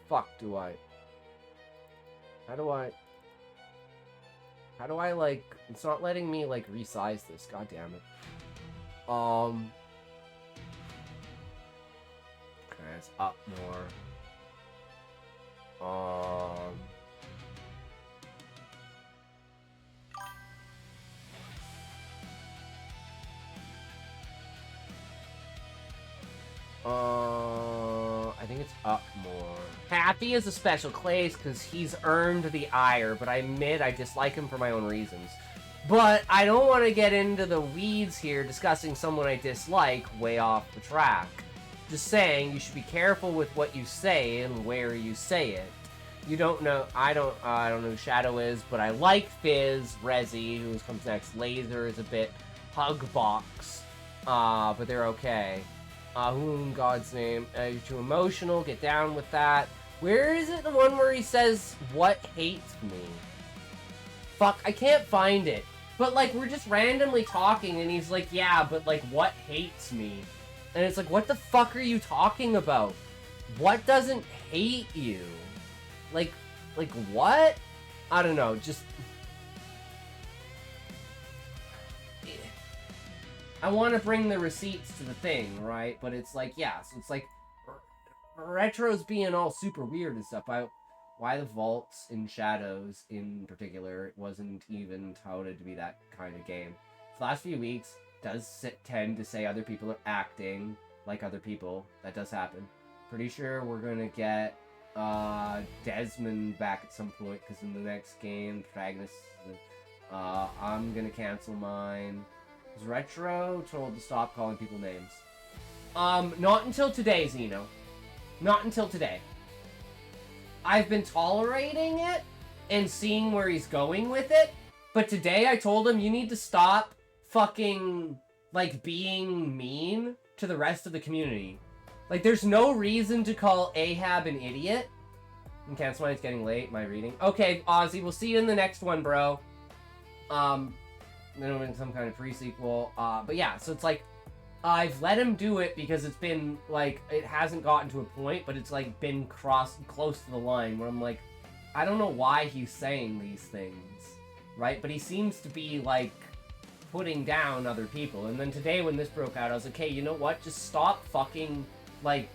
Fuck do I... How do I, like... It's not letting me, like, resize this. God damn it. Okay, it's up more. I think it's up more. Happy is a special case because he's earned the ire, but I admit I dislike him for my own reasons. But I don't want to get into the weeds here discussing someone I dislike way off the track. Just saying, you should be careful with what you say and where you say it. You don't know, I don't know who Shadow is, but I like Fizz, Rezi, who comes next. Laser is a bit Hugbox, but they're okay. Who in God's name? You're too emotional, get down with that. Where is it, the one where he says, what hates me? Fuck, I can't find it. But, like, we're just randomly talking, and he's like, yeah, but, like, what hates me? And it's like, what the fuck are you talking about? What doesn't hate you? Like, what? I don't know, just... I want to bring the receipts to the thing, right? But it's like, yeah, so it's like... Retro's being all super weird and stuff. Why the vaults in Shadows, in particular, it wasn't even touted to be that kind of game. The last few weeks does tend to say other people are acting like other people. That does happen. Pretty sure we're gonna get Desmond back at some point, because in the next game, protagonist, I'm gonna cancel mine. Was Retro told to stop calling people names? Not until today, Xeno. Not until today. I've been tolerating it and seeing where he's going with it, but today I told him, you need to stop fucking, like, being mean to the rest of the community. Like, there's no reason to call Ahab an idiot. And cancel mine, it's getting late, my reading. Okay, Ozzy, we'll see you in the next one, bro. Then it'll be some kind of pre-sequel. But yeah, so it's like, I've let him do it because it's been, like, it hasn't gotten to a point, but it's, like, been close to the line where I'm like, I don't know why he's saying these things, right? But he seems to be, like, putting down other people. And then today when this broke out, I was like, hey, you know what? Just stop fucking, like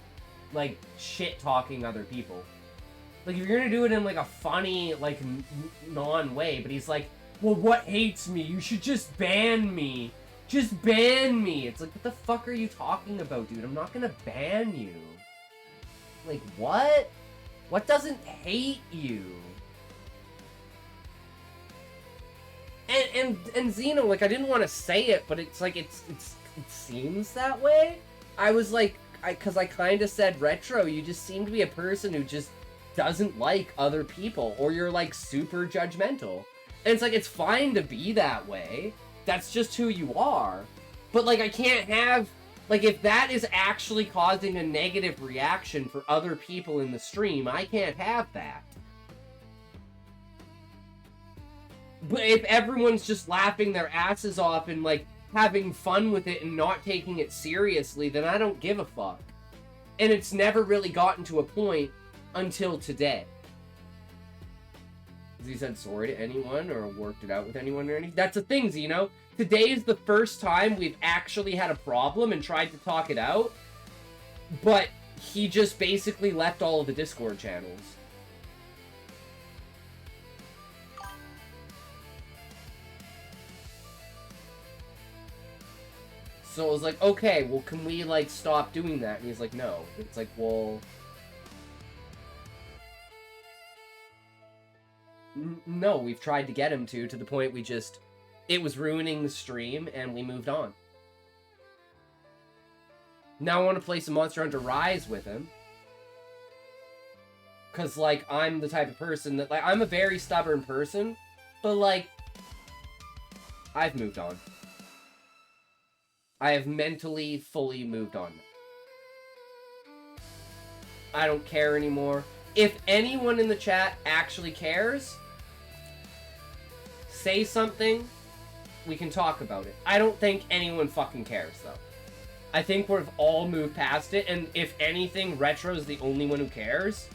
shit-talking other people. Like, if you're gonna do it in, like, a funny, like, non-way, but he's like, well, what hates me? You should just ban me. Just ban me! It's like, what the fuck are you talking about, dude? I'm not gonna ban you. Like, what? What doesn't hate you? And Xeno, like, I didn't want to say it, but it's like, it seems that way. I was like, because I kind of said, Retro, you just seem to be a person who just doesn't like other people, or you're, like, super judgmental. And it's like, it's fine to be that way. That's just who you are. But, like, I can't have... Like, if that is actually causing a negative reaction for other people in the stream, I can't have that. But if everyone's just laughing their asses off and, like, having fun with it and not taking it seriously, then I don't give a fuck. And it's never really gotten to a point until today. Has he said sorry to anyone or worked it out with anyone or anything? That's the thing, Xeno. Today is the first time we've actually had a problem and tried to talk it out. But he just basically left all of the Discord channels. So I was like, okay, well, can we, like, stop doing that? And he's like, no. It's like, well... No, we've tried to get him to the point we just... It was ruining the stream, and we moved on. Now I want to play some Monster Hunter Rise with him. Because, like, I'm the type of person that... Like, I'm a very stubborn person, but, like... I've moved on. I have mentally fully moved on. I don't care anymore. If anyone in the chat actually cares, say something, we can talk about it. I don't think anyone fucking cares, though. I think we've all moved past it, and if anything, Retro's the only one who cares.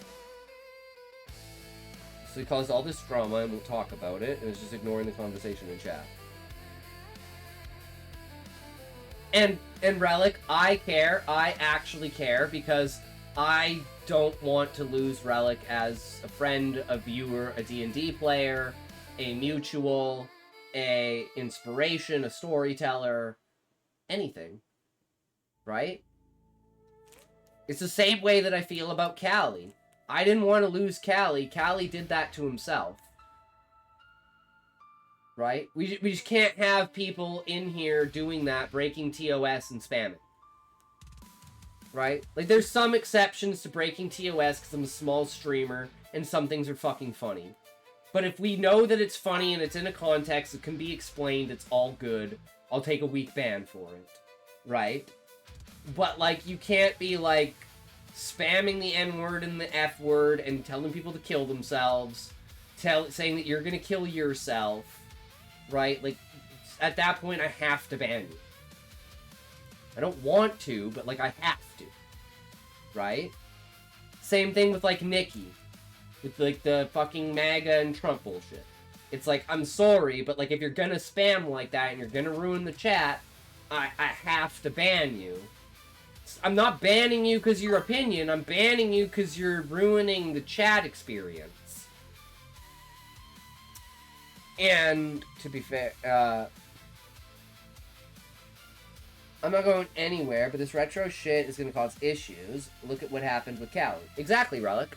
So he caused all this drama, and we'll talk about it, and it's just ignoring the conversation in chat. And Relic, I care. I actually care, because I don't want to lose Relic as a friend, a viewer, a D&D player, a mutual, a inspiration, a storyteller, anything. Right? It's the same way that I feel about Callie. I didn't want to lose Callie. Callie did that to himself. Right? We just can't have people in here doing that, breaking TOS and spamming. Right? Like, there's some exceptions to breaking TOS because I'm a small streamer and some things are fucking funny. But if we know that it's funny and it's in a context, it can be explained, it's all good, I'll take a week ban for it. Right? But, like, you can't be, like, spamming the N-word and the F-word and telling people to kill themselves, saying that you're gonna kill yourself, right? Like, at that point, I have to ban you. I don't want to, but, like, I have to. Right? Same thing with, like, Nikki. With, like, the fucking MAGA and Trump bullshit. It's like, I'm sorry, but, like, if you're gonna spam like that and you're gonna ruin the chat, I have to ban you. I'm not banning you because your opinion, I'm banning you because you're ruining the chat experience. And, to be fair, I'm not going anywhere, but this retro shit is going to cause issues. Look at what happened with Callie. Exactly, Relic.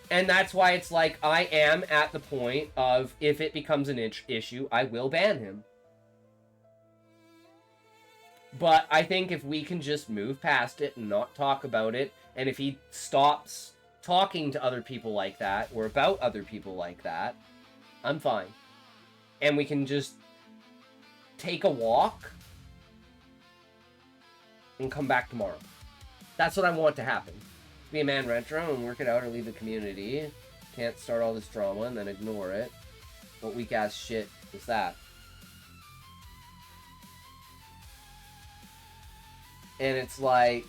And that's why it's like, I am at the point of, if it becomes an issue, I will ban him. But I think if we can just move past it and not talk about it, and if he stops talking to other people like that, or about other people like that, I'm fine. And we can just take a walk and come back tomorrow. That's what I want to happen. Be a man retro and work it out or leave the community. Can't start all this drama and then ignore it. What weak ass shit is that? And it's like,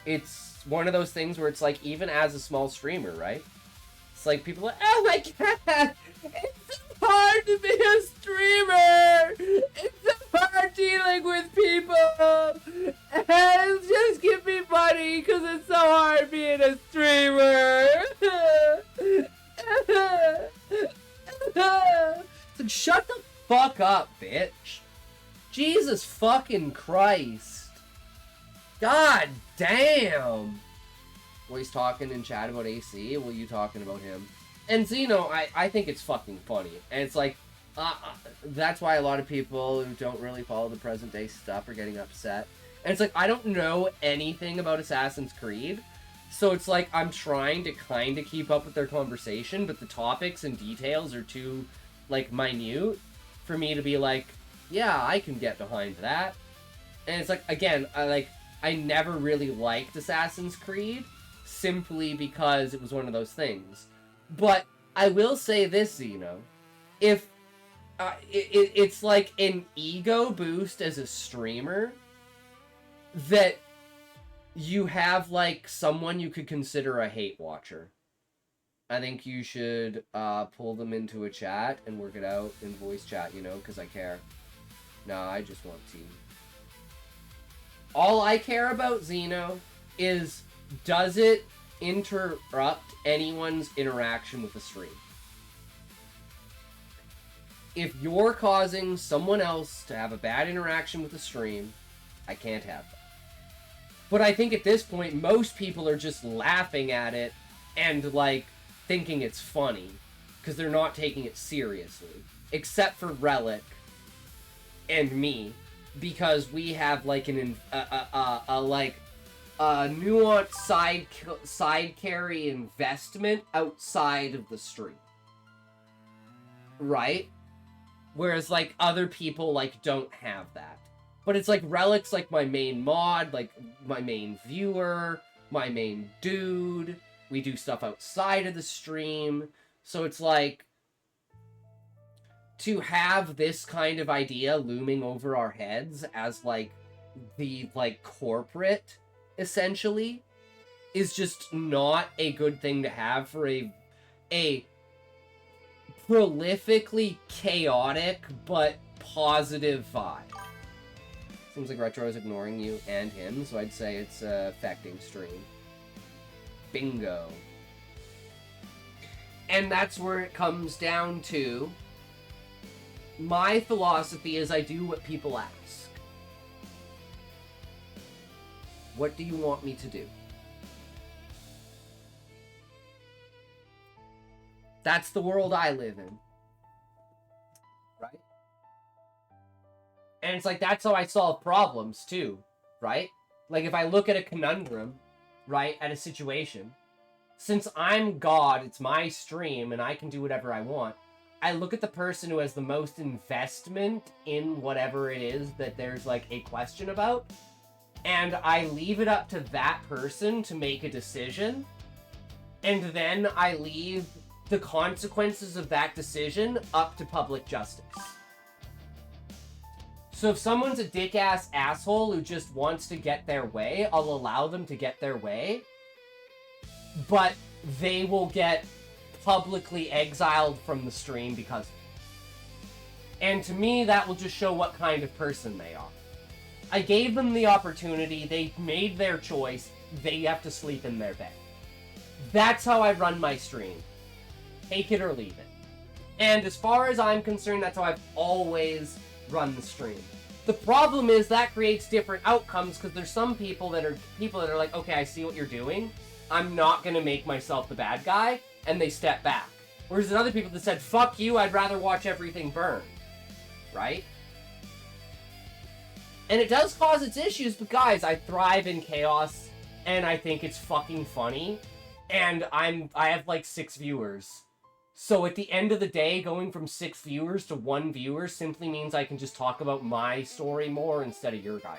it's one of those things where it's like, even as a small streamer, right? It's like, people are like, oh my god, it's so hard to be a streamer! It's so hard dealing with people! And just give me money, because it's so hard being a streamer! It's like, shut the fuck up, bitch! Jesus fucking Christ. God damn. Well, he's talking in chat about AC. Well, you talking about him. And Zeno, I think it's fucking funny. And it's like, that's why a lot of people who don't really follow the present day stuff are getting upset. And it's like, I don't know anything about Assassin's Creed. So it's like, I'm trying to kind of keep up with their conversation, but the topics and details are too, like, minute for me to be like, yeah, I can get behind that. And it's like, again, I never really liked Assassin's Creed, simply because it was one of those things. But I will say this, Zeno, if it's like an ego boost as a streamer, that you have, like, someone you could consider a hate watcher. I think you should pull them into a chat and work it out in voice chat, you know, because I care. No, I just want team. All I care about, Zeno, is, does it interrupt anyone's interaction with the stream? If you're causing someone else to have a bad interaction with the stream, I can't have that. But I think at this point, most people are just laughing at it and, like, thinking it's funny, because they're not taking it seriously. Except for Relic and me, because we have, like, a nuanced side carry investment outside of the stream. Right? Whereas, like, other people, like, don't have that. But it's like, Relic's, like, my main mod, like, my main viewer, my main dude. We do stuff outside of the stream. So it's like, to have this kind of idea looming over our heads as, like, the, like, corporate, essentially, is just not a good thing to have for a prolifically chaotic but positive vibe. Seems like Retro is ignoring you and him, so I'd say it's affecting stream. Bingo. And that's where it comes down to. My philosophy is I do what people ask. What do you want me to do? That's the world I live in. Right? And it's like, that's how I solve problems, too. Right? Like, if I look at a conundrum, right, at a situation, since I'm God, it's my stream, and I can do whatever I want, I look at the person who has the most investment in whatever it is that there's, like, a question about, and I leave it up to that person to make a decision, and then I leave the consequences of that decision up to public justice. So if someone's a dick-ass asshole who just wants to get their way, I'll allow them to get their way, but they will get publicly exiled from the stream because of it. And to me, that will just show what kind of person they are. I gave them the opportunity, they made their choice, they have to sleep in their bed. That's how I run my stream. Take it or leave it. And as far as I'm concerned, that's how I've always run the stream. The problem is that creates different outcomes because there's some people that are like, okay, I see what you're doing. I'm not gonna make myself the bad guy, and they step back. Whereas there's other people that said, fuck you, I'd rather watch everything burn. Right? And it does cause its issues, but guys, I thrive in chaos, and I think it's fucking funny, and I have like 6 viewers. So at the end of the day, going from 6 viewers to 1 viewer simply means I can just talk about my story more instead of your guys'.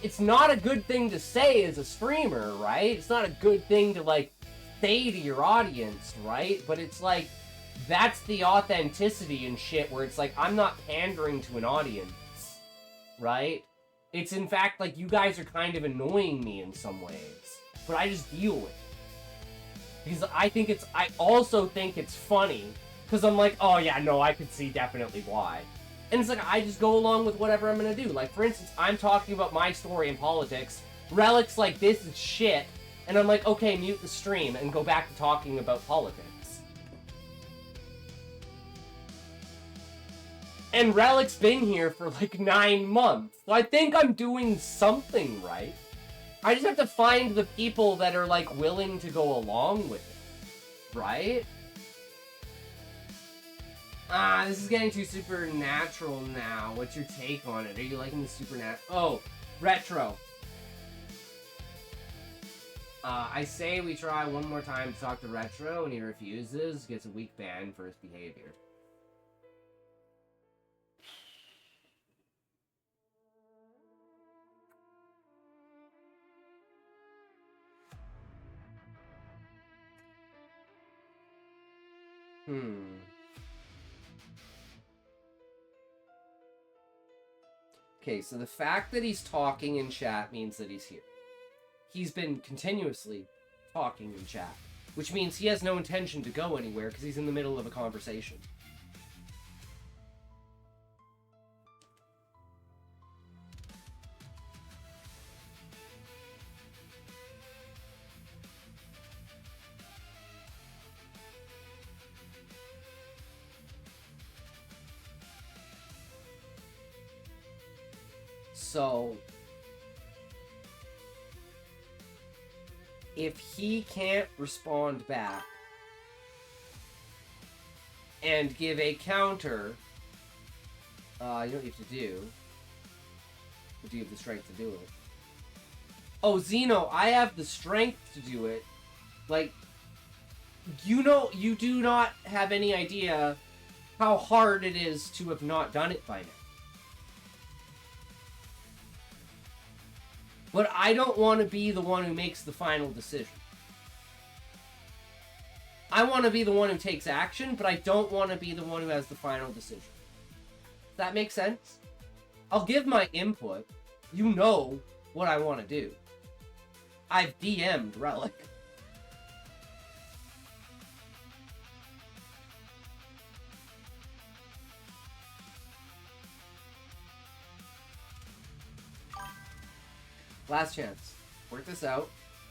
It's not a good thing to say as a streamer, right? It's not a good thing to, like, say to your audience, right? But it's like, that's the authenticity and shit where it's like, I'm not pandering to an audience, right? It's in fact like, you guys are kind of annoying me in some ways, but I just deal with it. Because I also think it's funny, because I'm like, oh yeah, no, I could see definitely why. And it's like, I just go along with whatever I'm gonna do. Like, for instance, I'm talking about my story in politics. Relic's like, this is shit. And I'm like, okay, mute the stream and go back to talking about politics. And Relic's been here for like 9 months. So I think I'm doing something right. I just have to find the people that are like willing to go along with it. Right? This is getting too supernatural now. What's your take on it? Are you liking the supernatural? Oh, Retro. I say we try one more time to talk to Retro, and he refuses. Gets a week ban for his behavior. Okay, so the fact that he's talking in chat means that he's here. He's been continuously talking in chat, which means he has no intention to go anywhere because he's in the middle of a conversation. So, if he can't respond back and give a counter, you know what you have to do. But do you have the strength to do it? Oh, Zeno, I have the strength to do it. Like, you do not have any idea how hard it is to have not done it by now. But I don't want to be the one who makes the final decision. I want to be the one who takes action, but I don't want to be the one who has the final decision. Does that make sense? I'll give my input. You know what I want to do. I've DM'd Relic. Last chance. Work this out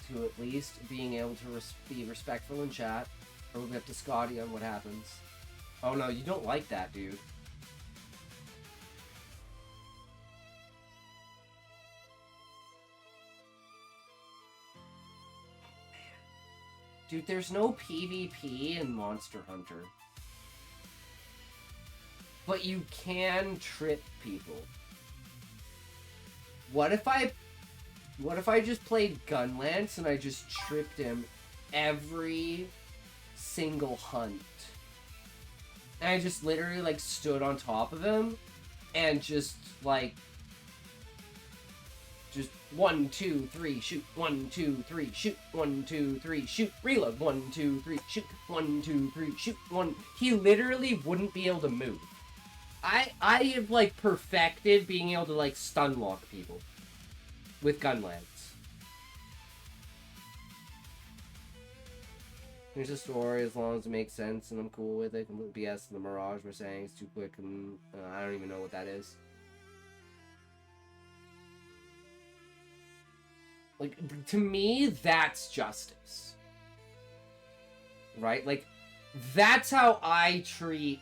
to at least being able to be respectful in chat. Or we'll get to Scotty on what happens. Oh no, you don't like that, dude. Dude, there's no PvP in Monster Hunter. But you can trip people. What if I just played Gunlance and I just tripped him every single hunt? And I just literally, like, stood on top of him and just, like, just 1, 2, 3, shoot, 1, 2, 3, shoot, 1, 2, 3, shoot, reload, 1, 2, 3, shoot, 1, 2, 3, shoot, 1. He literally wouldn't be able to move. I have, like, perfected being able to, like, stun lock people with Gunlance. Here's a story as long as it makes sense and I'm cool with it. Complete BS and the Mirage we're saying is too quick and I don't even know what that is. Like, to me, that's justice. Right? Like, that's how I treat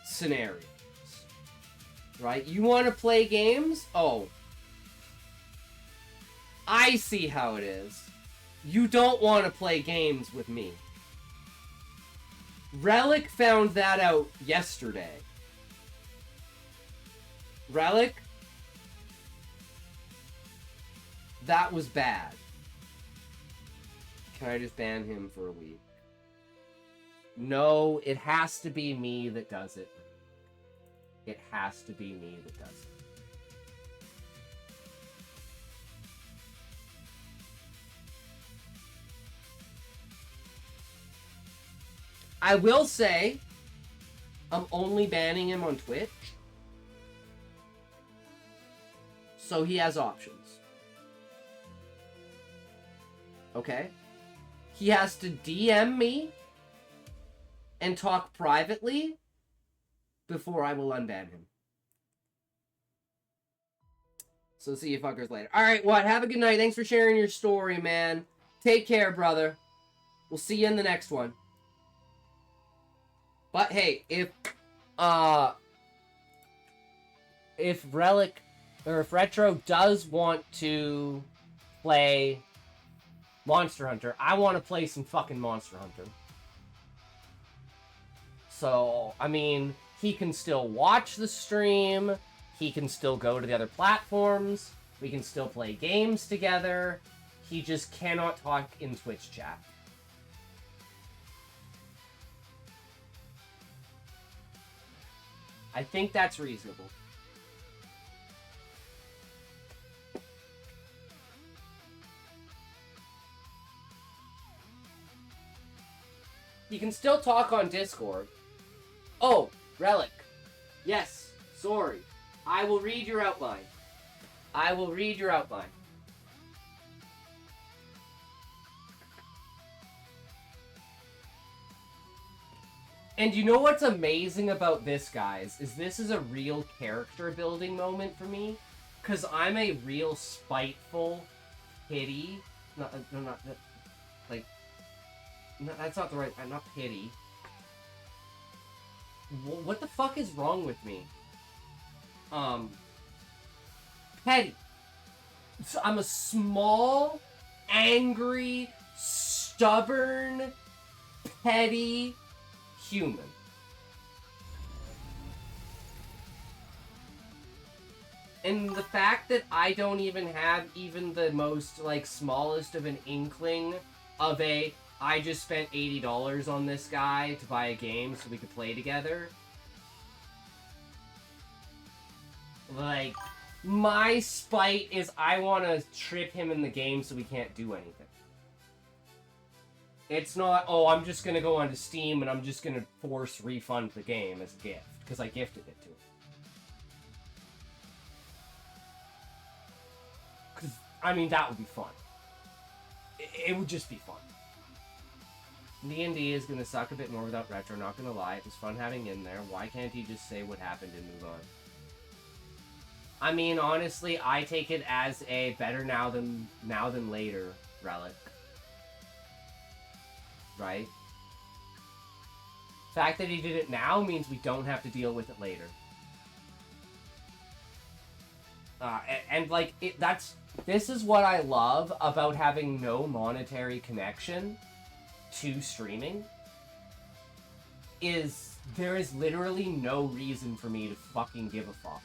scenarios. Right? You want to play games? Oh. I see how it is. You don't want to play games with me. Relic found that out yesterday. Relic? That was bad. Can I just ban him for a week? No, it has to be me that does it. It has to be me that does it. I will say, I'm only banning him on Twitch. So he has options. Okay? He has to DM me and talk privately before I will unban him. So see you fuckers later. Alright, what? Have a good night. Thanks for sharing your story, man. Take care, brother. We'll see you in the next one. But hey, if Relic or if Retro does want to play Monster Hunter, I want to play some fucking Monster Hunter. So, I mean, he can still watch the stream, he can still go to the other platforms, we can still play games together, he just cannot talk in Twitch chat. I think that's reasonable. You can still talk on Discord. Oh, Relic. Yes, sorry. I will read your outline. I will read your outline. And you know what's amazing about this, guys, is this is a real character building moment for me. Because I'm a real spiteful, pity... No, like... No, that's not the right... not pity. What the fuck is wrong with me? Petty. So I'm a small, angry, stubborn, petty... human. And the fact that I don't even have even the most, like, smallest of an inkling of a I just spent $80 on this guy to buy a game so we could play together. Like, my spite is I want to trip him in the game so we can't do anything. It's not, oh, I'm just going to go onto Steam and I'm just going to force refund the game as a gift, because I gifted it to him. Because, I mean, that would be fun. It would just be fun. D&D is going to suck a bit more without Retro, not going to lie. It was fun having in there. Why can't he just say what happened and move on? I mean, honestly, I take it as a better now than later relic. Right? The fact that he did it now means we don't have to deal with it later. And like, this is what I love about having no monetary connection to streaming, is there is literally no reason for me to fucking give a fuck.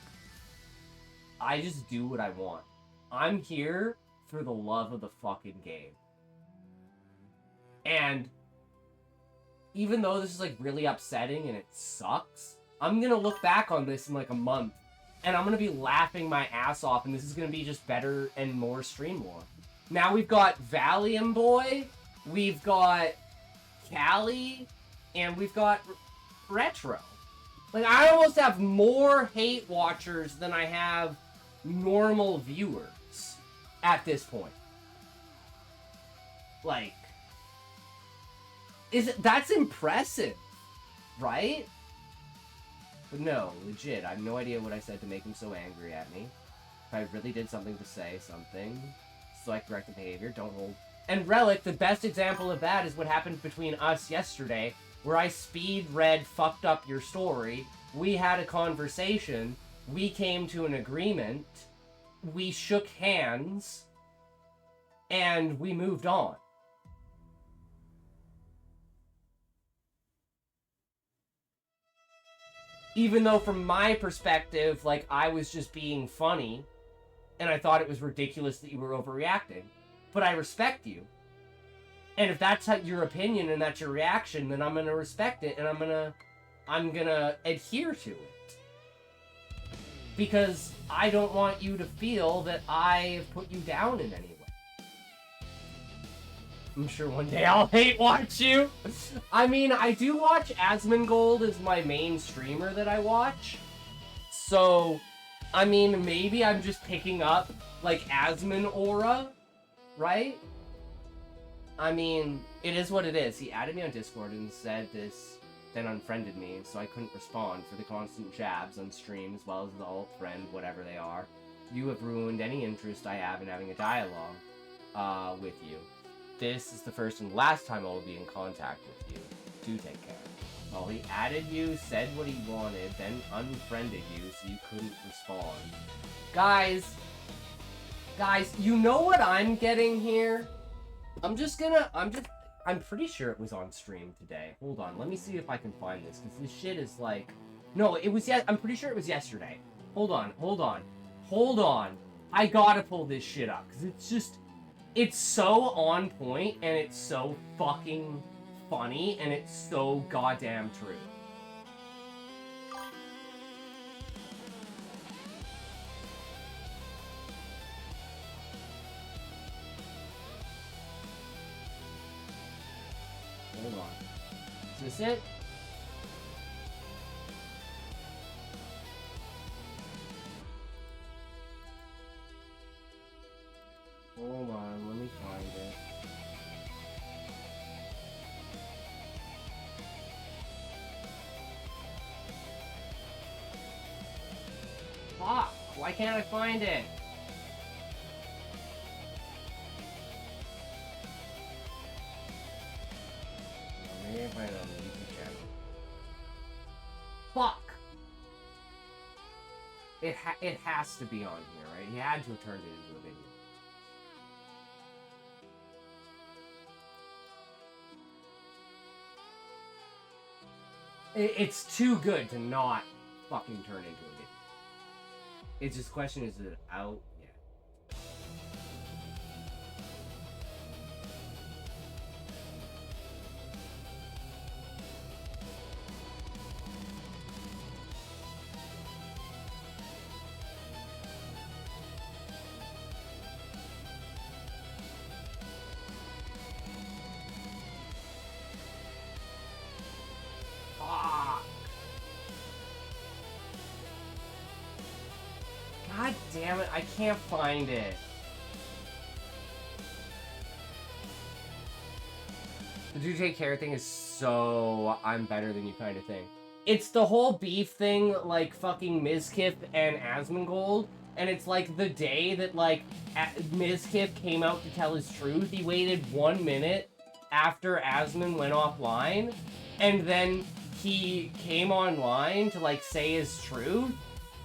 I just do what I want. I'm here for the love of the fucking game. And even though this is like really upsetting and it sucks, I'm gonna look back on this in like a month and I'm gonna be laughing my ass off, and this is gonna be just better and more stream lore. Now we've got Valium Boy, we've got Callie, and we've got Retro. Like, I almost have more hate watchers than I have normal viewers at this point. Like, that's impressive, right? But no, legit, I have no idea what I said to make him so angry at me. If I really did something to say something, so I correct the behavior, don't hold. And Relic, the best example of that is what happened between us yesterday, where I speed read fucked up your story. We had a conversation, we came to an agreement, we shook hands, and we moved on. Even though from my perspective, like, I was just being funny, and I thought it was ridiculous that you were overreacting. But I respect you. And if that's your opinion and that's your reaction, then I'm gonna respect it, and I'm gonna adhere to it. Because I don't want you to feel that I've put you down in any way. I'm sure one day I'll hate watch you. I mean, I do watch Asmongold as my main streamer that I watch. So, I mean, maybe I'm just picking up, like, Asmon aura, right? I mean, it is what it is. He added me on Discord and said this, then unfriended me, so I couldn't respond for the constant jabs on stream, as well as the alt friend, whatever they are. You have ruined any interest I have in having a dialogue with you. This is the first and last time I will be in contact with you. Do take care. Well, he added you, said what he wanted, then unfriended you so you couldn't respond. Guys, you know what I'm getting here? I'm pretty sure it was on stream today. Hold on, let me see if I can find this, because this shit is like... No, I'm pretty sure it was yesterday. Hold on. I gotta pull this shit up, because it's just... It's so on point, and it's so fucking funny, and it's so goddamn true. Hold on. Is this it? Hold on, let me find it. Fuck! Why can't I find it? Maybe I find it on the YouTube channel. Fuck! It has to be on here, right? He had to have turned it into a video. It's too good to not fucking turn into a video. It's just a question, is it out yet? damn it, I can't find it. The do take care thing is so I'm better than you kind of thing. It's the whole beef thing, like fucking Mizkif and Asmongold, and it's like the day that like Mizkif came out to tell his truth, he waited 1 minute after Asmon went offline, and then he came online to like say his truth,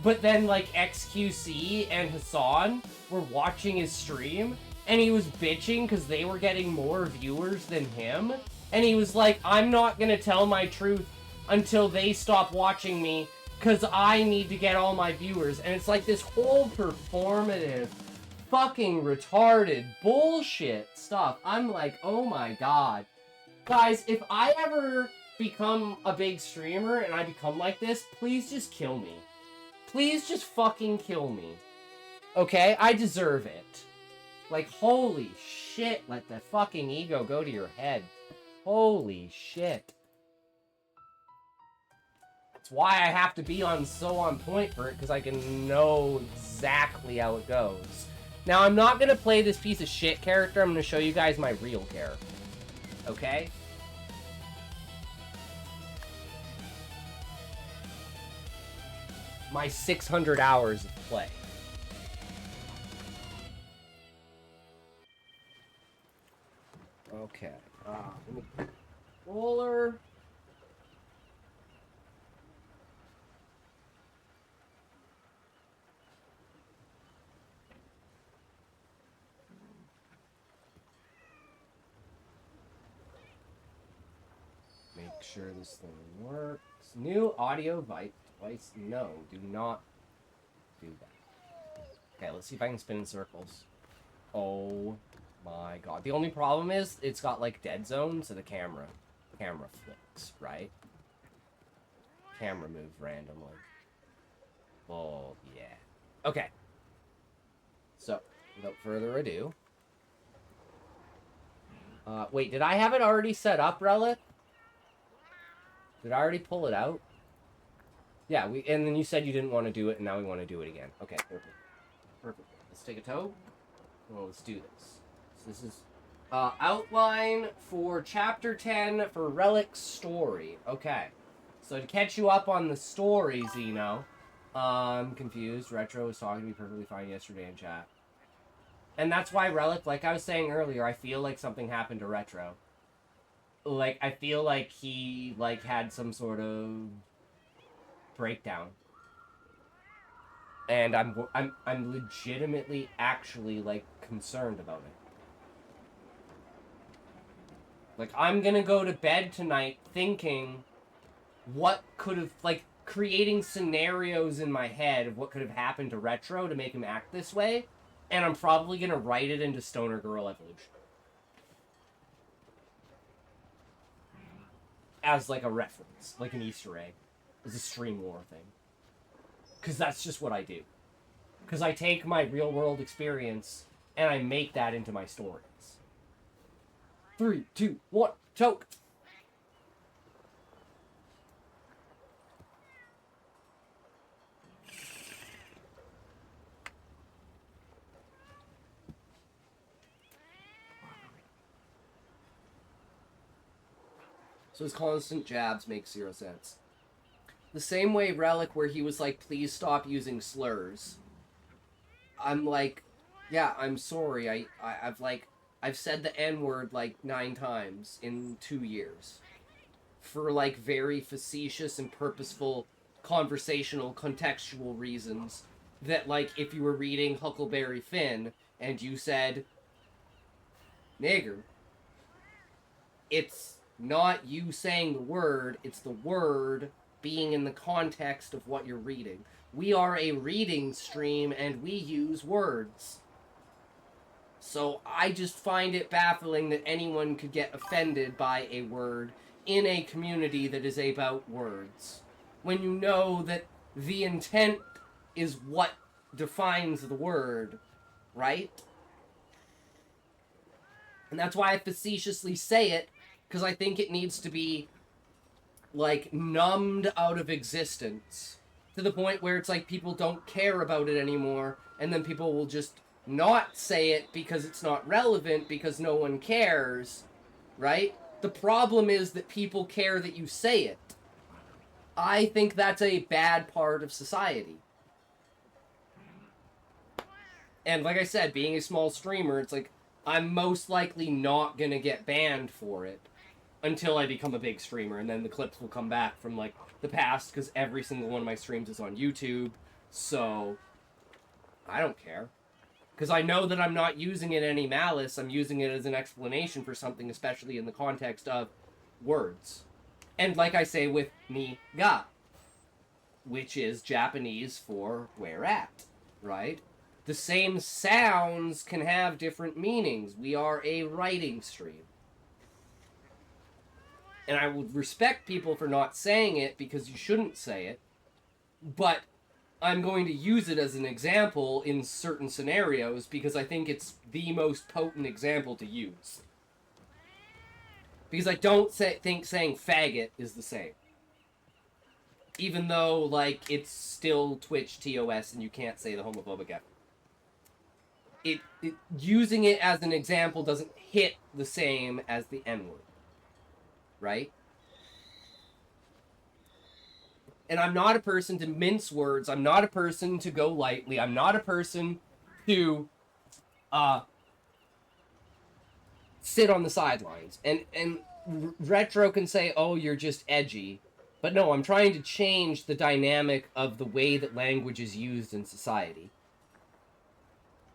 but then like XQC and Hassan were watching his stream, and he was bitching because they were getting more viewers than him, and he was like, I'm not gonna tell my truth until they stop watching me, because I need to get all my viewers. And it's like this whole performative, fucking retarded bullshit stuff. I'm like, oh my god. Guys, if I ever become a big streamer and I become like this, please just kill me. Please just fucking kill me. Okay? I deserve it. Like, holy shit, let the fucking ego go to your head. Holy shit. That's why I have to be so on point for it, because I can know exactly how it goes. Now, I'm not going to play this piece of shit character. I'm going to show you guys my real character. Okay? My 600 hours of play. Okay. Let me... Roller... Make sure this thing works. New audio device. No, do not do that. Okay, let's see if I can spin in circles. Oh my god. The only problem is it's got like dead zone, so the camera flicks, right? Camera moves randomly. Oh yeah. Okay. So, without further ado. Wait, did I have it already set up, Relic? Did I already pull it out? Yeah, and then you said you didn't want to do it, and now we want to do it again. Okay, perfect. Perfect. Let's take a toe. Well, let's do this. So this is outline for Chapter 10 for Relic's story. Okay. So to catch you up on the story, Zeno, I'm confused. Retro was talking to me perfectly fine yesterday in chat. And that's why Relic, like I was saying earlier, I feel like something happened to Retro. Like, I feel like he, like, had some sort of breakdown. And I'm legitimately, actually, like, concerned about it. Like, I'm gonna go to bed tonight thinking what could have, like, creating scenarios in my head of what could have happened to Retro to make him act this way, and I'm probably gonna write it into Stoner Girl Evolution. As, like, a reference. Like an Easter egg. As a stream war thing. Because that's just what I do. Because I take my real-world experience, and I make that into my stories. 3, 2, 1, choke! So his constant jabs make 0 sense. The same way Relic, where he was like, please stop using slurs. I'm like, yeah, I'm sorry. I've said the N-word like 9 times in 2 years. For like very facetious and purposeful conversational, contextual reasons. That like, if you were reading Huckleberry Finn and you said, nigger, it's not you saying the word, it's the word being in the context of what you're reading. We are a reading stream and we use words. So I just find it baffling that anyone could get offended by a word in a community that is about words. When you know that the intent is what defines the word, right? And that's why I facetiously say it, because I think it needs to be, like, numbed out of existence. to the point where it's like people don't care about it anymore, and then people will just not say it because it's not relevant because no one cares, right? The problem is that people care that you say it. I think that's a bad part of society. And like I said, being a small streamer, it's like, I'm most likely not gonna get banned for it until I become a big streamer, and then the clips will come back from, like, the past, because every single one of my streams is on YouTube, so I don't care. Because I know that I'm not using it any malice, I'm using it as an explanation for something, especially in the context of words. And like I say with ni ga, which is Japanese for where at, right? The same sounds can have different meanings. We are a writing stream. And I would respect people for not saying it because you shouldn't say it, but I'm going to use it as an example in certain scenarios because I think it's the most potent example to use. Because I don't think saying faggot is the same. Even though, like, it's still Twitch TOS and you can't say the homophobic F. Using it as an example doesn't hit the same as the N-word. Right? And I'm not a person to mince words. I'm not a person to go lightly. I'm not a person to sit on the sidelines. And Retro can say, oh, you're just edgy. But no, I'm trying to change the dynamic of the way that language is used in society.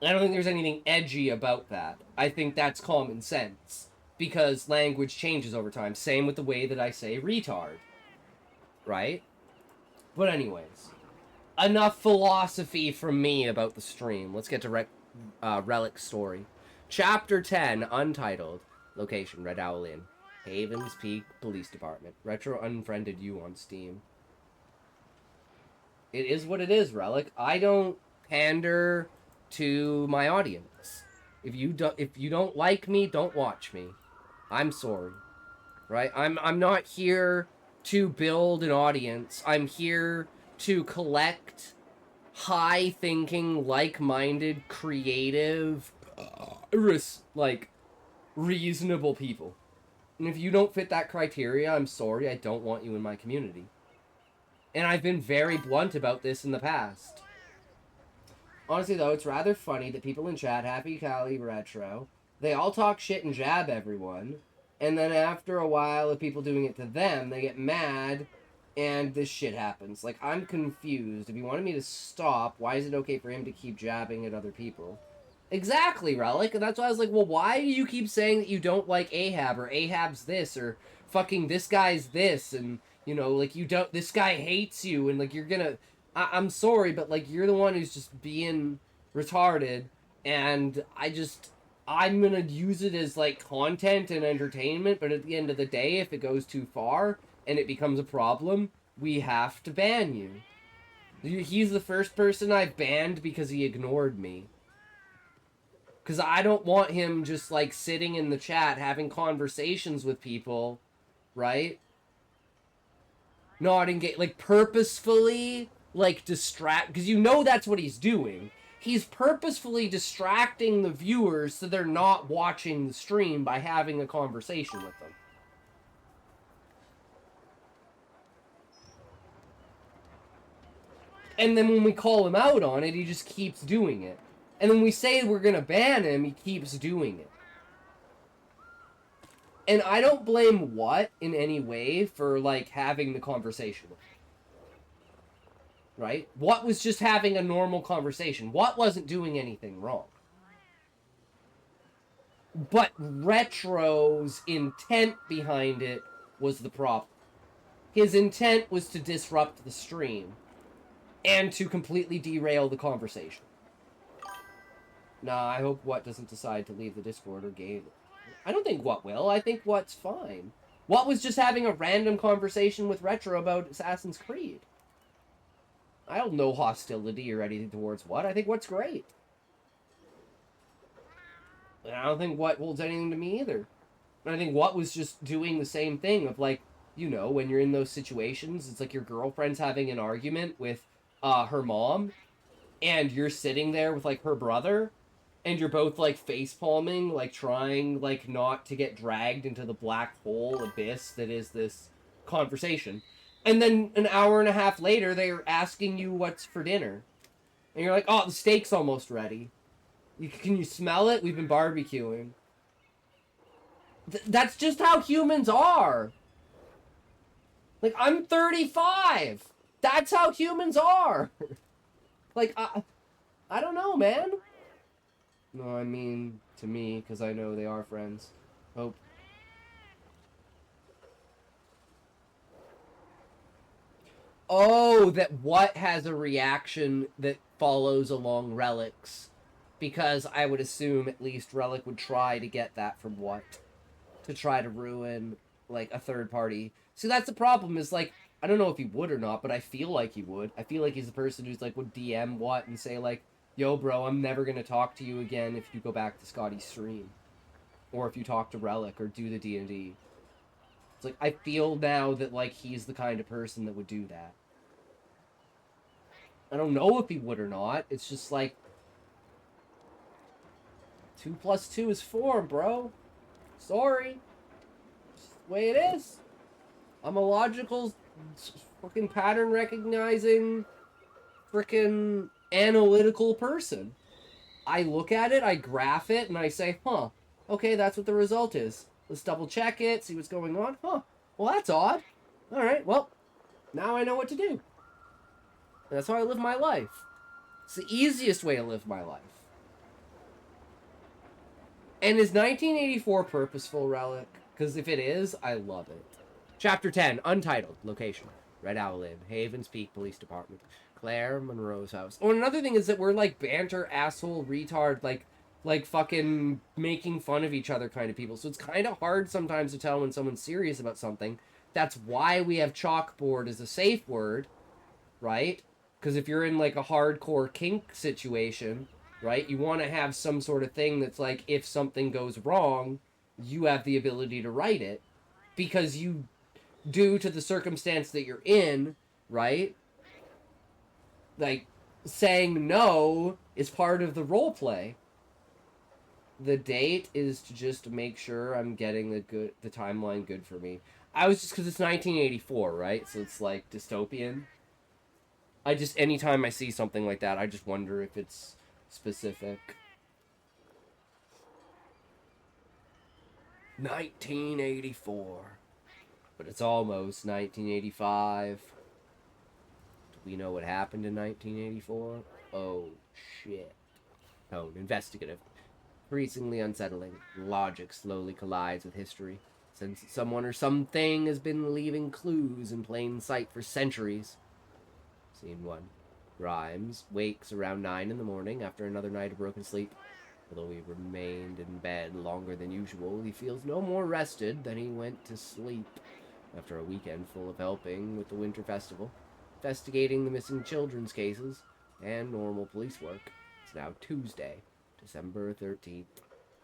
I don't think there's anything edgy about that. I think that's common sense. Because language changes over time. Same with the way that I say retard. Right? But anyways. Enough philosophy from me about the stream. Let's get to Relic's story. Chapter 10, Untitled. Location, Red Owl Inn. Havens Peak Police Department. Retro unfriended you on Steam. It is what it is, Relic. I don't pander to my audience. If you don't like me, don't watch me. I'm sorry. Right? I'm not here to build an audience. I'm here to collect high-thinking, like-minded, creative, reasonable people. And if you don't fit that criteria, I'm sorry, I don't want you in my community. And I've been very blunt about this in the past. Honestly, though, it's rather funny that people in chat, Happy Cali, Retro, they all talk shit and jab everyone, and then after a while of people doing it to them, they get mad, and this shit happens. Like, I'm confused. If he wanted me to stop, why is it okay for him to keep jabbing at other people? Exactly, Relic, and that's why I was like, well, why do you keep saying that you don't like Ahab, or Ahab's this, or fucking this guy's this, and, you know, like, you don't, this guy hates you, and, like, you're gonna, I'm sorry, but, like, you're the one who's just being retarded, and I'm gonna use it as, like, content and entertainment, but at the end of the day, if it goes too far, and it becomes a problem, we have to ban you. He's the first person I've banned because he ignored me. Because I don't want him just, like, sitting in the chat having conversations with people, right? Not engage, like, purposefully, like, distract, because you know that's what he's doing. He's purposefully distracting the viewers so they're not watching the stream by having a conversation with them. And then when we call him out on it, he just keeps doing it. And when we say we're gonna ban him, he keeps doing it. And I don't blame What in any way for, like, having the conversation with him. Right? What was just having a normal conversation. What wasn't doing anything wrong. But Retro's intent behind it was the problem. His intent was to disrupt the stream. And to completely derail the conversation. Nah, I hope What doesn't decide to leave the Discord or game. I don't think What will. I think What's fine. What was just having a random conversation with Retro about Assassin's Creed. I have no hostility or anything towards What. I think What's great. And I don't think What holds anything to me either. And I think What was just doing the same thing of, like, you know, when you're in those situations, it's like your girlfriend's having an argument with her mom, and you're sitting there with, like, her brother, and you're both, like, face-palming, like, trying, like, not to get dragged into the black hole abyss that is this conversation. And then an hour and a half later, they're asking you what's for dinner. And you're like, oh, the steak's almost ready. Can you smell it? We've been barbecuing. That's just how humans are. Like, I'm 35. That's how humans are. Like, I don't know, man. No, I mean, to me, because I know they are friends. Hope. Oh, that what has a reaction that follows along Relic's. Because I would assume at least Relic would try to get that from what? To try to ruin, like, a third party. See, that's the problem, is, like, I don't know if he would or not, but I feel like he would. I feel like he's the person who's, like, would DM what and say, like, yo, bro, I'm never gonna talk to you again if you go back to Scotty's stream. Or if you talk to Relic or do the D&D. It's like, I feel now that, like, he's the kind of person that would do that. I don't know if he would or not. It's just, like, 2 plus 2 is 4, bro. Sorry. It's the way it is. I'm a logical, fucking pattern recognizing, freaking analytical person. I look at it, I graph it, and I say, huh, okay, that's what the result is. Let's double check it, see what's going on. Huh, well, that's odd. Alright, well, now I know what to do. And that's how I live my life. It's the easiest way to live my life. And is 1984 purposeful, Relic? Because if it is, I love it. Chapter 10, Untitled, location. Red Owl Inn, Havens Peak Police Department. Claire Monroe's house. Oh, and another thing is that we're, like, banter, asshole, retard, like fucking making fun of each other kind of people. So it's kind of hard sometimes to tell when someone's serious about something. That's why we have chalkboard as a safe word, right? Because if you're in, like, a hardcore kink situation, right, you want to have some sort of thing that's like, if something goes wrong, you have the ability to write it. Because you, due to the circumstance that you're in, right, like, saying no is part of the role play. The date is to just make sure I'm getting the timeline good for me. I was just, because it's 1984, right? So it's, like, dystopian. I just, anytime I see something like that, I just wonder if it's specific. 1984. But it's almost 1985. Do we know what happened in 1984? Oh, shit. Tone, investigative. Increasingly unsettling. Logic slowly collides with history. Since someone or something has been leaving clues in plain sight for centuries. Scene 1. Grimes wakes around 9 in the morning after another night of broken sleep. Although he remained in bed longer than usual, he feels no more rested than he went to sleep after a weekend full of helping with the Winter Festival, investigating the missing children's cases, and normal police work. It's now Tuesday, December 13th.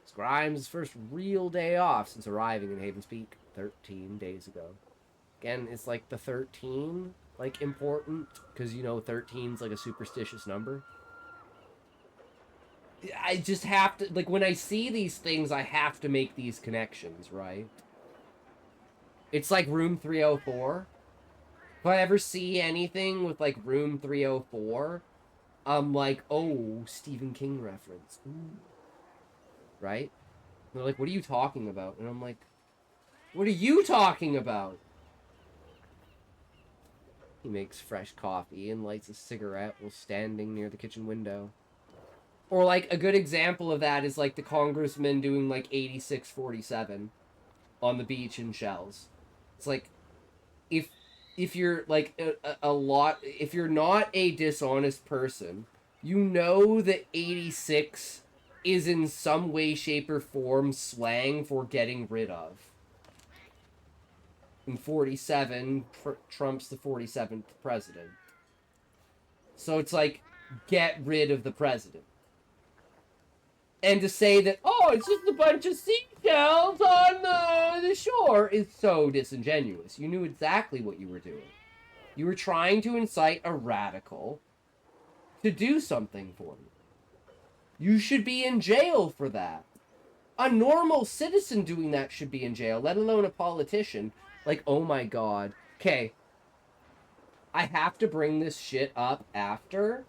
It's Grimes' first real day off since arriving in Havens Peak 13 days ago. Again, it's like the 13, like, important, because, you know, 13's like a superstitious number. I just have to, like, when I see these things, I have to make these connections, right? It's like Room 304. If I ever see anything with, like, Room 304, I'm like, oh, Stephen King reference. Ooh. Right? And they're like, what are you talking about? And I'm like, what are you talking about? He makes fresh coffee and lights a cigarette while standing near the kitchen window. Or, like, a good example of that is, like, the congressman doing, like, 8647 on the beach in Shells. It's like, if you're, like, if you're not a dishonest person, you know that 86 is in some way, shape, or form slang for getting rid of. And 47 trumps the 47th president. So it's like, get rid of the president. And to say that, oh, it's just a bunch of seashells on the sure is so disingenuous. You knew exactly what you were doing. You were trying to incite a radical to do something for you. You should be in jail for that. A normal citizen doing that should be in jail, let alone a politician. Like, oh my god. Okay. I have to bring this shit up after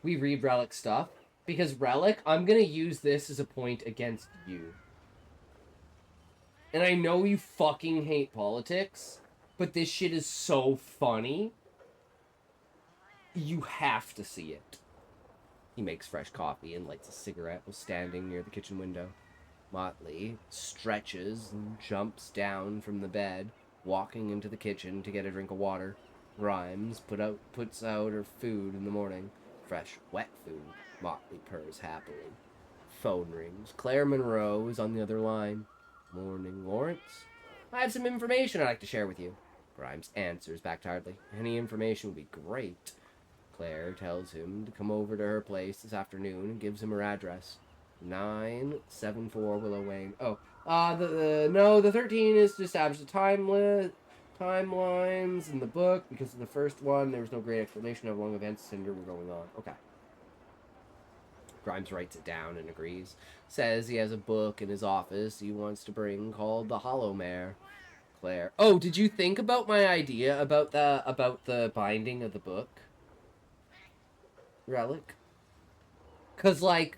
we read Relic stuff. Because Relic, I'm gonna use this as a point against you. And I know you fucking hate politics, but this shit is so funny. You have to see it. He makes fresh coffee and lights a cigarette while standing near the kitchen window. Motley stretches and jumps down from the bed, walking into the kitchen to get a drink of water. Grimes puts out her food in the morning. Fresh, wet food. Motley purrs happily. Phone rings. Claire Monroe is on the other line. Morning, Lawrence. I have some information I'd like to share with you. Grimes answers back tiredly. Any information would be great. Claire tells him to come over to her place this afternoon and gives him her address. 974 Willow Lane. Oh, the 13 is to establish the timelines in the book, because in the first one, there was no great explanation of how long events Cinder were going on. Okay. Grimes writes it down and agrees. Says he has a book in his office he wants to bring called The Hollow Mare. Claire. Oh, did you think about my idea about the binding of the book? Relic? Because, like,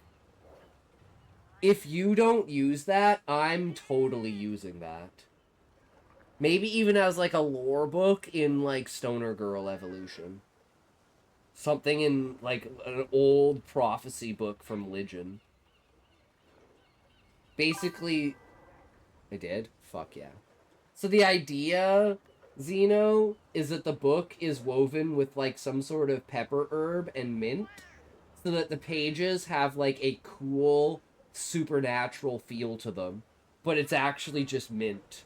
if you don't use that, I'm totally using that. Maybe even as, like, a lore book in, like, Stoner Girl Evolution. Something in, like, an old prophecy book from Legion. Basically... I did? Fuck yeah. So the idea, Zeno, is that the book is woven with, like, some sort of pepper herb and mint, so that the pages have, like, a cool, supernatural feel to them. But it's actually just mint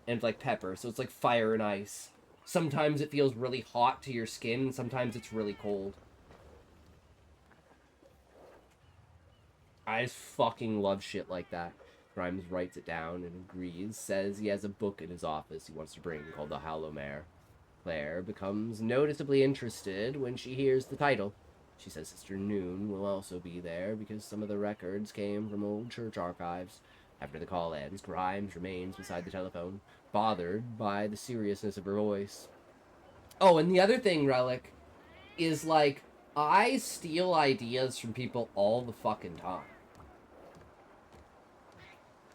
and, like, pepper, so it's like fire and ice. Sometimes it feels really hot to your skin, and sometimes it's really cold. I just fucking love shit like that. Grimes writes it down and agrees, says he has a book in his office he wants to bring called The Hollow Mare. Claire becomes noticeably interested when she hears the title. She says Sister Noon will also be there because some of the records came from old church archives. After the call ends, Grimes remains beside the telephone, bothered by the seriousness of her voice. Oh, and the other thing, Relic, is, like, I steal ideas from people all the fucking time.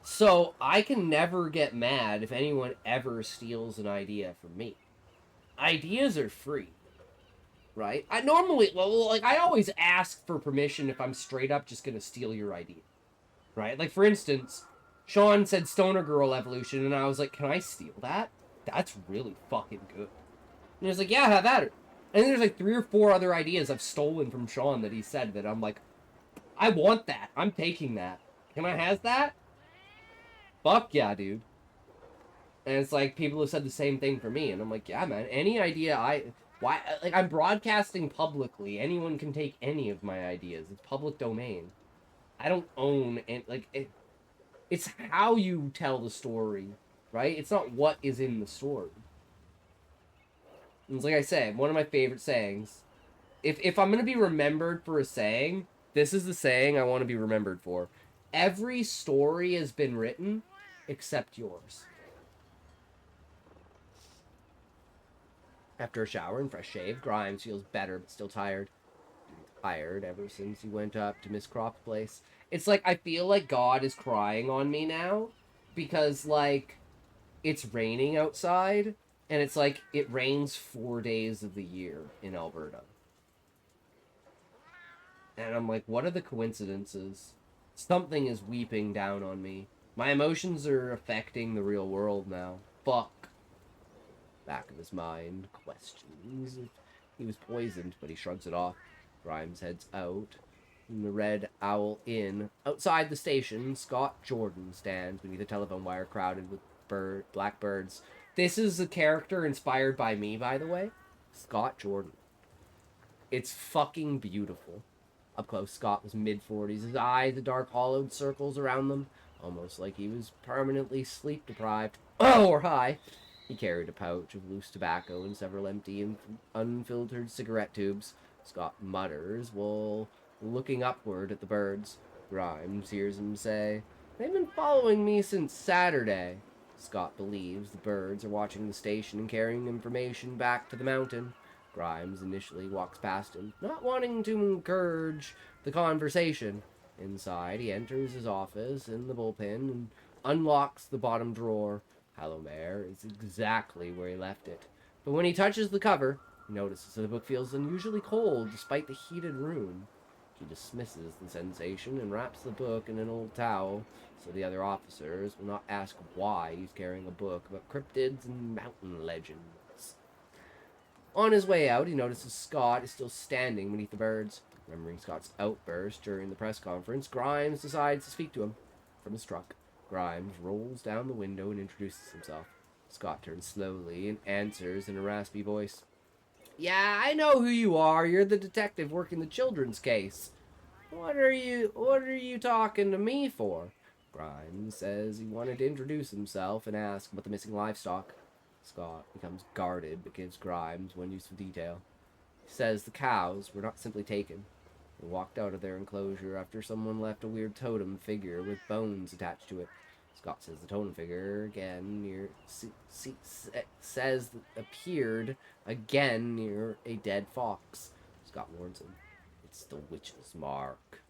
So, I can never get mad if anyone ever steals an idea from me. Ideas are free. Right? I normally, well, like, I always ask for permission if I'm straight up just gonna steal your idea. Right? Like, for instance, Sean said Stoner Girl Evolution, and I was like, can I steal that? That's really fucking good. And he was like, yeah, have at it. And then there's like 3 or 4 other ideas I've stolen from Sean that he said that I'm like, I want that. I'm taking that. Can I have that? Fuck yeah, dude. And it's like, people have said the same thing for me, and I'm like, yeah, man, any idea I'm broadcasting publicly. Anyone can take any of my ideas. It's public domain. I don't own, and like, it's how you tell the story, right? It's not what is in the story. And it's like I said, one of my favorite sayings. If I'm going to be remembered for a saying, this is the saying I want to be remembered for. Every story has been written except yours. After a shower and fresh shave, Grimes feels better but still tired. Tired ever since he went up to Miss Crop's place. It's like, I feel like God is crying on me now, because, like, it's raining outside, and it's like, it rains 4 days of the year in Alberta. And I'm like, what are the coincidences? Something is weeping down on me. My emotions are affecting the real world now. Fuck. Back of his mind questions if he was poisoned, but he shrugs it off. Grimes heads out. In the Red Owl Inn, outside the station, Scott Jordan stands beneath a telephone wire crowded with black birds. This is a character inspired by me, by the way. Scott Jordan. It's fucking beautiful. Up close, Scott was mid-40s. His eyes, the dark hollowed circles around them, almost like he was permanently sleep-deprived. Oh, or high. He carried a pouch of loose tobacco and several empty and unfiltered cigarette tubes. Scott mutters while looking upward at the birds. Grimes hears him say, "They've been following me since Saturday." Scott believes the birds are watching the station and carrying information back to the mountain. Grimes initially walks past him, not wanting to encourage the conversation. Inside, he enters his office in the bullpen and unlocks the bottom drawer. Halomare is exactly where he left it. But when he touches the cover, he notices the book feels unusually cold despite the heated room. He dismisses the sensation and wraps the book in an old towel so the other officers will not ask why he's carrying a book about cryptids and mountain legends. On his way out, he notices Scott is still standing beneath the birds. Remembering Scott's outburst during the press conference, Grimes decides to speak to him. From his truck, Grimes rolls down the window and introduces himself. Scott turns slowly and answers in a raspy voice. "Yeah, I know who you are. You're the detective working the children's case. What are you talking to me for?" Grimes says he wanted to introduce himself and ask about the missing livestock. Scott becomes guarded but gives Grimes one useful detail. He says the cows were not simply taken. They walked out of their enclosure after someone left a weird totem figure with bones attached to it. Scott says the totem figure again near says appeared again near a dead fox. Scott warns him, "It's the witch's mark."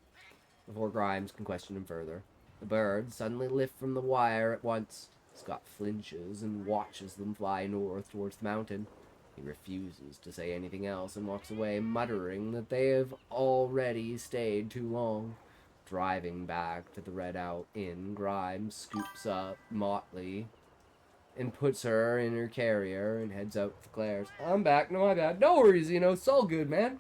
Before Grimes can question him further, the birds suddenly lift from the wire at once. Scott flinches and watches them fly north towards the mountain. He refuses to say anything else and walks away, muttering that they have already stayed too long. Driving back to the Red Owl Inn, Grimes scoops up Motley and puts her in her carrier and heads out to Claire's. "I'm back. No, my bad. No worries, it's all good, man.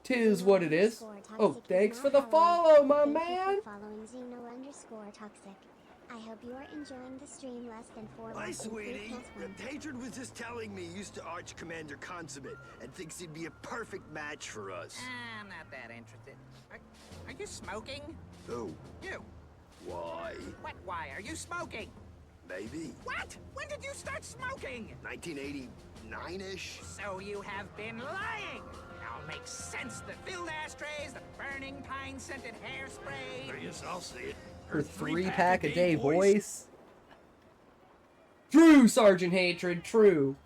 'Tis what it is." Oh, thanks for the follow, my man. Following Xeno_Toxic. I hope you are enjoying the stream less than 4 Hi, months. sweetie. Hatred was just telling me he used to Arch Commander Consummate and thinks he'd be a perfect match for us. I'm not that interested. Are you smoking? Who? You. Why? What, why? Are you smoking? Maybe. What? When did you start smoking? 1989-ish? So you have been lying. Now it makes sense. The filled ashtrays, the burning pine-scented hairspray. I guess I'll see it. Her 3-pack a day voice. True, Sergeant Hatred, true.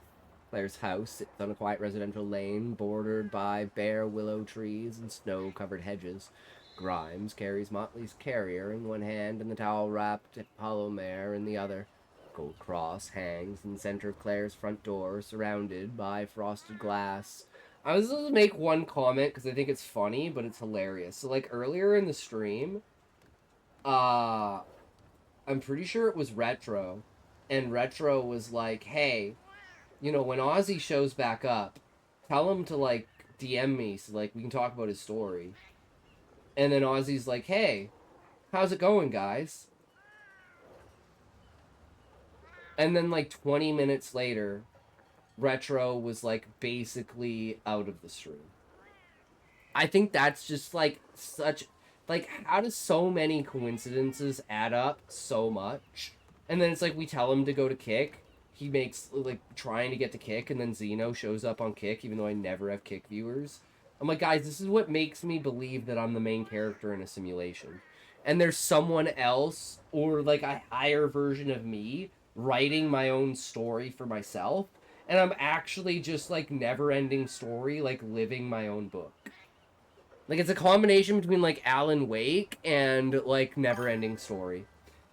Claire's house sits on a quiet residential lane bordered by bare willow trees and snow-covered hedges. Grimes carries Motley's carrier in one hand and the towel-wrapped hollow mare in the other. A gold cross hangs in the center of Claire's front door, surrounded by frosted glass. I was going to make one comment because I think it's funny, but it's hilarious. So, like, earlier in the stream, I'm pretty sure it was Retro, and Retro was like, "Hey, when Ozzy shows back up, tell him to, like, DM me so, like, we can talk about his story." And then Ozzy's like, "Hey, how's it going, guys?" And then, like, 20 minutes later, Retro was, like, basically out of the stream. I think that's just, like, such... Like, how does so many coincidences add up so much? And then it's like, we tell him to go to Kick. He makes, like, trying to get to Kick, and then Xeno shows up on Kick, even though I never have Kick viewers. I'm like, guys, this is what makes me believe that I'm the main character in a simulation. And there's someone else, or, like, a higher version of me, writing my own story for myself. And I'm actually just, like, never-ending story, like, living my own book. Like, it's a combination between, like, Alan Wake and, like, Never-Ending Story.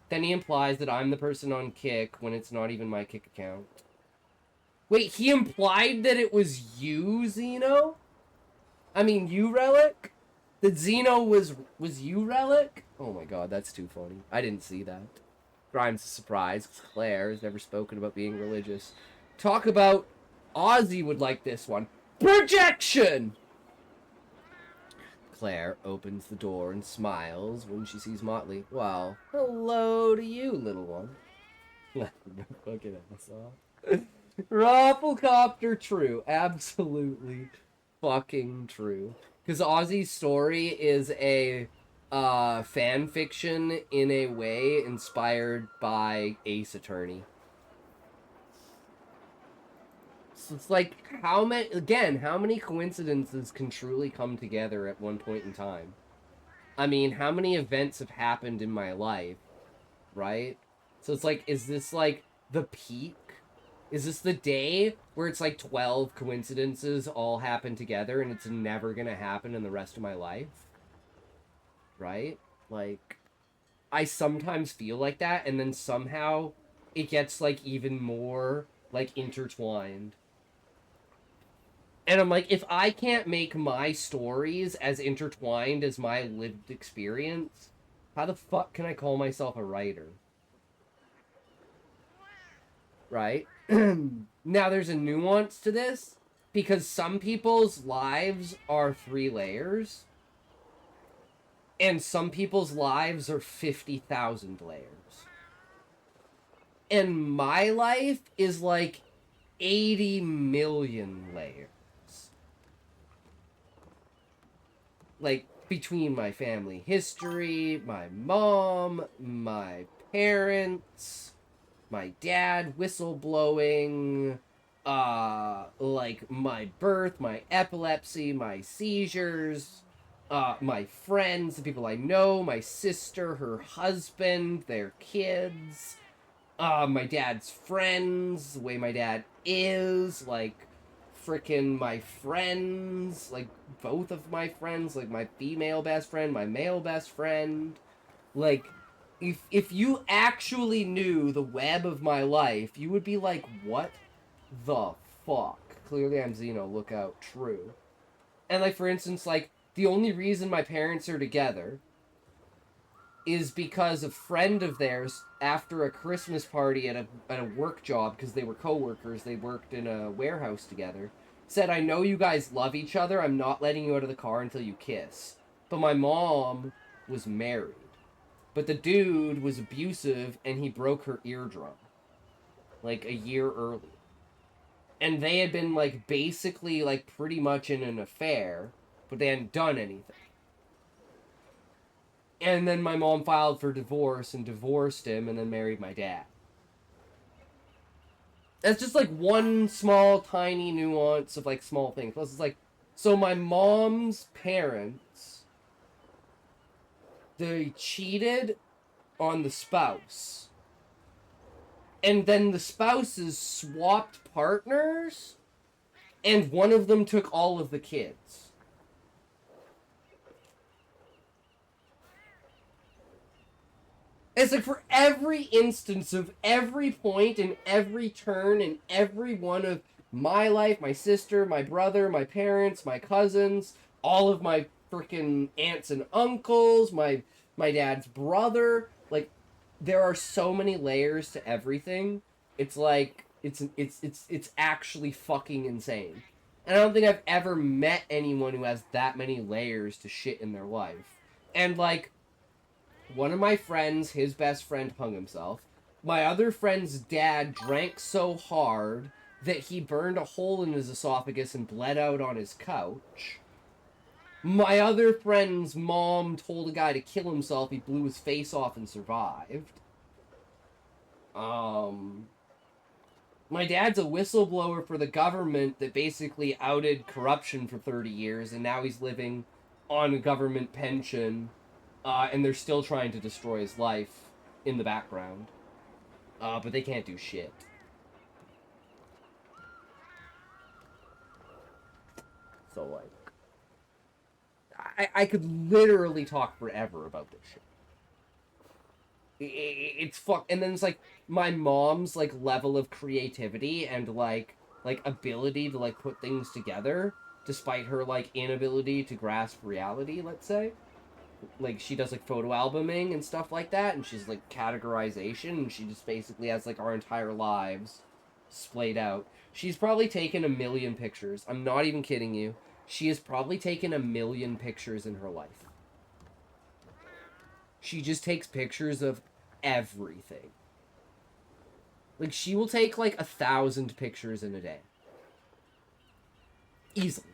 Then he implies that I'm the person on Kick when it's not even my Kick account. Wait, he implied that it was you, Xeno? I mean, you, Relic? That Xeno was you, Relic? Oh my god, that's too funny. I didn't see that. Grimes is surprised, because Claire has never spoken about being religious. Talk about... Ozzy would like this one. Projection! Claire opens the door and smiles when she sees Motley. "Well, hello to you, little one." Fucking asshole. Rafflecopter true. Absolutely fucking true. Because Ozzy's story is a fan fiction in a way inspired by Ace Attorney. So it's like, how many coincidences can truly come together at one point in time? I mean, how many events have happened in my life, right? So it's like, is this like the peak? Is this the day where it's like 12 coincidences all happen together and it's never gonna happen in the rest of my life? Right? Like, I sometimes feel like that, and then somehow it gets like even more like intertwined. And I'm like, if I can't make my stories as intertwined as my lived experience, how the fuck can I call myself a writer? Right? Now, there's a nuance to this, because some people's lives are 3 layers, and some people's lives are 50,000 layers. And my life is like 80 million layers. Like, between my family history, my mom, my parents, my dad whistleblowing, like, my birth, my epilepsy, my seizures, my friends, the people I know, my sister, her husband, their kids, my dad's friends, the way my dad is, like, frickin' my friends, like, both of my friends, like, my female best friend, my male best friend, like, if you actually knew the web of my life, you would be like, what the fuck? Clearly I'm Xeno, look out, true. And, like, for instance, like, the only reason my parents are together is because a friend of theirs, after a Christmas party at a work job, because they were co-workers, they worked in a warehouse together, said, I know you guys love each other, I'm not letting you out of the car until you kiss. But my mom was married. But the dude was abusive, and he broke her eardrum. Like, a year earlier. And they had been, like, basically, like, pretty much in an affair, but they hadn't done anything. And then my mom filed for divorce and divorced him and then married my dad. That's just like one small, tiny nuance of like small things. Plus, it's like, so my mom's parents, they cheated on the spouse. And then the spouses swapped partners, and one of them took all of the kids. It's like for every instance of every point and every turn and every one of my life, my sister, my brother, my parents, my cousins, all of my freaking aunts and uncles, my dad's brother, like there are so many layers to everything. It's like it's actually fucking insane. And I don't think I've ever met anyone who has that many layers to shit in their life. And like one of my friends, his best friend hung himself. My other friend's dad drank so hard that he burned a hole in his esophagus and bled out on his couch. My other friend's mom told a guy to kill himself. He blew his face off and survived. My dad's a whistleblower for the government that basically outed corruption for 30 years, and now he's living on a government pension. And they're still trying to destroy his life in the background. But they can't do shit. So, like... I could literally talk forever about this shit. It's fuck... And then it's, like, my mom's, like, level of creativity and, like ability to, like, put things together, despite her, like, inability to grasp reality, let's say. Like, she does, like, photo albuming and stuff like that, and she's, like, categorization, and she just basically has, like, our entire lives splayed out. She's probably taken 1 million pictures. I'm not even kidding you. She has probably taken 1 million pictures in her life. She just takes pictures of everything. Like, she will take, like, 1,000 pictures in a day. Easily.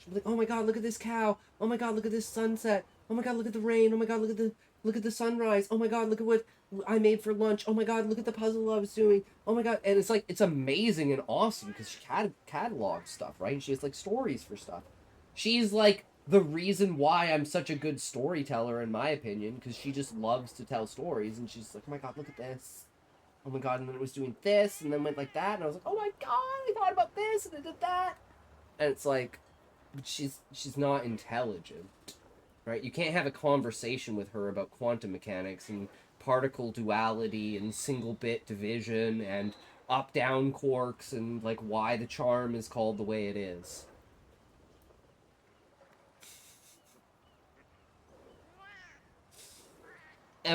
She'll be like, oh my god, look at this cow. Oh my god, look at this sunset. Oh my god, look at the rain. Oh my god, look at the sunrise. Oh my god, look at what I made for lunch. Oh my god, look at the puzzle I was doing. Oh my god. And it's like, it's amazing and awesome because she catalogs stuff, right? And she has like stories for stuff. She's like the reason why I'm such a good storyteller, in my opinion, because she just loves to tell stories. And she's like, oh my god, look at this. Oh my god, and then it was doing this, and then went like that, and I was like, oh my god, I thought about this, and I did that. And it's like, but she's not intelligent, right? You can't have a conversation with her about quantum mechanics and particle duality and single bit division and up-down quarks and like why the charm is called the way it is.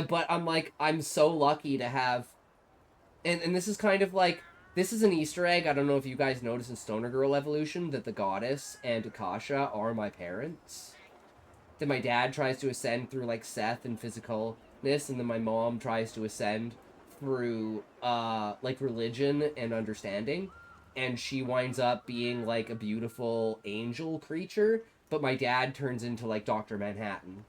But I'm like, I'm so lucky to have, and this is kind of like, this is an Easter egg. I don't know if you guys noticed in Stoner Girl Evolution that the goddess and Akasha are my parents. That my dad tries to ascend through like Seth and physicalness, and then my mom tries to ascend through like religion and understanding, and she winds up being like a beautiful angel creature, but my dad turns into like Dr. Manhattan.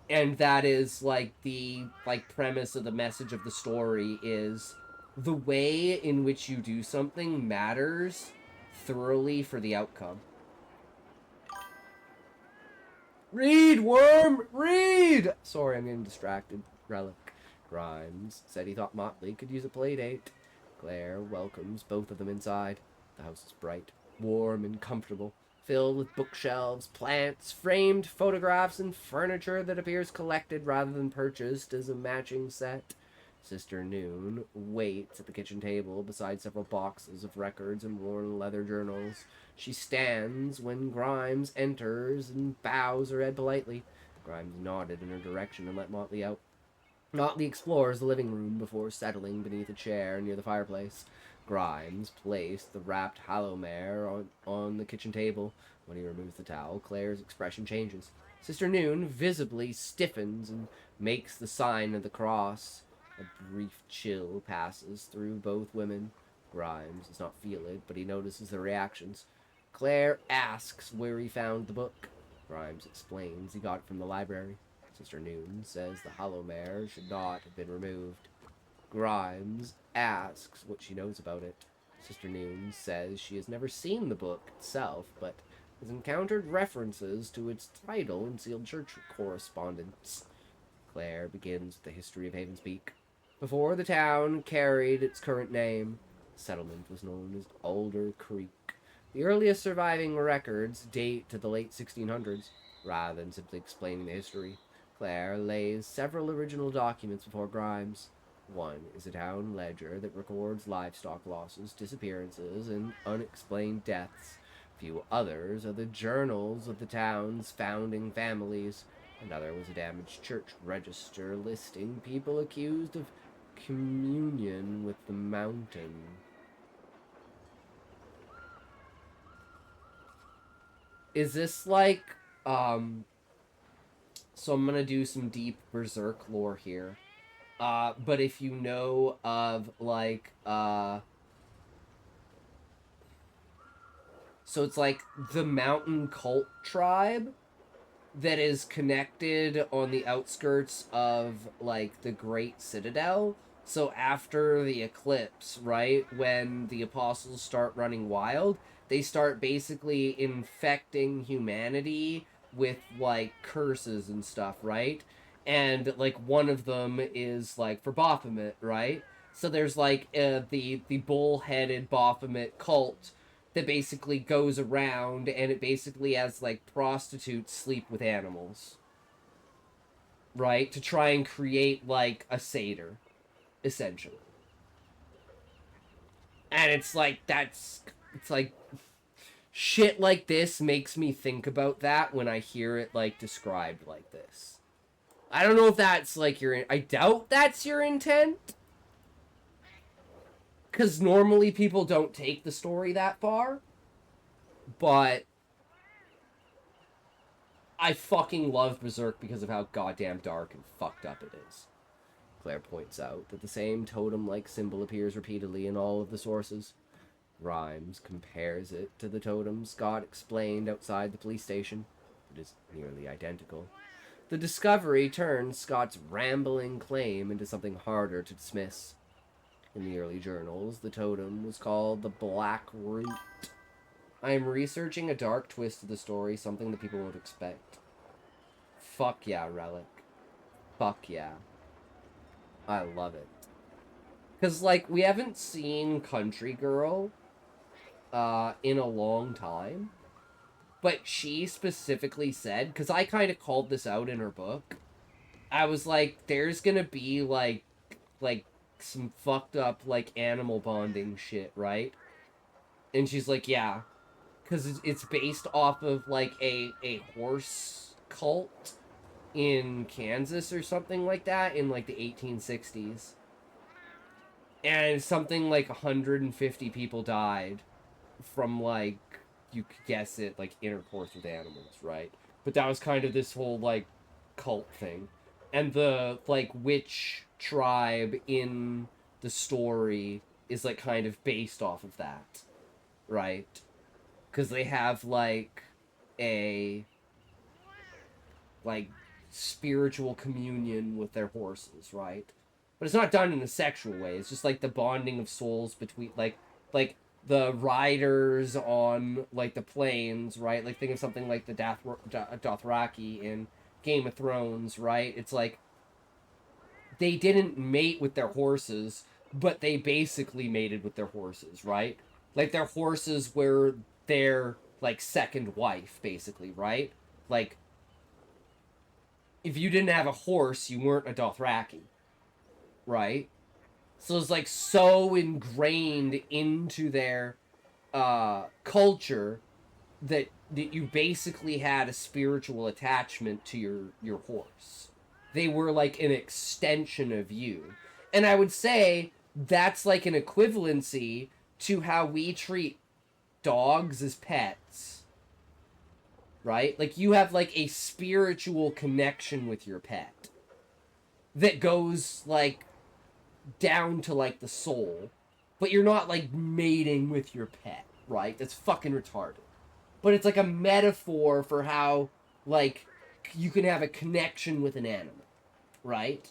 And that is like the premise of the message of the story is the way in which you do something matters thoroughly for the outcome. Read, worm! Read! Sorry, I'm getting distracted. Relic. Grimes said he thought Motley could use a playdate. Claire welcomes both of them inside. The house is bright, warm, and comfortable, filled with bookshelves, plants, framed photographs, and furniture that appears collected rather than purchased as a matching set. Sister Noon waits at the kitchen table beside several boxes of records and worn leather journals. She stands when Grimes enters and bows her head politely. Grimes nodded in her direction and let Motley out. Motley explores the living room before settling beneath a chair near the fireplace. Grimes placed the wrapped Hallowmare on the kitchen table. When he removes the towel, Claire's expression changes. Sister Noon visibly stiffens and makes the sign of the cross. A brief chill passes through both women. Grimes does not feel it, but he notices their reactions. Claire asks where he found the book. Grimes explains he got it from the library. Sister Noon says the Hallowmare should not have been removed. Grimes asks what she knows about it. Sister Noon says she has never seen the book itself, but has encountered references to its title in sealed church correspondence. Claire begins with the history of Havenspeak. Before the town carried its current name, the settlement was known as Alder Creek. The earliest surviving records date to the late 1600s, rather than simply explaining the history. Claire lays several original documents before Grimes. One is a town ledger that records livestock losses, disappearances, and unexplained deaths. Few others are the journals of the town's founding families. Another was a damaged church register listing people accused of communion with the mountain. Is this like, so I'm gonna do some deep Berserk lore here. But if you know of, like, so it's like the mountain cult tribe that is connected on the outskirts of, like, the Great Citadel. So after the eclipse, right, when the apostles start running wild, they start basically infecting humanity with, like, curses and stuff, right? And, like, one of them is, like, for Baphomet, right? So there's, like, the bull-headed Baphomet cult that basically goes around, and it basically has, like, prostitutes sleep with animals. Right? To try and create, like, a satyr, essentially. And it's like, it's like, shit like this makes me think about that when I hear it, like, described like this. I don't know if that's, like, I doubt that's your intent. Because normally people don't take the story that far. But I fucking love Berserk because of how goddamn dark and fucked up it is. Claire points out that the same totem-like symbol appears repeatedly in all of the sources. Rhymes compares it to the totem Scott explained outside the police station. It is nearly identical. The discovery turns Scott's rambling claim into something harder to dismiss. In the early journals, the totem was called the Black Root. I am researching a dark twist to the story, something that people won't expect. Fuck yeah, Relic. Fuck yeah. I love it. Because, like, we haven't seen Country Girl in a long time. But she specifically said, because I kind of called this out in her book, I was like, there's gonna be, like some fucked up, like, animal bonding shit, right? And she's like, yeah. Because it's based off of, like, a horse cult in Kansas or something like that in, like, the 1860s. And something like 150 people died from, like, you could guess it, like, intercourse with animals, right? But that was kind of this whole, like, cult thing. And the, like, witch tribe in the story is, like, kind of based off of that, right? Because they have, like, a, like, spiritual communion with their horses, right? But it's not done in a sexual way. It's just, like, the bonding of souls between, like the riders on, like, the plains, right? Like, think of something like the Dothraki in Game of Thrones, right? It's like, they didn't mate with their horses, but they basically mated with their horses, right? Like, their horses were their, like, second wife, basically, right? Like, if you didn't have a horse, you weren't a Dothraki, right? So it's, like, so ingrained into their culture that you basically had a spiritual attachment to your horse. They were, like, an extension of you. And I would say that's, like, an equivalency to how we treat dogs as pets. Right? Like, you have, like, a spiritual connection with your pet that goes, like, down to, like, the soul, but you're not, like, mating with your pet, right? That's fucking retarded. But it's, like, a metaphor for how, like, you can have a connection with an animal, right?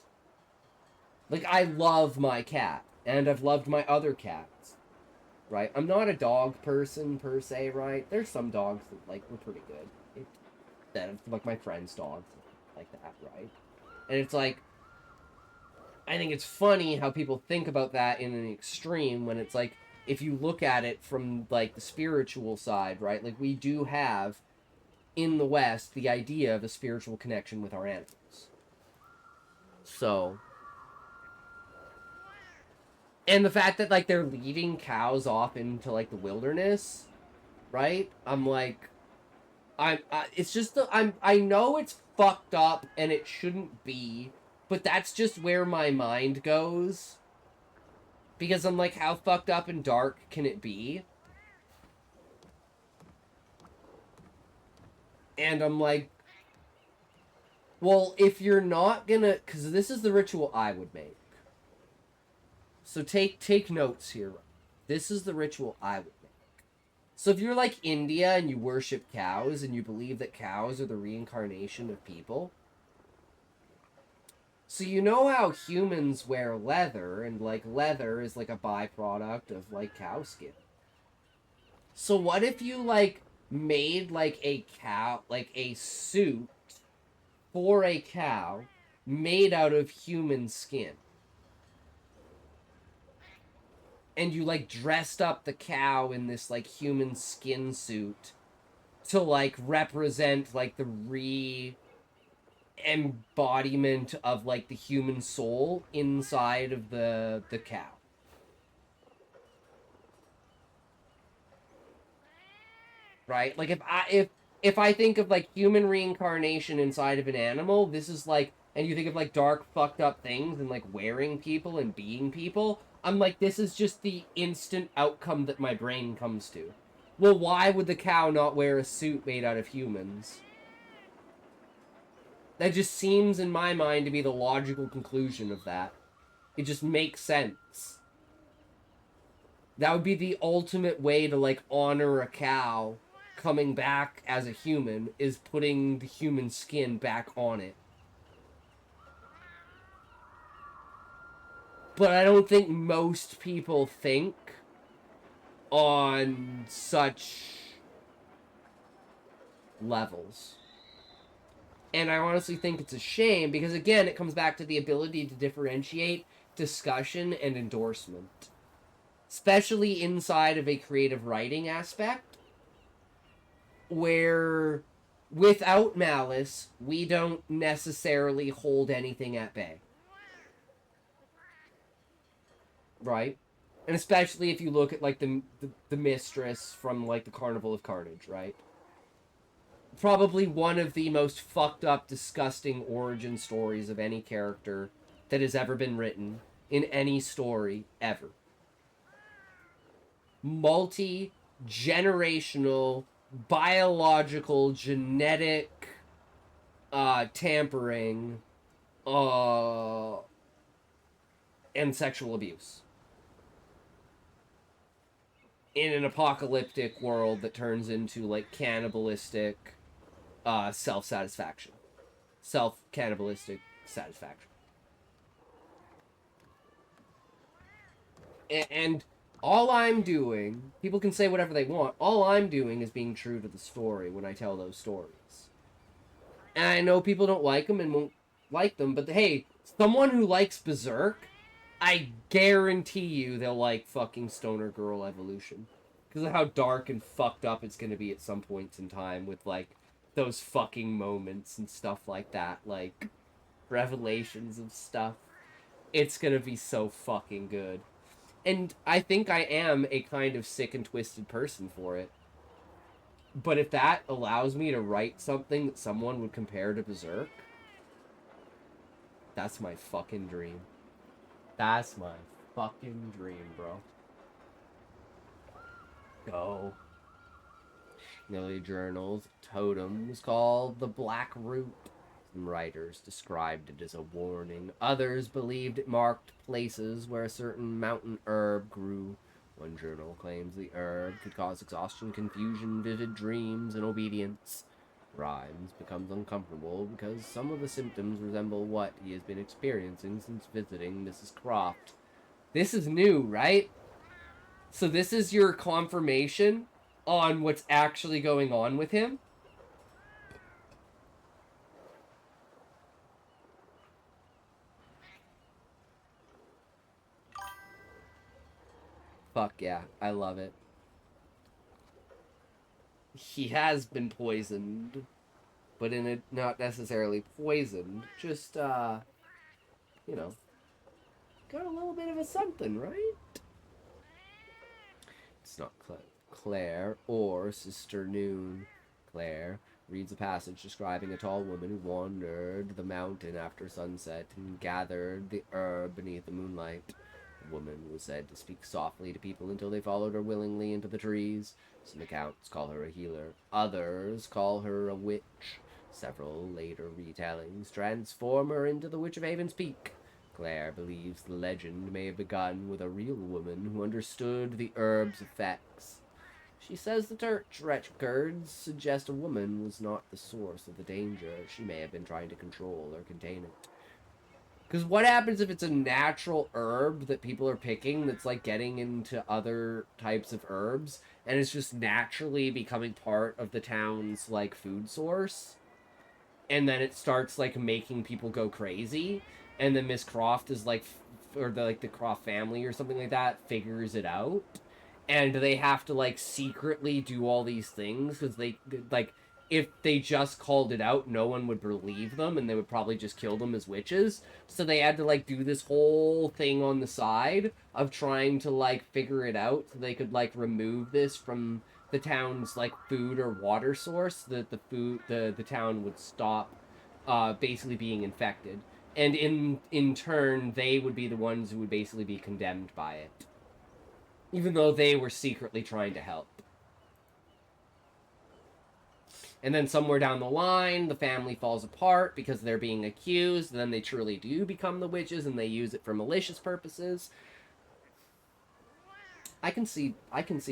Like, I love my cat, and I've loved my other cats, right? I'm not a dog person, per se, right? There's some dogs that, like, were pretty good. That, like, my friend's dogs, like that, right? And it's, like, I think it's funny how people think about that in an extreme when it's like, if you look at it from, like, the spiritual side, right? Like, we do have, in the West, the idea of a spiritual connection with our animals. So. And the fact that, like, they're leading cows off into, like, the wilderness, right? I'm like, it's just, I know it's fucked up and it shouldn't be, but that's just where my mind goes. Because I'm like, how fucked up and dark can it be? And I'm like, well, if you're not gonna... Because this is the ritual I would make. So take notes here. This is the ritual I would make. So if you're like India and you worship cows and you believe that cows are the reincarnation of people... So you know how humans wear leather, and, like, leather is, like, a byproduct of, like, cow skin. So what if you, like, made, like, a cow, like, a suit for a cow made out of human skin? And you, like, dressed up the cow in this, like, human skin suit to, like, represent, like, the embodiment of, like, the human soul inside of the cow. Right? Like, if I think of, like, human reincarnation inside of an animal, this is, like, and you think of, like, dark, fucked up things and, like, wearing people and being people, I'm like, this is just the instant outcome that my brain comes to. Well, why would the cow not wear a suit made out of humans? That just seems, in my mind, to be the logical conclusion of that. It just makes sense. That would be the ultimate way to, like, honor a cow coming back as a human, is putting the human skin back on it. But I don't think most people think on such levels. And I honestly think it's a shame because, again, it comes back to the ability to differentiate discussion and endorsement. Especially inside of a creative writing aspect, where without malice, we don't necessarily hold anything at bay. Right? And especially if you look at, like, the mistress from, like, the Carnival of Carnage, right? Probably one of the most fucked up, disgusting origin stories of any character that has ever been written in any story ever. Multi-generational, biological, genetic tampering and sexual abuse. In an apocalyptic world that turns into, like, cannibalistic self-satisfaction. Self-cannibalistic satisfaction. And all I'm doing, people can say whatever they want, all I'm doing is being true to the story when I tell those stories. And I know people don't like them and won't like them, but hey, someone who likes Berserk, I guarantee you they'll like fucking Stoner Girl Evolution. Because of how dark and fucked up it's going to be at some points in time with, like, those fucking moments and stuff like that. Like, revelations of stuff. It's going to be so fucking good. And I think I am a kind of sick and twisted person for it. But if that allows me to write something that someone would compare to Berserk, that's my fucking dream. That's my fucking dream, bro. Go. Early journals, Totem was called the Black Root. Some writers described it as a warning. Others believed it marked places where a certain mountain herb grew. One journal claims the herb could cause exhaustion, confusion, vivid dreams, and obedience. Rhymes becomes uncomfortable because some of the symptoms resemble what he has been experiencing since visiting Mrs. Croft. This is new, right? So this is your confirmation on what's actually going on with him? Fuck yeah, I love it. He has been poisoned, but in it, not necessarily poisoned, just, you know, got a little bit of a something, right? It's not Claire or Sister Noon. Claire reads a passage describing a tall woman who wandered the mountain after sunset and gathered the herb beneath the moonlight. The woman was said to speak softly to people until they followed her willingly into the trees. Some accounts call her a healer. Others call her a witch. Several later retellings transform her into the Witch of Haven's Peak. Claire believes the legend may have begun with a real woman who understood the herb's effects. She says the church records suggest a woman was not the source of the danger. She may have been trying to control or contain it. Because what happens if it's a natural herb that people are picking that's, like, getting into other types of herbs, and it's just naturally becoming part of the town's, like, food source? And then it starts, like, making people go crazy, and then Miss Croft is, like, or the Croft family or something like that figures it out, and they have to, like, secretly do all these things, because they, like, if they just called it out, no one would believe them, and they would probably just kill them as witches. So they had to, like, do this whole thing on the side of trying to, like, figure it out so they could, like, remove this from the town's, like, food or water source, that the town would stop basically being infected. And in turn, they would be the ones who would basically be condemned by it. Even though they were secretly trying to help. And then somewhere down the line, the family falls apart because they're being accused. And then they truly do become the witches, and they use it for malicious purposes. I can see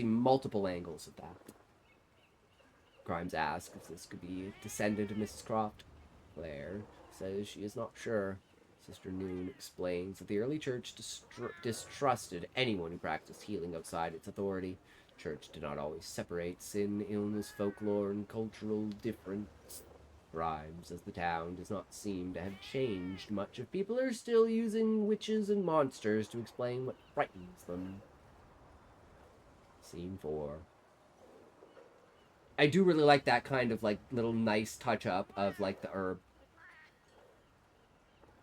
multiple angles of that. Grimes asks if this could be a descendant of Mrs. Croft. Claire says she is not sure. Sister Noon explains that the early church distrusted anyone who practiced healing outside its authority. Church did not always separate sin, illness, folklore, and cultural difference. Grimes, as the town does not seem to have changed much if people are still using witches and monsters to explain what frightens them. Scene 4. I do really like that kind of, like, little nice touch-up of, like, the herb.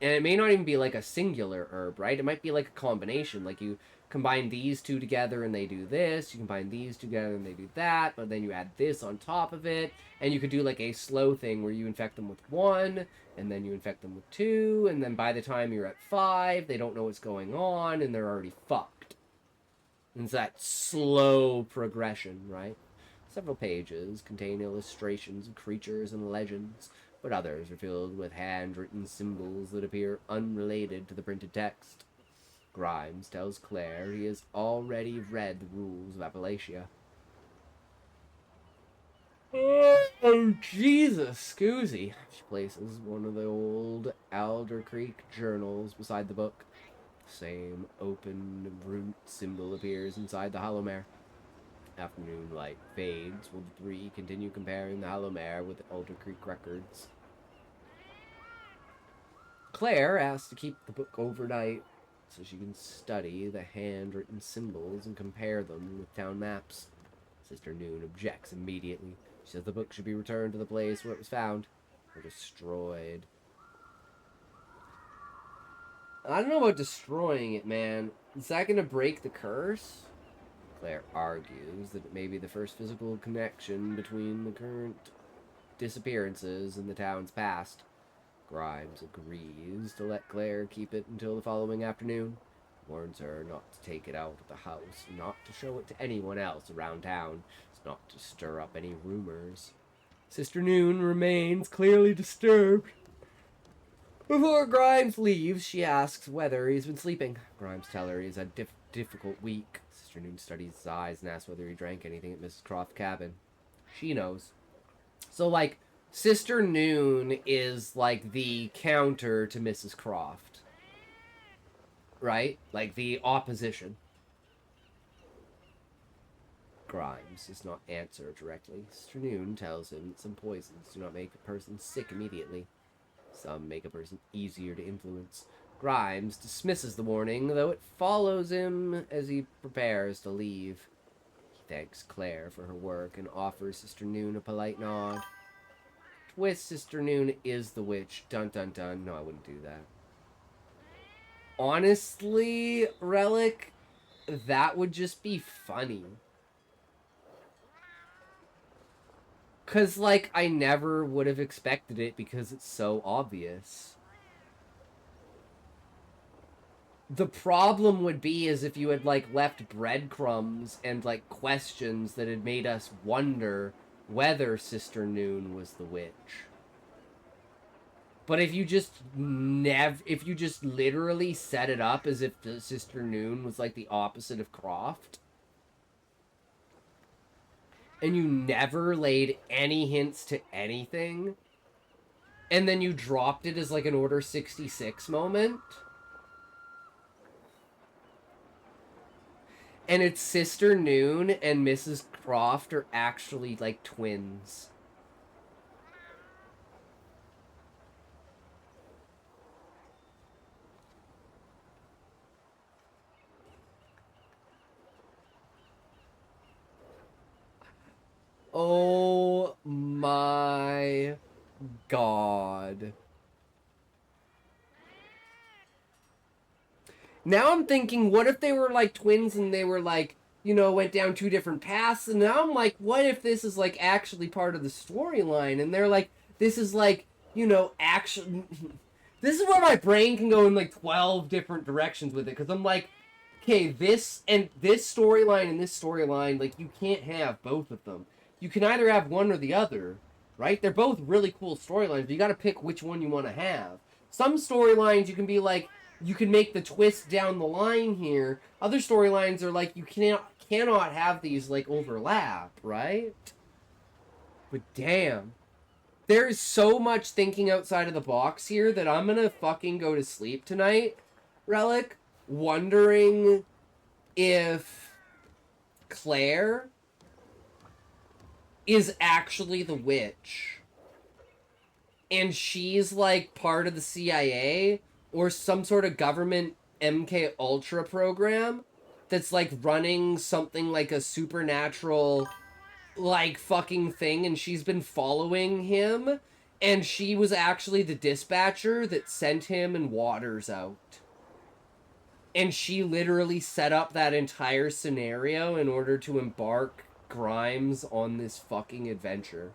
And it may not even be, like, a singular herb, right? It might be, like, a combination. Like, you combine these two together and they do this. You combine these together and they do that. But then you add this on top of it. And you could do, like, a slow thing where you infect them with 1, and then you infect them with 2, and then by the time you're at 5, they don't know what's going on, and they're already fucked. And it's that slow progression, right? Several pages contain illustrations of creatures and legends, but others are filled with handwritten symbols that appear unrelated to the printed text. Grimes tells Claire he has already read the rules of Appalachia. Oh, Jesus, Scoozy. She places one of the old Alder Creek journals beside the book. Same open root symbol appears inside the hollow mare. Afternoon light fades while the three continue comparing the hollow mare with the Alder Creek records. Claire asks to keep the book overnight so she can study the handwritten symbols and compare them with town maps. Sister Noon objects immediately. She says the book should be returned to the place where it was found, or destroyed. I don't know about destroying it, man. Is that going to break the curse? Claire argues that it may be the first physical connection between the current disappearances and the town's past. Grimes agrees to let Claire keep it until the following afternoon. Warns her not to take it out of the house, not to show it to anyone else around town, not to stir up any rumors. Sister Noon remains clearly disturbed. Before Grimes leaves, she asks whether he's been sleeping. Grimes tells her he's had a difficult week. Sister Noon studies his eyes and asks whether he drank anything at Mrs. Croft's cabin. She knows. So, like, Sister Noon is, like, the counter to Mrs. Croft. Right? Like, the opposition. Grimes does not answer directly. Sister Noon tells him that some poisons do not make a person sick immediately. Some make a person easier to influence. Grimes dismisses the warning, though it follows him as he prepares to leave. He thanks Claire for her work and offers Sister Noon a polite nod. Twist, Sister Noon is the witch. Dun dun dun. No, I wouldn't do that. Honestly, Relic, that would just be funny. Because, like, I never would have expected it because it's so obvious. The problem would be is if you had, like, left breadcrumbs and, like, questions that had made us wonder whether Sister Noon was the witch. But if you just if you just literally set it up as if the Sister Noon was, like, the opposite of Croft, and you never laid any hints to anything, and then you dropped it as, like, an Order 66 moment, and it's Sister Noon and Mrs. Croft are actually, like, twins. Oh my God. Now I'm thinking, what if they were, like, twins and they were, like, you know, went down two different paths? And now I'm like, what if this is, like, actually part of the storyline? And they're like, this is, like, you know, actually... This is where my brain can go in, like, 12 different directions with it. Because I'm like, okay, this and this storyline and this storyline, like, you can't have both of them. You can either have one or the other, right? They're both really cool storylines, but you gotta pick which one you want to have. Some storylines you can be like, you can make the twist down the line here. Other storylines are like, you cannot have these, like, overlap, right? But damn. There is so much thinking outside of the box here that I'm gonna fucking go to sleep tonight, Relic, wondering if Claire is actually the witch. And she's, like, part of the CIA or some sort of government MK Ultra program that's, like, running something like a supernatural, like, fucking thing, and she's been following him, and she was actually the dispatcher that sent him and Waters out. And she literally set up that entire scenario in order to embark Grimes on this fucking adventure.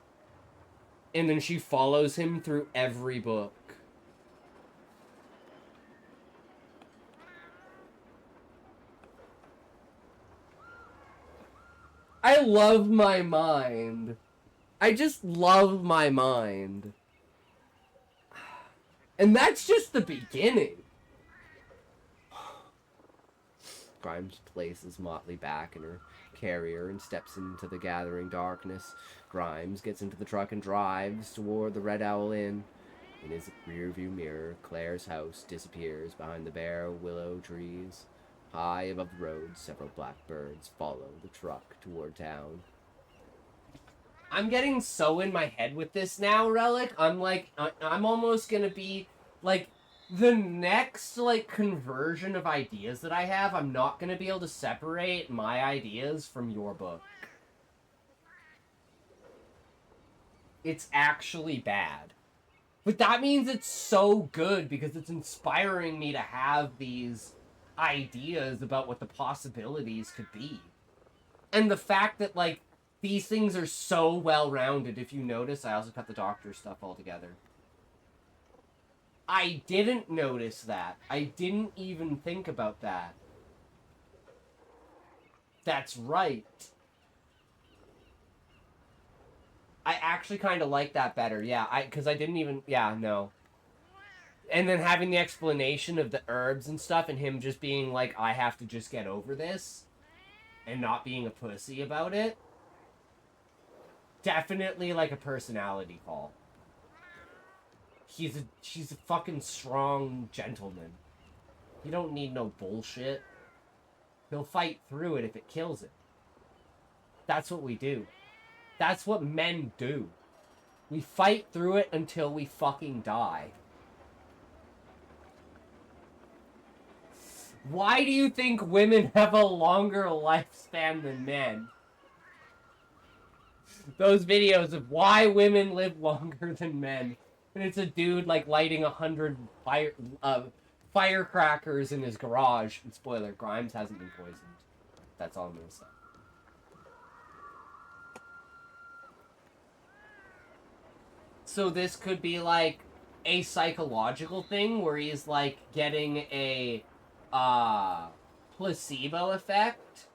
And then she follows him through every book. I love my mind. I just love my mind. And that's just the beginning. Grimes places Motley back in her carrier and steps into the gathering darkness. Grimes gets into the truck and drives toward the Red Owl Inn. In his rearview mirror, Claire's house disappears behind the bare willow trees. High above the road, several black birds follow the truck toward town. I'm getting so in my head with this now, Relic. I'm like, I'm almost gonna be, like, the next, like, conversion of ideas that I have, I'm not gonna be able to separate my ideas from your book. It's actually bad. But that means it's so good because it's inspiring me to have these ideas about what the possibilities could be. And the fact that, like, these things are so well-rounded. If you notice, I also cut the Doctor stuff altogether. I didn't notice that. I didn't even think about that. That's right. I actually kind of like that better. Yeah, because I didn't even... Yeah, no. And then having the explanation of the herbs and stuff and him just being like, I have to just get over this. And not being a pussy about it. Definitely like a personality call. She's a fucking strong gentleman. You don't need no bullshit. He'll fight through it if it kills him. That's what we do. That's what men do. We fight through it until we fucking die. Why do you think women have a longer lifespan than men? Those videos of why women live longer than men. And it's a dude, like, lighting 100 firecrackers in his garage. And spoiler, Grimes hasn't been poisoned. That's all I'm gonna say. So this could be, like, a psychological thing where he's, like, getting a placebo effect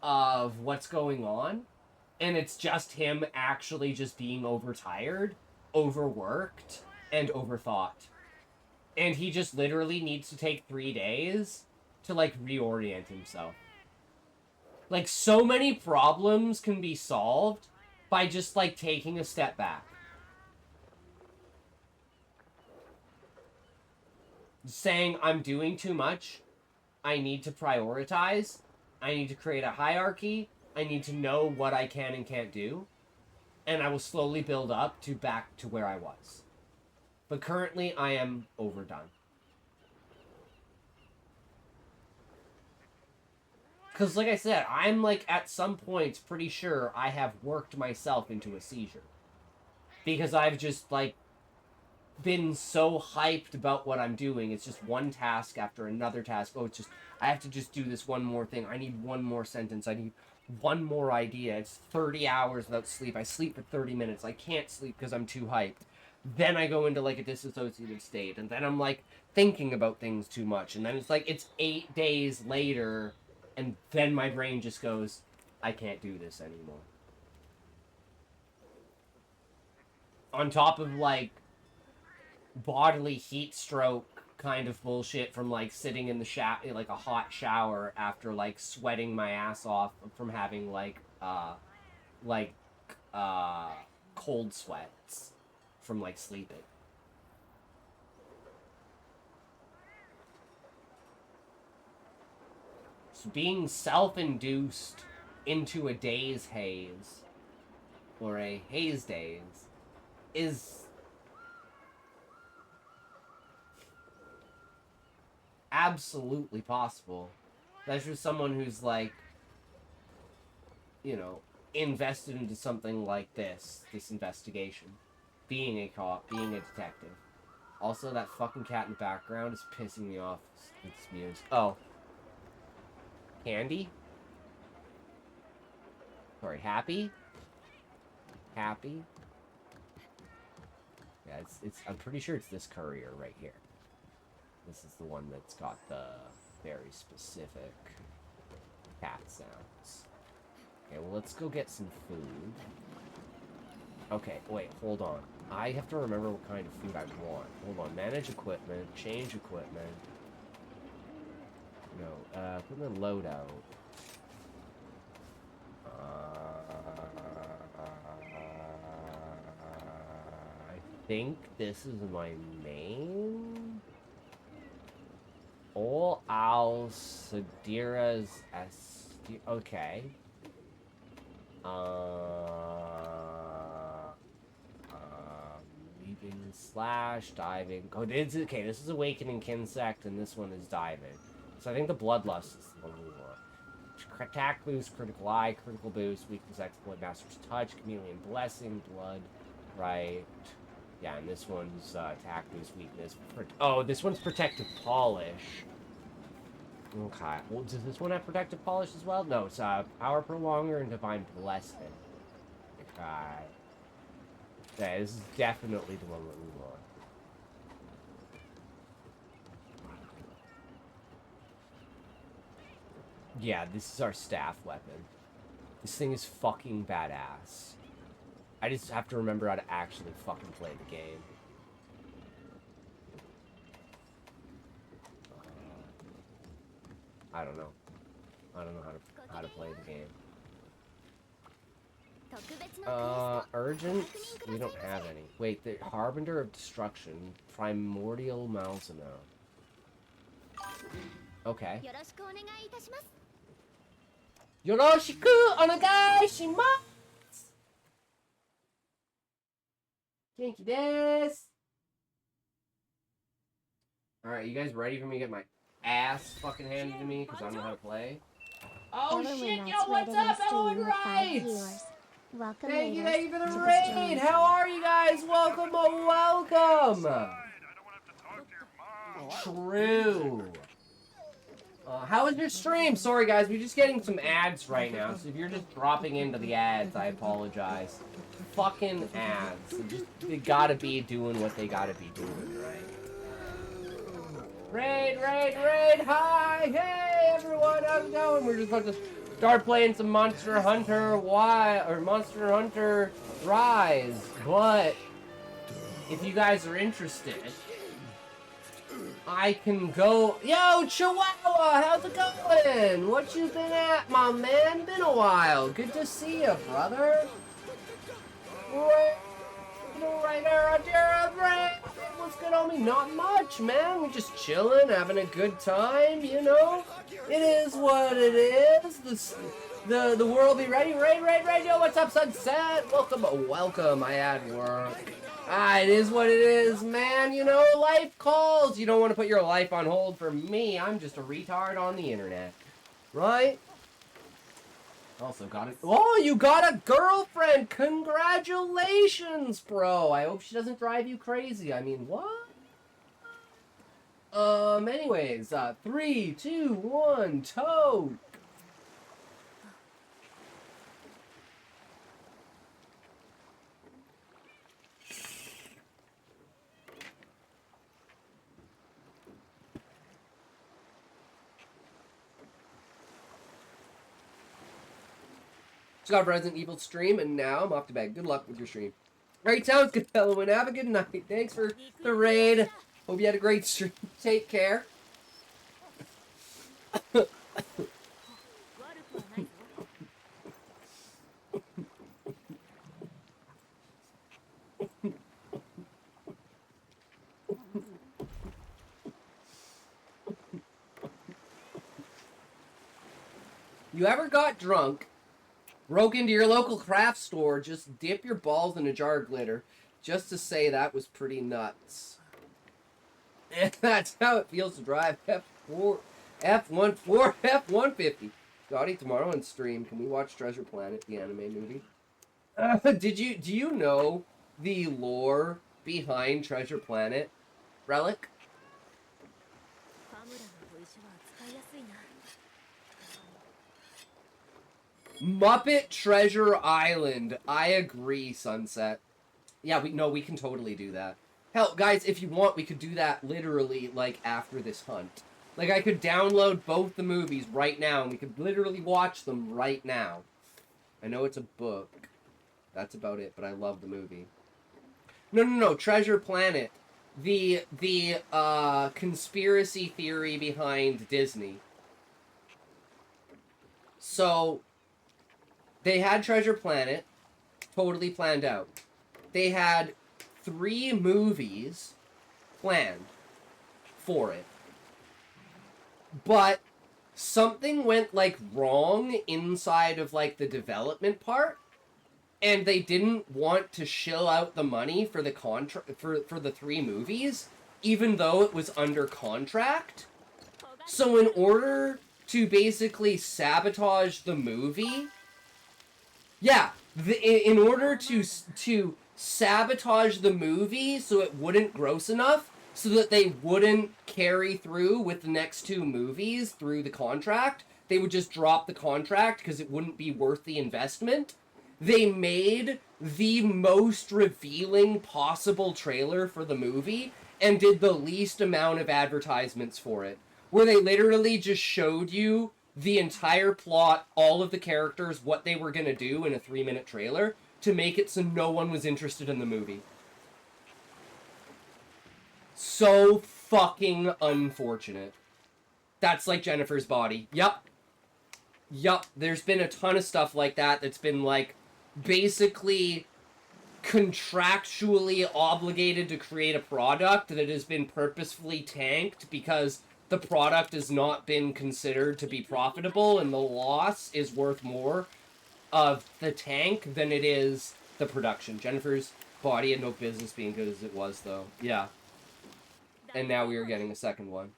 of what's going on. And it's just him actually just being overtired, overworked, and overthought. And he just literally needs to take 3 days to, like, reorient himself. Like, so many problems can be solved by just, like, taking a step back. Saying, I'm doing too much. I need to prioritize. I need to create a hierarchy. I need to know what I can and can't do. And I will slowly build up to back to where I was. But currently, I am overdone. Because, like I said, I'm, like, at some points pretty sure I have worked myself into a seizure. Because I've just, like, been so hyped about what I'm doing. It's just one task after another task. Oh, it's just, I have to just do this one more thing. I need one more sentence. I need one more idea. It's 30 hours without sleep. I sleep for 30 minutes. I can't sleep because I'm too hyped. Then I go into, like, a disassociative state. And then I'm, like, thinking about things too much. And then it's, like, it's 8 days later. And then my brain just goes, I can't do this anymore. On top of, like, bodily heat stroke kind of bullshit from, like, sitting in the like, a hot shower after, like, sweating my ass off from having, cold sweats from, like, sleeping. So being self-induced into a daze haze, or a haze daze, is absolutely possible. That's just someone who's, like, you know, invested into something like this investigation. Being a cop, being a detective. Also, that fucking cat in the background is pissing me off with this music. Oh. Candy? Sorry, Happy? Happy? Yeah, it's I'm pretty sure it's this courier right here. This is the one that's got the very specific cat sounds. Okay, well, let's go get some food. Okay, wait, hold on. I have to remember what kind of food I want. Hold on, manage equipment, change equipment. No, equipment loadout. I think this is my main. All Al Sadira's SD. Okay. Leaping slash diving. Oh, okay. This is Awakening Kinsect, and this one is diving. So I think the Bloodlust is the one we want. Attack boost, critical eye, critical boost, weakness, exploit, master's touch, chameleon blessing, blood, right? Yeah, and this one's attack boost, weakness. Oh, this one's protective polish. Okay. Well, does this one have protective polish as well? No, it's power prolonger and divine blessing. Okay. Yeah, this is definitely the one that we want. Yeah, this is our staff weapon. This thing is fucking badass. I just have to remember how to actually fucking play the game. I don't know. I don't know how to play the game. Urgent? We don't have any. Wait, the Harbinger of Destruction. Primordial Malzano. Okay. Yoroshiku onegai shimasu! Genki desu! Alright, you guys ready for me to get my ass fucking handed to me? Because I don't know how to play? Oh shit, yo, what's up, Ellen Wrights? Welcome thank you for the raid! How are you guys? Welcome, oh, welcome! True. How was your stream? Sorry, guys, we're just getting some ads right now, so if you're just dropping into the ads, I apologize. Fucking ads. They gotta be doing what they gotta be doing, right? Raid! Hi! Hey, everyone! How's it going? We're just about to start playing some Monster Hunter Monster Hunter Rise, but if you guys are interested, I can go. Yo, Chihuahua, how's it going? What you been at, my man? Been a while. Good to see you, brother. Right there, what's good on me? Not much, man. We're just chilling, having a good time, you know? It is what it is. The world be ready. Raid. Yo, what's up, Sunset? Welcome. I had work. It is what it is, man. You know, life calls. You don't want to put your life on hold for me. I'm just a retard on the internet. Right? Also got it. Oh, you got a girlfriend! Congratulations, bro! I hope she doesn't drive you crazy. I mean, what? Anyways, 3, 2, 1, tote! Just got a Resident Evil stream, and now I'm off to bed. Good luck with your stream. Alright, sounds good, Halloween. Have a good night. Thanks for the raid. Hope you had a great stream. Take care. You ever got drunk, broke into your local craft store, just dip your balls in a jar of glitter, just to say that was pretty nuts? And that's how it feels to drive F-150. Scotty, tomorrow on stream, can we watch Treasure Planet, the anime movie? Do you know the lore behind Treasure Planet, Relic? Muppet Treasure Island. I agree, Sunset. Yeah, we can totally do that. Hell, guys, if you want, we could do that literally, like, after this hunt. Like, I could download both the movies right now, and we could literally watch them right now. I know it's a book. That's about it, but I love the movie. No, Treasure Planet. The conspiracy theory behind Disney. So, they had Treasure Planet, totally planned out. They had 3 movies planned for it. But something went, like, wrong inside of, like, the development part, and they didn't want to shill out the money for the for the 3 movies, even though it was under contract. So in order to basically sabotage the movie... Yeah, in order to sabotage the movie so it wouldn't gross enough, so that they wouldn't carry through with the next 2 movies through the contract, they would just drop the contract because it wouldn't be worth the investment. They made the most revealing possible trailer for the movie and did the least amount of advertisements for it, where they literally just showed you the entire plot, all of the characters, what they were going to do in a 3-minute trailer to make it so no one was interested in the movie. So fucking unfortunate. That's like Jennifer's Body. Yup. There's been a ton of stuff like that that's been, like, basically contractually obligated to create a product that has been purposefully tanked because the product has not been considered to be profitable, and the loss is worth more of the tank than it is the production. Jennifer's Body had no business being good as it was, though. Yeah. And now we are getting a second one.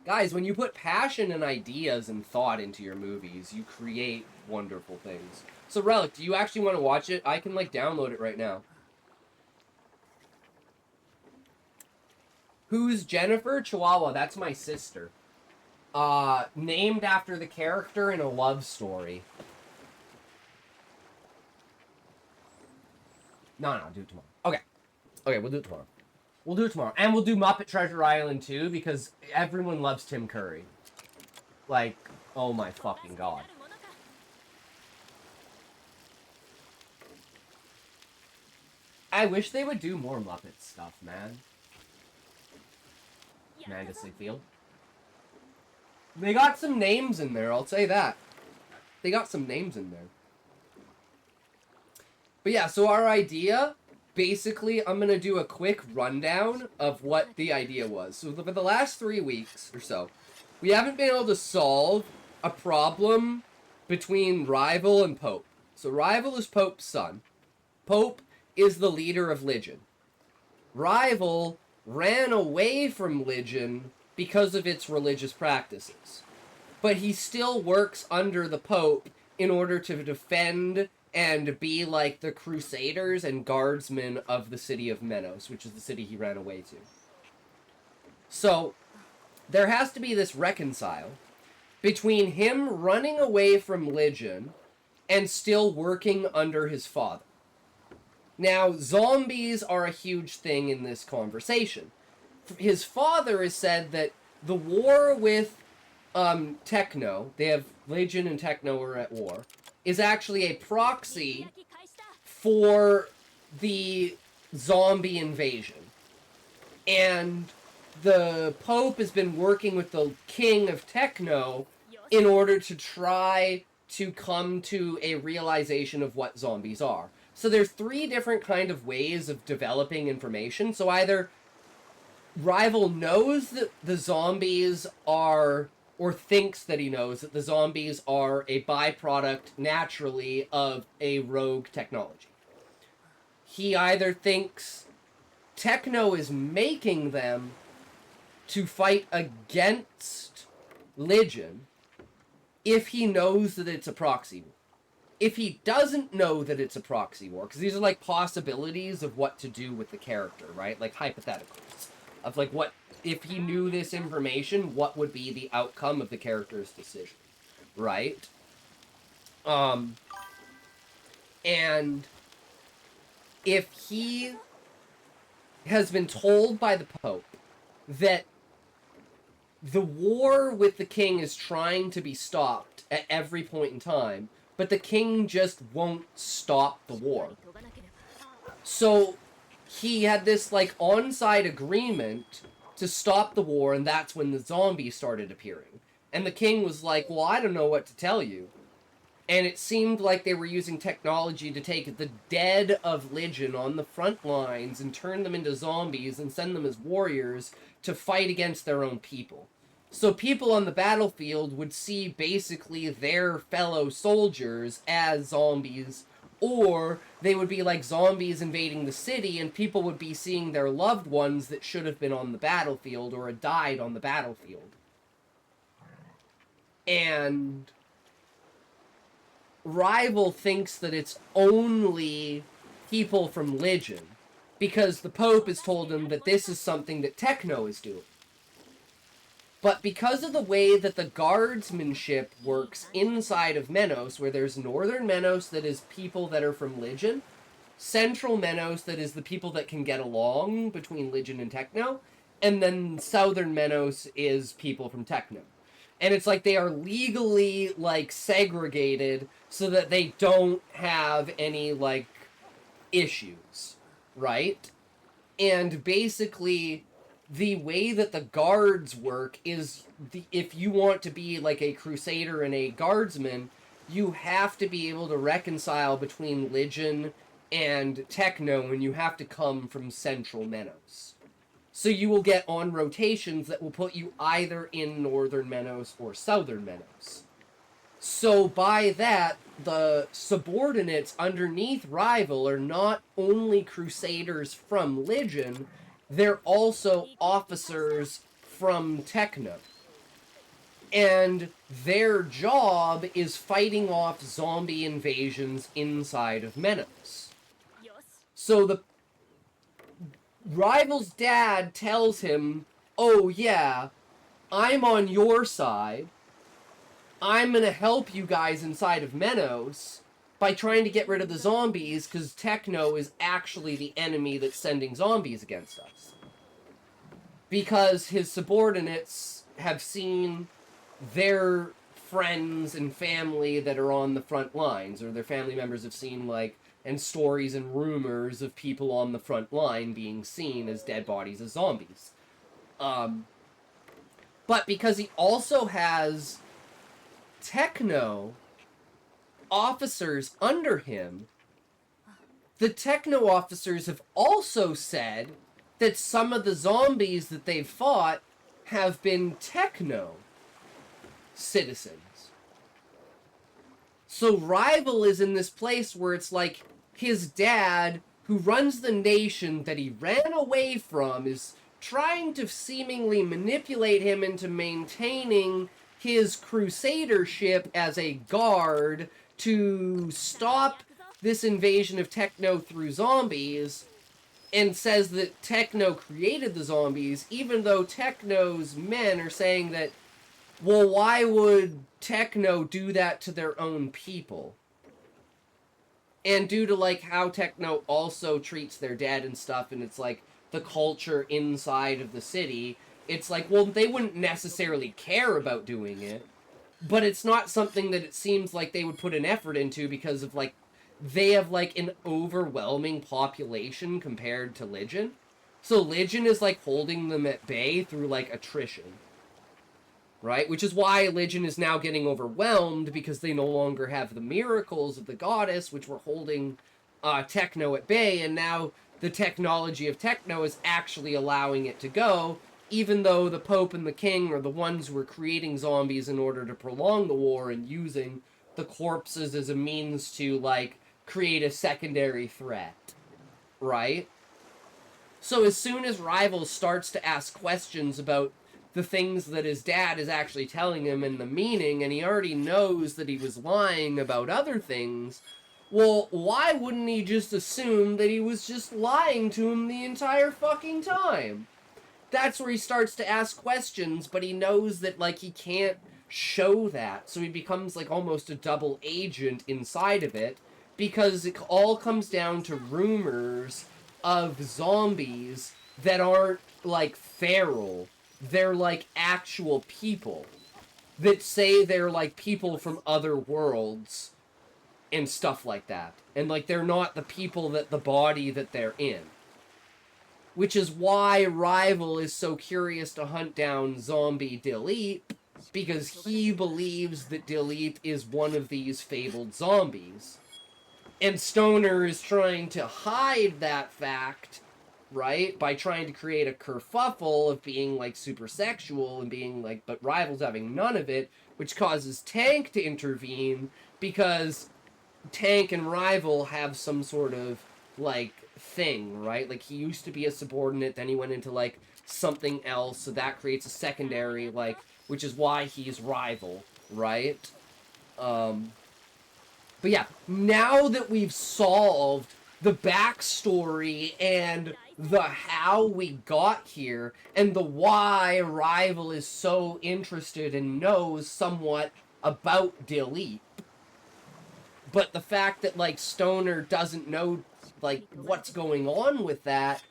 Guys, when you put passion and ideas and thought into your movies, you create wonderful things. So, Relic, do you actually want to watch it? I can, like, download it right now. Who's Jennifer? Chihuahua. That's my sister. Named after the character in a love story. No, do it tomorrow. Okay, we'll do it tomorrow. We'll do it tomorrow. And we'll do Muppet Treasure Island too, because everyone loves Tim Curry. Like, oh my fucking god. I wish they would do more Muppet stuff, man. Amanda Seyfield. They got some names in there, I'll say that. They got some names in there. But yeah, so our idea, basically, I'm going to do a quick rundown of what the idea was. So for the last 3 weeks or so, we haven't been able to solve a problem between Rival and Pope. So Rival is Pope's son. Pope is the leader of Legion. Rival ran away from Legion because of its religious practices. But he still works under the Pope in order to defend and be like the crusaders and guardsmen of the city of Menos, which is the city he ran away to. So, there has to be this reconcile between him running away from Legion and still working under his father. Now, zombies are a huge thing in this conversation. His father has said that the war with Techno, they have Legion and Techno are at war. is actually a proxy for the zombie invasion. And the Pope has been working with the King of Techno in order to try to come to a realization of what zombies are. So there's 3 different kind of ways of developing information. So either Rival knows that the zombies are, or thinks that he knows that the zombies are a byproduct naturally of a rogue technology. He either thinks Techno is making them to fight against Legion if he knows that it's a proxy war. If he doesn't know that it's a proxy war, because these are like possibilities of what to do with the character, right? Like hypotheticals. Of like what, if he knew this information, what would be the outcome of the character's decision, right? And if he has been told by the Pope that the war with the king is trying to be stopped at every point in time, but the king just won't stop the war. So he had this like on-side agreement to stop the war, and that's when the zombies started appearing. And the king was like, well, I don't know what to tell you. And it seemed like they were using technology to take the dead of Legion on the front lines and turn them into zombies and send them as warriors to fight against their own people. So people on the battlefield would see basically their fellow soldiers as zombies, or they would be like zombies invading the city, and people would be seeing their loved ones that should have been on the battlefield or had died on the battlefield. And Rival thinks that it's only people from Legion, because the Pope has told him that this is something that Techno is doing. But because of the way that the guardsmanship works inside of Menos, where there's Northern Menos that is people that are from Legion, Central Menos that is the people that can get along between Legion and Techno, and then Southern Menos is people from Techno. And it's like they are legally, like, segregated so that they don't have any, like, issues, right? And basically, the way that the guards work is, if you want to be, like, a crusader and a guardsman, you have to be able to reconcile between Legion and Techno, and you have to come from Central Menos. So you will get on rotations that will put you either in Northern Menos or Southern Menos. So by that, the subordinates underneath Rival are not only crusaders from Legion, they're also officers from Techno. And their job is fighting off zombie invasions inside of Menos. So the Rival's dad tells him, oh yeah, I'm on your side. I'm gonna help you guys inside of Menos by trying to get rid of the zombies, because Techno is actually the enemy that's sending zombies against us. Because his subordinates have seen their friends and family that are on the front lines, or their family members have seen, like, and stories and rumors of people on the front line being seen as dead bodies as zombies. But because he also has Techno officers under him, the Techno officers have also said that some of the zombies that they've fought have been Techno citizens. So Rival is in this place where it's like his dad, who runs the nation that he ran away from, is trying to seemingly manipulate him into maintaining his crusadership as a guard to stop this invasion of Techno through zombies, and says that Techno created the zombies, even though Techno's men are saying that, well, why would Techno do that to their own people? And due to, like, how Techno also treats their dead and stuff, and it's, like, the culture inside of the city, it's like, well, they wouldn't necessarily care about doing it, but it's not something that it seems like they would put an effort into because of, like, they have, like, an overwhelming population compared to Legion. So Legion is, like, holding them at bay through, like, attrition. Right? Which is why Legion is now getting overwhelmed, because they no longer have the miracles of the goddess, which were holding Techno at bay, and now the technology of Techno is actually allowing it to go, even though the Pope and the King are the ones who are creating zombies in order to prolong the war and using the corpses as a means to, like, create a secondary threat. Right? So as soon as Rivals starts to ask questions about the things that his dad is actually telling him and the meaning, and he already knows that he was lying about other things, well, why wouldn't he just assume that he was just lying to him the entire fucking time? That's where he starts to ask questions, but he knows that, like, he can't show that, so he becomes, like, almost a double agent inside of it, because it all comes down to rumors of zombies that aren't, like, feral. They're, like, actual people that say they're, like, people from other worlds and stuff like that. And, like, they're not the people that the body that they're in. Which is why Rival is so curious to hunt down zombie Dilip, because he believes that Dilip is one of these fabled zombies. And Stoner is trying to hide that fact, right? By trying to create a kerfuffle of being, like, super sexual and being, like, but Rival's having none of it, which causes Tank to intervene because Tank and Rival have some sort of, like, thing, right? Like, he used to be a subordinate, then he went into, like, something else, so that creates a secondary, like, which is why he's Rival, right? But yeah, now that we've solved the backstory and the how we got here, and the why Rival is so interested and knows somewhat about Dilip, but the fact that, like, Stoner doesn't know, like, what's going on with that,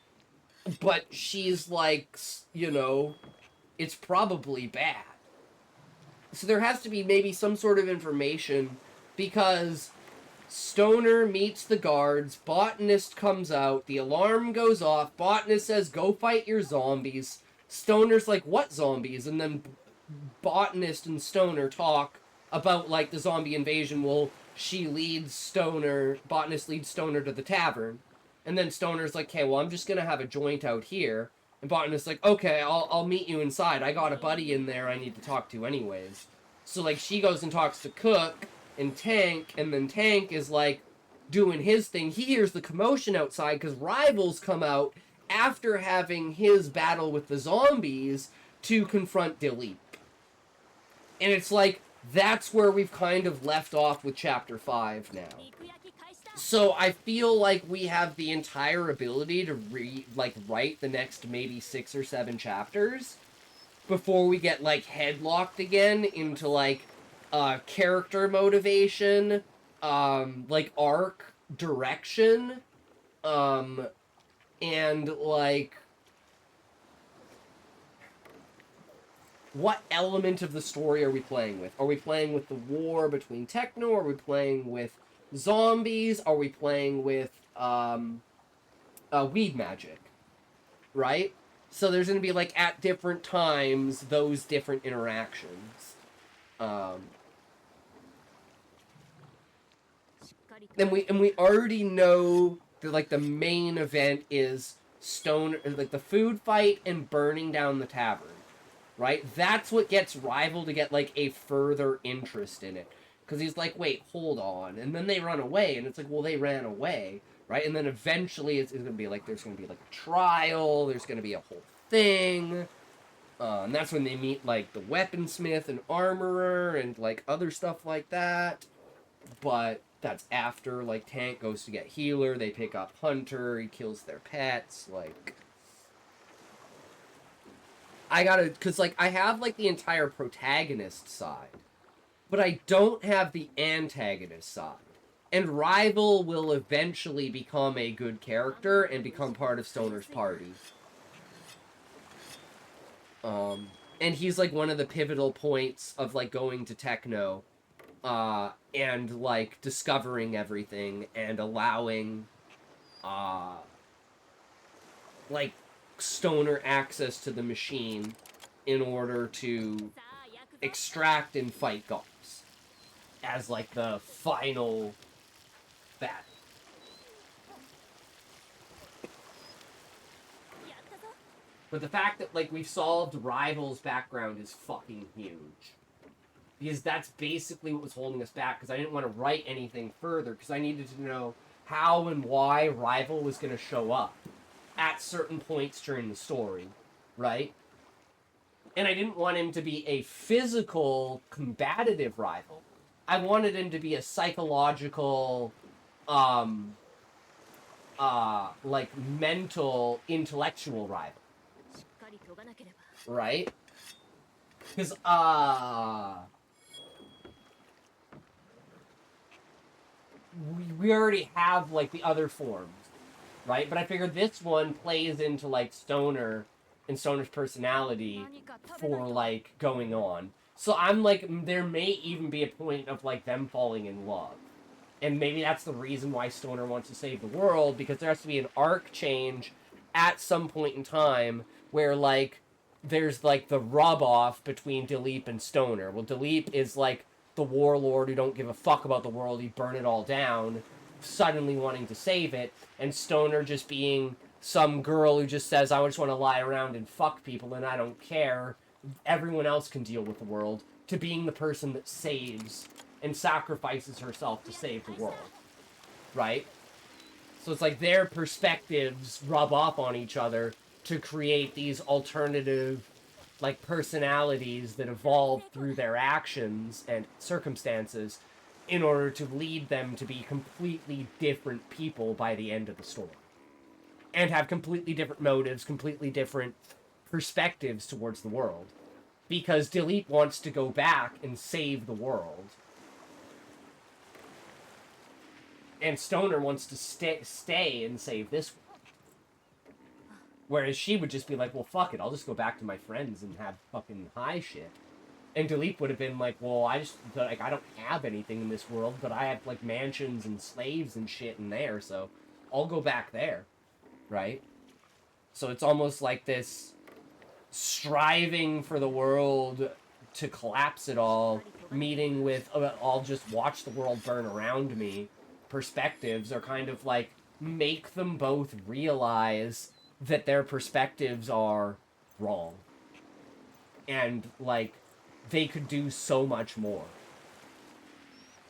but she's like, you know, it's probably bad. So there has to be maybe some sort of information, because Stoner meets the guards, Botanist comes out, the alarm goes off, Botanist says, go fight your zombies. Stoner's like, what zombies? And then Botanist and Stoner talk about, like, the zombie invasion. Well, she leads Stoner, Botanist leads Stoner to the tavern. And then Stoner's like, okay, well, I'm just gonna have a joint out here. And Botanist's like, okay, I'll meet you inside. I got a buddy in there I need to talk to anyways. So, like, she goes and talks to Cook and Tank, and then Tank is, like, doing his thing. He hears the commotion outside because Rivals come out after having his battle with the zombies to confront Dilip. And it's like, that's where we've kind of left off with Chapter 5 now. So I feel like we have the entire ability to write the next maybe 6 or 7 chapters before we get, like, headlocked again into, like, character motivation, like, arc direction, and, like, what element of the story are we playing with? Are we playing with the war between Techno? Are we playing with zombies? Are we playing with weed magic? Right? So there's going to be, like, at different times, those different interactions. And we already know that, like, the main event is like, the food fight and burning down the tavern. Right? That's what gets Rival to get, like, a further interest in it. Because he's like, wait, hold on. And then they run away, and it's like, well, they ran away. Right? And then eventually it's going to be, like, there's going to be, like, a trial. There's going to be a whole thing. And that's when they meet, like, the weaponsmith and armorer and, like, other stuff like that. But that's after, like, Tank goes to get Healer. They pick up Hunter. He kills their pets. Like, because, like, I have, like, the entire protagonist side, but I don't have the antagonist side. And Rival will eventually become a good character and become part of Stoner's party. And And he's, like, one of the pivotal points of, like, going to Techno, and, like, discovering everything and allowing, like, Stoner access to the machine in order to extract and fight Goss as, like, the final battle. But the fact that, like, we've solved Rival's background is fucking huge. Because that's basically what was holding us back, because I didn't want to write anything further, because I needed to know how and why Rival was going to show up at certain points during the story, right? And I didn't want him to be a physical, combative rival. I wanted him to be a psychological, like, mental, intellectual rival. Right? Because, we already have, like, the other forms, right? But I figured this one plays into, like, Stoner and Stoner's personality for, like, going on. So I'm like, there may even be a point of, like, them falling in love. And maybe that's the reason why Stoner wants to save the world, because there has to be an arc change at some point in time where, like, there's, like, the rub-off between Dilip and Stoner. Well, Dilip is, like, the warlord who don't give a fuck about the world, he'd burn it all down, suddenly wanting to save it, and Stoner just being some girl who just says, I just want to lie around and fuck people and I don't care, everyone else can deal with the world, to being the person that saves and sacrifices herself to save the world, right? So it's like their perspectives rub off on each other to create these alternative, like, personalities that evolve through their actions and circumstances in order to lead them to be completely different people by the end of the story. And have completely different motives, completely different perspectives towards the world. Because Dilip wants to go back and save the world. And Stoner wants to stay and save this world. Whereas she would just be like, well, fuck it, I'll just go back to my friends and have fucking high shit. And Dilip would have been like, well, I don't have anything in this world, but I have, like, mansions and slaves and shit in there, so I'll go back there, right? So it's almost like this striving for the world to collapse it all, meeting with, I'll just watch the world burn around me, perspectives are kind of like, make them both realize that their perspectives are wrong. And, like, they could do so much more.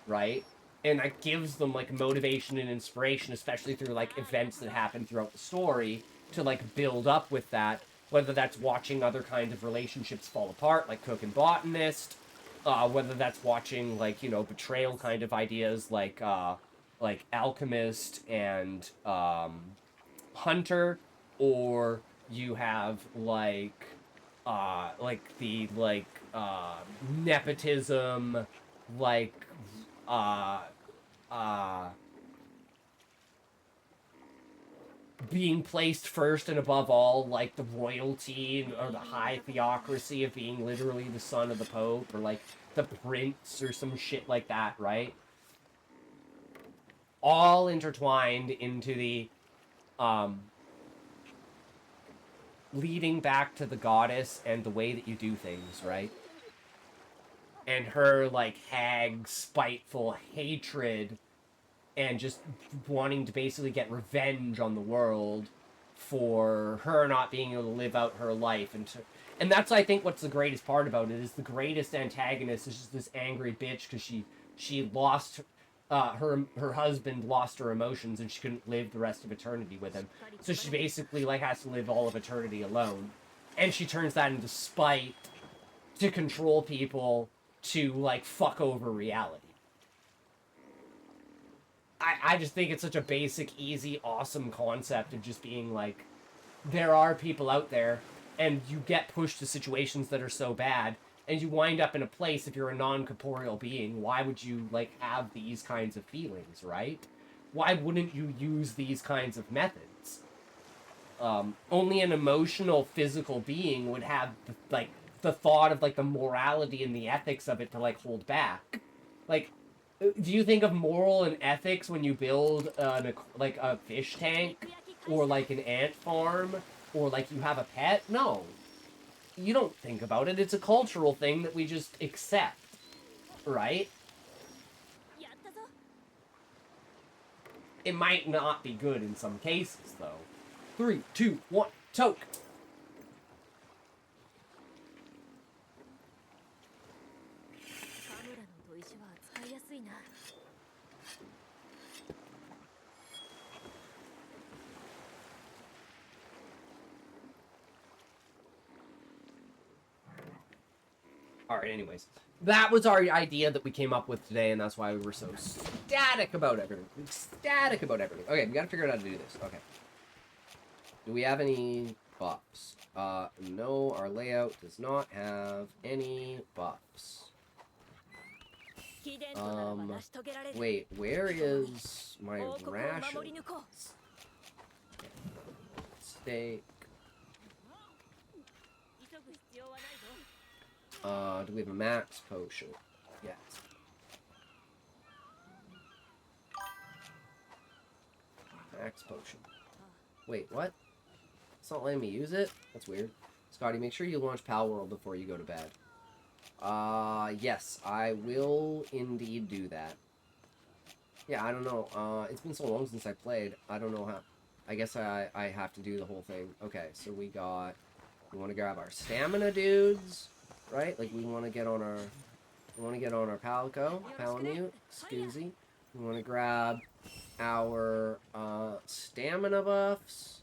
Right? And that gives them, like, motivation and inspiration, especially through, like, events that happen throughout the story, to, like, build up with that. Whether that's watching other kinds of relationships fall apart, like Cook and Botanist, whether that's watching, like, you know, betrayal kind of ideas, like Alchemist and, Hunter, or you have, like nepotism, like, being placed first and above all, like the royalty or the high theocracy of being literally the son of the Pope, or like the prince or some shit like that, right? All intertwined into the, leading back to the goddess and the way that you do things, right? And her, like, hag, spiteful hatred, and just wanting to basically get revenge on the world for her not being able to live out her life. And that's, I think, what's the greatest part about it, is the greatest antagonist is just this angry bitch because she lost... her husband lost her emotions and she couldn't live the rest of eternity with him. So she basically, like, has to live all of eternity alone. And she turns that into spite to control people to, like, fuck over reality. I just think it's such a basic, easy, awesome concept of just being like, there are people out there and you get pushed to situations that are so bad and you wind up in a place, if you're a non-corporeal being, why would you, like, have these kinds of feelings, right? Why wouldn't you use these kinds of methods? Only an emotional, physical being would have, like, the thought of, like, the morality and the ethics of it to, like, hold back. Like, do you think of moral and ethics when you build, like, a fish tank? Or, like, an ant farm? Or, like, you have a pet? No. You don't think about it. It's a cultural thing that we just accept. Right? It might not be good in some cases, though. 3, 2, 1, toke! Alright, anyways. That was our idea that we came up with today, and that's why we were so static about everything. Ecstatic about everything. Okay, we gotta figure out how to do this. Okay. Do we have any buffs? No, our layout does not have any buffs. Wait, where is my rations? Steak. Do we have a max potion? Yes. Max potion. Wait, what? It's not letting me use it? That's weird. Scotty, make sure you launch Pal World before you go to bed. Yes, I will indeed do that. Yeah, I don't know. It's been so long since I played. I don't know how. I guess I have to do the whole thing. Okay, so we want to grab our stamina dudes. Right? Like, we want to get on our Palamute, Scoozy. We want to grab our, stamina buffs.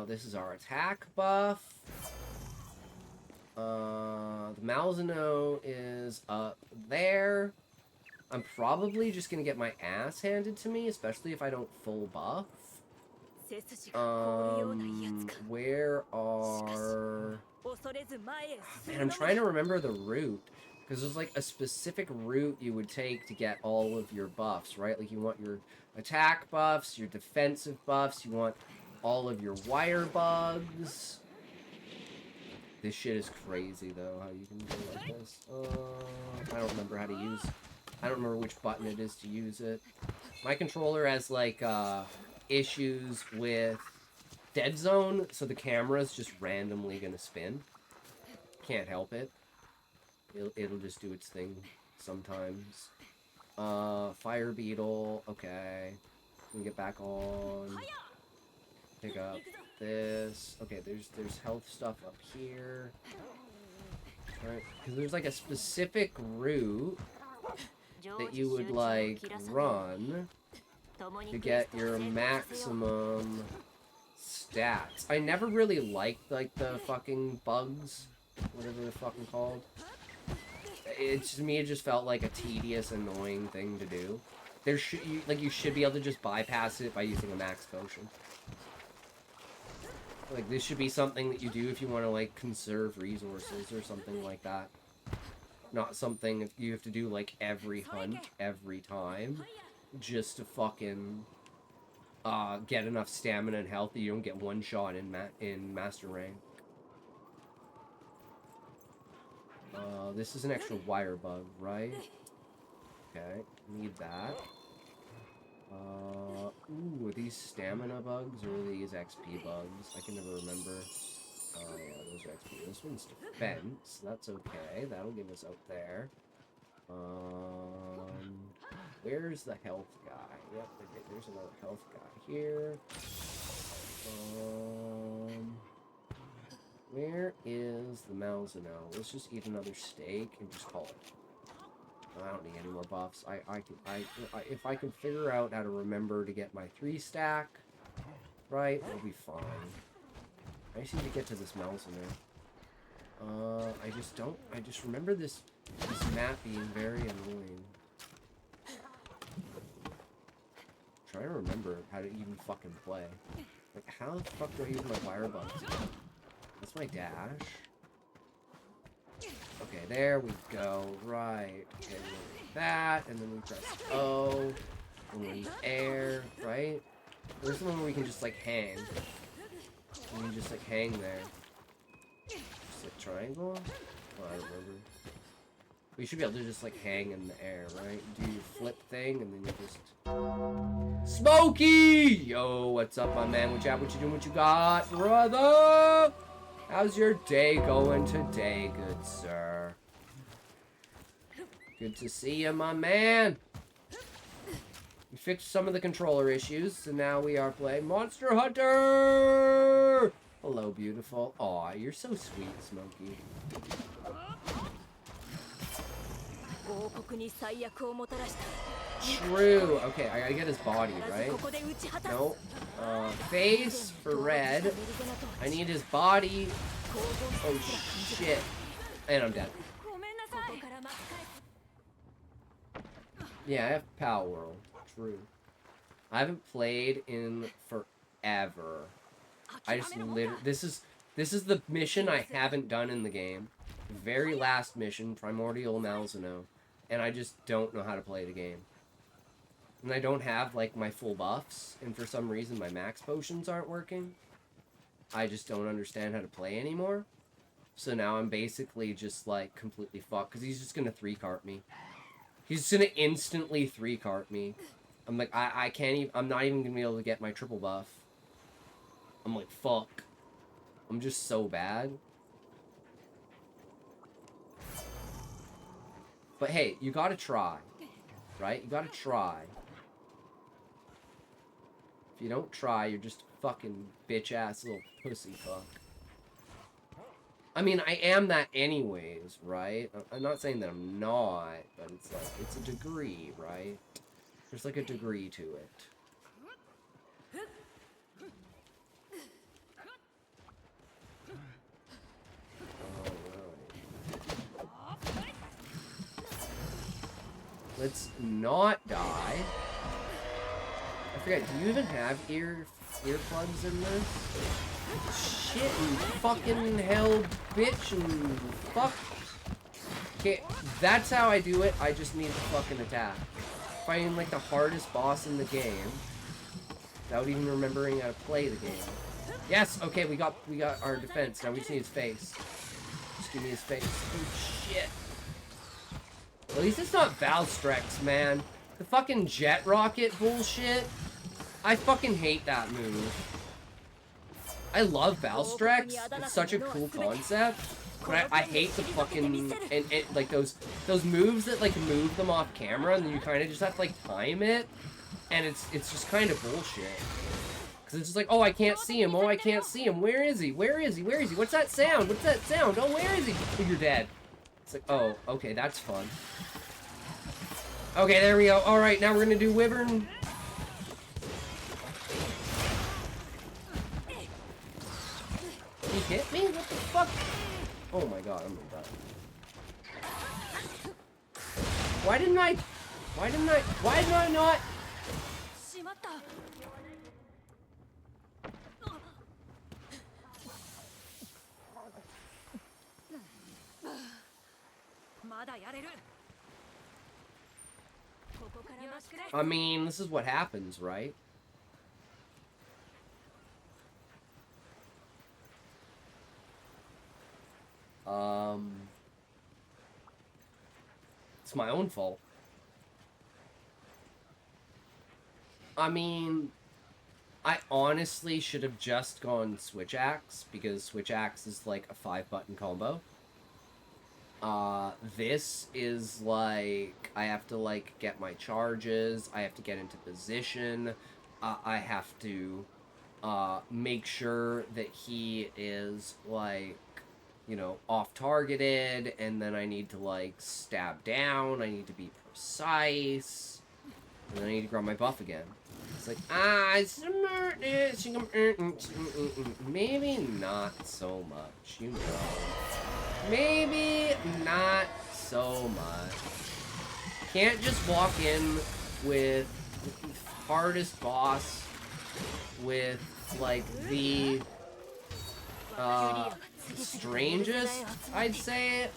This is our attack buff. The Malzeno is up there. I'm probably just gonna get my ass handed to me, especially if I don't full buff. Where are... Man, I'm trying to remember the route. Because there's, like, a specific route you would take to get all of your buffs, right? Like, you want your attack buffs, your defensive buffs, you want all of your wire bugs. This shit is crazy, though, how you can do it like this. I don't remember how to use... I don't remember which button it is to use it. My controller has, like, issues with dead zone, so the camera's just randomly gonna spin. Can't help it. It'll just do its thing sometimes. Fire beetle, okay. Let me get back on. Pick up this. Okay, there's health stuff up here. Alright, because there's like a specific route that you would like run to get your maximum stats. I never really liked like the fucking bugs, whatever they're fucking called. To me, it just felt like a tedious, annoying thing to do. You should be able to just bypass it by using a max potion. Like, this should be something that you do if you want to, like, conserve resources or something like that. Not something you have to do, like, every hunt, every time, just to fucking, get enough stamina and health that you don't get one shot in Master Rank. This is an extra wire bug, right? Okay, need that. Ooh, are these stamina bugs or are these XP bugs? I can never remember. Oh, yeah, those are XP. This one's defense. That's okay. That'll give us out there. Where's the health guy? Yep, there's another health guy here. Where is the Malzeno? Let's just eat another steak and just call it. I don't need any more buffs. If I can figure out how to remember to get my 3-stack, right, it'll be fine. I just need to get to this Malzeno. I just remember this map being very annoying. I'm trying to remember how to even fucking play. Like, how the fuck do I use my wire bugs? That's my dash. Okay, there we go. Right. Okay, that, and then we press O, and then air, right? There's the one where we can just, like, hang. And you just, like, hang there. Just Is it triangle? Oh, I don't remember. We should be able to just like hang in the air, right? Do your flip thing and then you just... Smokey! Yo, what's up, my man? What you doing? What you got, brother? How's your day going today, good sir? Good to see you, my man. We fixed some of the controller issues, and now we are playing Monster Hunter! Hello, beautiful. Aw, you're so sweet, Smokey. True. Okay, I gotta get his body, right? No. Face for red. I need his body. Oh, shit. And I'm dead. Yeah, I have Pal World. True. I haven't played in forever. I just literally... This is the mission I haven't done in the game. Very last mission, Primordial Malzeno. And I just don't know how to play the game. And I don't have, like, my full buffs. And for some reason, my max potions aren't working. I just don't understand how to play anymore. So now I'm basically just, like, completely fucked. Because he's just gonna 3-cart me. He's just gonna instantly 3-cart me. I'm like, I can't even... I'm not even gonna be able to get my triple buff. I'm like, fuck. I'm just so bad. But hey, you gotta try. Right? You gotta try. If you don't try, you're just a fucking bitch-ass little pussy fuck. I mean, I am that anyways, right? I'm not saying that I'm not, but it's like, it's a degree, right? There's like a degree to it. Let's not die. I forget, do you even have earplugs in this? Shit and fucking hell, bitch, and fuck. Okay, that's how I do it. I just need to fucking attack. Fighting like the hardest boss in the game without even remembering how to play the game. Yes, okay, we got our defense. Now we just need his face. Just give me his face. Oh shit. At least it's not Valstrex, man. The fucking jet rocket bullshit. I fucking hate that move. I love Valstrex. It's such a cool concept. But I hate the fucking... And like, those moves that, like, move them off camera, and then you kind of just have to, like, time it. And it's just kind of bullshit. Because it's just like, oh, I can't see him. Oh, I can't see him. Where is he? Where is he? Where is he? What's that sound? What's that sound? Oh, where is he? Oh, you're dead. It's like, oh, okay, that's fun. Okay, there we go. Alright, now we're gonna do Wyvern. He hit me? What the fuck? Oh my god, I'm gonna die. Why didn't I not? I mean, this is what happens, right? It's my own fault. I mean, I honestly should have just gone Switch Axe, because Switch Axe is like a 5-button combo. This is like, I have to like get my charges, I have to get into position, I have to, make sure that he is like, you know, off-targeted, and then I need to like stab down, I need to be precise, and then I need to grab my buff again. It's like, maybe not so much, you know. Maybe not so much. Can't just walk in with hardest boss with like the strangest, I'd say.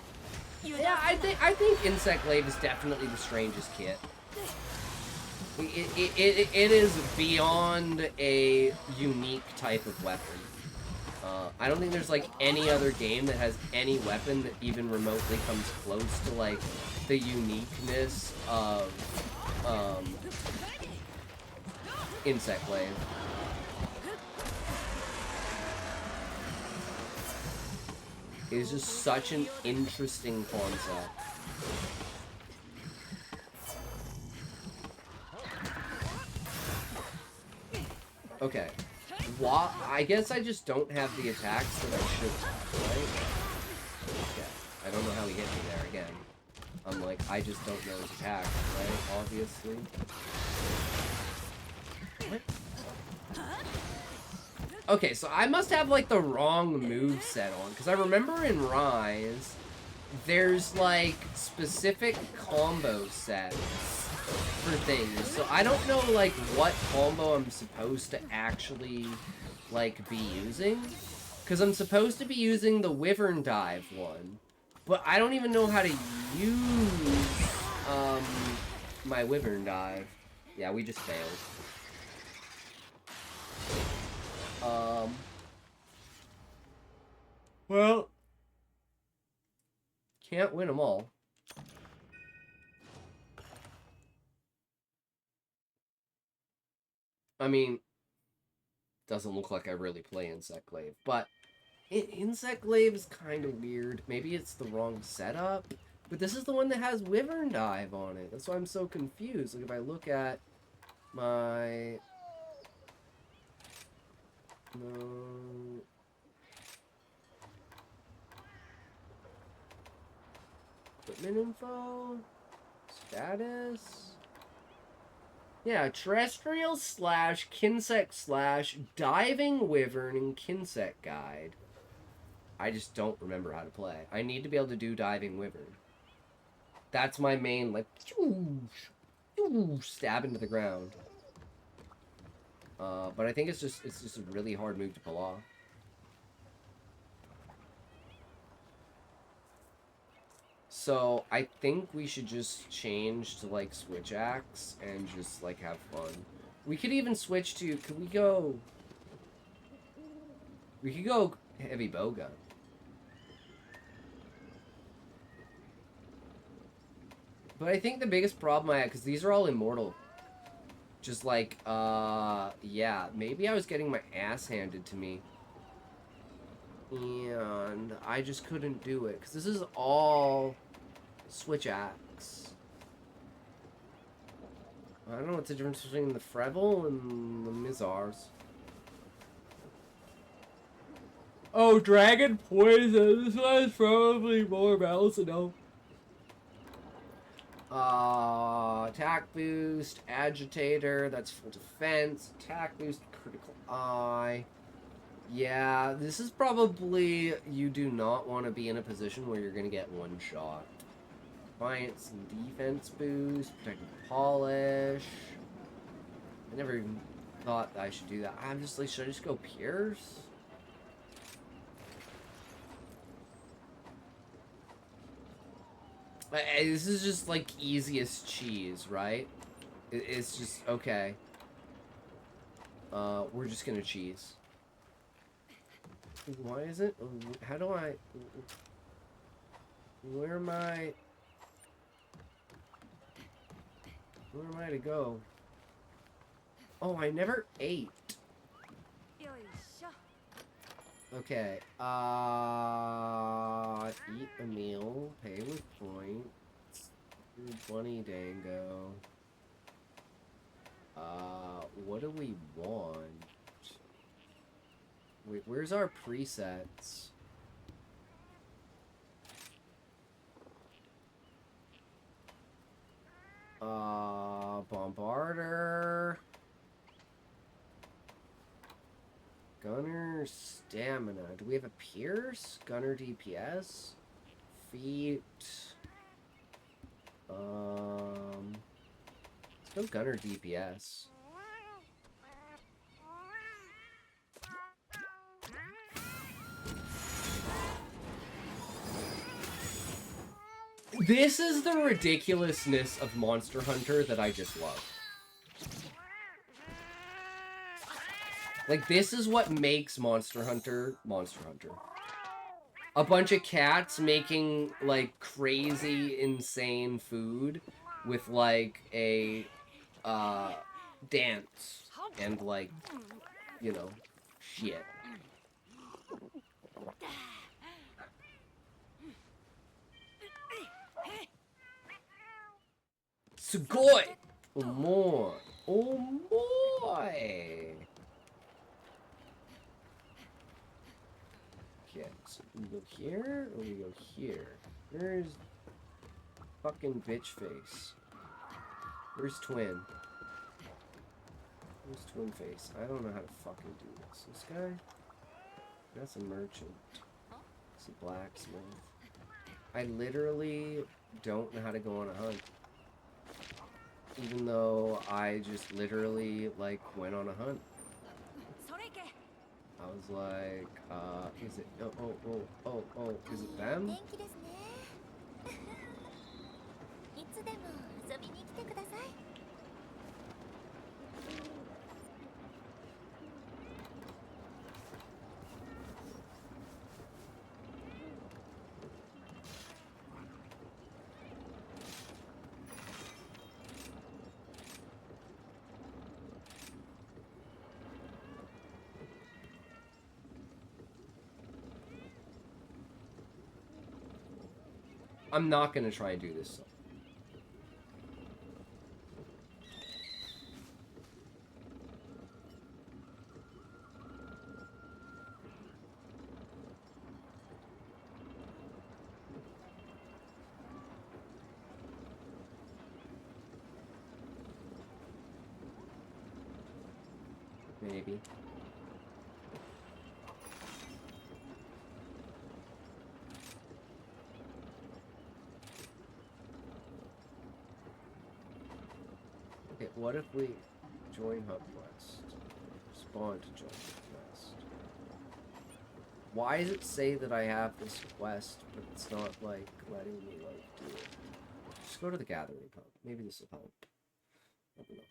Yeah, I think Insect Glaive is definitely the strangest kit. It is beyond a unique type of weapon. I don't think there's, like, any other game that has any weapon that even remotely comes close to, like, the uniqueness of, Insect Glaive. It is just such an interesting concept. Okay. I guess I just don't have the attacks that I should have, right? Okay. I don't know how he hit me there again. I'm like, I just don't know his attacks, right? Obviously. What? Okay, so I must have, like, the wrong move set on, because I remember in Rise, there's, like, specific combo sets for things, so I don't know, like, what combo I'm supposed to actually, like, be using, because I'm supposed to be using the Wyvern Dive one, but I don't even know how to use, my Wyvern Dive. Yeah, we just failed. Well, can't win them all. I mean, doesn't look like I really play Insect Glaive, but Insect Glaive is kind of weird. Maybe it's the wrong setup, but this is the one that has Wyvern Dive on it. That's why I'm so confused. Like, if I look at my... No... Equipment info? Status? Yeah, terrestrial / Kinsect / diving wyvern and Kinsect guide. I just don't remember how to play. I need to be able to do diving wyvern. That's my main, like, stab into the ground. But I think it's just a really hard move to pull off. So, I think we should just change to, like, Switch Axe and just, like, have fun. We could even switch to... Could we go... We could go Heavy Bowgun. But I think the biggest problem I had... Because these are all immortal. Just, like, yeah. Maybe I was getting my ass handed to me. And I just couldn't do it. Because this is all... Switch Axe. I don't know what's the difference between the Frevel and the Mizars. Oh, Dragon Poison. This one is probably more balanced though. Attack boost, Agitator, that's full defense, attack boost, critical eye. Yeah, this is probably, you do not want to be in a position where you're going to get one shot. Defiance and defense boost, protective polish. I never even thought I should do that. I'm just like, should I just go Pierce? This is just like easiest cheese, right? It's just, okay. We're just gonna cheese. Why is it? How do I... Where am I to go? Oh, I never ate. Okay, eat a meal, pay with points, bunny dango. What do we want? Wait, where's our presets? Bombarder. Gunner stamina. Do we have a Pierce? Gunner DPS? Feet. Let's go Gunner DPS. This is the ridiculousness of Monster Hunter that I just love. Like, this is what makes Monster Hunter. A bunch of cats making, like, crazy, insane food with, like, a, dance and, like, you know, shit. Sugoi! Oh, more. Oh, boy! Okay, so we go here, or we go here? Where's fucking bitch face? Where's Twin? Where's Twin face? I don't know how to fucking do this. This guy? That's a merchant. It's a blacksmith. I literally don't know how to go on a hunt. Even though I just literally, like, went on a hunt. I was like, is it, is it them? I'm not gonna try and do this. Maybe. Okay, what if we join Hub Quest? Spawn to join the quest. Why does it say that I have this quest, but it's not, like, letting me, like, do it? Just go to the Gathering Hub. Maybe this will help. I don't know.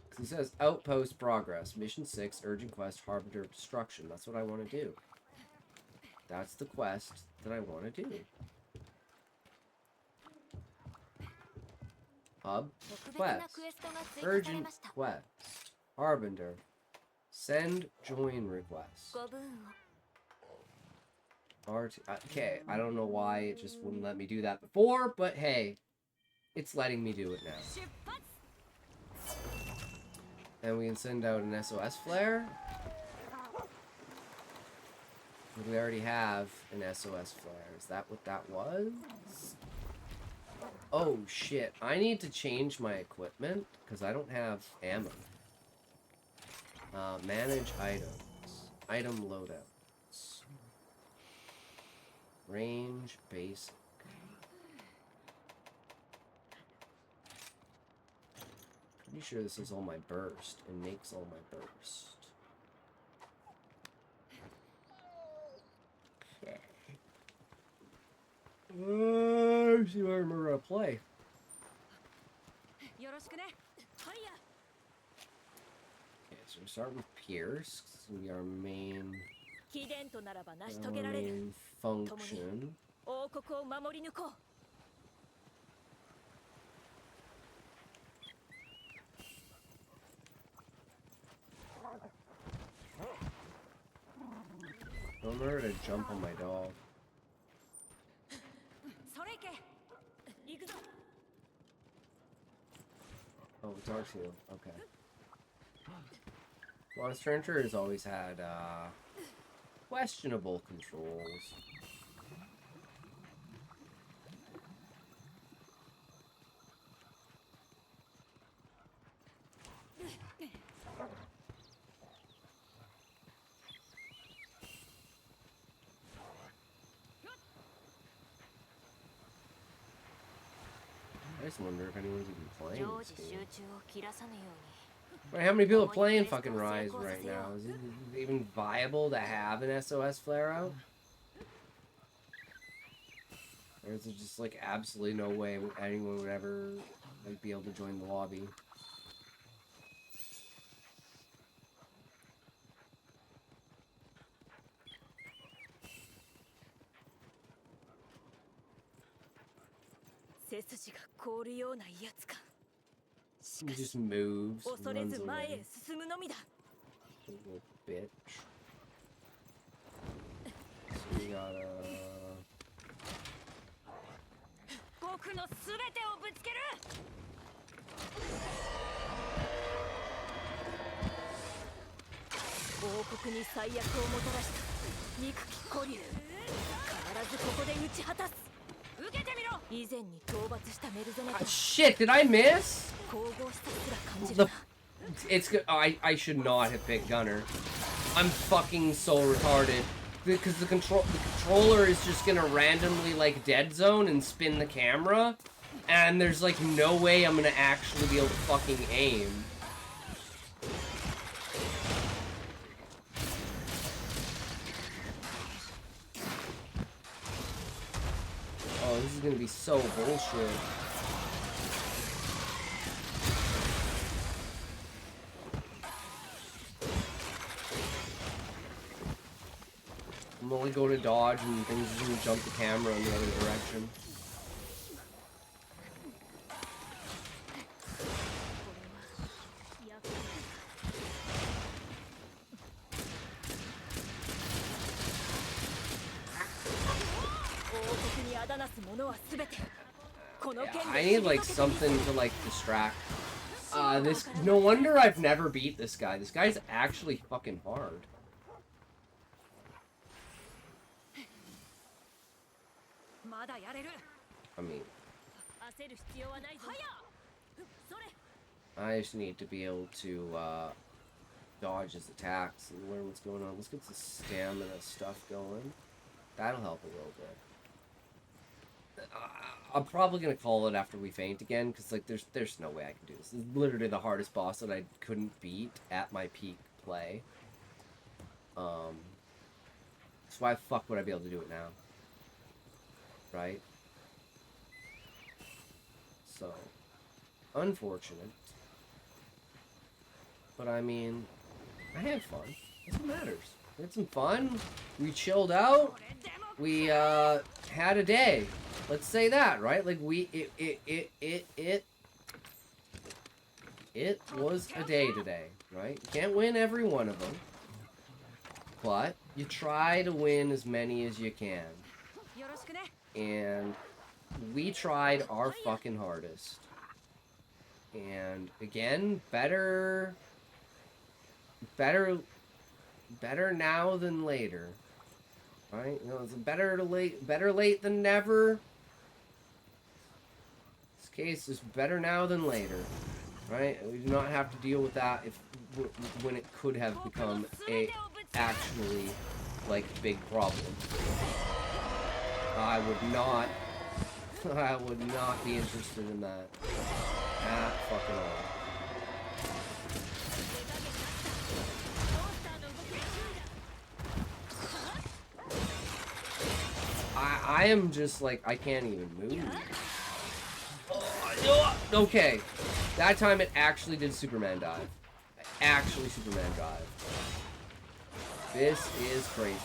Because it says Outpost Progress. Mission 6, Urgent Quest, Harbinger of Destruction. That's what I want to do. That's the quest that I want to do. Hub Quest. Urgent Quest. Harbinger. Send join request. Okay, I don't know why it just wouldn't let me do that before, but hey, it's letting me do it now. And we can send out an SOS flare. We already have an SOS flare. Is that what that was? Oh shit, I need to change my equipment because I don't have ammo. Manage items. Item loadouts. Range basic. Pretty sure this is all my burst and makes all my burst. Okay. See what I remember how to play. Okay, so we start with Pierce. So we are main function. Don't remember to jump on my dog. Oh, it's R2. Okay. Monster Hunter has always had, questionable controls. I just wonder if anyone's even playing this game. Wait, how many people are playing fucking Rise right now? Is it even viable to have an SOS flare out? Or is there just like absolutely no way anyone would ever like be able to join the lobby? He just moves, runs away. Little bitch. So we gotta... 僕のすべてをぶつける。王国に最悪をもたらした憎き古流。必ずここで打ち果たす。受けてみろ。以前に討伐したメルゼネと。Shit! Did I miss? 神々しさすら感じるな。 It's good. Oh, I should not have picked Gunner. I'm fucking so retarded. Because the controller is just gonna randomly like dead zone and spin the camera, and there's like no way I'm gonna actually be able to fucking aim. Oh, this is gonna be so bullshit. I'm only go to dodge and things are gonna jump the camera in the other direction. I need like something to like distract. This, no wonder I've never beat this guy. This guy's actually fucking hard. I mean, I just need to be able to dodge his attacks and learn what's going on. Let's get the stamina stuff going. That'll help a little bit. I'm probably gonna call it after we faint again, because like there's no way I can do this. This is literally the hardest boss that I couldn't beat at my peak play. So why the fuck would I be able to do it now? Right? So, unfortunate. But I mean, I had fun. That's what matters. We had some fun. We chilled out. We had a day. Let's say that, right? Like it was a day today, right? You can't win every one of them, but you try to win as many as you can. And we tried our fucking hardest. And again, better now than later. Right? You know, it's better late than never. This case is better now than later. Right? We do not have to deal with that when it could have become a actually like big problem. I would not be interested in that at fucking all. I am just like, I can't even move. Okay, that time it actually did Superman dive. Actually Superman dive. This is crazy.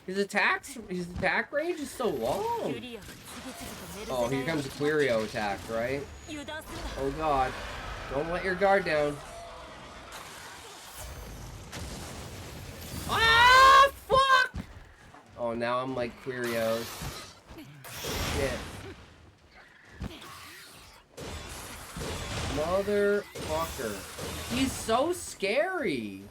His attack range is so long. Oh, here comes a Quirio attack, right? Oh god. Don't let your guard down. Ah, fuck! Oh, now I'm like Quirio. Shit. Motherfucker. He's so scary.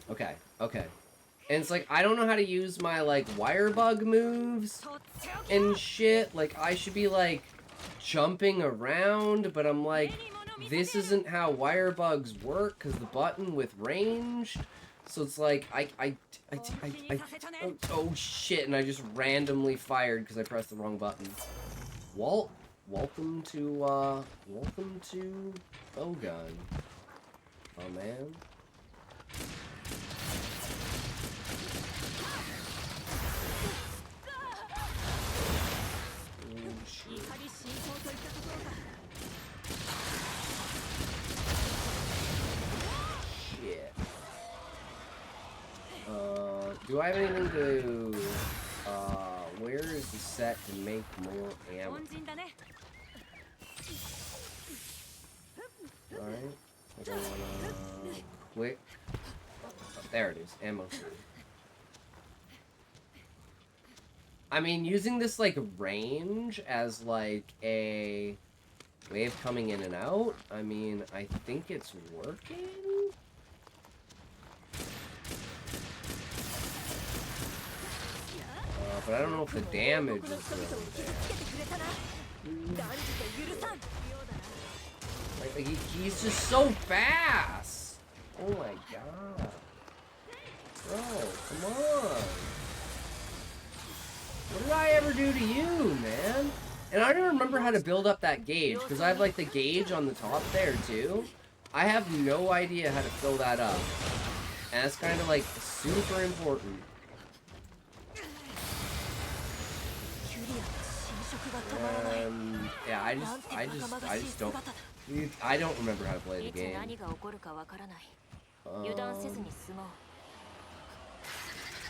Okay, okay. And it's like, I don't know how to use my, like, wire bug moves and shit. Like, I should be, like, jumping around, but I'm like, this isn't how wire bugs work, because the button with range. So it's like, oh shit, and I just randomly fired because I pressed the wrong button. Welcome to Bowgun. Oh, man. Shit. Do I have anything to... where is the set to make more ammo? Alright. I don't wanna... Quick. Oh, there it is. Ammo stream. I mean, using this, like, range as, like, a way of coming in and out, I mean, I think it's working? But I don't know if the damage is really there. Like he's just so fast! Oh my god. Bro, come on. What did I ever do to you, man? And I don't remember how to build up that gauge, because I have, like, the gauge on the top there, too. I have no idea how to fill that up. And that's kind of, like, super important. Yeah, I just don't... I don't remember how to play the game.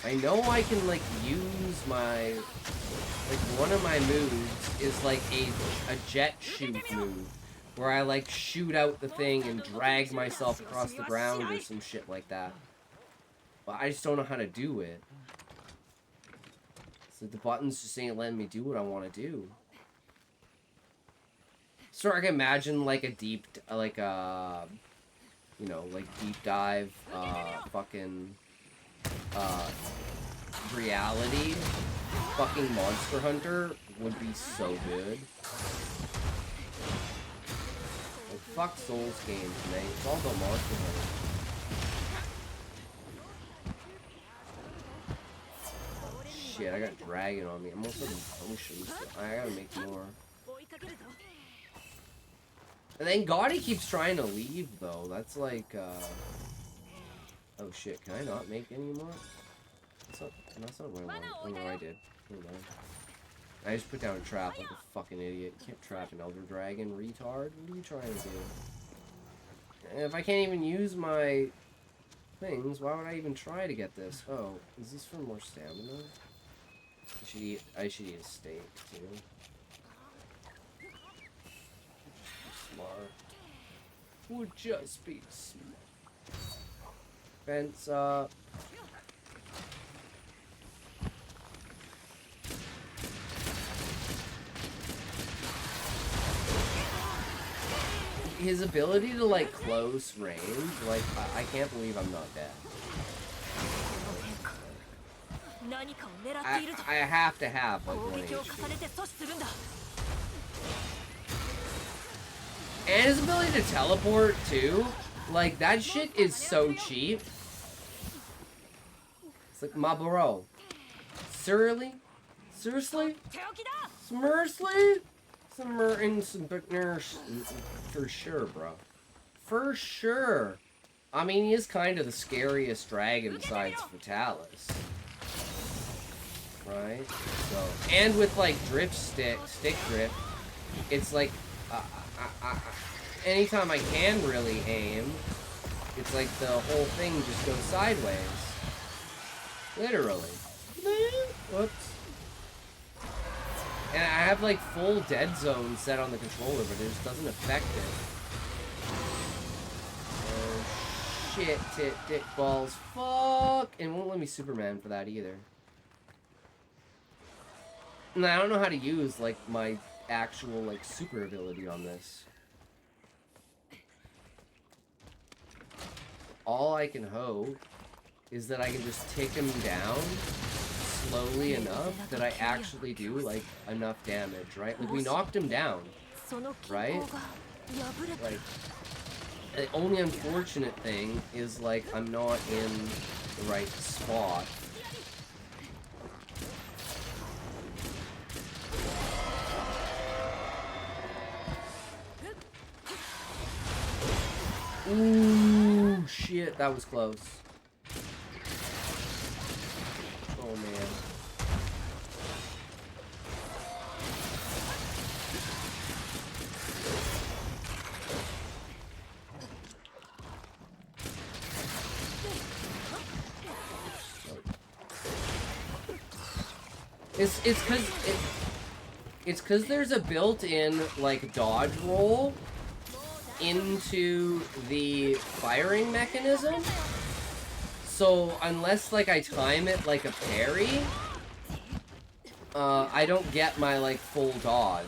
I know I can, like, use my... Like, one of my moves is, like, a jet shoot move. Where I, like, shoot out the thing and drag myself across the ground or some shit like that. But I just don't know how to do it. So the buttons just ain't letting me do what I want to do. So I can imagine, like, a deep... Like, you know, like, deep dive, fucking... reality fucking Monster Hunter would be so good. Like, fuck Souls games, man. It's all about Monster Hunter. Shit, I got Dragon on me. I'm also in potions. I gotta make more. And then Gotti keeps trying to leave, though. That's like, oh shit, can I not make any more? That's not what I want. Oh, no, I did. Never mind. I just put down a trap like a fucking idiot. You can't trap an Elder Dragon, retard. What are you trying to do? And if I can't even use my things, why would I even try to get this? Oh, is this for more stamina? I should eat a steak, too. Smart. Would just be smart. Fence up. His ability to, like, close range, like, I can't believe I'm not dead. I have to have, like, 1 HP. And his ability to teleport, too. Like, that shit is so cheap. It's like, my bro. Seriously? Seriously? Seriously? Some nurse for sure, bro. For sure. I mean, he is kind of the scariest dragon besides Fatalis. Right? So, and with, like, stick drift, it's like, anytime I can really aim, it's like the whole thing just goes sideways. Literally. Whoops. And I have, like, full dead zone set on the controller, but it just doesn't affect it. Oh, shit, dick balls. Fuck! And won't let me Superman for that either. And I don't know how to use, like, my actual, like, super ability on this. All I can hope is that I can just tick him down slowly enough that I actually do, like, enough damage, right? Like, we knocked him down, right? Like, the only unfortunate thing is, like, I'm not in the right spot. Ooh, shit, that was close. Oh, man. It's cause there's a built-in like dodge roll into the firing mechanism. So unless like I time it like a parry, I don't get my like full dodge.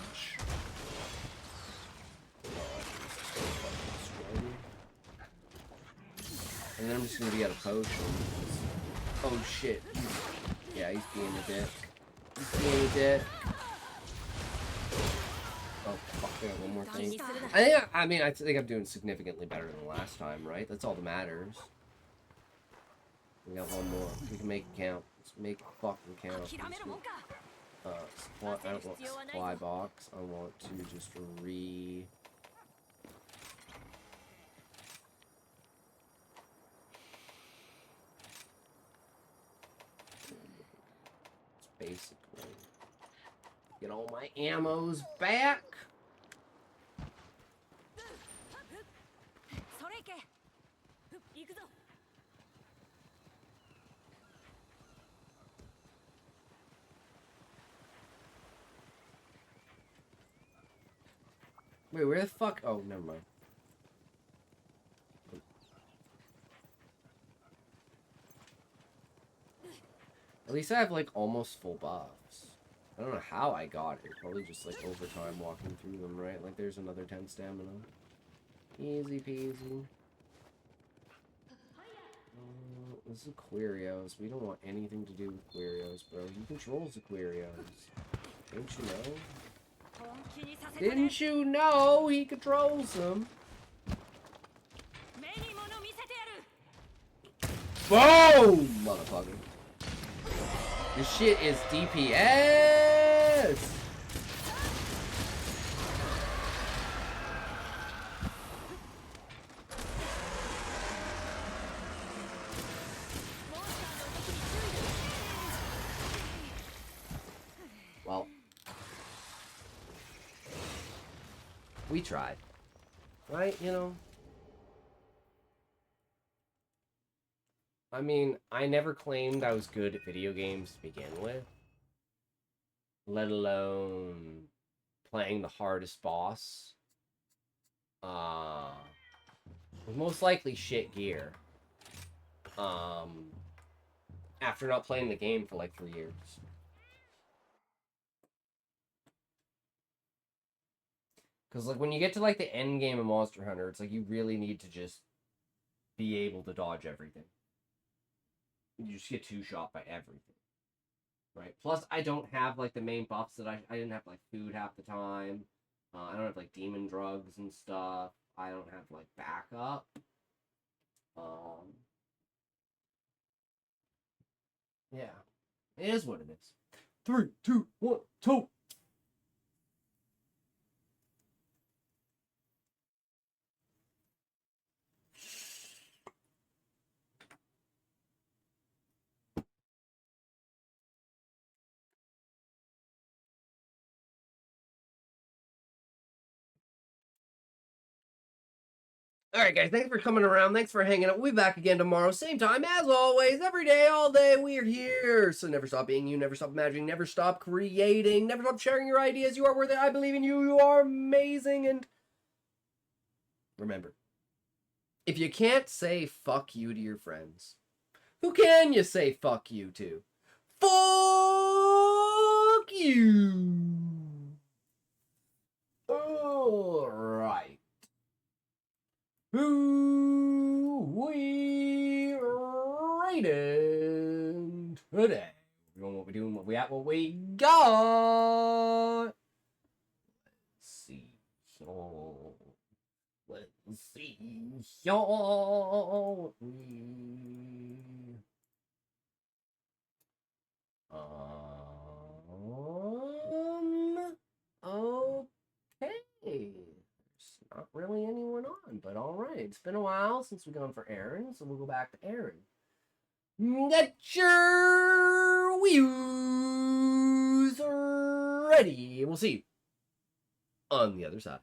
And then I'm just gonna be out of potions. Oh shit. Yeah, he's being a dick. He's being a dick. Oh fuck, I got one more thing. I think I'm doing significantly better than last time, right? That's all that matters. We got one more. We can make it count. Let's make it fucking count. Supply, I don't want supply box. I want to just basically get all my ammos back. Wait, where the fuck? Oh, never mind. At least I have like almost full buffs. I don't know how I got it. Probably just like over time walking through them, right? Like there's another 10 stamina. Easy peasy. This is Quirios. We don't want anything to do with Quirios, bro. He controls the Quirios. Didn't you know? Didn't you know he controls them? Boom! Motherfucker. This shit is DPS! Well, we tried. Right, you know? I mean, I never claimed I was good at video games to begin with. Let alone playing the hardest boss. With most likely shit gear. After not playing the game for like 3 years. Because like when you get to like the end game of Monster Hunter, it's like you really need to just be able to dodge everything. You just get two-shot by everything. Right? Plus, I don't have, like, the main buffs that I didn't have, like, food half the time. I don't have, like, demon drugs and stuff. I don't have, like, backup. Yeah. It is what it is. 3, 2, 1, 2! Alright guys, thanks for coming around, thanks for hanging out. We'll be back again tomorrow, same time as always, every day, all day, we're here. So never stop being you, never stop imagining, never stop creating, never stop sharing your ideas. You are worth it, I believe in you, you are amazing, and remember, if you can't say fuck you to your friends, who can you say fuck you to? Fuck you! Alright. Who we rating today? We're doing what we're doing, what we at, what we got. Let's see. Let's see. Okay. Not really anyone on, but alright. It's been a while since we've gone for Aaron, so we'll go back to Aaron. Get your wheels ready. We'll see you on the other side.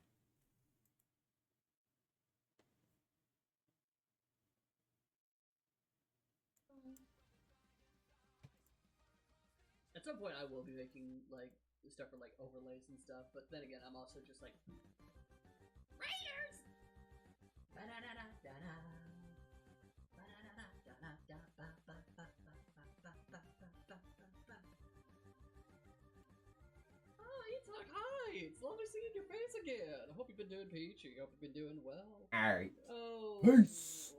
At some point, I will be making like stuff for like overlays and stuff. But then again, I'm also just like Raiders. Oh, Etok, hi! It's lovely seeing your face again. I hope you've been doing peachy. I hope you've been doing well. Alright. Oh. Peace!